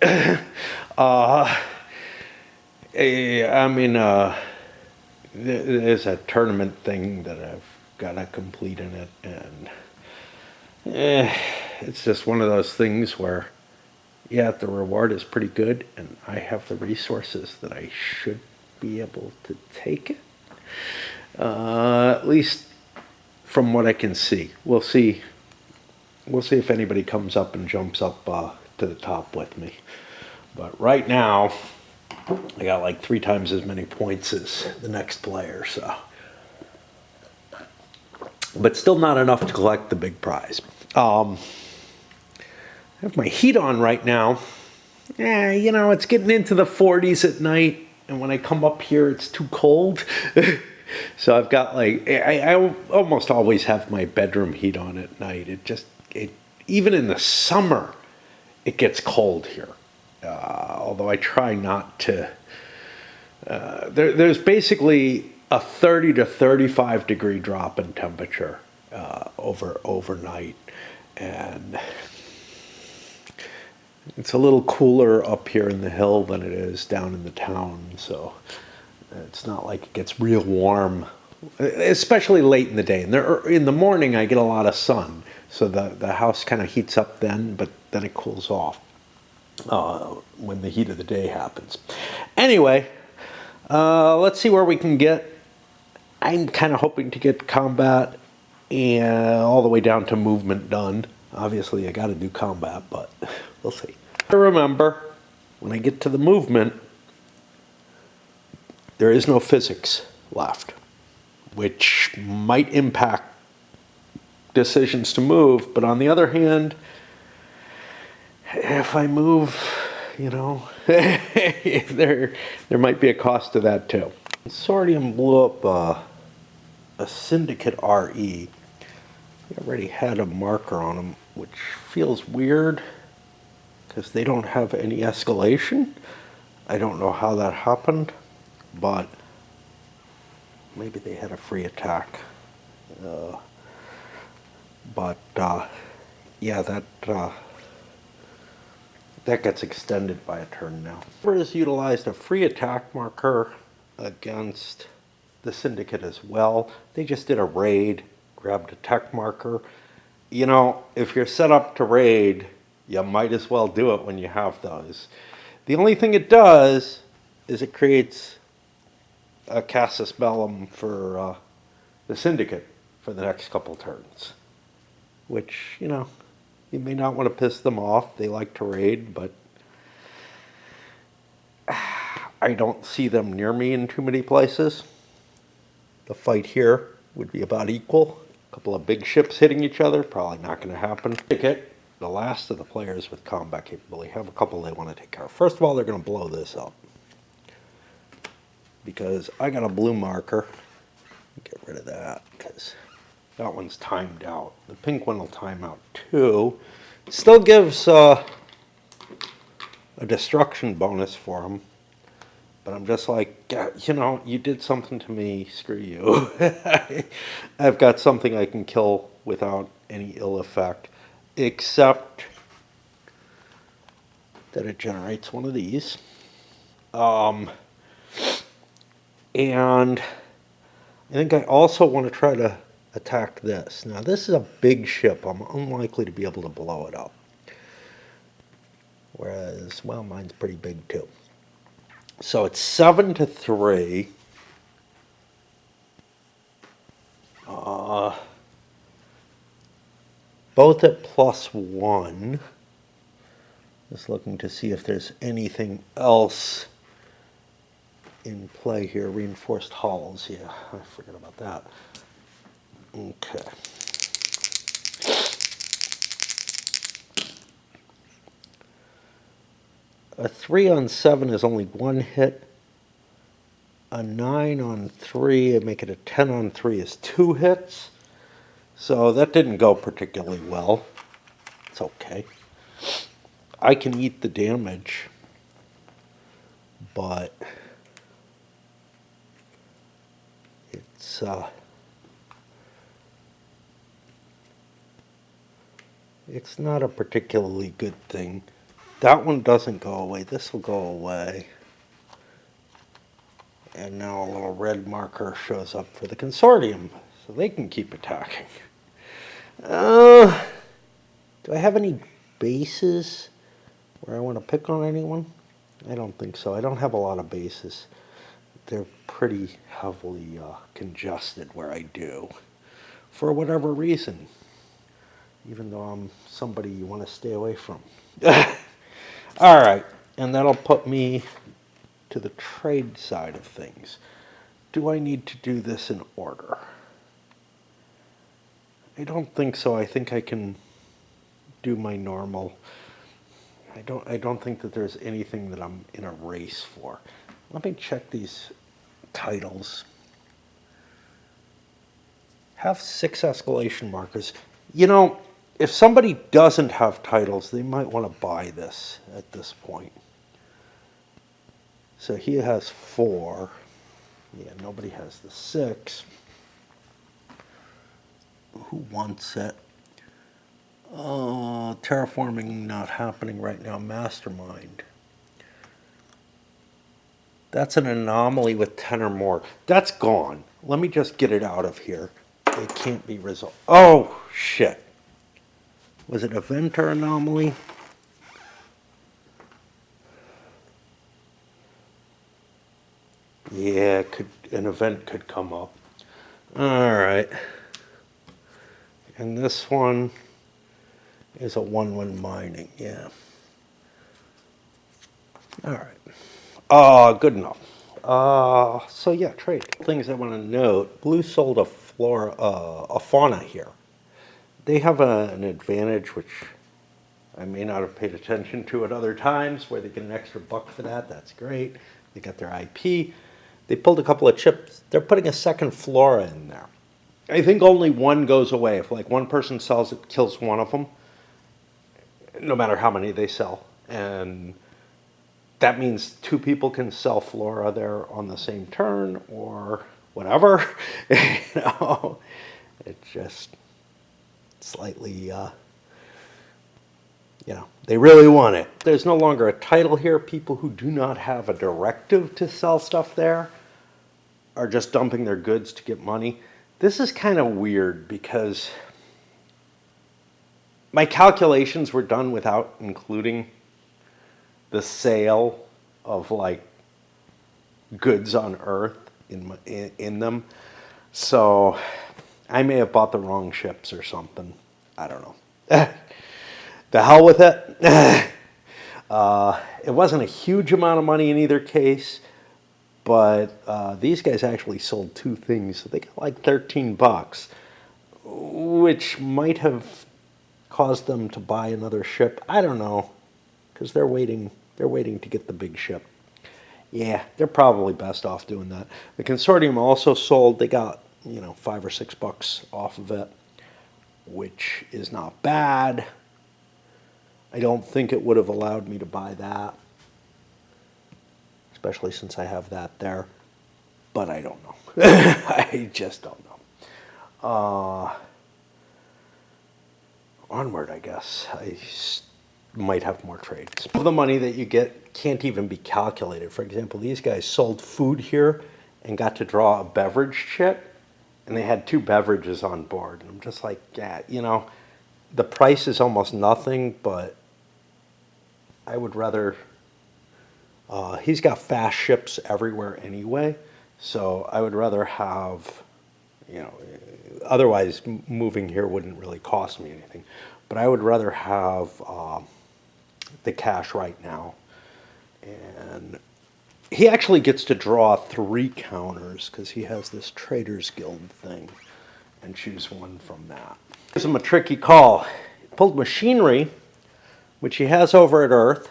there's a tournament thing that I've got to complete in it, and it's just one of those things where, yeah, the reward is pretty good, and I have the resources that I should be able to take it. At least from what I can see. We'll see. We'll see if anybody comes up and jumps up to the top with me. But right now, I got like 3 times as many points as the next player, so. But still not enough to collect the big prize. I have my heat on right now. You know, it's getting into the 40s at night, and when I come up here, it's too cold. So I've got like, I almost always have my bedroom heat on at night. Even in the summer, it gets cold here. Although I try not to. There's basically a 30 to 35 degree drop in temperature overnight, and it's a little cooler up here in the hill than it is down in the town. So it's not like it gets real warm, especially late in the day. In the morning, I get a lot of sun, so the house kind of heats up then, but then it cools off when the heat of the day happens. Anyway, let's see where we can get. I'm kind of hoping to get combat and all the way down to movement done. Obviously, I got to do combat, but we'll see. Remember, when I get to the movement, there is no physics left, which might impact decisions to move. But on the other hand, if I move, you know, there might be a cost to that too. Consortium blew up a Syndicate RE. They already had a marker on them, which feels weird because they don't have any escalation. I don't know how that happened, but maybe they had a free attack. Yeah, that gets extended by a turn now. Whoever has utilized a free attack marker against the Syndicate as well. They just did a raid, grabbed a tech marker. You know, if you're set up to raid, you might as well do it when you have those. The only thing it does is it creates a casus bellum for the Syndicate for the next couple turns. Which, you know, you may not want to piss them off. They like to raid, but I don't see them near me in too many places. The fight here would be about equal. A couple of big ships hitting each other, probably not going to happen. Syndicate, the last of the players with combat capability, have a couple they want to take care of. First of all, they're going to blow this up, because I got a blue marker. Get rid of that, because that one's timed out. The pink one will time out too. It still gives a destruction bonus for them. But I'm just like, you know, you did something to me, screw you. I've got something I can kill without any ill effect, except that it generates one of these. And I think I also want to try to attack this. Now, this is a big ship. I'm unlikely to be able to blow it up. Whereas, well, mine's pretty big too. So it's 7-3. Both at +1. Just looking to see if there's anything else in play here. Reinforced hulls. Yeah, I forgot about that. Okay. A 3 on 7 is only 1 hit. A 9 on 3, and make it a 10 on 3 is 2 hits. So that didn't go particularly well. It's okay. I can eat the damage, but it's not a particularly good thing. That one doesn't go away. This will go away. And now a little red marker shows up for the consortium, so they can keep attacking. Do I have any bases where I want to pick on anyone? I don't think so. I don't have a lot of bases. They're pretty heavily congested where I do, for whatever reason, even though I'm somebody you want to stay away from. All right, and that'll put me to the trade side of things. Do I need to do this in order? I don't think so. I think I can do my normal. I don't think that there's anything that I'm in a race for. Let me check these titles. Have 6 escalation markers. You know, if somebody doesn't have titles, they might want to buy this at this point. So he has 4. Yeah, nobody has the 6. Who wants it? Terraforming not happening right now. Mastermind. That's an anomaly with 10 or more. That's gone. Let me just get it out of here. It can't be resolved. Oh, shit. Was it event or anomaly? Yeah, an event could come up. All right. And this one is a 1-1 mining. Yeah. All right. Good enough. So yeah, trade. Things I want to note. Blue sold a fauna here. They have an advantage which I may not have paid attention to at other times, where they get an extra buck for that. That's great. They got their IP. They pulled a couple of chips. They're putting a second flora in there. I think only one goes away. If like one person sells it, kills one of them, no matter how many they sell. And that means 2 people can sell flora there on the same turn or whatever. You know, it's just slightly, they really want it. There's no longer a title here. People who do not have a directive to sell stuff there are just dumping their goods to get money. This is kind of weird because my calculations were done without including the sale of like goods on Earth in them. So I may have bought the wrong ships or something. I don't know. The hell with it. It wasn't a huge amount of money in either case, but these guys actually sold 2 things. So they got like 13 bucks, which might have caused them to buy another ship. I don't know, because they're waiting to get the big ship. Yeah, they're probably best off doing that. The consortium also sold. They got, 5 or 6 bucks off of it, which is not bad. I don't think it would have allowed me to buy that, especially since I have that there. But I don't know. I just don't know. Onward, I guess. I might have more trades. The money that you get can't even be calculated. For example, these guys sold food here and got to draw a beverage chit, and they had 2 beverages on board. And I'm just like, yeah, the price is almost nothing, but I would rather, he's got fast ships everywhere anyway, so I would rather have, otherwise moving here wouldn't really cost me anything, but I would rather have the cash right now. And he actually gets to draw 3 counters because he has this Traders Guild thing, and choose one from that. Gives him a tricky call. He pulled machinery, which he has over at Earth,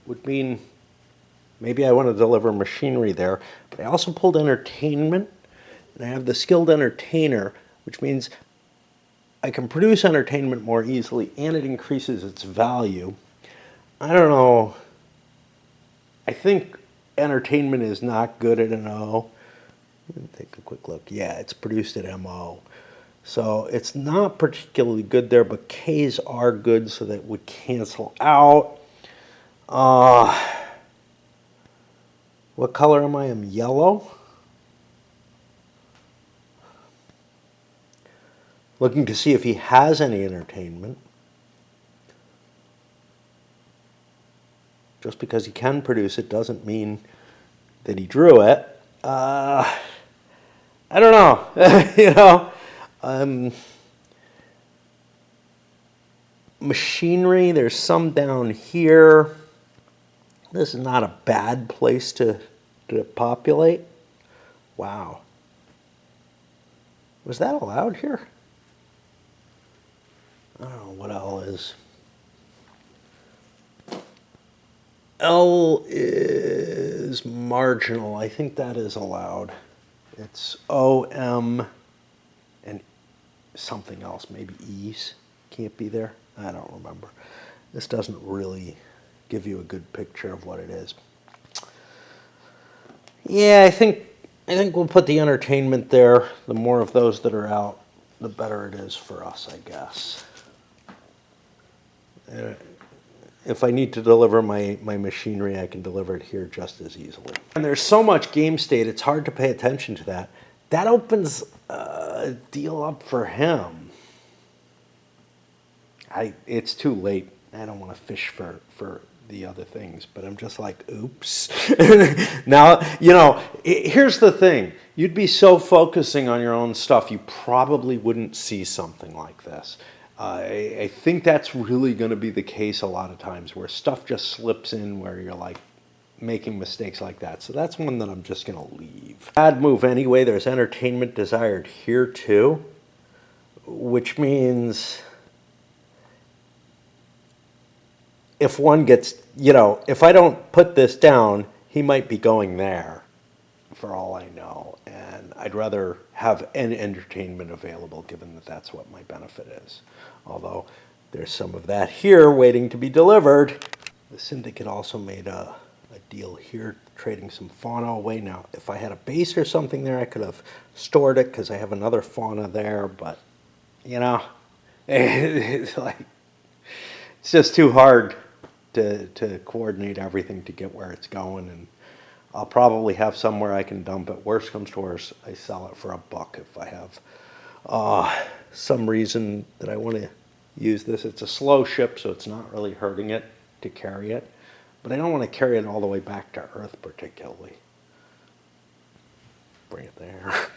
would mean maybe I want to deliver machinery there, but I also pulled entertainment, and I have the skilled entertainer, which means I can produce entertainment more easily, and it increases its value. I don't know. I think entertainment is not good at an O. Take a quick look. Yeah, it's produced at MO. So it's not particularly good there, but Ks are good, so that would cancel out. What color am I? I'm yellow. Looking to see if he has any entertainment. Just because he can produce it doesn't mean that he drew it. I don't know. You know, machinery. There's some down here. This is not a bad place to populate. Wow. Was that allowed here? I don't know what L is. L is marginal. I think that is allowed. It's O, M, and something else. Maybe E's can't be there. I don't remember. This doesn't really give you a good picture of what it is. Yeah, I think we'll put the entertainment there. The more of those that are out, the better it is for us, I guess. If I need to deliver my machinery, I can deliver it here just as easily. And there's so much game state, it's hard to pay attention to that. That opens a deal up for him. It's too late. I don't want to fish for the other things, but I'm just like, oops. Now, you know, here's the thing. You'd be so focusing on your own stuff, you probably wouldn't see something like this. I think that's really going to be the case a lot of times, where stuff just slips in where you're like making mistakes like that. So that's one that I'm just going to leave. Bad move anyway. There's entertainment desired here too, which means if one gets, you know, if I don't put this down, he might be going there for all I know. And I'd rather have an entertainment available, given that that's what my benefit is. Although there's some of that here waiting to be delivered. The syndicate also made a deal here, trading some fauna away. Now, if I had a base or something there, I could have stored it because I have another fauna there. But, you know, it's like, it's just too hard to coordinate everything to get where it's going. And I'll probably have somewhere I can dump it. Worst comes to worst, I sell it for $1 if I have some reason that I want to use this. It's a slow ship, so it's not really hurting it to carry it. But I don't want to carry it all the way back to Earth particularly. Bring it there.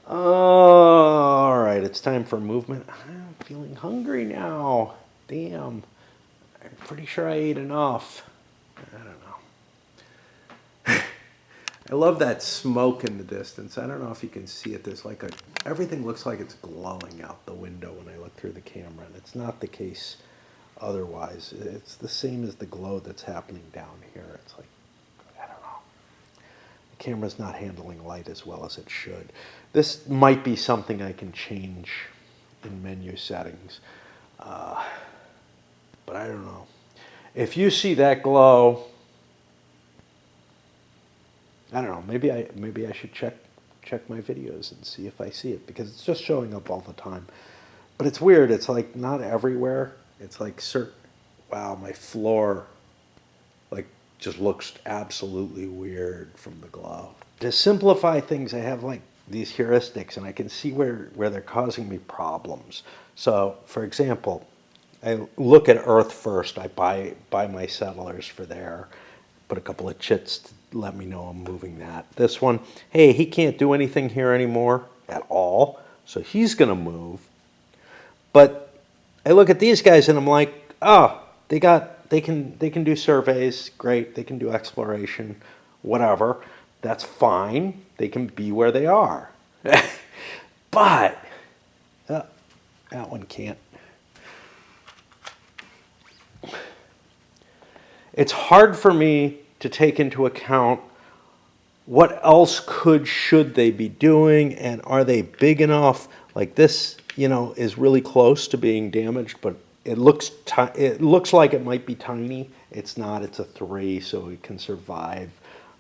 All right, it's time for movement. I'm feeling hungry now. Damn. I'm pretty sure I ate enough. I don't know. I love that smoke in the distance. I don't know if you can see it. There's like everything looks like it's glowing out the window when I look through the camera, and it's not the case otherwise. It's the same as the glow that's happening down here. It's like, I don't know. The camera's not handling light as well as it should. This might be something I can change in menu settings, but I don't know. If you see that glow, I don't know. Maybe I should check my videos and see if I see it, because it's just showing up all the time. But it's weird. It's like not everywhere. It's like certain. Wow, my floor like just looks absolutely weird from the glow. To simplify things, I have like these heuristics, and I can see where they're causing me problems. So, for example, I look at Earth first. I buy my settlers for there. Put a couple of chits to let me know I'm moving that. This one, hey, he can't do anything here anymore at all, so he's going to move. But I look at these guys and I'm like, oh, they can do surveys, great. They can do exploration, whatever. That's fine. They can be where they are. But that one can't. it's hard for me to take into account what else should they be doing, and are they big enough? Like this, is really close to being damaged, but it looks like it might be tiny. It's not. It's a 3, so it can survive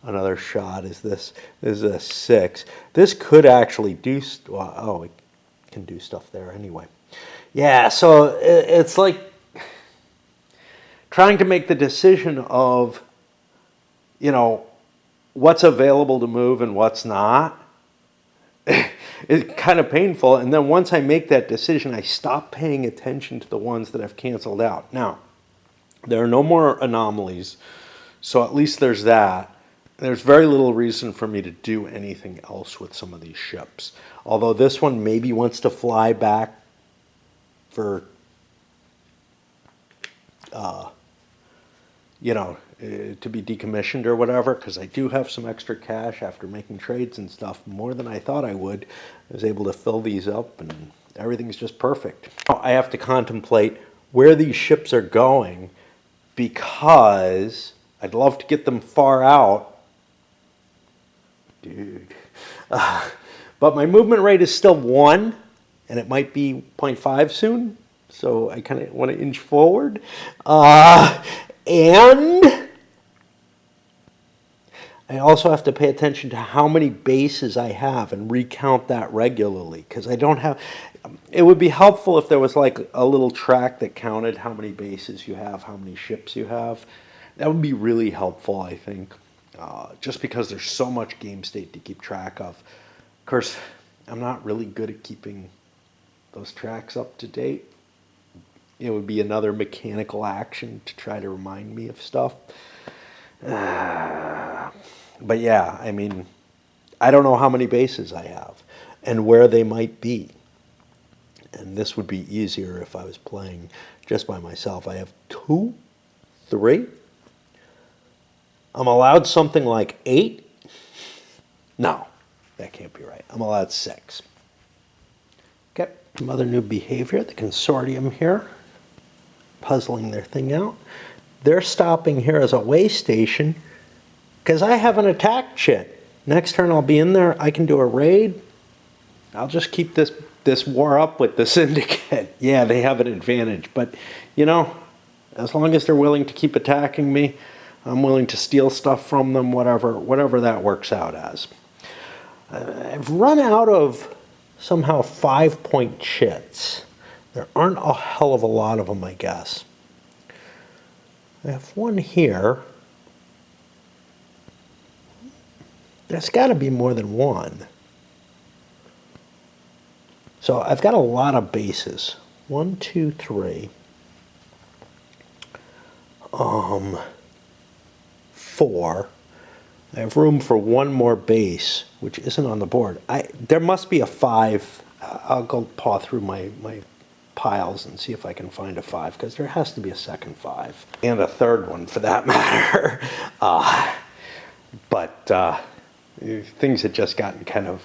another shot. This is a 6. This could actually do. Oh, it can do stuff there anyway. Yeah. So it's like trying to make the decision of, what's available to move and what's not. It's kind of painful. And then once I make that decision, I stop paying attention to the ones that I've canceled out. Now, there are no more anomalies, so at least there's that. There's very little reason for me to do anything else with some of these ships. Although this one maybe wants to fly back for, to be decommissioned or whatever, because I do have some extra cash after making trades and stuff, more than I thought I would. I was able to fill these up and everything's just perfect. Now I have to contemplate where these ships are going, because I'd love to get them far out. Dude. But my movement rate is still 1, and it might be 0.5 soon, so I kind of want to inch forward. And I also have to pay attention to how many bases I have and recount that regularly, because I don't have. It would be helpful if there was like a little track that counted how many bases you have, how many ships you have. That would be really helpful, I think, just because there's so much game state to keep track of. Of course, I'm not really good at keeping those tracks up to date. It would be another mechanical action to try to remind me of stuff. But yeah, I mean, I don't know how many bases I have and where they might be. And this would be easier if I was playing just by myself. I have 2, 3. I'm allowed something like 8. No, that can't be right. I'm allowed 6. Okay, some other new behavior. The consortium here, puzzling their thing out. They're stopping here as a way station because I haven't attacked shit. Next turn I'll be in there. I can do a raid. I'll just keep this war up with the syndicate. Yeah, they have an advantage, but as long as they're willing to keep attacking me, I'm willing to steal stuff from them, whatever that works out as. I've run out of somehow 5-point chits. There aren't a hell of a lot of them, I guess. I have one here. There's got to be more than one. So I've got a lot of bases. 1, 2, 3. 4. I have room for one more base, which isn't on the board. There must be a 5. I'll go paw through my piles and see if I can find a 5, because there has to be a second 5 and a third one for that matter. But things had just gotten kind of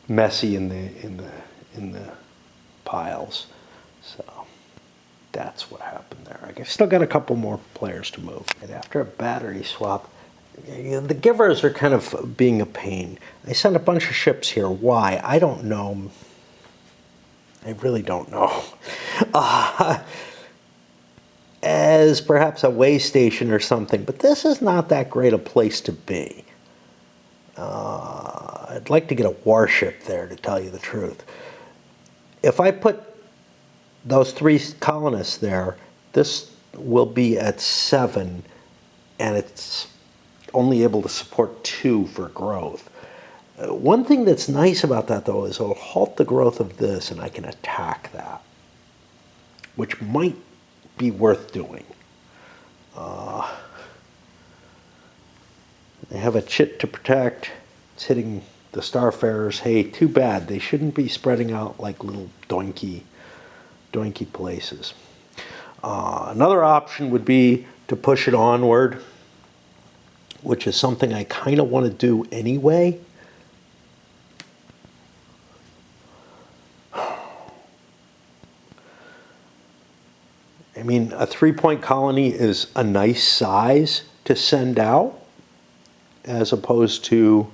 messy in the piles, so that's what happened there. I still got a couple more players to move. And after a battery swap, the givers are kind of being a pain. I sent a bunch of ships here. Why? I don't know. I really don't know. As perhaps a way station or something, but this is not that great a place to be. I'd like to get a warship there, to tell you the truth. If I put those 3 colonists there, this will be at 7, and it's only able to support 2 for growth. One thing that's nice about that, though, is it'll halt the growth of this, and I can attack that, which might be worth doing. They have a chit to protect. It's hitting the Starfarers. Hey, too bad. They shouldn't be spreading out like little doinky places. Another option would be to push it onward, which is something I kind of want to do anyway. I mean, a 3-point colony is a nice size to send out as opposed to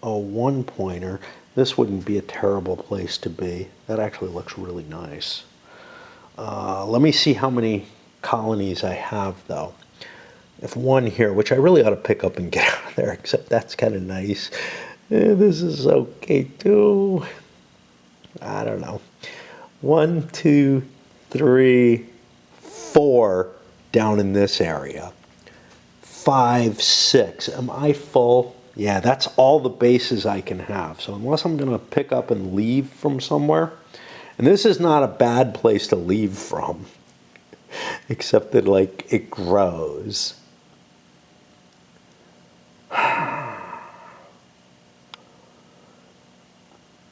a 1-pointer. This wouldn't be a terrible place to be. That actually looks really nice. Let me see how many colonies I have, though. If one here, which I really ought to pick up and get out of there, except that's kind of nice. This is okay, too. I don't know. 1, 2, 3, 4 down in this area. 5, 6. Am I full? Yeah, that's all the bases I can have. So unless I'm going to pick up and leave from somewhere, and this is not a bad place to leave from, except that, like, it grows.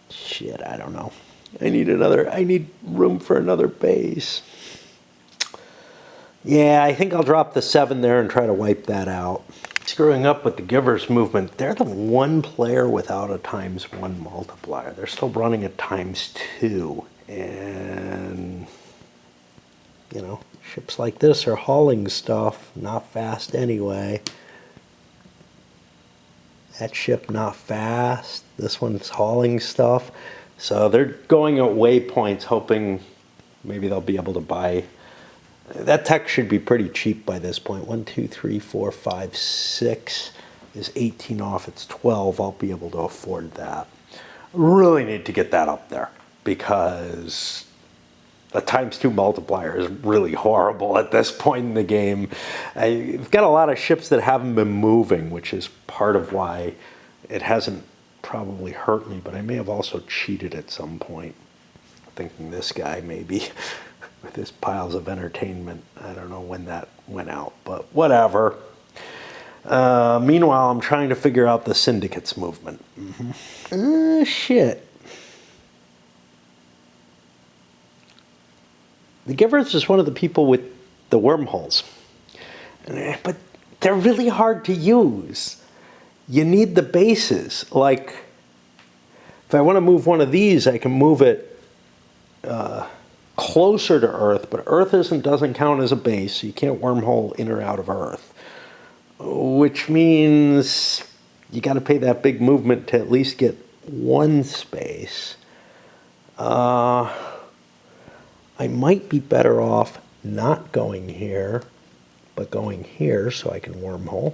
Shit, I don't know. I need room for another base. Yeah, I think I'll drop the 7 there and try to wipe that out. Screwing up with the Givers movement, they're the one player without a ×1 multiplier. They're still running a ×2. And, you know, ships like this are hauling stuff, not fast anyway. That ship not fast. This one's hauling stuff. So they're going at waypoints hoping maybe they'll be able to buy. That tech should be pretty cheap by this point. 1, 2, 3, 4, 5, 6 is 18 off. It's 12. I'll be able to afford that. Really need to get that up there because a ×2 multiplier is really horrible at this point in the game. I've got a lot of ships that haven't been moving, which is part of why it hasn't probably hurt me, but I may have also cheated at some point, thinking this guy maybe with his piles of entertainment. I don't know when that went out, but whatever. Meanwhile, I'm trying to figure out the Syndicate's movement. Shit. The Givers is one of the people with the wormholes. But they're really hard to use. You need the bases. Like, if I want to move one of these, I can move it closer to Earth, but Earth doesn't count as a base, so you can't wormhole in or out of Earth. Which means you got to pay that big movement to at least get one space. I might be better off not going here, but going here so I can wormhole.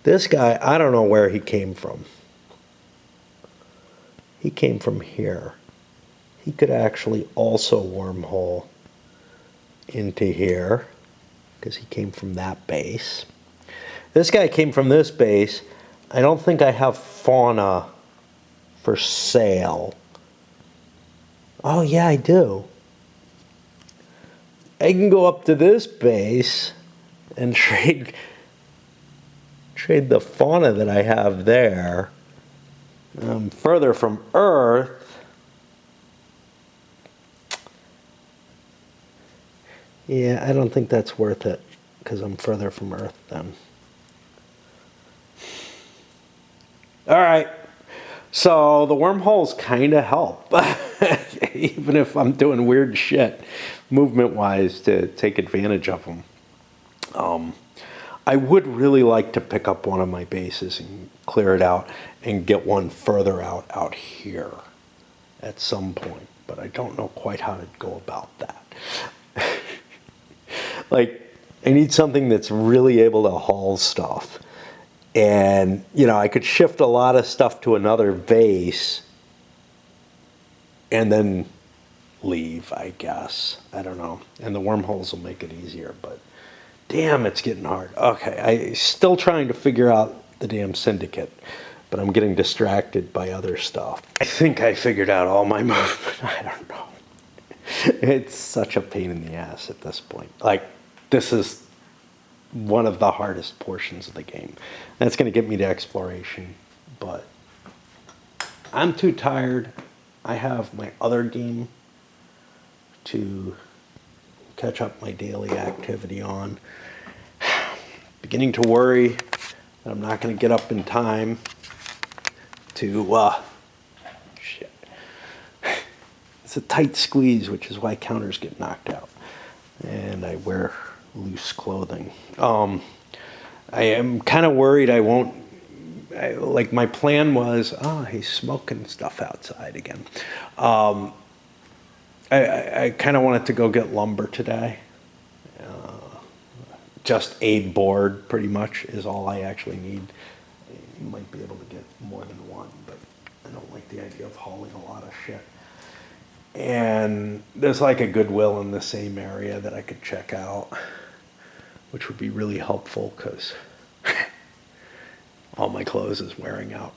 This guy, I don't know where he came from. He came from here. He could actually also wormhole into here because he came from that base. This guy came from this base. I don't think I have fauna for sale. Oh yeah, I do. I can go up to this base and trade the fauna that I have there. Further from Earth. Yeah, I don't think that's worth it because I'm further from Earth then. All right. So the wormholes kind of help, even if I'm doing weird shit movement-wise to take advantage of them. I would really like to pick up one of my bases and clear it out and get one further out here at some point, but I don't know quite how to go about that. Like, I need something that's really able to haul stuff. And, you know, I could shift a lot of stuff to another base and then leave, I guess. I don't know. And the wormholes will make it easier, but damn, it's getting hard. Okay, I'm still trying to figure out the damn Syndicate, but I'm getting distracted by other stuff. I think I figured out all my movement. I don't know. It's such a pain in the ass at this point. Like, this is one of the hardest portions of the game. That's going to get me to exploration, but I'm too tired. I have my other game to catch up my daily activity on. Beginning to worry that I'm not going to get up in time to it's a tight squeeze, which is why counters get knocked out. And I wear loose clothing. I am kind of worried I won't, like my plan was, oh, he's smoking stuff outside again. I kind of wanted to go get lumber today. Just a board, pretty much, is all I actually need. You might be able to get more than one, but I don't like the idea of hauling a lot of shit. And there's like a Goodwill in the same area that I could check out, which would be really helpful because all my clothes is wearing out.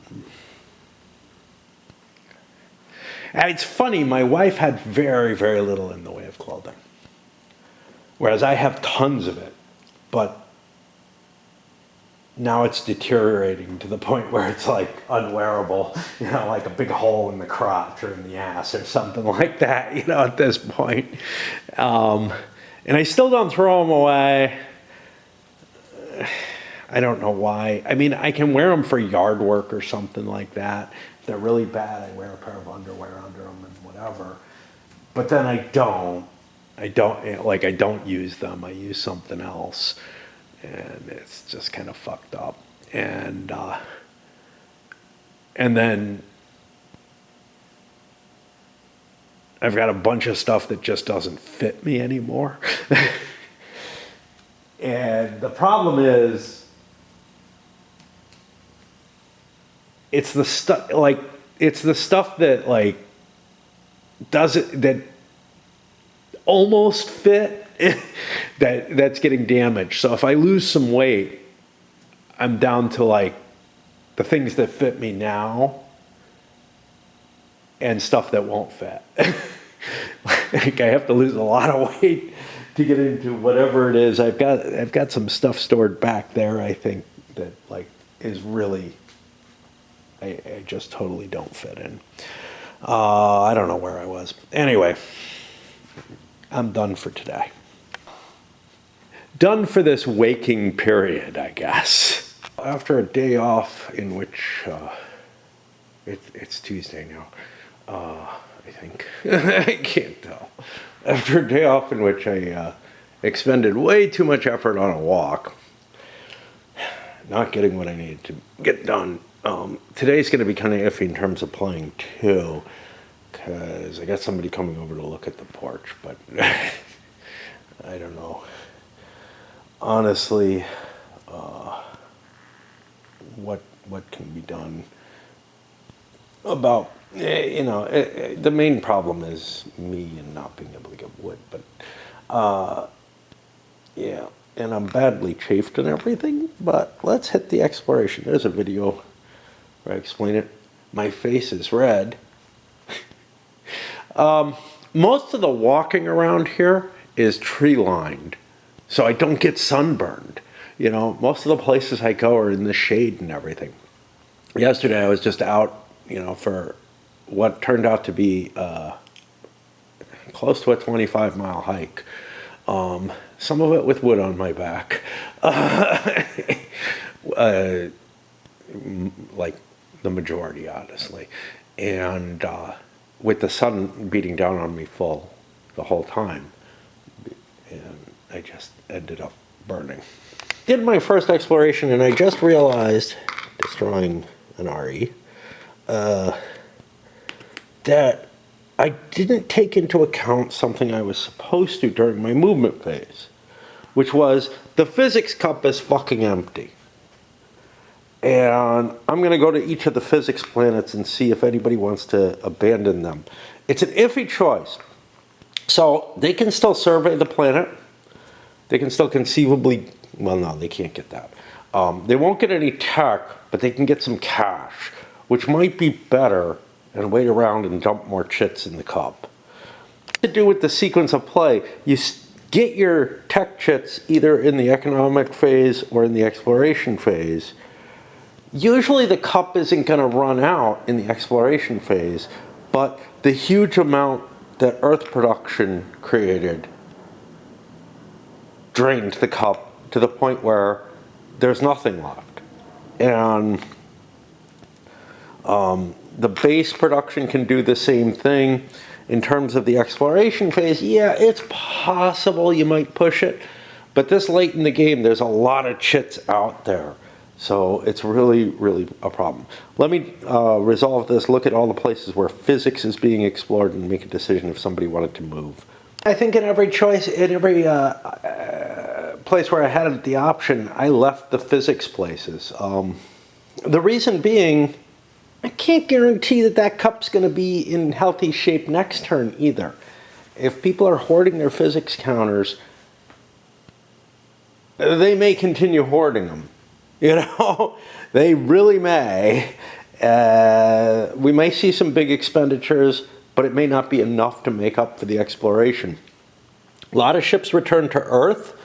And it's funny, my wife had very, very little in the way of clothing, whereas I have tons of it. But now it's deteriorating to the point where it's like unwearable, you know, like a big hole in the crotch or in the ass or something like that, you know, at this point. And I still don't throw them away. I don't know why. I mean, I can wear them for yard work or something like that. If they're really bad, I wear a pair of underwear under them and whatever. But then I don't use them. I use something else. And it's just kind of fucked up. And then I've got a bunch of stuff that just doesn't fit me anymore. And the problem is, it's the stuff that like that almost fit that's getting damaged. So if I lose some weight, I'm down to like the things that fit me now and stuff that won't fit. Like I have to lose a lot of weight to get into whatever it is. I've got some stuff stored back there, I think, that like is really I just totally don't fit in. I don't know where I was. Anyway, I'm done for today. Done for this waking period, I guess. After a day off in which, it's Tuesday now, I think. I can't tell. After a day off in which I expended way too much effort on a walk, not getting what I needed to get done. Today's going to be kind of iffy in terms of playing too, because I got somebody coming over to look at the porch, but I don't know. Honestly, what can be done about, the main problem is me and not being able to get wood, but yeah, and I'm badly chafed and everything, but let's hit the exploration. There's a video where I explain it. My face is red. Most of the walking around here is tree lined, so I don't get sunburned. You know, most of the places I go are in the shade and everything. Yesterday I was just out, for what turned out to be close to a 25-mile hike. Some of it with wood on my back. Like the majority, honestly. And with the sun beating down on me full the whole time. And I just ended up burning. Did my first exploration and I just realized, destroying an RE, that I didn't take into account something I was supposed to during my movement phase, which was the physics cup is fucking empty. And I'm going to go to each of the physics planets and see if anybody wants to abandon them. It's an iffy choice. So they can still survey the planet. They can still conceivably, well, no, they can't get that. They won't get any tech, but they can get some cash, which might be better and wait around and dump more chits in the cup. To do with the sequence of play, you get your tech chits either in the economic phase or in the exploration phase. Usually the cup isn't going to run out in the exploration phase, but the huge amount that Earth production created drained the cup to the point where there's nothing left. And the base production can do the same thing. in terms of the exploration phase, yeah, it's possible you might push it. But this late in the game, there's a lot of chits out there. So it's really, really a problem. Let me resolve this, look at all the places where physics is being explored, and make a decision if somebody wanted to move. I think in every choice, in every place where I had the option, I left the physics places. The reason being, I can't guarantee that that cup's going to be in healthy shape next turn either. If people are hoarding their physics counters, they may continue hoarding them. You know, they really may. We may see some big expenditures, but it may not be enough to make up for the exploration. A lot of ships return to Earth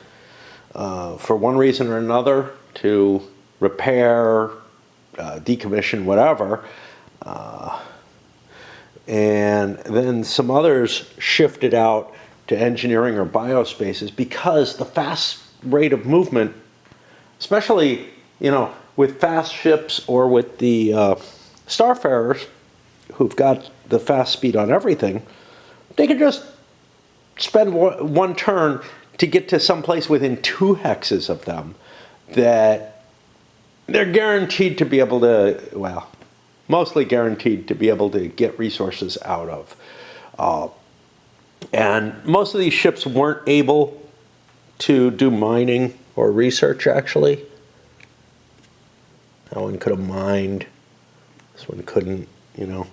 for one reason or another, to repair, decommission, whatever. And then some others shifted out to engineering or biospaces because the fast rate of movement, especially, you know, with fast ships or with the starfarers who've got the fast speed on everything, they could just spend one turn to get to some place within 2 hexes of them that they're guaranteed to be able to, well, mostly guaranteed to be able to get resources out of. And most of these ships weren't able to do mining or research, actually. That one could have mined. This one couldn't, you know.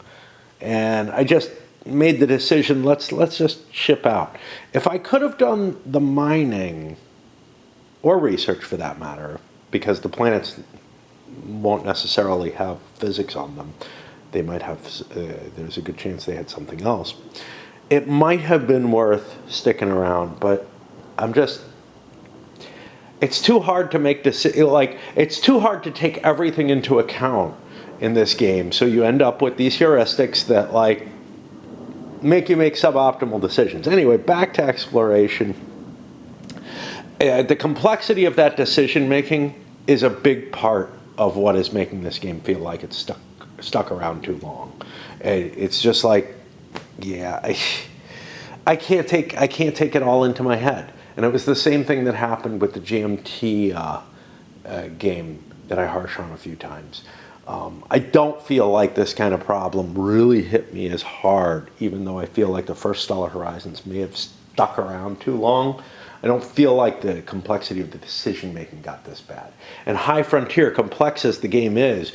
And I just made the decision, let's just ship out. If I could have done the mining, or research for that matter, because the planets won't necessarily have physics on them. They might have, there's a good chance they had something else. It might have been worth sticking around, but I'm just, it's too hard to make decisions, like, it's too hard to take everything into account in this game, so you end up with these heuristics that, like, make you make suboptimal decisions. Anyway, back to exploration. The complexity of that decision making is a big part of what is making this game feel like it's stuck around too long. It's just like, yeah, I can't take it all into my head. And it was the same thing that happened with the GMT game that I harsh on a few times. I don't feel like this kind of problem really hit me as hard, even though I feel like the first Stellar Horizons may have stuck around too long. I don't feel like the complexity of the decision-making got this bad. And High Frontier, complex as the game is,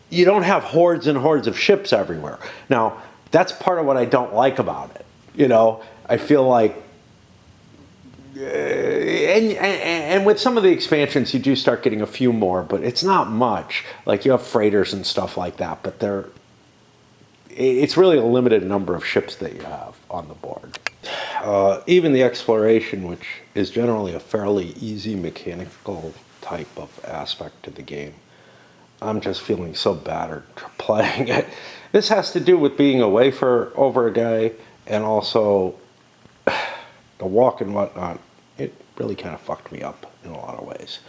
you don't have hordes and hordes of ships everywhere. Now, that's part of what I don't like about it. You know, I feel like, and with some of the expansions, you do start getting a few more, but it's not much. Like, you have freighters and stuff like that, but it's really a limited number of ships that you have on the board. Even the exploration, which is generally a fairly easy mechanical type of aspect to the game, I'm just feeling so battered playing it. This has to do with being away for over a day, and also the walk and whatnot. It really kind of fucked me up in a lot of ways.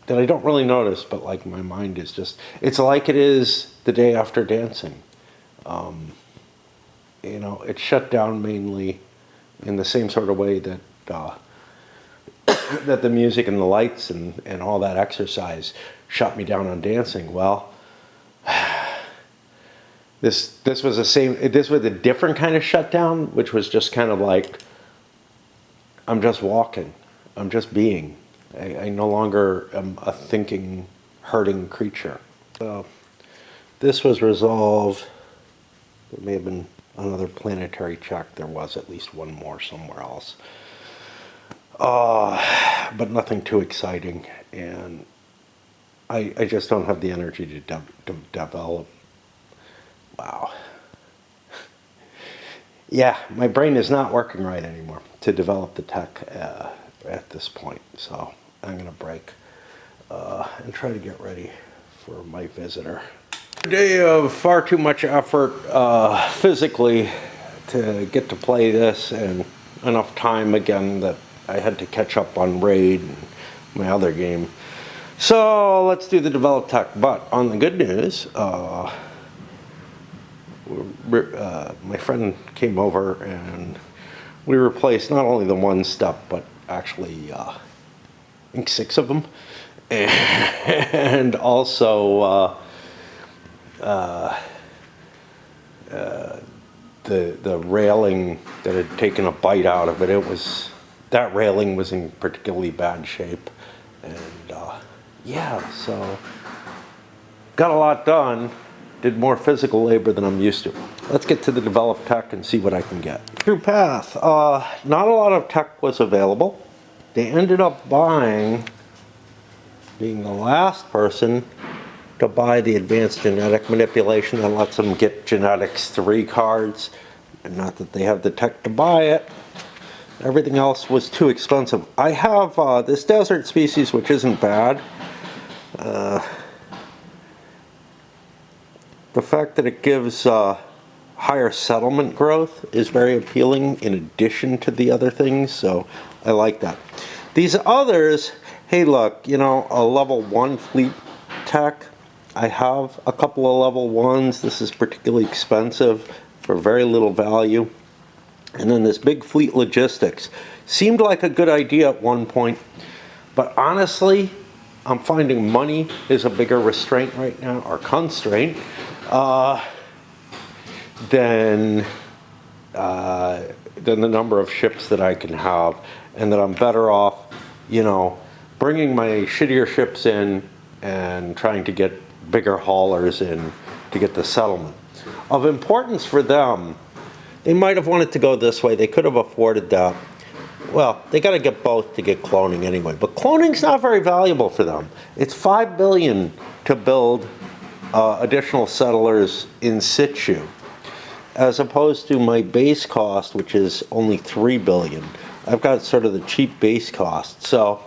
That I don't really notice, but like my mind is just, it's like it is the day after dancing. You know, it shut down mainly in the same sort of way that that the music and the lights and all that exercise shut me down on dancing. Well, this was a different kind of shutdown, which was just kind of like, I'm just walking, I'm just being. I no longer am a thinking, hurting creature. So this was resolved. There may have been another planetary check. There was at least one more somewhere else. But nothing too exciting. And I just don't have the energy to develop. Wow. Yeah, my brain is not working right anymore to develop the tech at this point. So I'm going to break and try to get ready for my visitor. A day of far too much effort physically to get to play this, and enough time again that I had to catch up on Raid and my other game. So let's do the develop tech. But on the good news, we're my friend came over and we replaced not only the one step, but actually, I think 6 of them. And also the railing that had taken a bite out of it. That railing was in particularly bad shape. And yeah, so got a lot done. Did more physical labor than I'm used to. Let's get to the developed tech and see what I can get. True Path. Not a lot of tech was available. They ended up being the last person to buy the advanced genetic manipulation that lets them get genetics 3 cards. And not that they have the tech to buy it. Everything else was too expensive. I have this desert species, which isn't bad. The fact that it gives higher settlement growth is very appealing in addition to the other things, so I like that. These others, hey look, you know, a level 1 fleet tech. I have a couple of level 1s. This is particularly expensive for very little value. And then this big fleet logistics. Seemed like a good idea at one point, but honestly, I'm finding money is a bigger restraint right now, or constraint, than the number of ships that I can have, and that I'm better off, you know, bringing my shittier ships in and trying to get bigger haulers in to get the settlement. Of importance for them, they might have wanted to go this way. They could have afforded that. Well, they got to get both to get cloning anyway. But cloning's not very valuable for them. It's $5 billion to build additional settlers in situ, as opposed to my base cost, which is only $3 billion. I've got sort of the cheap base cost. So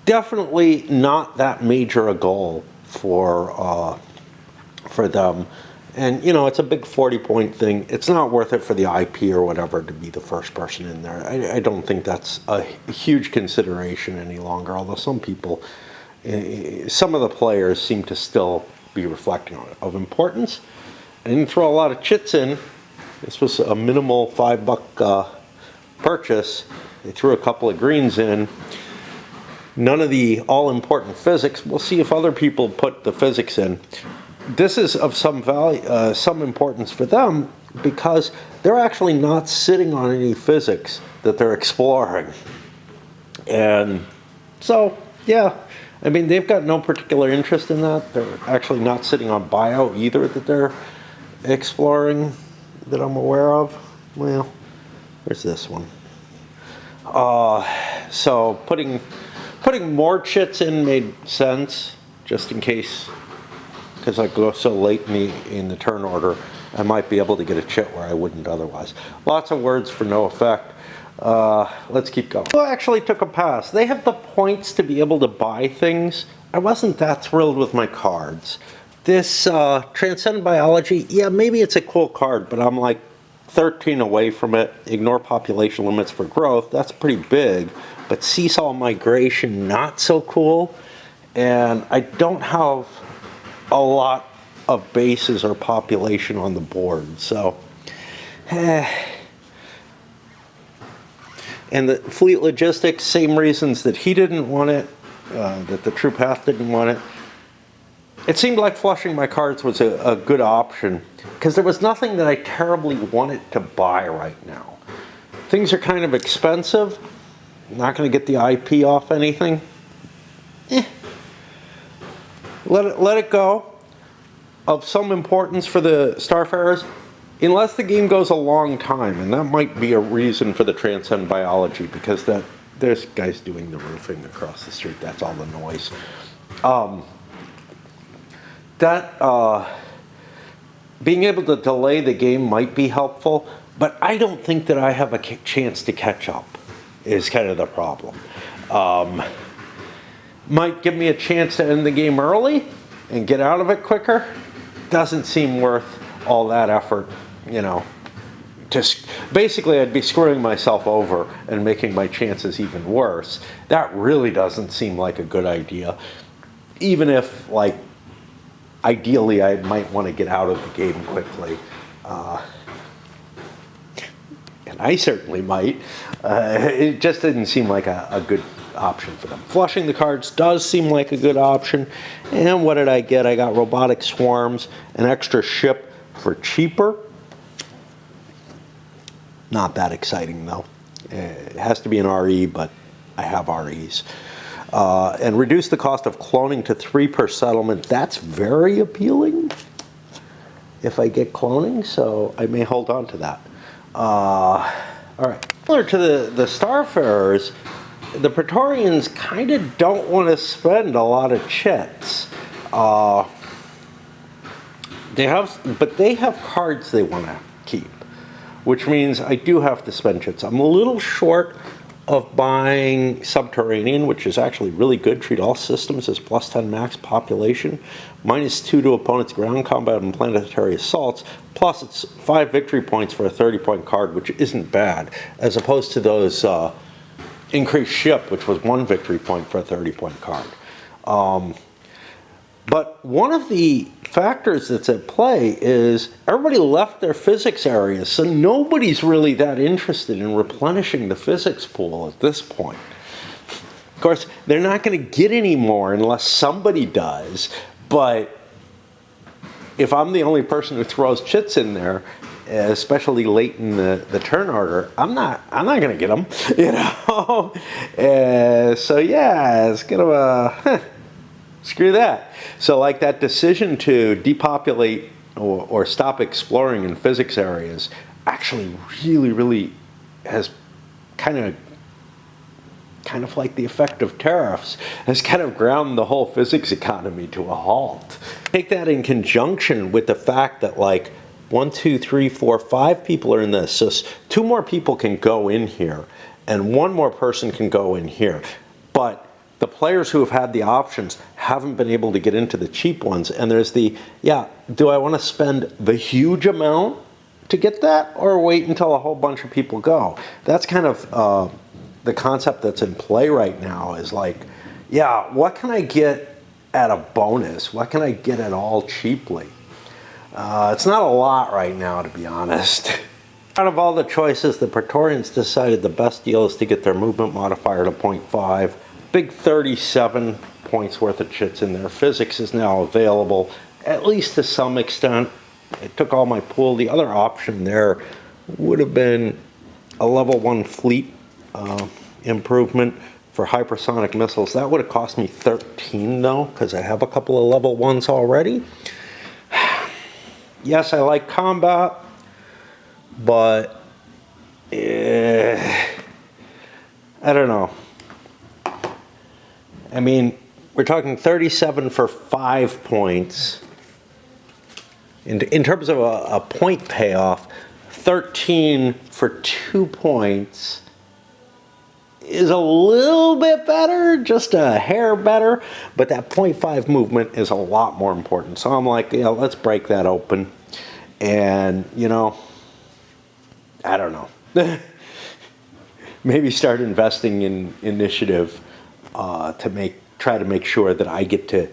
definitely not that major a goal for them. And, you know, it's a big 40-point thing. It's not worth it for the IP or whatever to be the first person in there. I don't think that's a huge consideration any longer, although some people, some of the players seem to still be reflecting on it. Of importance, I didn't throw a lot of chits in. This was a minimal $5 purchase. They threw a couple of greens in. None of the all-important physics. We'll see if other people put the physics in. This is of some value, some importance for them, because they're actually not sitting on any physics that they're exploring. And so, yeah, I mean, they've got no particular interest in that. They're actually not sitting on bio either that they're exploring that I'm aware of. Well, there's this one. So putting more chits in made sense, just in case. Because I go so late in the turn order, I might be able to get a chit where I wouldn't otherwise. Lots of words for no effect. Let's keep going. Well, I actually took a pass. They have the points to be able to buy things. I wasn't that thrilled with my cards. This Transcend Biology, yeah, maybe it's a cool card, but I'm like 13 away from it. Ignore population limits for growth. That's pretty big. But Seesaw Migration, not so cool. And I don't have a lot of bases or population on the board, so and the fleet logistics, same reasons that he didn't want it, that the True Path didn't want it. It seemed like flushing my cards was a good option, because there was nothing that I terribly wanted to buy right now. Things are kind of expensive. I'm not going to get the IP off anything. Let it go. Of some importance for the Starfarers, unless the game goes a long time, and that might be a reason for the Transcend Biology, because there's guys doing the roofing across the street. That's all the noise. Being able to delay the game might be helpful, but I don't think that I have a chance to catch up, is kind of the problem. Might give me a chance to end the game early and get out of it quicker. Doesn't seem worth all that effort, you know. Just basically, I'd be screwing myself over and making my chances even worse. That really doesn't seem like a good idea. Even if, like, ideally I might want to get out of the game quickly. And I certainly might. It just didn't seem like a good option for them. Flushing the cards does seem like a good option. And what did I get? I got Robotic Swarms, an extra ship for cheaper. Not that exciting though. It has to be an RE, but I have REs. And reduce the cost of cloning to 3 per settlement. That's very appealing if I get cloning, so I may hold on to that. All right. Similar to the Starfarers, the Praetorians kind of don't want to spend a lot of chits. They have cards they want to keep, which means I do have to spend chits. I'm a little short of buying Subterranean, which is actually really good. Treat all systems as +10 max population, -2 to opponent's ground combat and planetary assaults, plus it's 5 victory points for a 30-point card, which isn't bad, as opposed to those increased ship, which was 1 victory point for a 30-point card. But one of the factors that's at play is everybody left their physics areas, so nobody's really that interested in replenishing the physics pool at this point. Of course, they're not going to get any more unless somebody does, but if I'm the only person who throws chits in there, especially late in the turn order, I'm not going to get them, you know. So yeah, it's kind of a screw that. So like that decision to depopulate or stop exploring in physics areas actually really has kind of like the effect of tariffs, has kind of ground the whole physics economy to a halt. Take that in conjunction with the fact that like 1, 2, 3, 4, 5 people are in this. So 2 more people can go in here and 1 more person can go in here. But the players who have had the options haven't been able to get into the cheap ones. And there's the, yeah, do I want to spend the huge amount to get that or wait until a whole bunch of people go? That's kind of the concept that's in play right now is like, yeah, what can I get at a bonus? What can I get at all cheaply? It's not a lot right now, to be honest. Out of all the choices, the Praetorians decided the best deal is to get their movement modifier to 0.5. Big 37 points worth of chits in there. Physics is now available, at least to some extent. It took all my pool. The other option there would have been a level 1 fleet improvement for hypersonic missiles. That would have cost me 13 though, because I have a couple of level 1s already. Yes, I like combat, but I don't know. I mean, we're talking 37 for 5 points. In terms of a point payoff, 13 for 2 points is a little bit better, just a hair better, but that 0.5 movement is a lot more important. So I'm like, yeah, let's break that open. And, you know, I don't know. Maybe start investing in initiative to try to make sure that I get to,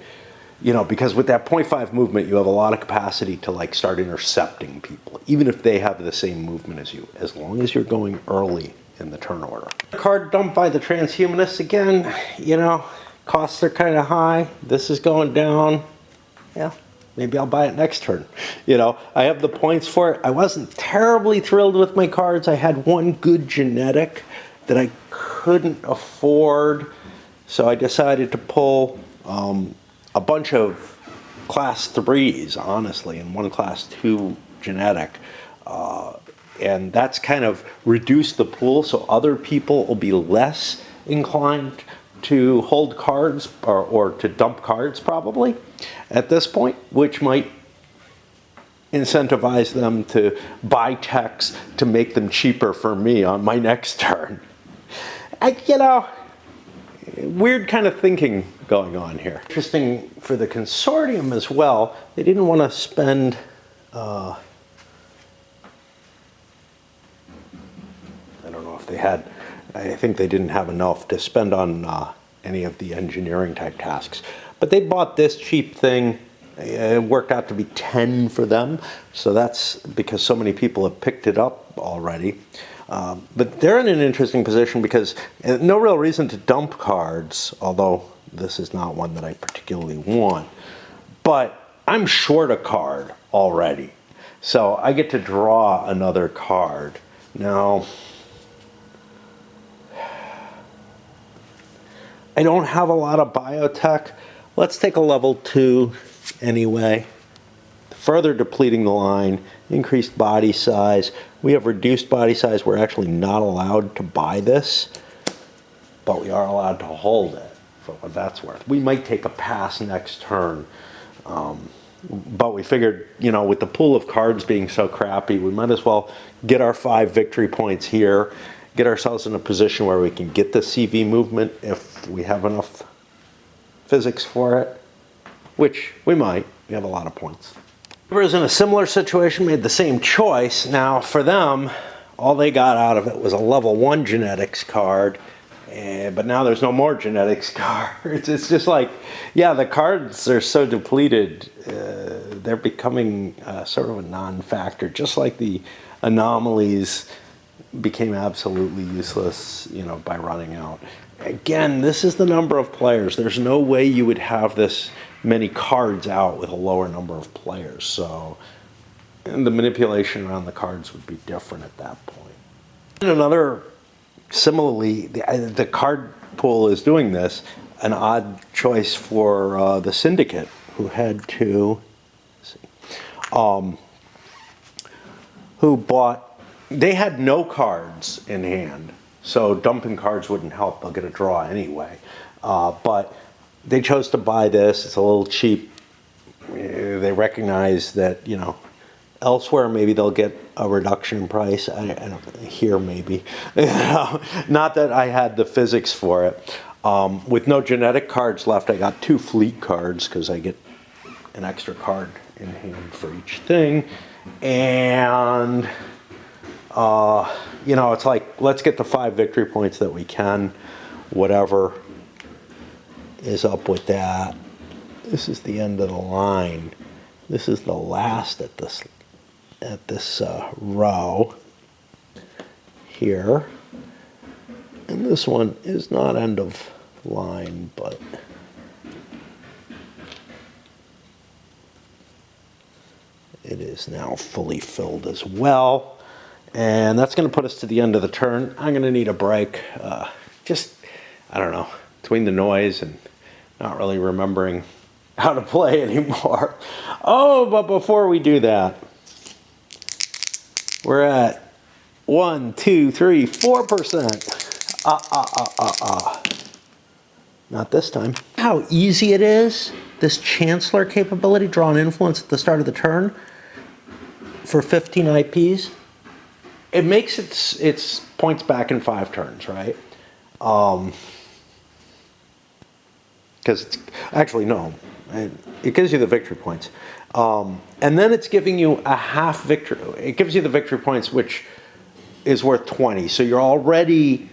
you know, because with that 0.5 movement, you have a lot of capacity to like start intercepting people, even if they have the same movement as you, as long as you're going early in the turn order. Card dumped by the transhumanists again, you know, costs are kind of high. This is going down. Yeah, maybe I'll buy it next turn. You know, I have the points for it. I wasn't terribly thrilled with my cards. I had 1 good genetic that I couldn't afford. So I decided to pull a bunch of class 3s, honestly, and 1 class 2 genetic. And that's kind of reduced the pool, so other people will be less inclined to hold cards or to dump cards probably at this point, which might incentivize them to buy techs to make them cheaper for me on my next turn. You know, weird kind of thinking going on here. Interesting for the consortium as well, they didn't want to spend I don't know if they had, I think they didn't have enough to spend on any of the engineering type tasks. But they bought this cheap thing It worked out to be 10 for them, so that's because so many people have picked it up already. But they're in an interesting position because no real reason to dump cards, although this is not one that I particularly want. But I'm short a card already, so I get to draw another card. Now, I don't have a lot of biotech. Let's take a level 2 anyway. Further depleting the line, increased body size. We have reduced body size. We're actually not allowed to buy this, but we are allowed to hold it for what that's worth. We might take a pass next turn, but we figured, you know, with the pool of cards being so crappy, we might as well get our 5 victory points here, get ourselves in a position where we can get the CV movement if we have enough physics for it, which we might. We have a lot of points. Whoever's in a similar situation made the same choice. Now, for them, all they got out of it was a level 1 genetics card, but now there's no more genetics cards. It's just like, yeah, the cards are so depleted, they're becoming sort of a non-factor, just like the anomalies became absolutely useless, you know, by running out. Again, this is the number of players. There's no way you would have this many cards out with a lower number of players. So, and the manipulation around the cards would be different at that point. And another, similarly, the card pool is doing this, an odd choice for the Syndicate, who had to, who bought, they had no cards in hand. So dumping cards wouldn't help. They'll get a draw anyway. But they chose to buy this. It's a little cheap. They recognize that, you know, elsewhere maybe they'll get a reduction in price. I don't, here maybe. Not that I had the physics for it. With no genetic cards left, I got 2 fleet cards because I get an extra card in hand for each thing. And you know, it's like, let's get the 5 victory points that we can, whatever is up with that. This is the end of the line. This is the last at this row here. And this one is not end of line, but it is now fully filled as well. And that's going to put us to the end of the turn. I'm going to need a break. Just, I don't know, between the noise and not really remembering how to play anymore. Oh, but before we do that, we're at 1, 2, 3, 4%. Not this time. How easy it is, this Chancellor capability, draw an influence at the start of the turn for 15 IPs. It makes its points back in 5 turns, right? Because it's actually, no, it gives you the victory points. And then it's giving you a half victory. It gives you the victory points, which is worth 20. So you're already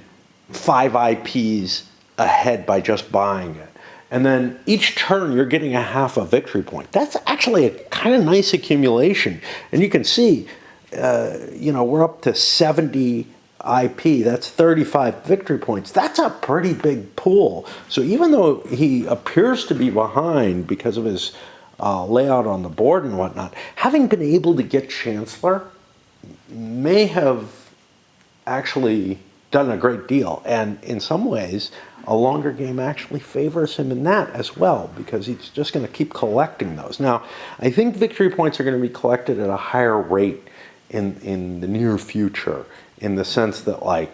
5 IPs ahead by just buying it. And then each turn you're getting a half a victory point. That's actually a kind of nice accumulation. And you can see, you know, we're up to 70 IP. That's 35 victory points. That's a pretty big pool. So even though he appears to be behind because of his layout on the board and whatnot, having been able to get Chancellor may have actually done a great deal. And in some ways, a longer game actually favors him in that as well, because he's just going to keep collecting those. Now, I think victory points are going to be collected at a higher rate in the near future, in the sense that, like,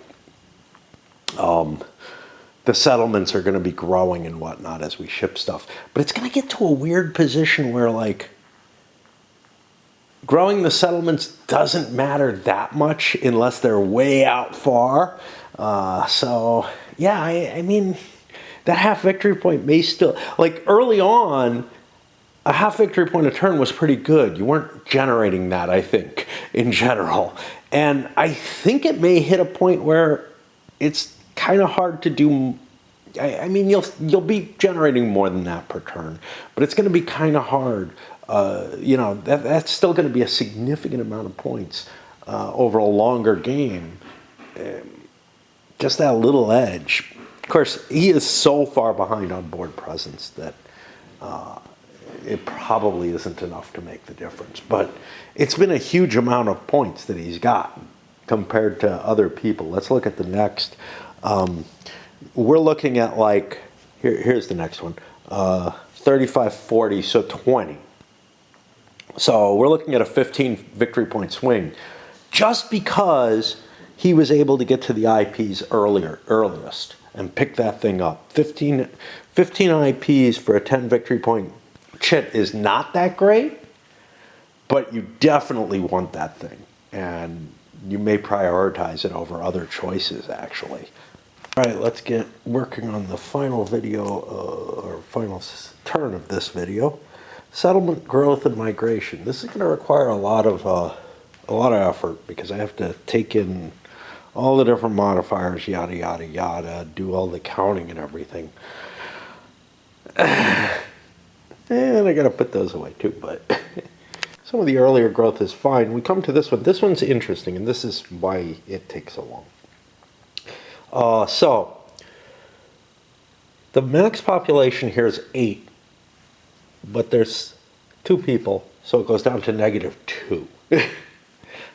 the settlements are going to be growing and whatnot as we ship stuff. But it's going to get to a weird position where, like, growing the settlements doesn't matter that much unless they're way out far. So, yeah, I mean, that half victory point may still, like, early on, a half victory point a turn was pretty good. You weren't generating that, I think, in general. And I think it may hit a point where it's kind of hard to do I mean, you'll be generating more than that per turn, but it's going to be kind of hard. You know, that's still going to be a significant amount of points over a longer game. Just that little edge. Of course, he is so far behind on board presence that it probably isn't enough to make the difference. But it's been a huge amount of points that he's gotten compared to other people. Let's look at the next. We're looking at like, here's the next one, 35, 40, so 20. So we're looking at a 15 victory point swing just because he was able to get to the IPs earliest and pick that thing up. 15 IPs for a 10 victory point chit is not that great, but you definitely want that thing. And you may prioritize it over other choices, actually. All right, let's get working on the final video, or final turn of this video. Settlement, growth, and migration. This is going to require a lot of effort because I have to take in all the different modifiers, yada, yada, yada, do all the counting and everything. And I got to put those away too, but some of the earlier growth is fine. We come to this one. This one's interesting, and this is why it takes so long. So, the max population here is 8, but there's 2 people, so it goes down to -2.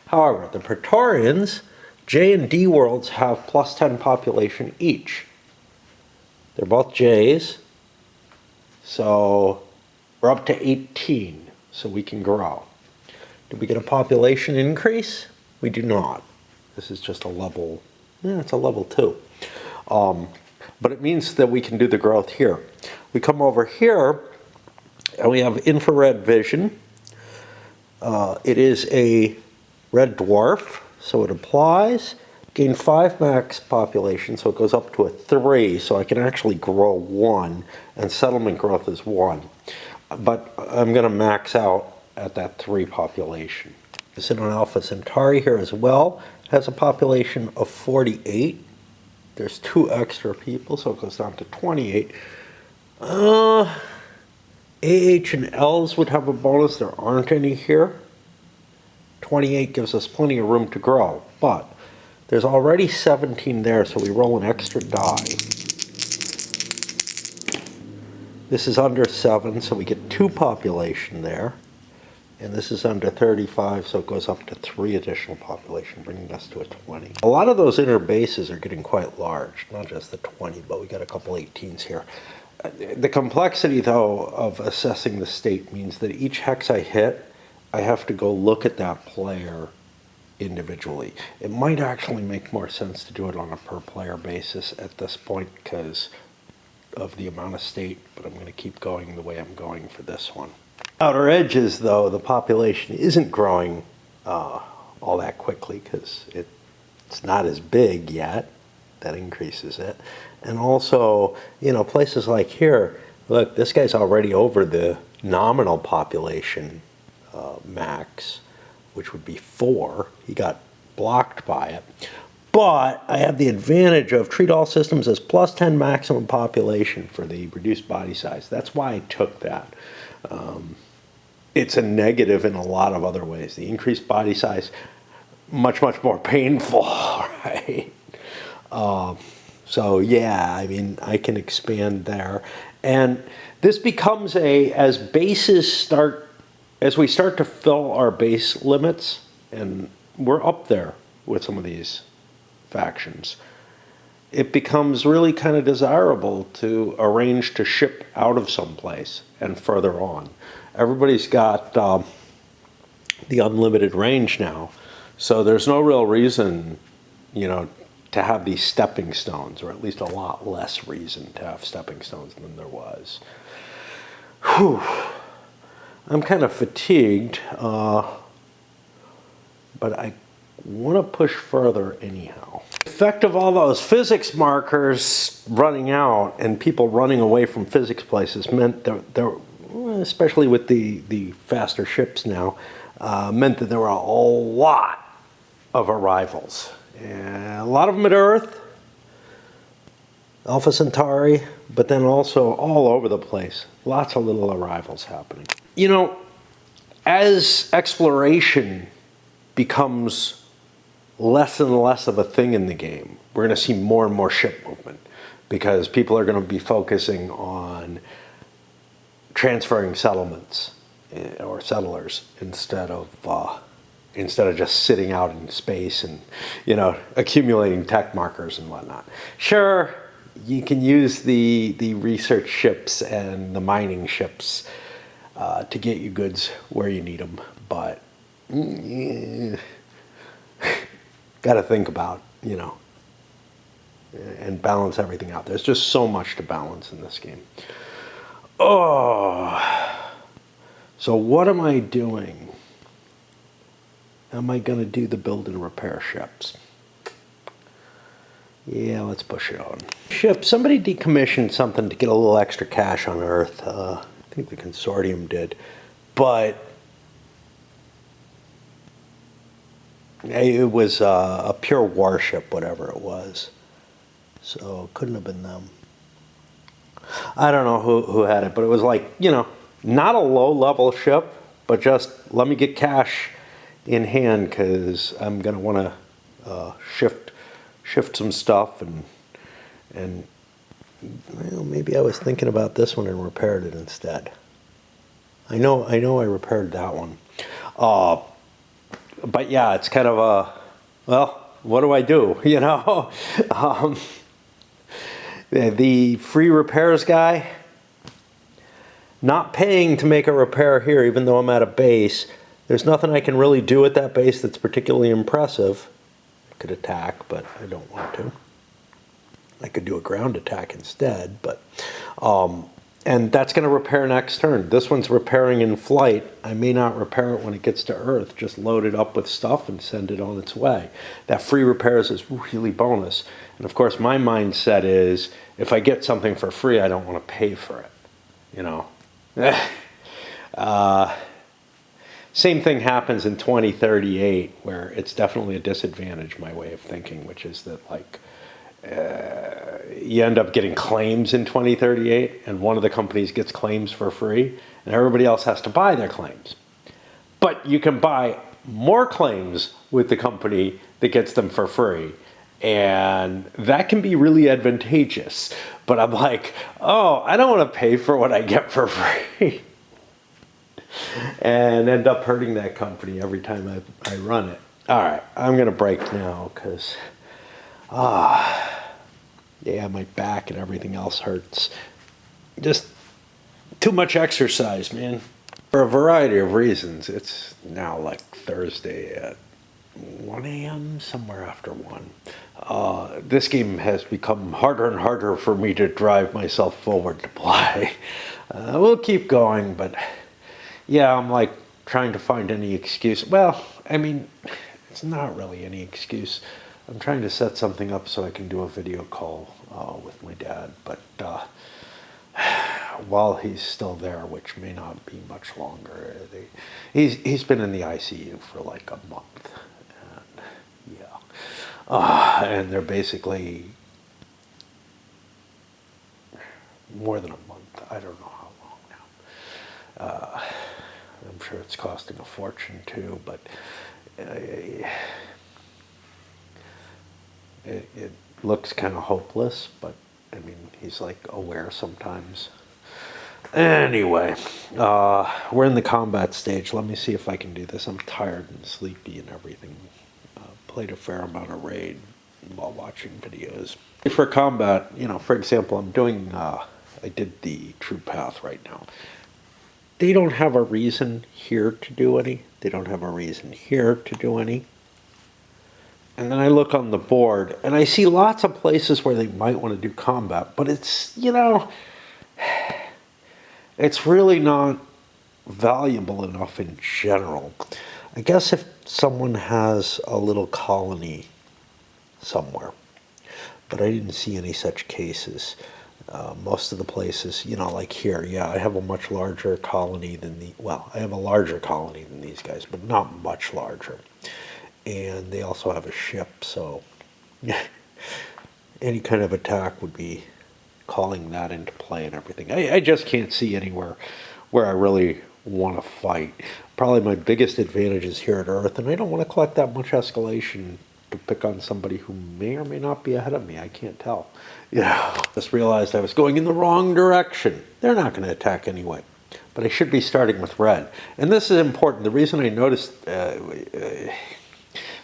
However, the Praetorians, J and D worlds have +10 population each. They're both J's, so we're up to 18, so we can grow. Did we get a population increase? We do not. This is just a level. Yeah, it's a level 2. But it means that we can do the growth here. We come over here and we have infrared vision. It is a red dwarf, so it applies. Gain 5 max population, so it goes up to a 3, so I can actually grow 1, and settlement growth is 1. But I'm going to max out at that 3 population. It's in an Alpha Centauri here as well. Has a population of 48. There's 2 extra people, so it goes down to 28. AH and Ls would have a bonus. There aren't any here. 28 gives us plenty of room to grow, but there's already 17 there, so we roll an extra die. This is under 7, so we get 2 population there. And this is under 35, so it goes up to 3 additional population, bringing us to a 20. A lot of those inner bases are getting quite large, not just the 20, but we got a couple 18s here. The complexity, though, of assessing the state means that each hex I hit, I have to go look at that player individually. It might actually make more sense to do it on a per player basis at this point because of the amount of state, but I'm going to keep going the way I'm going for this one. Outer edges, though, the population isn't growing all that quickly because it's not as big yet. That increases it. And also, you know, places like here, look, this guy's already over the nominal population max, which would be 4. He got blocked by it. But I have the advantage of treat all systems as +10 maximum population for the reduced body size. That's why I took that. It's a negative in a lot of other ways. The increased body size, much, much more painful, right? So yeah, I mean, I can expand there. And this becomes as we start to fill our base limits, and we're up there with some of these factions, it becomes really kind of desirable to arrange to ship out of some place and further on. Everybody's got the unlimited range now, so there's no real reason, you know, to have these stepping stones, or at least a lot less reason to have stepping stones than there was. Whew. I'm kind of fatigued, but I want to push further anyhow. The effect of all those physics markers running out and people running away from physics places meant that there, especially with the faster ships now, meant that there were a lot of arrivals. And a lot of them at Earth, Alpha Centauri, but then also all over the place. Lots of little arrivals happening. You know, as exploration becomes less and less of a thing in the game, we're going to see more and more ship movement because people are going to be focusing on transferring settlements or settlers instead of just sitting out in space and, you know, accumulating tech markers and whatnot. Sure, you can use the research ships and the mining ships to get you goods where you need them, but got to think about, you know, and balance everything out. There's just so much to balance in this game. Oh, so what am I doing? Am I going to do the build and repair ships? Yeah, let's push it on. Ship, somebody decommissioned something to get a little extra cash on Earth. I think the consortium did. But it was a pure warship, whatever it was. So it couldn't have been them. I don't know who had it, but it was like, you know, not a low-level ship, but just let me get cash in hand because I'm going to want to shift some stuff and well, maybe I was thinking about this one and repaired it instead. I know I repaired that one. But yeah, it's kind of a, well, what do I do? You know, the free repairs guy, not paying to make a repair here, even though I'm at a base. There's nothing I can really do at that base that's particularly impressive. I could attack, but I don't want to. I could do a ground attack instead, but and that's going to repair next turn. This one's repairing in flight. I may not repair it when it gets to Earth. Just load it up with stuff and send it on its way. That free repairs is really bonus. And of course, my mindset is if I get something for free, I don't want to pay for it. You know. Same thing happens in 2038, where it's definitely a disadvantage, my way of thinking, which is that, like, you end up getting claims in 2038, and one of the companies gets claims for free, and everybody else has to buy their claims. But you can buy more claims with the company that gets them for free, and that can be really advantageous. But I'm like, oh, I don't want to pay for what I get for free. And end up hurting that company every time I run it. All right, I'm going to break now because, yeah, my back and everything else hurts. Just too much exercise, man. For a variety of reasons. It's now like Thursday at 1 a.m., somewhere after 1. This game has become harder and harder for me to drive myself forward to play. We'll keep going, but yeah, I'm like trying to find any excuse. Well, I mean, it's not really any excuse. I'm trying to set something up so I can do a video call with my dad, but while he's still there, which may not be much longer, he's been in the ICU for like a month, and yeah, and they're basically more than a month. I don't know how long now. I'm sure it's costing a fortune too, but it looks kind of hopeless, but I mean, he's like aware sometimes. Anyway, we're in the combat stage. Let me see if I can do this. I'm tired and sleepy and everything. Played a fair amount of Raid while watching videos. For combat, you know, for example, I'm doing, I did the True Path right now. They don't have a reason here to do any. They don't have a reason here to do any. And then I look on the board, and I see lots of places where they might want to do combat, but it's, you know, it's really not valuable enough in general. I guess if someone has a little colony somewhere, but I didn't see any such cases. Most of the places, you know, like here, yeah, I have a much larger colony than I have a larger colony than these guys, but not much larger. And they also have a ship, so any kind of attack would be calling that into play and everything. I just can't see anywhere where I really want to fight. Probably my biggest advantage is here at Earth, and I don't want to collect that much escalation to pick on somebody who may or may not be ahead of me. I can't tell. Just realized I was going in the wrong direction. They're not going to attack anyway. But I should be starting with red. And this is important. The reason I noticed...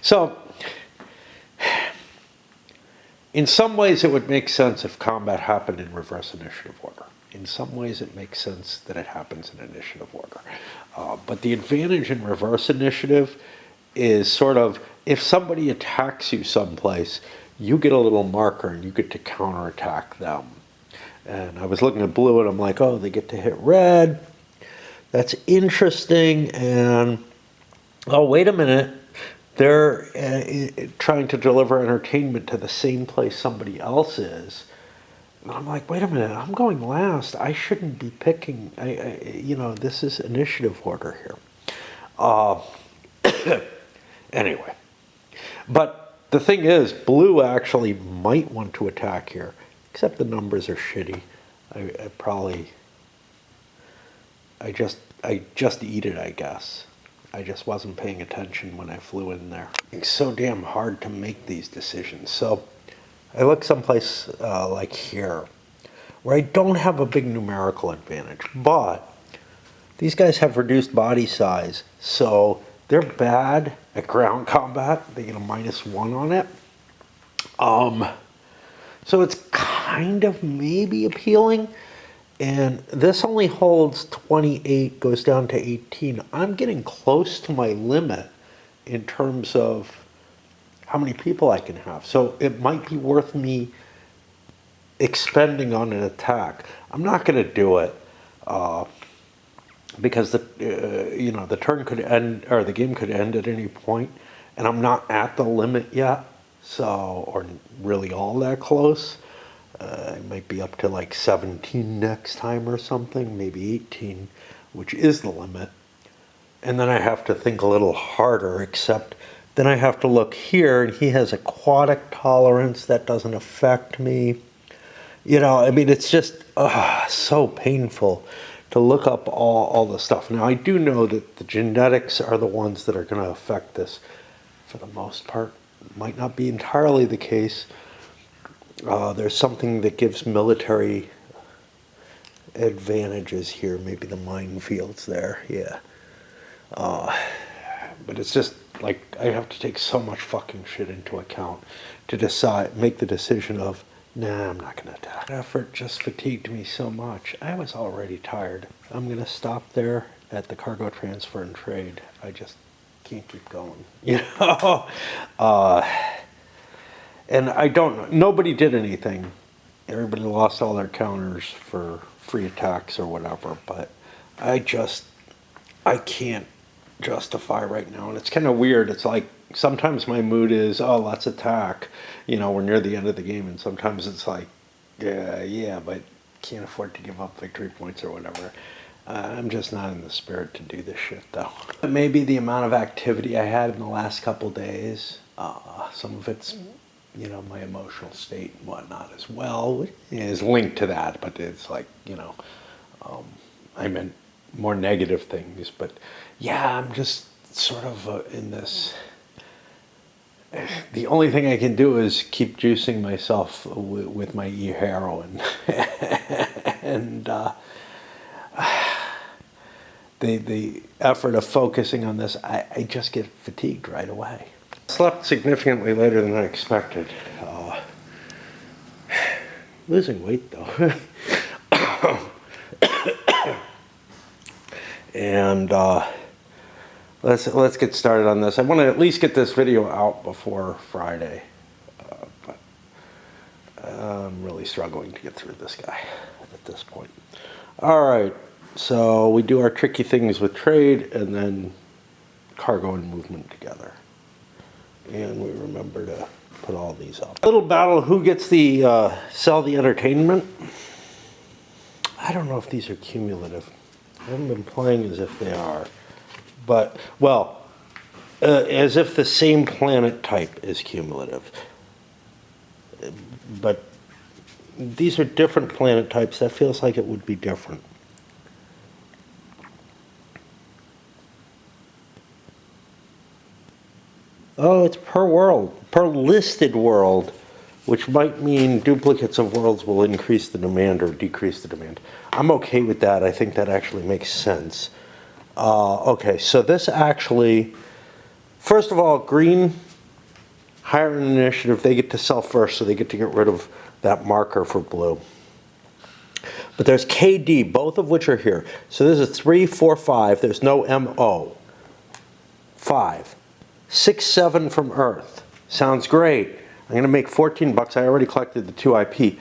So, in some ways it would make sense if combat happened in reverse initiative order. In some ways it makes sense that it happens in initiative order. But the advantage in reverse initiative is sort of, if somebody attacks you someplace, you get a little marker and you get to counterattack them. And I was looking at blue and I'm like, oh, they get to hit red. That's interesting. And, oh, wait a minute. They're trying to deliver entertainment to the same place somebody else is. And I'm like, wait a minute, I'm going last. I shouldn't be picking, this is initiative order here. Anyway. But the thing is, blue actually might want to attack here, except the numbers are shitty. I just eat it, I guess. I just wasn't paying attention when I flew in there. It's so damn hard to make these decisions. So I look someplace like here, where I don't have a big numerical advantage, but these guys have reduced body size, so they're bad at ground combat. They get a -1 on it. So it's kind of maybe appealing. And this only holds 28, goes down to 18. I'm getting close to my limit in terms of how many people I can have. So it might be worth me expending on an attack. I'm not going to do it because the turn could end, or the game could end at any point, and I'm not at the limit yet, or really all that close. I might be up to like 17 next time or something, maybe 18, which is the limit. And then I have to think a little harder, except then I have to look here, and he has aquatic tolerance. That doesn't affect me. It's just so painful to look up all the stuff. Now, I do know that the genetics are the ones that are going to affect this for the most part. It might not be entirely the case. There's something that gives military advantages here, maybe the minefields there, yeah. But it's just like I have to take so much fucking shit into account to make the decision of, nah, I'm not going to attack. Effort just fatigued me so much. I was already tired. I'm going to stop there at the cargo transfer and trade. I just can't keep going, And I don't know, nobody did anything. Everybody lost all their counters for free attacks or whatever, but I can't justify right now. And it's kind of weird. It's like sometimes my mood is, oh, let's attack. We're near the end of the game, and sometimes it's like, yeah, but can't afford to give up victory points or whatever. I'm just not in the spirit to do this shit, though. Maybe the amount of activity I had in the last couple days, some of it's my emotional state and whatnot as well is linked to that, but it's like, I meant more negative things, but yeah, I'm just sort of in this, the only thing I can do is keep juicing myself with my e-heroin, and the effort of focusing on this, I just get fatigued right away. Slept significantly later than I expected. Losing weight though. And let's get started on this. I want to at least get this video out before Friday. But I'm really struggling to get through this guy at this point. All right, so we do our tricky things with trade and then cargo and movement together. And we remember to put all these up. Little battle, who gets the sell the entertainment? I don't know if these are cumulative. I haven't been playing as if they are. But, well, as if the same planet type is cumulative. But these are different planet types. That feels like it would be different. Oh, it's per world, per listed world, which might mean duplicates of worlds will increase the demand or decrease the demand. I'm okay with that. I think that actually makes sense. Okay, so this actually, first of all, green, higher in initiative, they get to sell first, so they get to get rid of that marker for blue. But there's KD, both of which are here. So this is 3, 4, 5. There's no MO. 5. 6, 7 from Earth. Sounds great. I'm going to make 14 bucks. I already collected the 2 IP.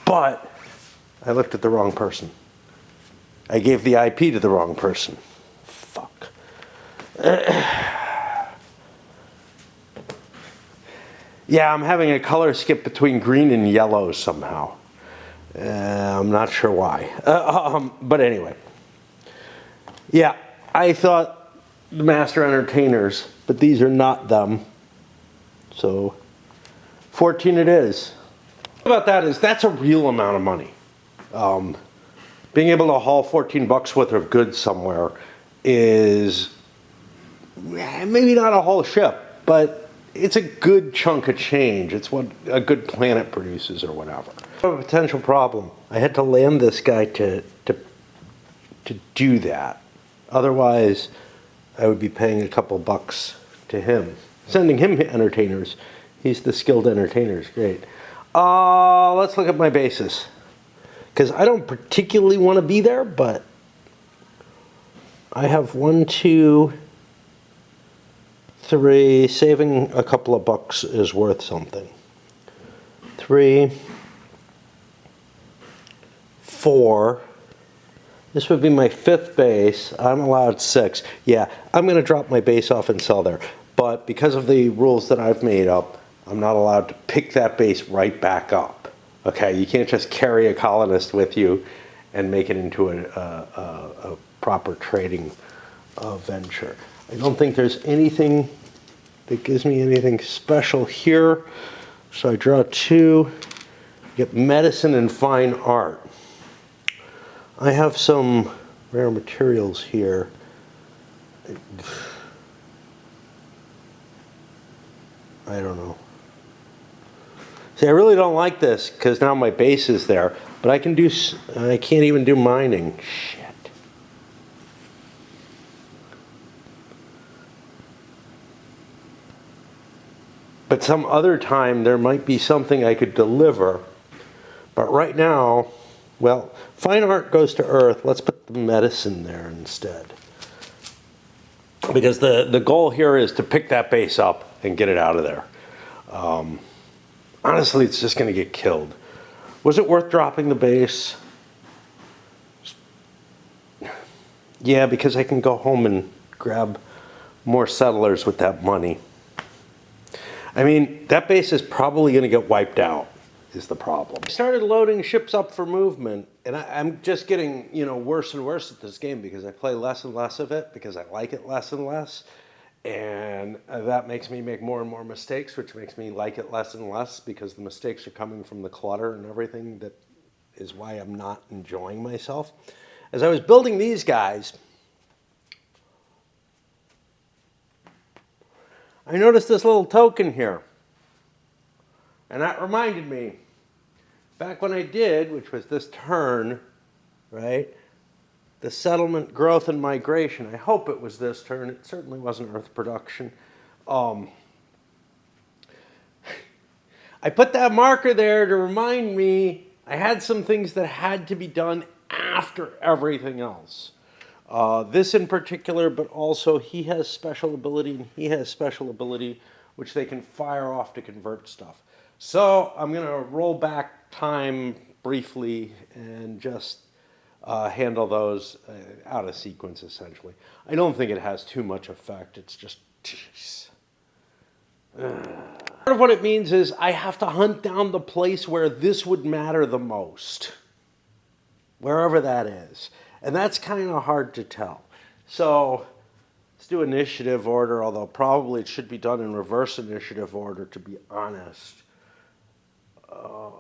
But I looked at the wrong person. I gave the IP to the wrong person. Fuck. Yeah, I'm having a color skip between green and yellow somehow. I'm not sure why. But anyway. Yeah, I thought the Master Entertainers, but these are not them. So 14 it is. About that is that's a real amount of money. Being able to haul 14 bucks worth of goods somewhere is maybe not a whole ship, but it's a good chunk of change. It's what a good planet produces or whatever. I have a potential problem. I had to land this guy to do that. Otherwise, I would be paying a couple bucks to him. Sending him entertainers. He's the skilled entertainers. Great. Let's look at my bases. Because I don't particularly want to be there, but I have 1, 2, 3. Saving a couple of bucks is worth something. 3, 4. This would be my 5th base. I'm allowed 6. Yeah, I'm going to drop my base off and sell there. But because of the rules that I've made up, I'm not allowed to pick that base right back up. Okay, you can't just carry a colonist with you and make it into a proper trading venture. I don't think there's anything that gives me anything special here. So I draw 2, get medicine and fine art. I have some rare materials here. I don't know. See, I really don't like this because now my base is there, but I can't even do mining. Shit. But some other time there might be something I could deliver. But right now, well, fine art goes to Earth. Let's put the medicine there instead. Because the goal here is to pick that base up and get it out of there. Honestly, it's just going to get killed. Was it worth dropping the base? Yeah, because I can go home and grab more settlers with that money. I mean, that base is probably going to get wiped out, is the problem. I started loading ships up for movement, and I'm just getting, worse and worse at this game because I play less and less of it because I like it less and less. And that makes me make more and more mistakes, which makes me like it less and less because the mistakes are coming from the clutter and everything. That is why I'm not enjoying myself. As I was building these guys, I noticed this little token here. And that reminded me, back when I did, which was this turn, right? The settlement, growth, and migration. I hope it was this turn. It certainly wasn't Earth production. I put that marker there to remind me I had some things that had to be done after everything else. This in particular, but also he has special ability and he has special ability which they can fire off to convert stuff. So I'm going to roll back time briefly and just handle those out of sequence, essentially. I don't think it has too much effect. It's just... Part of what it means is I have to hunt down the place where this would matter the most. Wherever that is. And that's kind of hard to tell. So let's do initiative order, although probably it should be done in reverse initiative order, to be honest,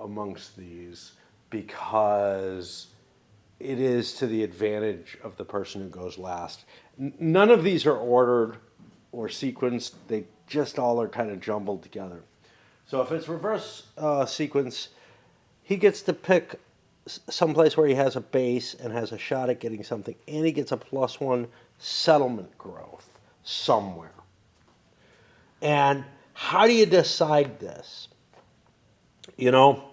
amongst these. because it is to the advantage of the person who goes last. None of these are ordered or sequenced. They just all are kind of jumbled together. So if it's reverse sequence, he gets to pick someplace where he has a base and has a shot at getting something, and he gets a +1 settlement growth somewhere. And how do you decide this? You know,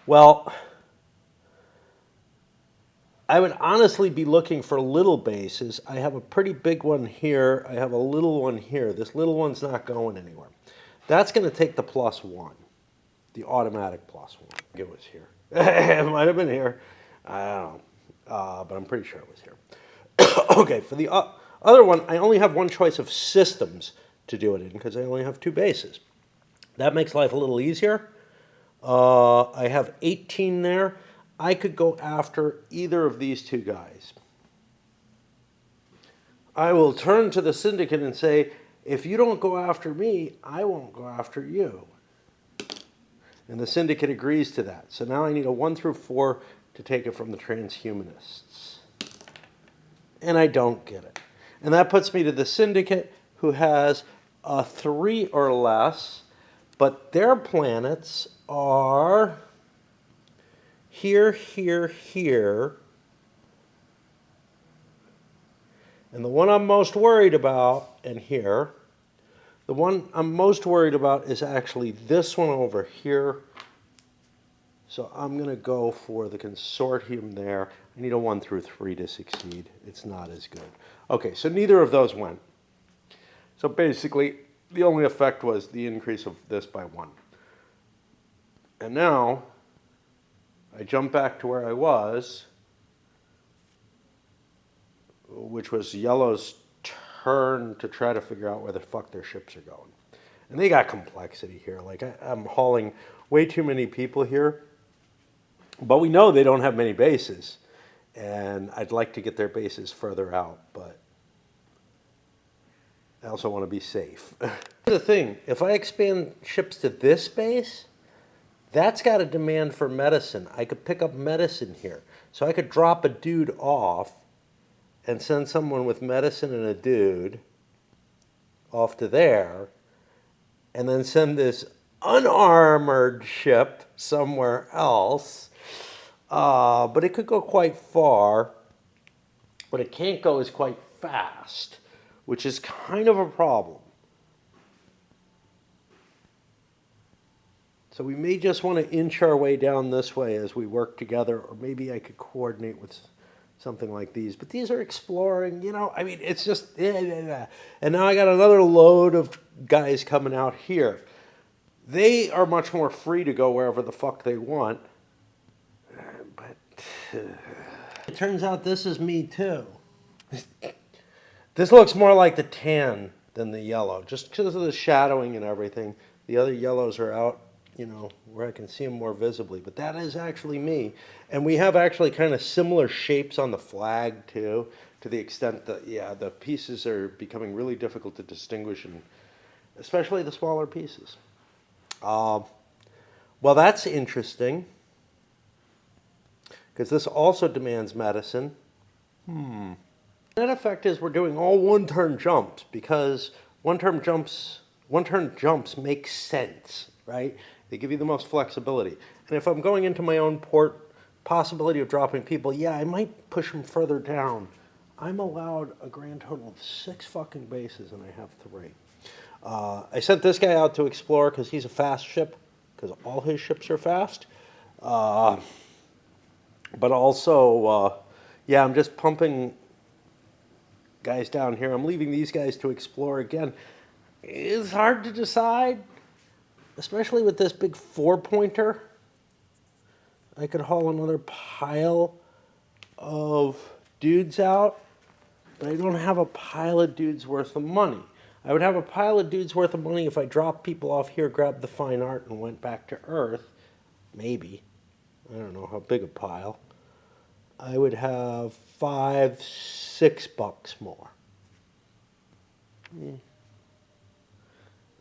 well, I would honestly be looking for little bases. I have a pretty big one here. I have a little one here. This little one's not going anywhere. That's going to take the +1, the automatic +1. It was here. It might have been here. I don't know. But I'm pretty sure it was here. Okay, for the other one, I only have one choice of systems to do it in because I only have 2 bases. That makes life a little easier. I have 18 there. I could go after either of these 2 guys. I will turn to the syndicate and say, if you don't go after me, I won't go after you. And the syndicate agrees to that. So now I need a 1 through 4 to take it from the transhumanists. And I don't get it. And that puts me to the syndicate, who has a 3 or less, but their planets are here, here, here. And the one I'm most worried about, and here, the one I'm most worried about is actually this one over here. So I'm going to go for the consortium there. I need a 1 through 3 to succeed. It's not as good. Okay, so neither of those went. So basically, the only effect was the increase of this by 1. And now, I jump back to where I was, which was yellow's turn to try to figure out where the fuck their ships are going. And they got complexity here. Like, I'm hauling way too many people here. But we know they don't have many bases. And I'd like to get their bases further out, but I also want to be safe. Here's the thing. If I expand ships to this base, that's got a demand for medicine. I could pick up medicine here. So I could drop a dude off and send someone with medicine and a dude off to there, and then send this unarmored ship somewhere else. But it could go quite far. What it can't go is quite fast, which is kind of a problem. So we may just want to inch our way down this way as we work together, or maybe I could coordinate with something like these. But these are exploring, you know, I mean, it's just, and now I got another load of guys coming out here. They are much more free to go wherever the fuck they want. But it turns out this is me too. This looks more like the tan than the yellow, just because of the shadowing and everything. The other yellows are out, you know, where I can see them more visibly. But that is actually me. And we have actually kind of similar shapes on the flag too, to the extent that, yeah, the pieces are becoming really difficult to distinguish, and especially the smaller pieces. Well, that's interesting, because this also demands medicine. Net effect is we're doing all one-turn jumps, because one-turn jumps make sense, right? They give you the most flexibility. And if I'm going into my own port, possibility of dropping people, yeah, I might push them further down. I'm allowed a grand total of 6 fucking bases, and I have 3. I sent this guy out to explore because he's a fast ship, because all his ships are fast. But also, yeah, I'm just pumping guys down here. I'm leaving these guys to explore again. It's hard to decide, especially with this big 4-pointer. I could haul another pile of dudes out, but I don't have a pile of dudes worth of money. I would have a pile of dudes worth of money if I dropped people off here, grabbed the fine art, and went back to Earth. Maybe. I don't know how big a pile. I would have $5-6 more. I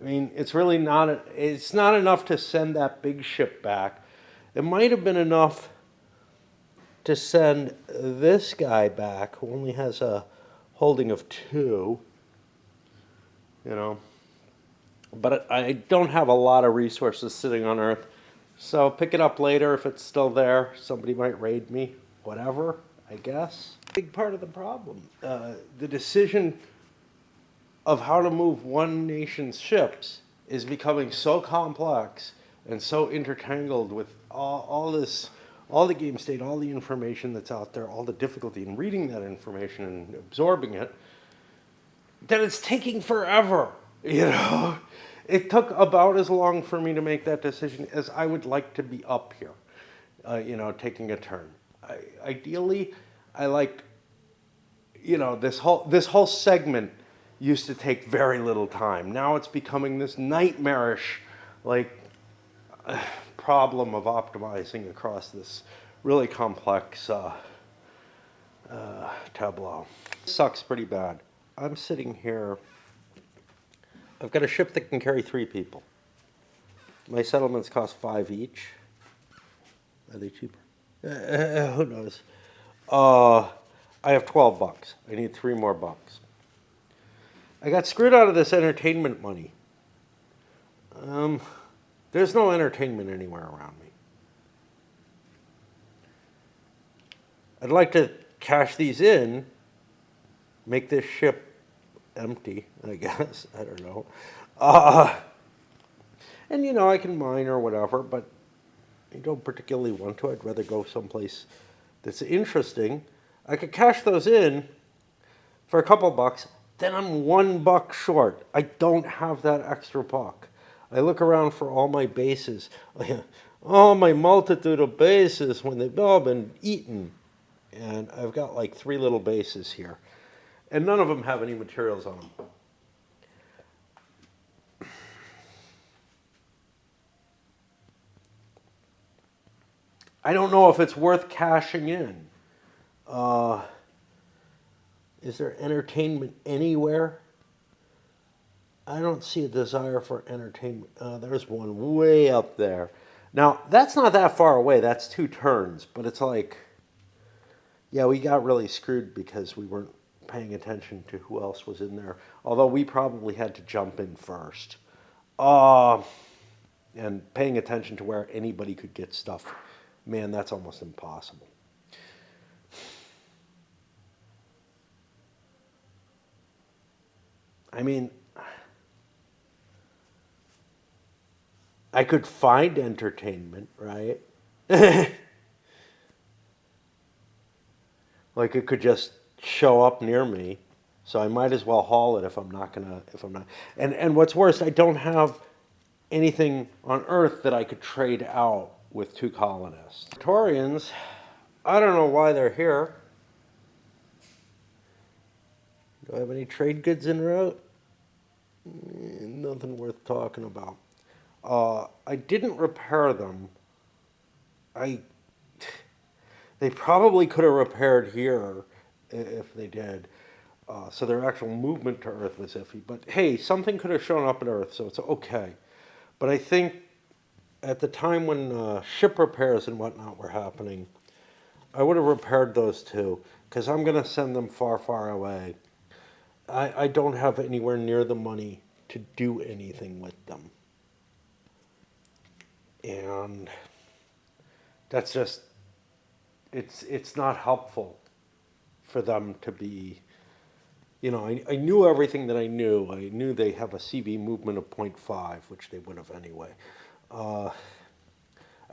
mean, it's really not. It's not enough to send that big ship back. It might have been enough to send this guy back, who only has a holding of 2, you know. But I don't have a lot of resources sitting on Earth, so pick it up later if it's still there. Somebody might raid me, whatever, I guess. Big part of the problem. The decision of how to move one nation's ships is becoming so complex and so intertangled with all this, all the game state, all the information that's out there, all the difficulty in reading that information and absorbing it, that it's taking forever. You know, it took about as long for me to make that decision as I would like to be up here, you know, taking a turn. Ideally, I like, you know, this whole segment used to take very little time. Now it's becoming this nightmarish, like, problem of optimizing across this really complex tableau. It sucks pretty bad. I'm sitting here. I've got a ship that can carry 3 people. My settlements cost 5 each. Are they cheaper? Who knows? I have 12 bucks. I need 3 more bucks. I got screwed out of this entertainment money. There's no entertainment anywhere around me. I'd like to cash these in, make this ship empty, I guess. I don't know. And, you know, I can mine or whatever, but I don't particularly want to. I'd rather go someplace that's interesting. I could cash those in for a couple bucks, then I'm $1 short. I don't have that extra buck. I look around for all my bases, all my multitude of bases when they've all been eaten. And I've got like 3 little bases here. And none of them have any materials on them. I don't know if it's worth cashing in. Is there entertainment anywhere? I don't see a desire for entertainment. There's one way up there. Now, that's not that far away. That's 2 turns. But it's like, yeah, we got really screwed because we weren't paying attention to who else was in there. Although we probably had to jump in first. And paying attention to where anybody could get stuff. Man, that's almost impossible. I mean, I could find entertainment, right? Like it could just show up near me. So I might as well haul it if I'm not. And what's worse, I don't have anything on Earth that I could trade out with 2 colonists. Praetorians, I don't know why they're here. Do I have any trade goods en route? Nothing worth talking about. I didn't repair them. They probably could have repaired here if they did. So their actual movement to Earth was iffy. But hey, something could have shown up at Earth, so it's okay. But I think at the time when ship repairs and whatnot were happening, I would have repaired those 2, because I'm going to send them far, far away. I don't have anywhere near the money to do anything with them. And that's just, it's not helpful for them to be, you know, I knew everything that I knew. I knew they have a CV movement of 0.5, which they would have anyway. I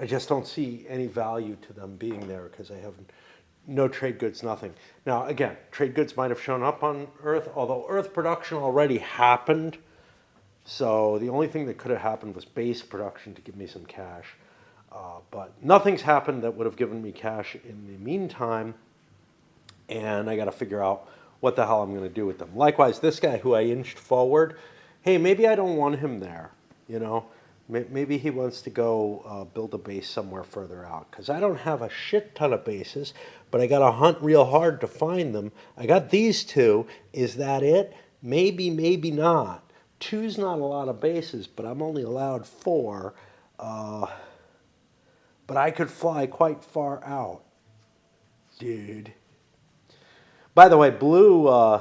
just don't see any value to them being there because I have no trade goods, nothing. Now, again, trade goods might have shown up on Earth, although Earth production already happened. So the only thing that could have happened was base production to give me some cash. But nothing's happened that would have given me cash in the meantime. And I got to figure out what the hell I'm going to do with them. Likewise, this guy who I inched forward, hey, maybe I don't want him there, you know. Maybe he wants to go build a base somewhere further out. Because I don't have a shit ton of bases, but I got to hunt real hard to find them. I got these 2. Is that it? Maybe, maybe not. 2's not a lot of bases, but I'm only allowed 4. But I could fly quite far out. Dude. By the way, Blue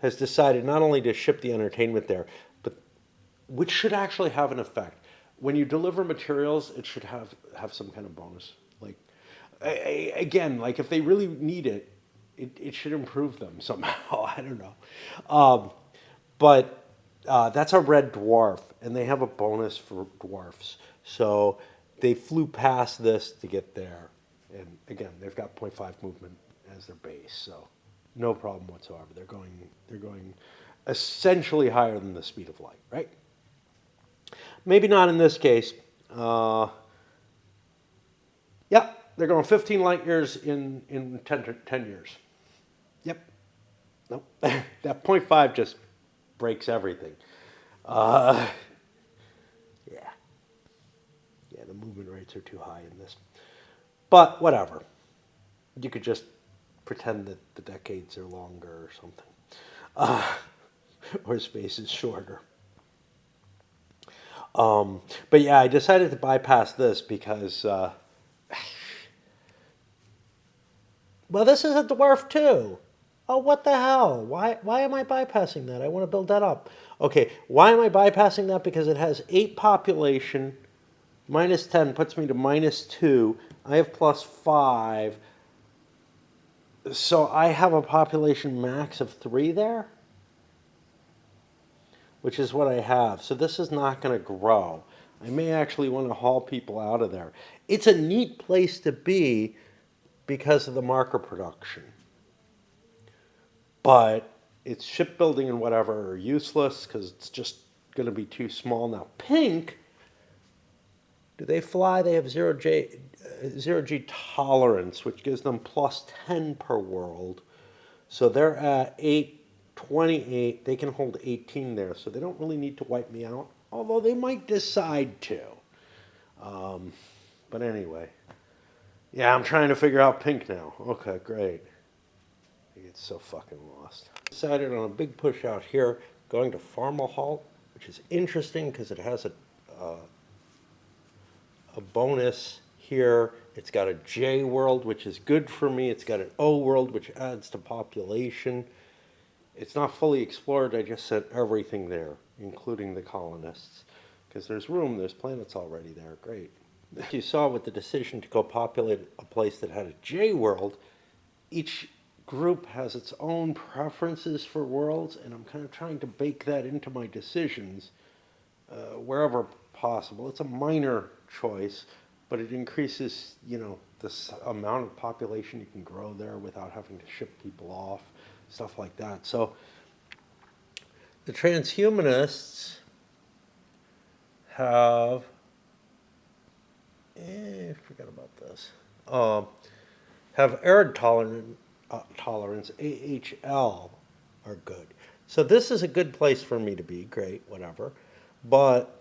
has decided not only to ship the entertainment there, but which should actually have an effect. When you deliver materials, it should have some kind of bonus. Like, again, like if they really need it, it should improve them somehow. I don't know. But that's a red dwarf, and they have a bonus for dwarfs. So they flew past this to get there. And again, they've got zero point 0.5 movement as their base, so no problem whatsoever. They're going essentially higher than the speed of light, right? Maybe not in this case. Yeah, they're going 15 light years in 10 years. Yep. Nope. That zero point 0.5 just breaks everything. Uh, yeah. Yeah, the movement rates are too high in this. But whatever. You could just pretend that the decades are longer or something. Or space is shorter. But yeah, I decided to bypass this because, well, this is a dwarf too. Oh, what the hell? Why am I bypassing that? I want to build that up. Okay, why am I bypassing that? Because it has 8 population. Minus 10 puts me to minus 2. I have plus 5. So I have a population max of 3 there, which is what I have. So this is not going to grow. I may actually want to haul people out of there. It's a neat place to be because of the marker production. But its shipbuilding and whatever are useless because it's just going to be too small. Now, pink, do they fly? They have 0G tolerance, which gives them plus 10 per world. So they're at 828. They can hold 18 there, so they don't really need to wipe me out, although they might decide to. But anyway. Yeah, I'm trying to figure out pink now. Okay, great. I get so fucking lost. Decided on a big push out here, going to Farmalhalt, which is interesting because it has a bonus here. It's got a J world, which is good for me. It's got an O world, which adds to population. It's not fully explored. I just sent everything there, including the colonists, because there's room. There's planets already there. Great. You saw with the decision to go populate a place that had a J world, each group has its own preferences for worlds, and I'm kind of trying to bake that into my decisions wherever possible. It's a minor choice, but it increases, the amount of population you can grow there without having to ship people off, stuff like that. So the transhumanists have, forget about this, have arid tolerance, AHL, are good. So this is a good place for me to be, great, whatever. But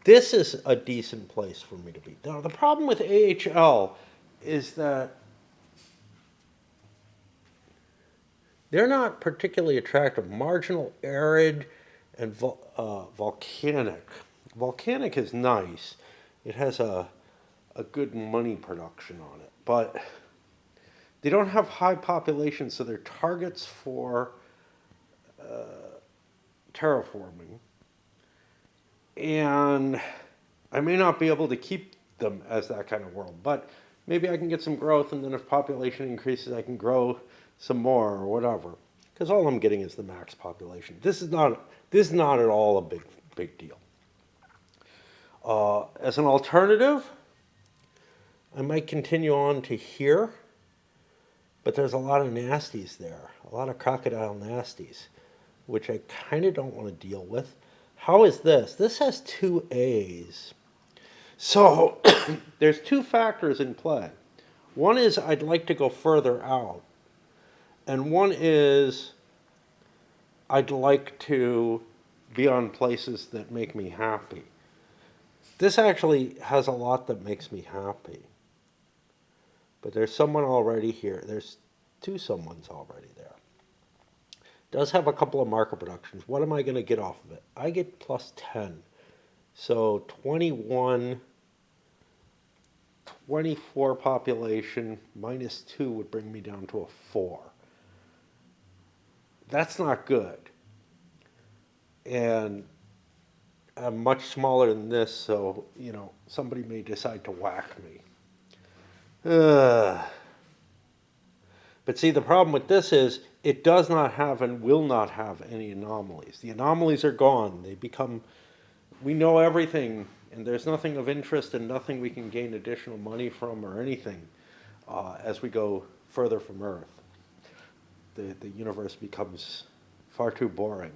this is a decent place for me to be. Now, the problem with AHL is that they're not particularly attractive. Marginal, arid, and volcanic. Volcanic is nice. It has a good money production on it. But they don't have high population, so they're targets for terraforming. And I may not be able to keep them as that kind of world, but maybe I can get some growth, and then if population increases, I can grow some more or whatever. Because all I'm getting is the max population. This is not at all a big deal. As an alternative, I might continue on to here, but there's a lot of nasties there, a lot of crocodile nasties, which I kind of don't want to deal with. How is this? This has 2 A's. So there's 2 factors in play. One is I'd like to go further out. And one is I'd like to be on places that make me happy. This actually has a lot that makes me happy. But there's someone already here. There's 2 someones already there. Does have a couple of marker productions. What am I going to get off of it? I get plus 10. So 21 24 population minus 2 would bring me down to a 4. That's not good. And I'm much smaller than this, so, somebody may decide to whack me. Ugh. But see, the problem with this is it does not have and will not have any anomalies. The anomalies are gone. We know everything, and there's nothing of interest and nothing we can gain additional money from or anything as we go further from Earth. The universe becomes far too boring.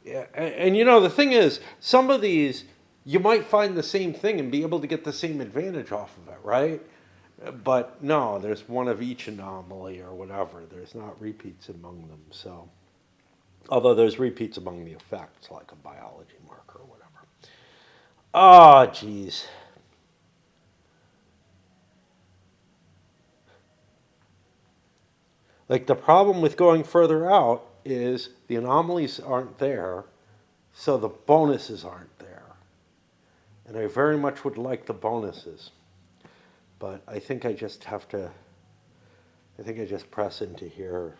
Yeah, and the thing is, some of these, you might find the same thing and be able to get the same advantage off of it, right? But no, there's one of each anomaly or whatever. There's not repeats among them. So, although there's repeats among the effects, like a biology marker or whatever. Oh, geez. Like, the problem with going further out is the anomalies aren't there, so the bonuses aren't there. And I very much would like the bonuses. But I think I just press into here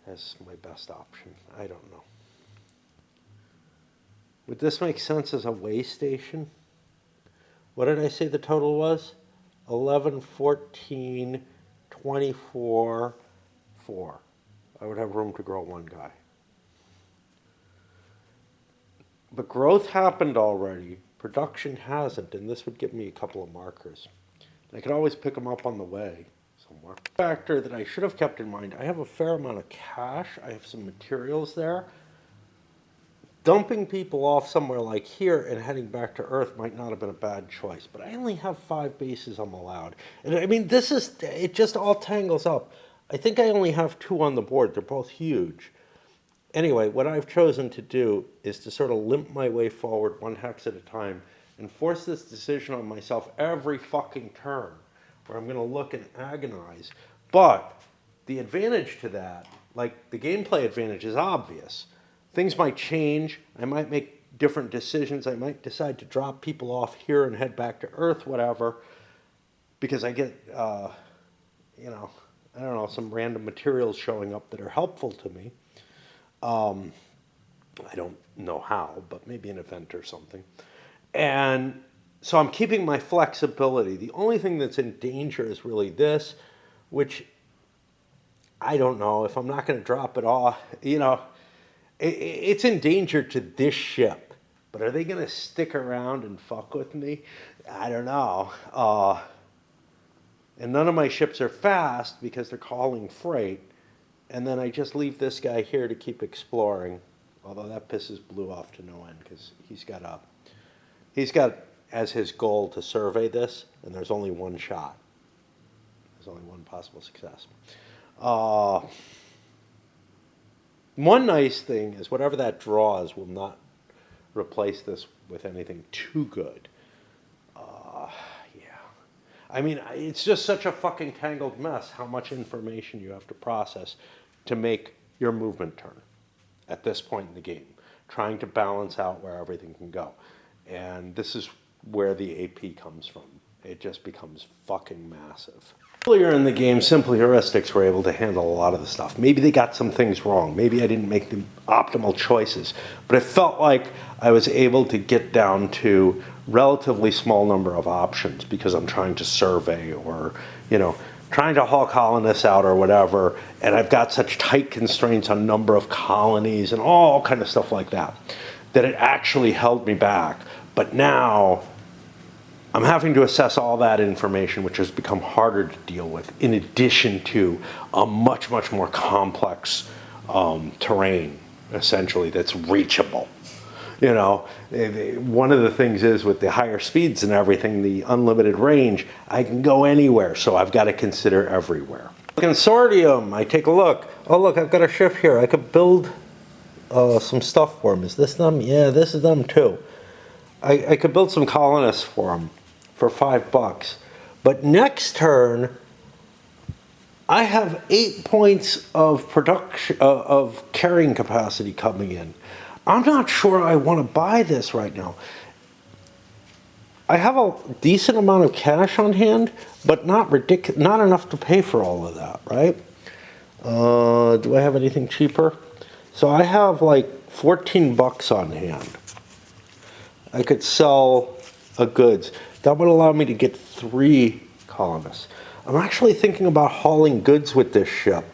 as my best option. I don't know. Would this make sense as a way station? What did I say the total was? 11, 14, 24, 4. I would have room to grow one guy. But growth happened already. Production hasn't, and this would give me a couple of markers. I could always pick them up on the way somewhere. Factor that I should have kept in mind, I have a fair amount of cash. I have some materials there. Dumping people off somewhere like here and heading back to Earth might not have been a bad choice, but I only have 5 bases I'm allowed. And I mean, it just all tangles up. I think I only have 2 on the board. They're both huge. Anyway, what I've chosen to do is to sort of limp my way forward 1 hex at a time and force this decision on myself every fucking turn where I'm going to look and agonize. But the advantage to that, like the gameplay advantage, is obvious. Things might change. I might make different decisions. I might decide to drop people off here and head back to Earth, whatever, because I get, I don't know, some random materials showing up that are helpful to me. I don't know how, but maybe an event or something. And so I'm keeping my flexibility. The only thing that's in danger is really this, which I don't know if I'm not going to drop it off. It's in danger to this ship, but are they going to stick around and fuck with me? I don't know. And none of my ships are fast because they're calling freight. And then I just leave this guy here to keep exploring. Although that pisses Blue off to no end because he's got as his goal to survey this, and there's only one shot. There's only one possible success. One nice thing is whatever that draws will not replace this with anything too good. I mean, it's just such a fucking tangled mess how much information you have to process to make your movement turn at this point in the game, trying to balance out where everything can go. And this is where the AP comes from. It just becomes fucking massive. Earlier in the game, Simply Heuristics were able to handle a lot of the stuff. Maybe they got some things wrong. Maybe I didn't make the optimal choices. But it felt like I was able to get down to relatively small number of options because I'm trying to survey or, trying to haul colonists out or whatever. And I've got such tight constraints on number of colonies and all kind of stuff like that, that it actually held me back. But now I'm having to assess all that information, which has become harder to deal with, in addition to a much, much more complex terrain, essentially, that's reachable. One of the things is with the higher speeds and everything, the unlimited range, I can go anywhere, so I've got to consider everywhere. Consortium, I take a look. Oh, look, I've got a ship here. I could build some stuff for them. Is this them? Yeah, this is them too. I could build some colonists for them for $5. But next turn, I have 8 points of production of carrying capacity coming in. I'm not sure I want to buy this right now. I have a decent amount of cash on hand, but not not enough to pay for all of that, right? Do I have anything cheaper? So I have like 14 bucks on hand. I could sell a goods. That would allow me to get 3 colonists. I'm actually thinking about hauling goods with this ship.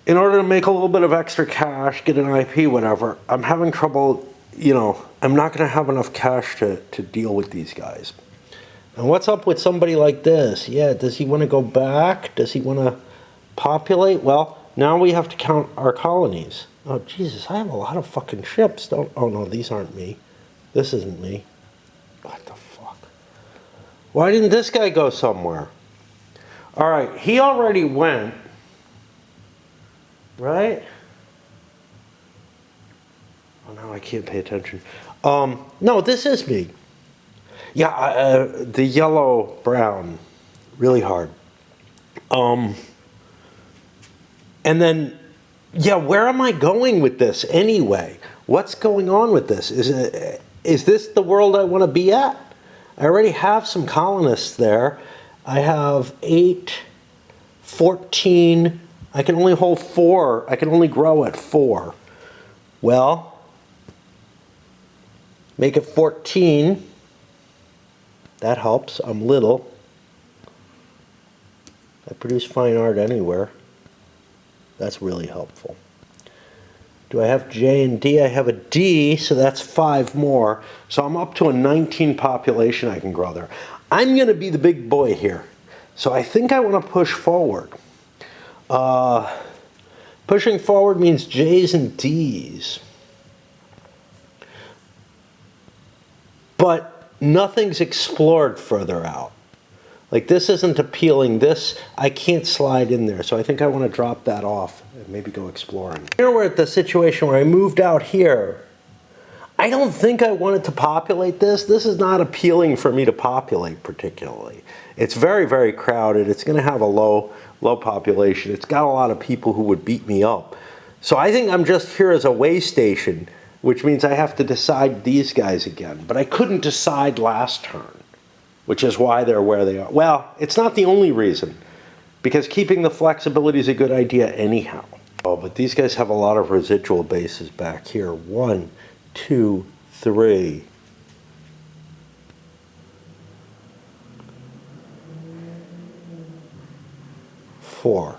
In order to make a little bit of extra cash, get an IP, whatever, I'm having trouble, I'm not going to have enough cash to deal with these guys. And what's up with somebody like this? Yeah, does he want to go back? Does he want to populate? Well, now we have to count our colonies. Oh, Jesus, I have a lot of fucking ships. Oh, no, these aren't me. This isn't me. What the fuck? Why didn't this guy go somewhere? All right, he already went. Right? Oh, now I can't pay attention. No, this is me. Yeah, the yellow, brown, really hard. And then, yeah, where am I going with this anyway? What's going on with this? Is this the world I want to be at? I already have some colonists there. I have 8, 14. I can only hold 4. I can only grow at 4. Well, make it 14. That helps. I'm little. I produce fine art anywhere. That's really helpful. Do I have J and D? I have a D, so that's 5 more. So I'm up to a 19 population I can grow there. I'm going to be the big boy here. So I think I want to push forward. Pushing forward means J's and D's. But nothing's explored further out. Like this isn't appealing. This, I can't slide in there. So I think I want to drop that off and maybe go exploring. Here we're at the situation where I moved out here. I don't think I wanted to populate this. This is not appealing for me to populate particularly. It's very, very crowded. It's going to have a low population. It's got a lot of people who would beat me up. So I think I'm just here as a way station, which means I have to decide these guys again. But I couldn't decide last turn, which is why they're where they are. Well, it's not the only reason, because keeping the flexibility is a good idea anyhow. Oh, but these guys have a lot of residual bases back here. 1, 2, 3. 4.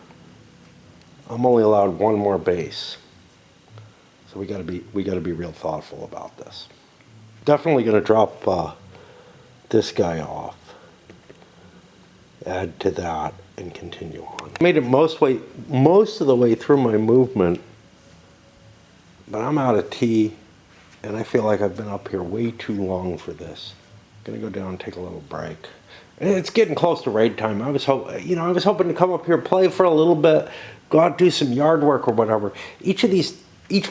I'm only allowed 1 more base. So we gotta be real thoughtful about this. Definitely gonna drop this guy off. Add to that and continue on. Made it most of the way through my movement, but I'm out of tea, and I feel like I've been up here way too long for this. I'm gonna go down and take a little break. It's getting close to raid time. I was hoping to come up here, play for a little bit, go out, do some yard work or whatever. Each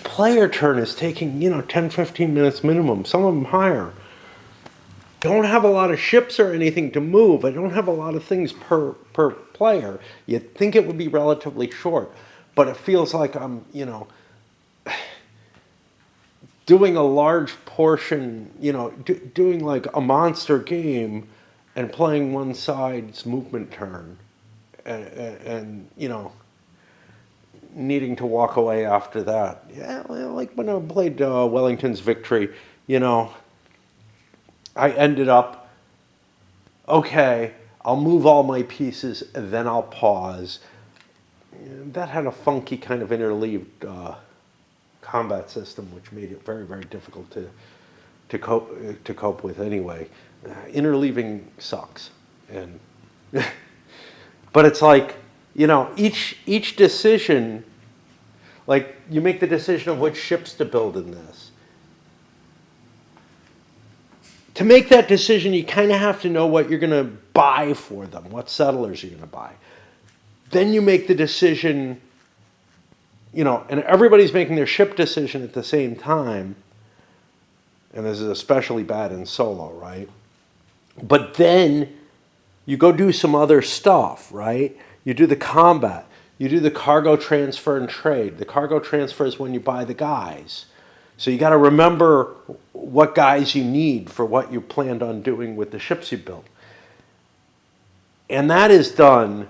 player turn is taking, 10, 15 minutes minimum, some of them higher. Don't have a lot of ships or anything to move. I don't have a lot of things per player. You'd think it would be relatively short, but it feels like I'm, doing a large portion, doing like a monster game and playing one side's movement turn and needing to walk away after that. Yeah, like when I played Wellington's Victory, I ended up, okay, I'll move all my pieces, and then I'll pause. That had a funky kind of interleaved combat system, which made it very, very difficult to cope with anyway. Interleaving sucks, and but it's like each decision, like you make the decision of which ships to build in this. To make that decision, you kind of have to know what you're going to buy for them, what settlers you're going to buy. Then you make the decision, and everybody's making their ship decision at the same time. And this is especially bad in solo, right? But then you go do some other stuff, right? You do the combat. You do the cargo transfer and trade. The cargo transfer is when you buy the guys. So you got to remember what guys you need for what you planned on doing with the ships you built. And that is done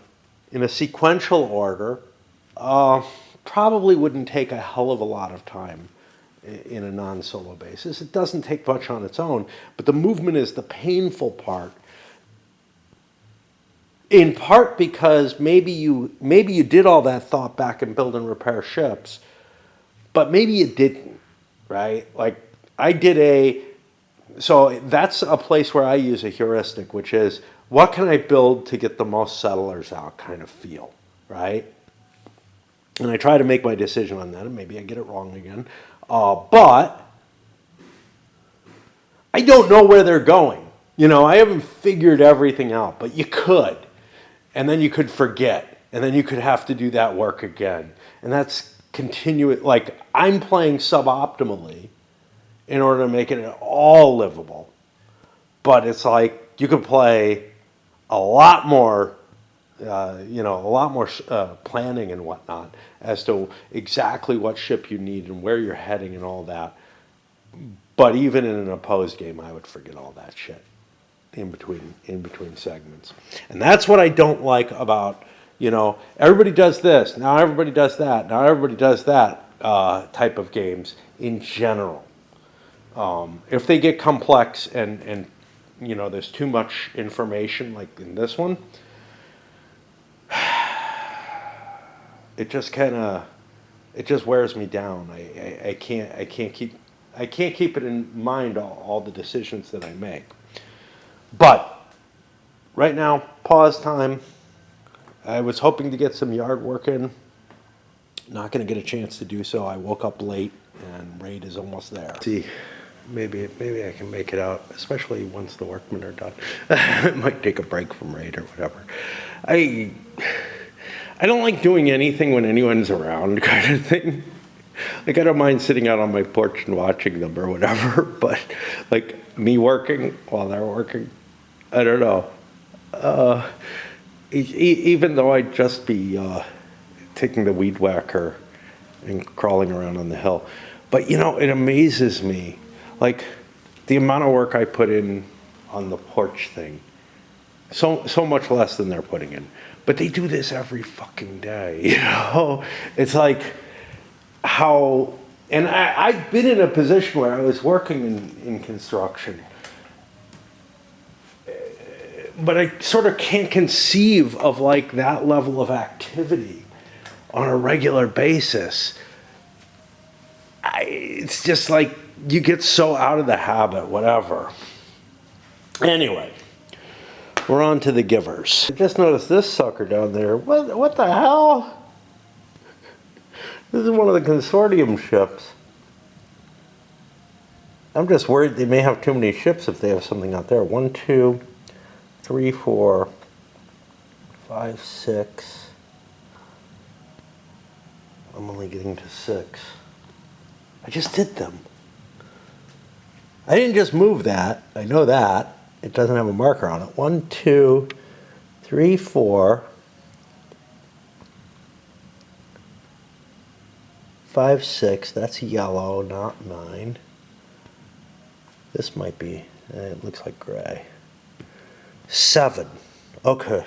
in a sequential order. Probably wouldn't take a hell of a lot of time in a non-solo basis. It doesn't take much on its own, but the movement is the painful part. In part because maybe you did all that thought back and build and repair ships, but maybe you didn't, right? Like I did so that's a place where I use a heuristic, which is what can I build to get the most settlers out kind of feel, right? And I try to make my decision on that, and maybe I get it wrong again. But I don't know where they're going. I haven't figured everything out, but you could. And then you could forget. And then you could have to do that work again. And that's continuous. Like, I'm playing suboptimally in order to make it all livable. But it's like you could play a lot more planning and whatnot as to exactly what ship you need and where you're heading and all that. But even in an opposed game, I would forget all that shit in between segments. And that's what I don't like about, everybody does this, now everybody does that, now everybody does that type of games in general. If they get complex and there's too much information like in this one, it just wears me down. I can't keep it in mind all the decisions that I make. But right now, pause time. I was hoping to get some yard work in. Not going to get a chance to do so. I woke up late and raid is almost there. See, maybe I can make it out, especially once the workmen are done. I might take a break from raid or whatever. I don't like doing anything when anyone's around, kind of thing. Like, I don't mind sitting out on my porch and watching them or whatever, but like me working while they're working, I don't know. Even though I'd just be taking the weed whacker and crawling around on the hill. But it amazes me, like the amount of work I put in on the porch thing. So much less than they're putting in. But they do this every fucking day, It's like how, and I've been in a position where I was working in construction, but I sort of can't conceive of like that level of activity on a regular basis. It's just like you get so out of the habit, whatever. Anyway, we're on to the givers. I just noticed this sucker down there. What the hell? This is one of the consortium ships. I'm just worried they may have too many ships if they have something out there. 1, 2, 3, 4, 5, 6. I'm only getting to 6. I just did them. I didn't just move that. I know that. It doesn't have a marker on it. 1, 2, 3, 4, 5, 6. That's yellow, not 9. This might be, it looks like gray. 7. Okay.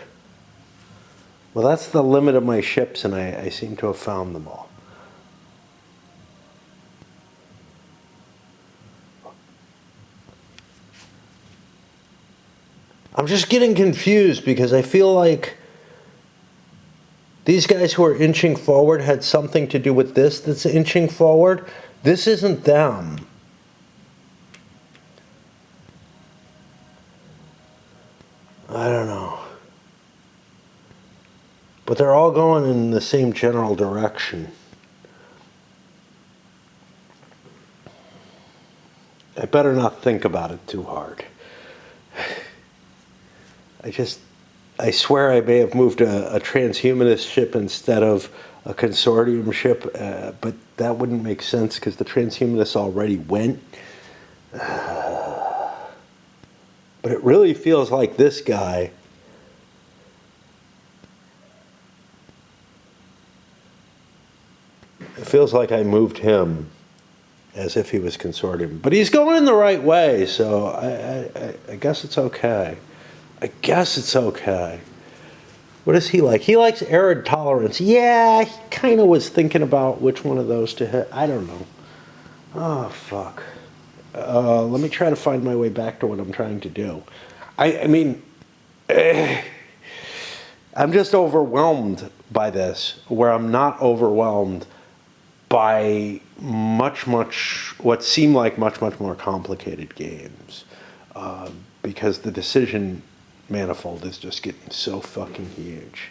Well, that's the limit of my ships, and I seem to have found them all. I'm just getting confused because I feel like these guys who are inching forward had something to do with this that's inching forward. This isn't them. I don't know. But they're all going in the same general direction. I better not think about it too hard. I swear I may have moved a transhumanist ship instead of a consortium ship, but that wouldn't make sense because the transhumanists already went. But it really feels like this guy. It feels like I moved him as if he was consortium. But he's going the right way, so I guess it's okay. I guess it's okay. What is he like? He likes arid tolerance. Yeah, he kind of was thinking about which one of those to hit. I don't know. Oh, fuck. Let me try to find my way back to what I'm trying to do. I mean, I'm just overwhelmed by this, where I'm not overwhelmed by much what seem like much more complicated games, because the decision manifold is just getting so fucking huge.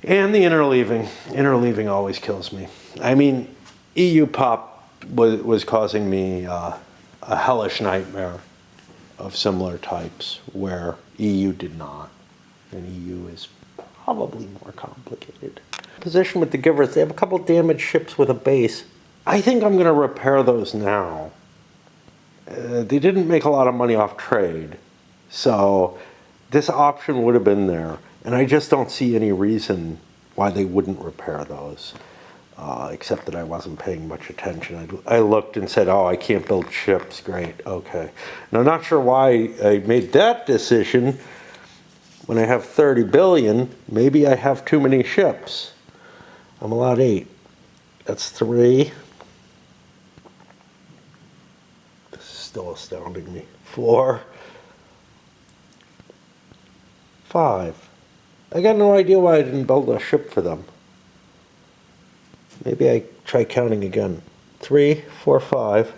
And the interleaving always kills me. I mean, EU pop was causing me a hellish nightmare of similar types where EU did not, and EU is probably more complicated. Position with the Givers, they have a couple damaged ships with a base. I think I'm going to repair those now. They didn't make a lot of money off trade, so this option would have been there, and I just don't see any reason why they wouldn't repair those, except that I wasn't paying much attention. I looked and said, oh, I can't build ships. Great, okay. And I'm not sure why I made that decision. When I have 30 billion, maybe I have too many ships. I'm allowed 8. That's 3. This is still astounding me. 4. 5. I got no idea why I didn't build a ship for them. Maybe I try counting again. 3, 4, 5,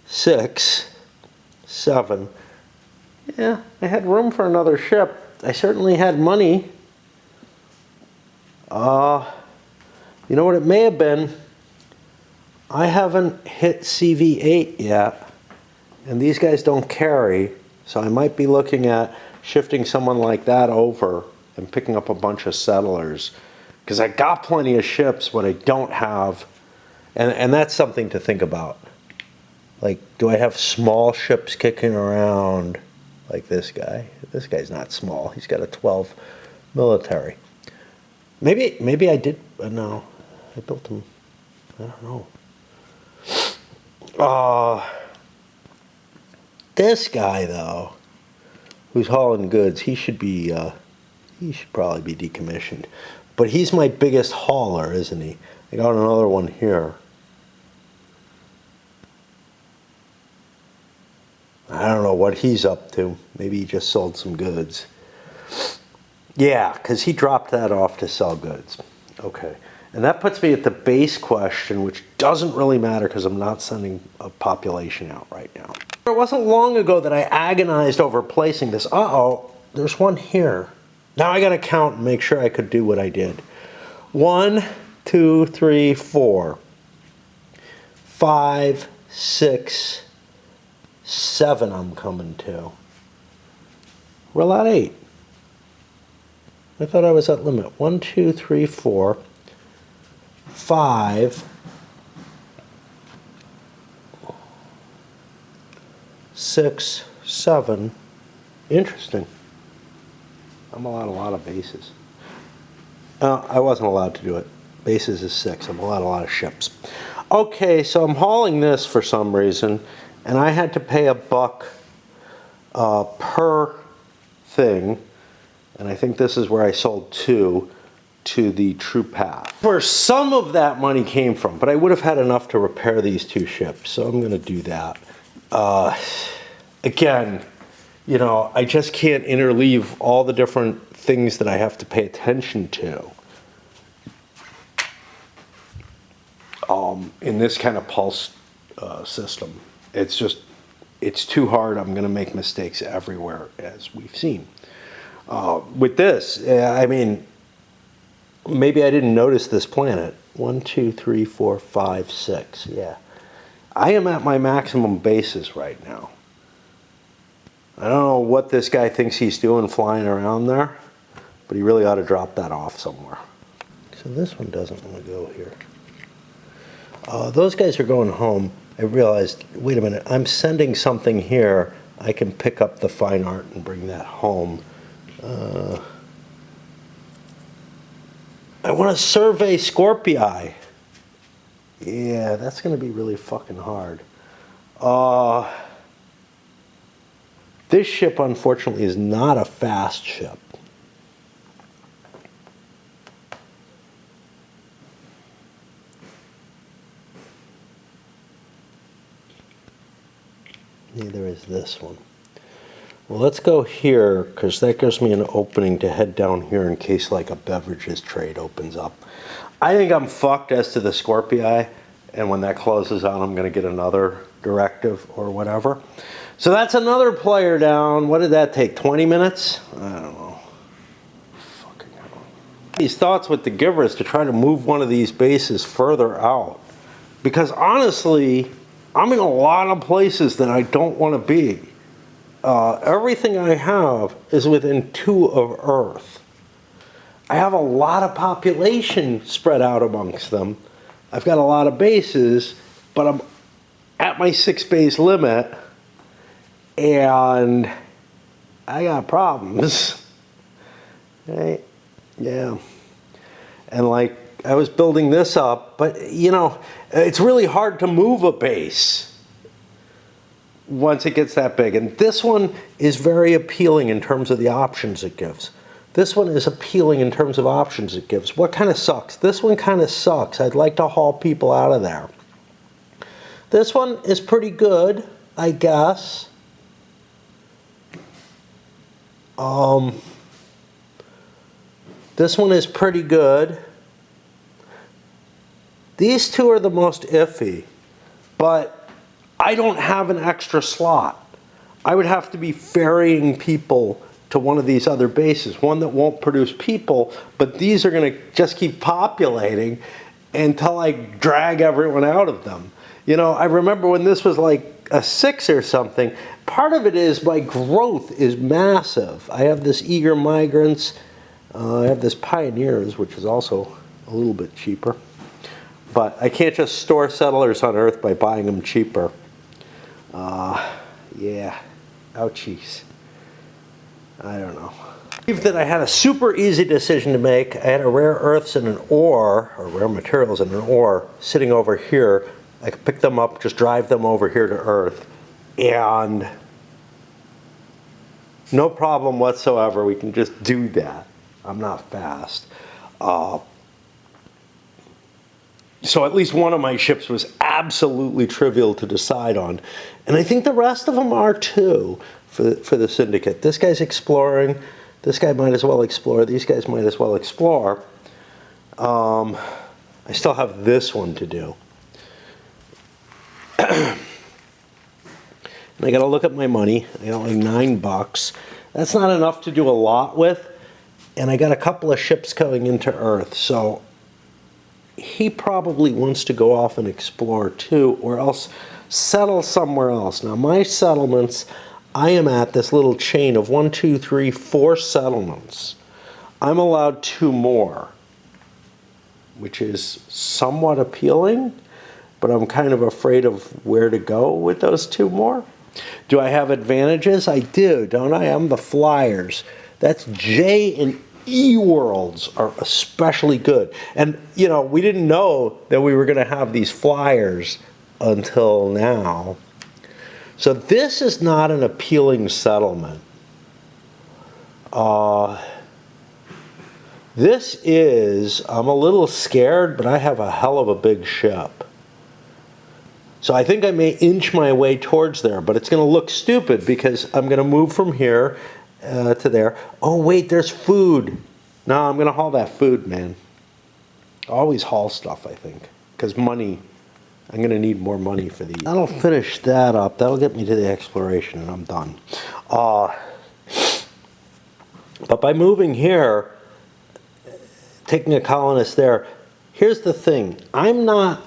6, 7. Yeah, I had room for another ship. I certainly had money. You know what it may have been? I haven't hit CV8 yet, and these guys don't carry, so I might be looking at shifting someone like that over and picking up a bunch of settlers, because I got plenty of ships. What I don't have, and that's something to think about. Like, do I have small ships kicking around like this guy? This guy's not small. He's got a 12 military. Maybe I did. No, I built him. I don't know. This guy though, who's hauling goods, he should probably be decommissioned. But he's my biggest hauler, isn't he? I got another one here. I don't know what he's up to. Maybe he just sold some goods. Yeah, because he dropped that off to sell goods. Okay. And that puts me at the base question, which doesn't really matter because I'm not sending a population out right now. It wasn't long ago that I agonized over placing this. Uh-oh, there's one here. Now I got to count and make sure I could do what I did. 1, 2, 3, 4, 5, 6, 7 I'm coming to. We're at 8. I thought I was at limit. 1, 2, 3, 4, 5, 6, 7. Interesting. I'm allowed a lot of bases. I wasn't allowed to do it. Bases is 6. I'm allowed a lot of ships. Okay, so I'm hauling this for some reason, and I had to pay $1 per thing, and I think this is where I sold 2 to the True Path. Where some of that money came from, but I would have had enough to repair these 2 ships, so I'm going to do that. Again, you know, I just can't interleave all the different things that I have to pay attention to in this kind of pulse system. It's too hard. I'm going to make mistakes everywhere, as we've seen. With this, I mean, maybe I didn't notice this planet. 1, 2, 3, 4, 5, 6. Yeah. I am at my maximum bases right now. I don't know what this guy thinks he's doing flying around there, but he really ought to drop that off somewhere. So this one doesn't want to go here. Those guys are going home. I realized, wait a minute, I'm sending something here. I can pick up the fine art and bring that home. I want to survey Scorpii. Yeah, that's going to be really fucking hard. This ship, unfortunately, is not a fast ship. Neither is this one. Well, let's go here, because that gives me an opening to head down here in case like a beverages trade opens up. I think I'm fucked as to the Scorpii, and when that closes out, I'm going to get another directive or whatever. So that's another player down. What did that take, 20 minutes? I don't know. Fucking hell. These thoughts with the giver is to try to move one of these bases further out. Because honestly, I'm in a lot of places that I don't want to be. Everything I have is within 2 of Earth. I have a lot of population spread out amongst them. I've got a lot of bases, but I'm at my 6 base limit, and I got problems. Right? Yeah. And like, I was building this up, but you know, it's really hard to move a base once it gets that big. And this one is very appealing in terms of the options it gives. This one is appealing in terms of options it gives. What kind of sucks? This one kind of sucks. I'd like to haul people out of there. This one is pretty good, I guess. This one is pretty good. These two are the most iffy, but I don't have an extra slot. I would have to be ferrying people to one of these other bases, one that won't produce people, but these are going to just keep populating until I drag everyone out of them. You know, I remember when this was like a 6 or something, part of it is my growth is massive. I have this Eager Migrants, I have this Pioneers, which is also a little bit cheaper. But I can't just store settlers on Earth by buying them cheaper. Yeah, ouchies. I don't know. I believe that I had a super easy decision to make. I had a rare earths and an ore, or rare materials and an ore, sitting over here. I could pick them up, just drive them over here to Earth, and no problem whatsoever. We can just do that. I'm not fast. So at least one of my ships was absolutely trivial to decide on. And I think the rest of them are too for the Syndicate. This guy's exploring. This guy might as well explore. These guys might as well explore. I still have this one to do. And I got to look at my money. I got like $9. That's not enough to do a lot with. And I got a couple of ships coming into Earth. So he probably wants to go off and explore too, or else settle somewhere else. Now my settlements, I am at this little chain of 1, 2, 3, 4 settlements. I'm allowed 2 more, which is somewhat appealing, but I'm kind of afraid of where to go with those 2 more. Do I have advantages? I do, don't I? I'm the flyers. That's J and E worlds are especially good. And, you know, we didn't know that we were going to have these flyers until now. So this is not an appealing settlement. This is, I'm a little scared, but I have a hell of a big ship. So I think I may inch my way towards there, but it's going to look stupid because I'm going to move from here to there. Oh, wait, there's food. No, I'm going to haul that food, man. Always haul stuff, I think, because money, I'm going to need more money for these. That'll finish that up. That'll get me to the exploration, and I'm done. But by moving here, taking a colonist there, here's the thing. I'm not...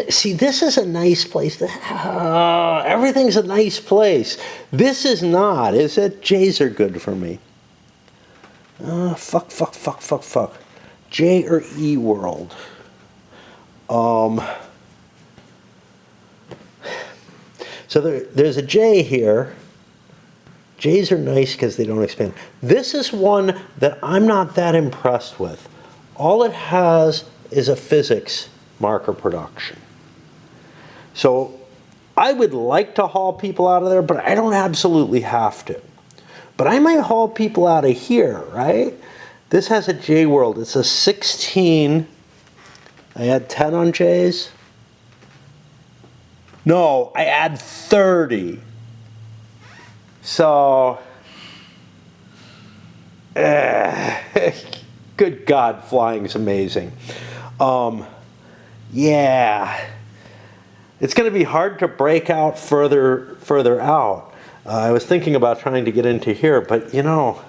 See, this is a nice place. Everything's a nice place. This is not, is it? J's are good for me. Fuck. J or E world. So there's a J here. J's are nice because they don't expand. This is one that I'm not that impressed with. All it has is a physics marker production. So I would like to haul people out of there, but I don't absolutely have to. But I might haul people out of here, right? This has a J world. It's a 16. I add 10 on J's. No, I add 30. So, good God, flying's amazing. Yeah, it's going to be hard to break out further out. I was thinking about trying to get into here, but you know,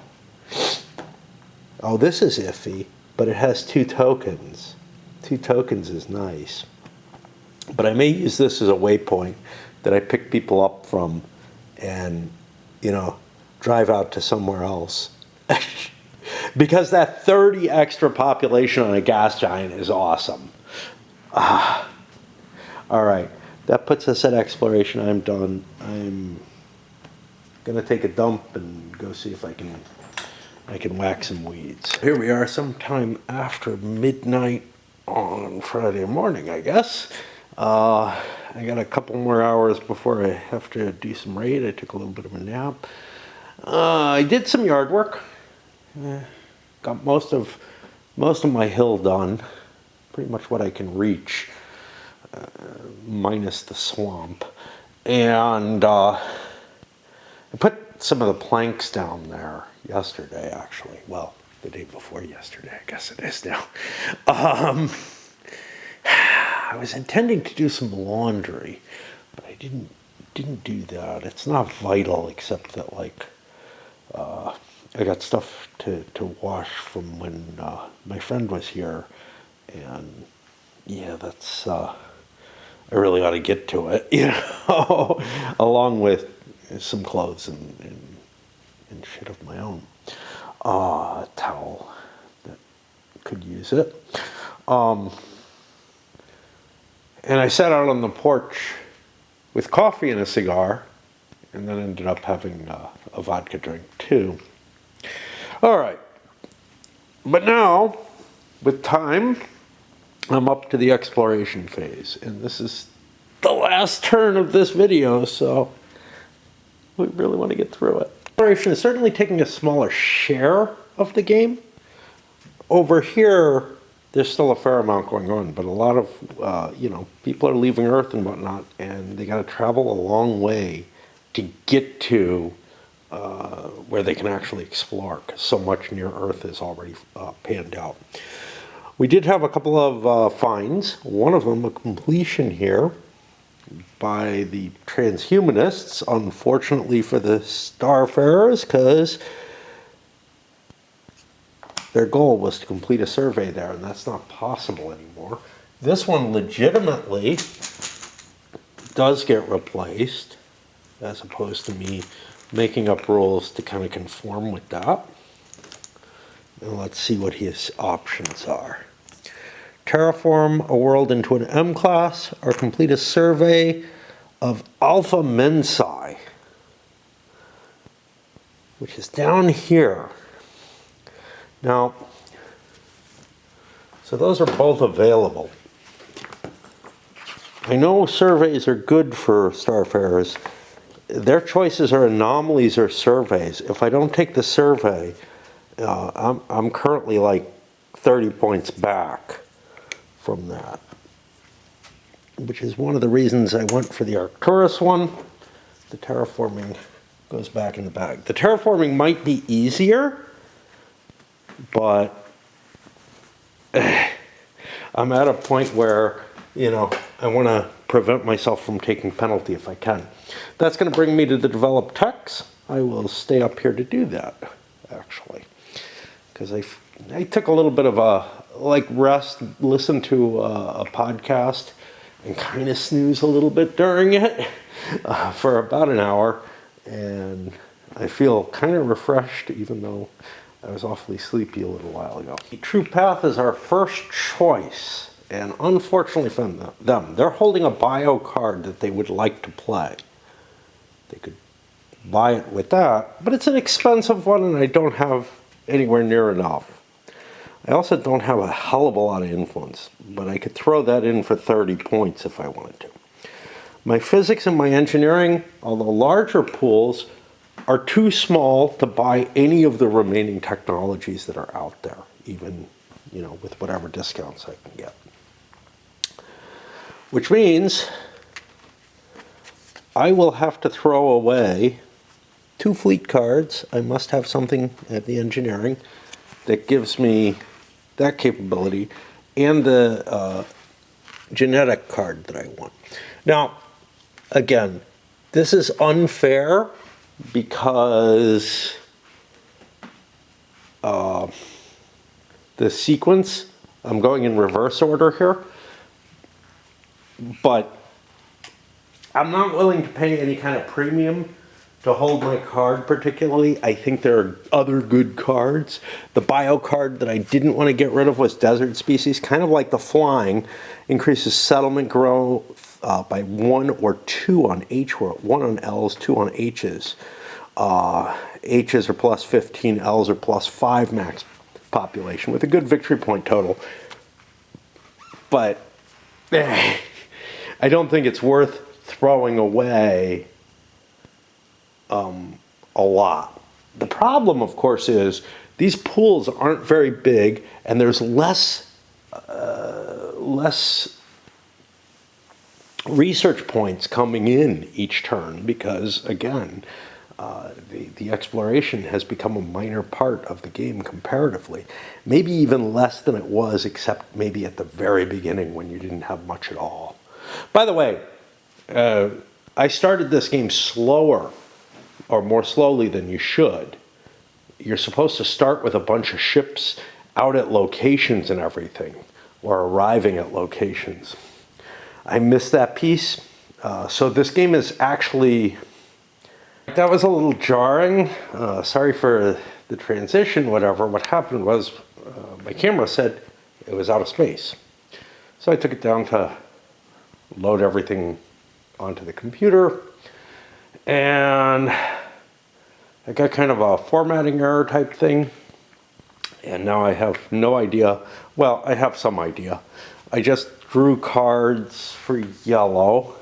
oh, this is iffy, but it has 2 tokens. 2 tokens is nice. But I may use this as a waypoint that I pick people up from and, you know, drive out to somewhere else. Because that 30 extra population on a gas giant is awesome. All right, that puts us at exploration. I'm done. I'm gonna take a dump and go see if I can whack some weeds. Here we are sometime after midnight on Friday morning, I guess. I got a couple more hours before I have to do some raid. I took a little bit of a nap. I did some yard work. Got most of my hill done. Pretty much what I can reach, minus the swamp. And I put some of the planks down there yesterday, actually. Well, the day before yesterday, I guess it is now. I was intending to do some laundry, but I didn't do that. It's not vital, except that like I got stuff to wash from when my friend was here, and yeah, that's I really ought to get to it, you know, along with some clothes and shit of my own. A towel that could use it. And I sat out on the porch with coffee and a cigar, and then ended up having a vodka drink too. All right, but now, with time, I'm up to the exploration phase, and this is the last turn of this video, so we really want to get through it. Exploration is certainly taking a smaller share of the game. Over here, there's still a fair amount going on, but a lot of, you know, people are leaving Earth and whatnot, and they got to travel a long way to get to where they can actually explore, because so much near Earth is already panned out. We did have a couple of finds. One of them, a completion here by the transhumanists, unfortunately for the Starfarers, because their goal was to complete a survey there, and that's not possible anymore. This one legitimately does get replaced, as opposed to me making up rules to kind of conform with that. And let's see what his options are. Terraform a world into an M-class, or complete a survey of Alpha Mensae, which is down here. Now, so those are both available. I know surveys are good for Starfarers. Their choices are anomalies or surveys. If I don't take the survey, I'm currently like 30 points back from that, which is one of the reasons I went for the Arcturus one. The terraforming goes back in the bag. The terraforming might be easier, but I'm at a point where, you know, I want to prevent myself from taking penalty if I can. That's going to bring me to the develop techs. I will stay up here to do that, actually, because I took a little bit of a rest, listen to a podcast, and kind of snooze a little bit during it for about an hour, and I feel kind of refreshed, even though I was awfully sleepy a little while ago. True Path is our first choice, and unfortunately for them, they're holding a bio card that they would like to play. They could buy it with that, but it's an expensive one, and I don't have anywhere near enough. I also don't have a hell of a lot of influence, but I could throw that in for 30 points if I wanted to. My physics and my engineering, although larger pools, are too small to buy any of the remaining technologies that are out there, even, with whatever discounts I can get. Which means I will have to throw away 2 fleet cards. I must have something at the engineering that gives me that capability, and the genetic card that I want. Now, again, this is unfair because the sequence, I'm going in reverse order here, but I'm not willing to pay any kind of premium to hold my card particularly. I think there are other good cards. The bio card that I didn't want to get rid of was Desert Species, kind of like the flying, increases settlement growth by 1 or 2 on H, 1 on L's, 2 on H's. H's are plus 15, L's are plus 5 max population with a good victory point total. But I don't think it's worth throwing away a lot. The problem, of course, is these pools aren't very big, and there's less research points coming in each turn because, again, the exploration has become a minor part of the game comparatively. Maybe even less than it was, except maybe at the very beginning when you didn't have much at all. By the way, I started this game slower, or more slowly than you should. You're supposed to start with a bunch of ships out at locations and everything, or arriving at locations. I missed that piece. So this game is actually, that was a little jarring. Sorry for the transition, whatever. What happened was my camera said it was out of space. So I took it down to load everything onto the computer, and I got kind of a formatting error type thing, and now I have no idea. Well, I have some idea. I just drew cards for yellow,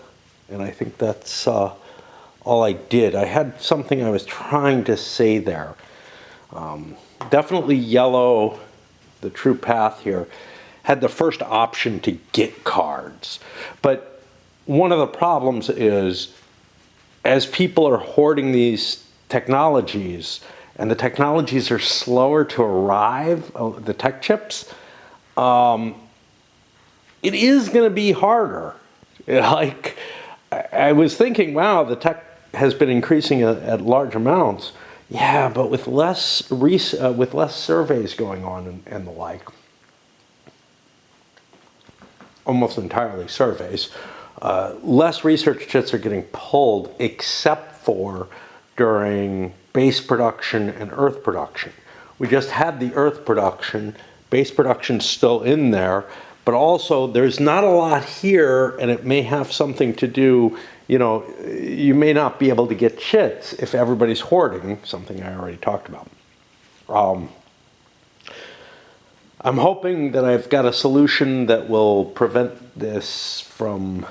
and I think that's all I did. I had something I was trying to say there. Definitely yellow, the true path here, had the first option to get cards. But one of the problems is, as people are hoarding these technologies, and the technologies are slower to arrive, the tech chips, it is going to be harder. Like, I was thinking, wow, the tech has been increasing at large amounts. Yeah, but with less surveys going on and the like, almost entirely surveys, less research kits are getting pulled, except for during base production and Earth production. We just had the Earth production, base production's still in there, but also there's not a lot here, and it may have something to do, you may not be able to get chits if everybody's hoarding, something I already talked about. I'm hoping that I've got a solution that will prevent this from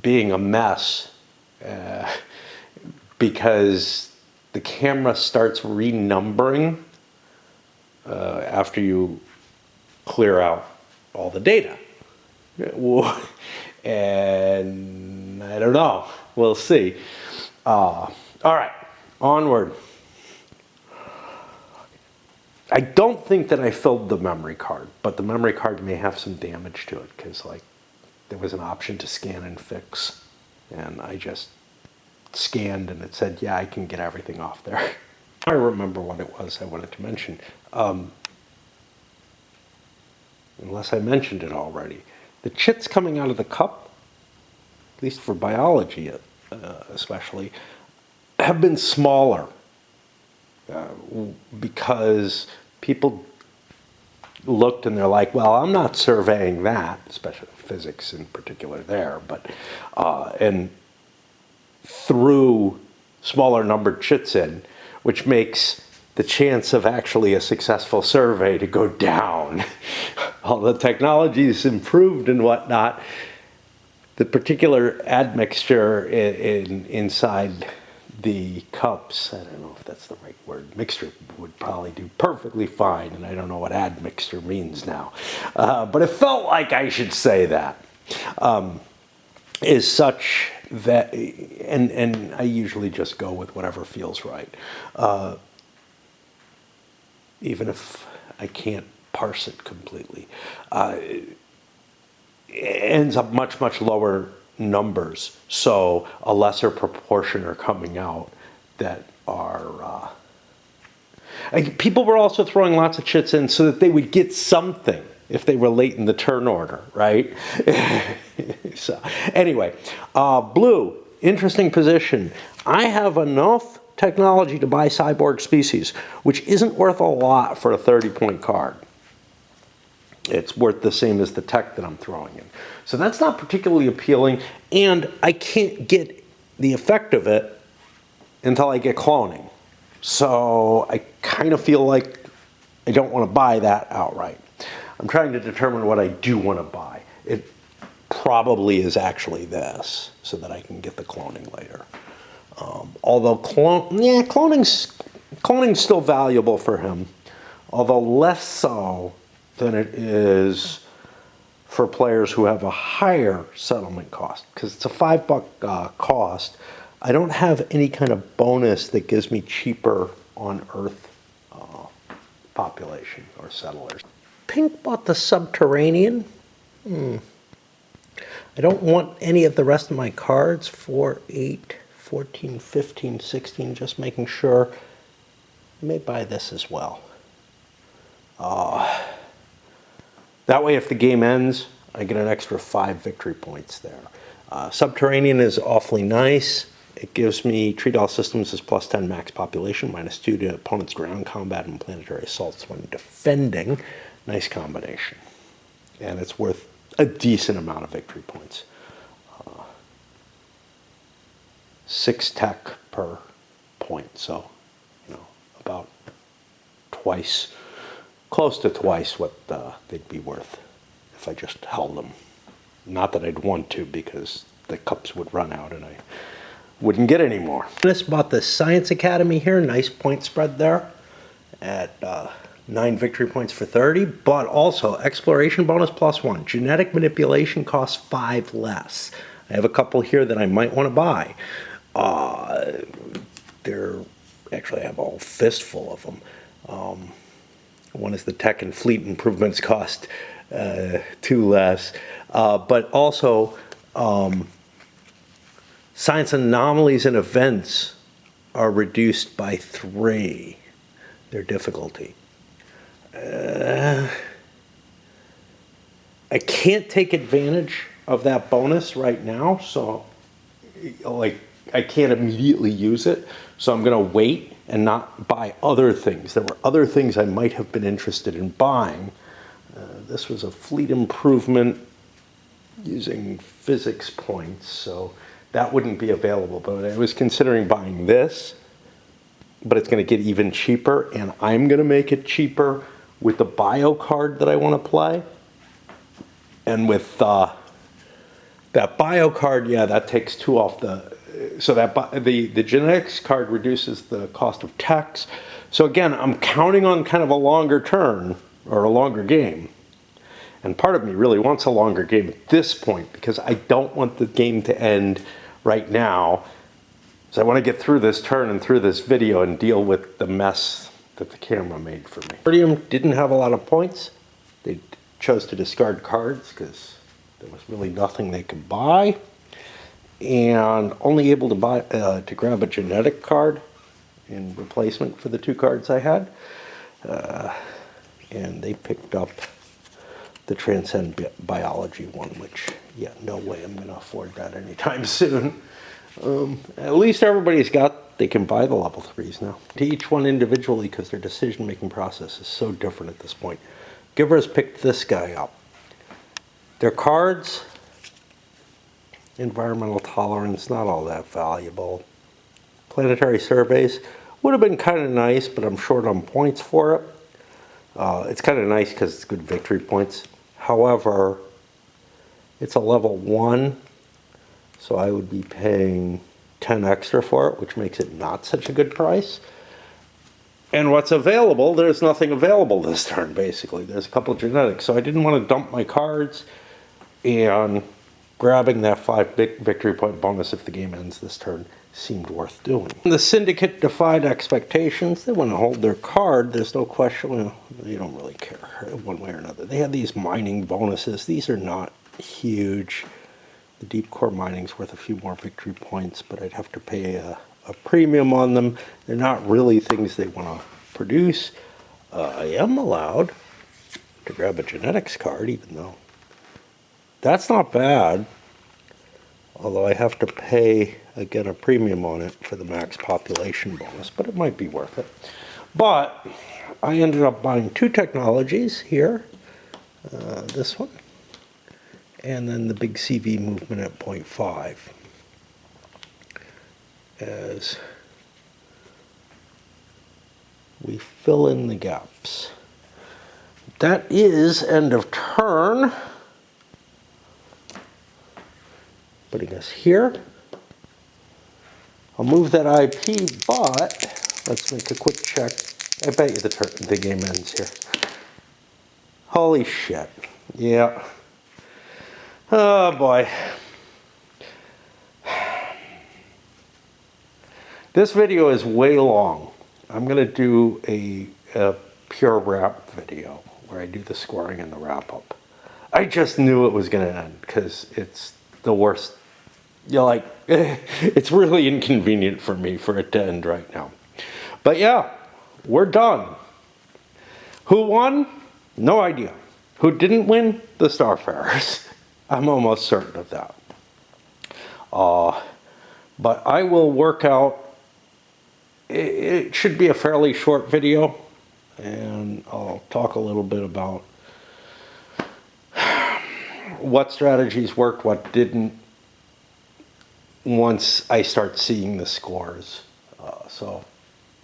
being a mess, because the camera starts renumbering after you clear out all the data. And I don't know. We'll see. All right, onward. I don't think that I filled the memory card, but the memory card may have some damage to it because, there was an option to scan and fix, and I just scanned and it said, yeah, I can get everything off there. I remember what it was I wanted to mention, unless I mentioned it already. The chits coming out of the cup, at least for biology especially, have been smaller because people looked and they're like, well, I'm not surveying that, especially physics in particular there, but and threw smaller numbered chits in, which makes the chance of actually a successful survey to go down. All the technology's improved and whatnot. The particular admixture inside the cups, I don't know if that's the right word, mixture would probably do perfectly fine, and I don't know what admixture means now. But it felt like I should say that. Is such that, and I usually just go with whatever feels right. Even if I can't parse it completely. It ends up much, much lower numbers, so a lesser proportion are coming out that are... people were also throwing lots of chits in so that they would get something if they were late in the turn order, right? So, anyway, blue, interesting position. I have enough technology to buy Cyborg Species, which isn't worth a lot for a 30-point card. It's worth the same as the tech that I'm throwing in. So that's not particularly appealing, and I can't get the effect of it until I get cloning. So I kind of feel like I don't want to buy that outright. I'm trying to determine what I do want to buy. It probably is actually this, so that I can get the cloning later. Although cloning's still valuable for him, although less so than it is for players who have a higher settlement cost, because it's a $5 cost. I don't have any kind of bonus that gives me cheaper on Earth population or settlers. Pink bought the Subterranean. I don't want any of the rest of my cards. 4, 8, 14, 15, 16, just making sure. I may buy this as well. That way, if the game ends, I get an extra 5 victory points there. Subterranean is awfully nice. It gives me treat all systems as +10 max population, -2 to opponent's ground combat and planetary assaults when defending. Nice combination. And it's worth a decent amount of victory points. 6 tech per point, so about twice, close to twice what they'd be worth if I just held them. Not that I'd want to, because the cups would run out and I wouldn't get any more. This bought the Science Academy here, nice point spread there at 9 victory points for 30, but also exploration bonus +1. Genetic manipulation costs 5 less. I have a couple here that I might want to buy. Actually, I have a whole fistful of them. One is the tech and fleet improvements cost 2 less, but also science anomalies and events are reduced by 3, their difficulty. I can't take advantage of that bonus right now, so I can't immediately use it, so I'm going to wait and not buy other things. There were other things I might have been interested in buying. This was a fleet improvement using physics points, so that wouldn't be available, but I was considering buying this, but it's going to get even cheaper, and I'm going to make it cheaper with the bio card that I want to play. And with that bio card, yeah, that takes 2 off so that the genetics card reduces the cost of techs. So again, I'm counting on kind of a longer turn or a longer game. And part of me really wants a longer game at this point, because I don't want the game to end right now. So I want to get through this turn and through this video and deal with the mess that the camera made for me. Iridium didn't have a lot of points. They chose to discard cards because there was really nothing they could buy, and only able to buy to grab a genetic card in replacement for the 2 cards I had. And they picked up the Transcend Biology one, which, yeah, no way I'm going to afford that anytime soon. At least they can buy the level 3s now. To each one individually, because their decision-making process is so different at this point. Giver has picked this guy up. Their cards, environmental tolerance, not all that valuable. Planetary surveys, Would have been kind of nice, but I'm short on points for it. It's kind of nice because it's good victory points. However, it's a level 1, so I would be paying 10 extra for it, which makes it not such a good price. And what's available, there's nothing available this turn, basically. There's a couple of genetics, so I didn't want to dump my cards, and grabbing that 5 big victory point bonus if the game ends this turn seemed worth doing. The Syndicate defied expectations. They want to hold their card. There's no question. Well, they don't really care one way or another. They have these mining bonuses. These are not huge. The deep core mining's worth a few more victory points, but I'd have to pay a premium on them. They're not really things they want to produce. I am allowed to grab a genetics card, even though that's not bad. Although I have to pay, again, a premium on it for the max population bonus, but it might be worth it. But I ended up buying 2 technologies here. This one, and then the big CV movement at 0.5. As we fill in the gaps. That is end of turn. Putting us here. I'll move that IP, but let's make a quick check. I bet you the game ends here. Holy shit. Yeah. Oh boy. This video is way long. I'm going to do a pure wrap video where I do the scoring and the wrap up. I just knew it was going to end because it's the worst. You're like, it's really inconvenient for me for it to end right now. But yeah, we're done. Who won? No idea. Who didn't win? The Starfarers. I'm almost certain of that. But I will work out. It should be a fairly short video, and I'll talk a little bit about what strategies worked, what didn't, once I start seeing the scores. So,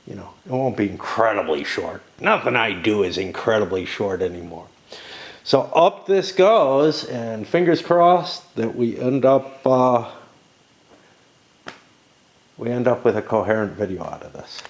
you know, it won't be incredibly short. Nothing I do is incredibly short anymore. So up this goes, and fingers crossed that we end up with a coherent video out of this.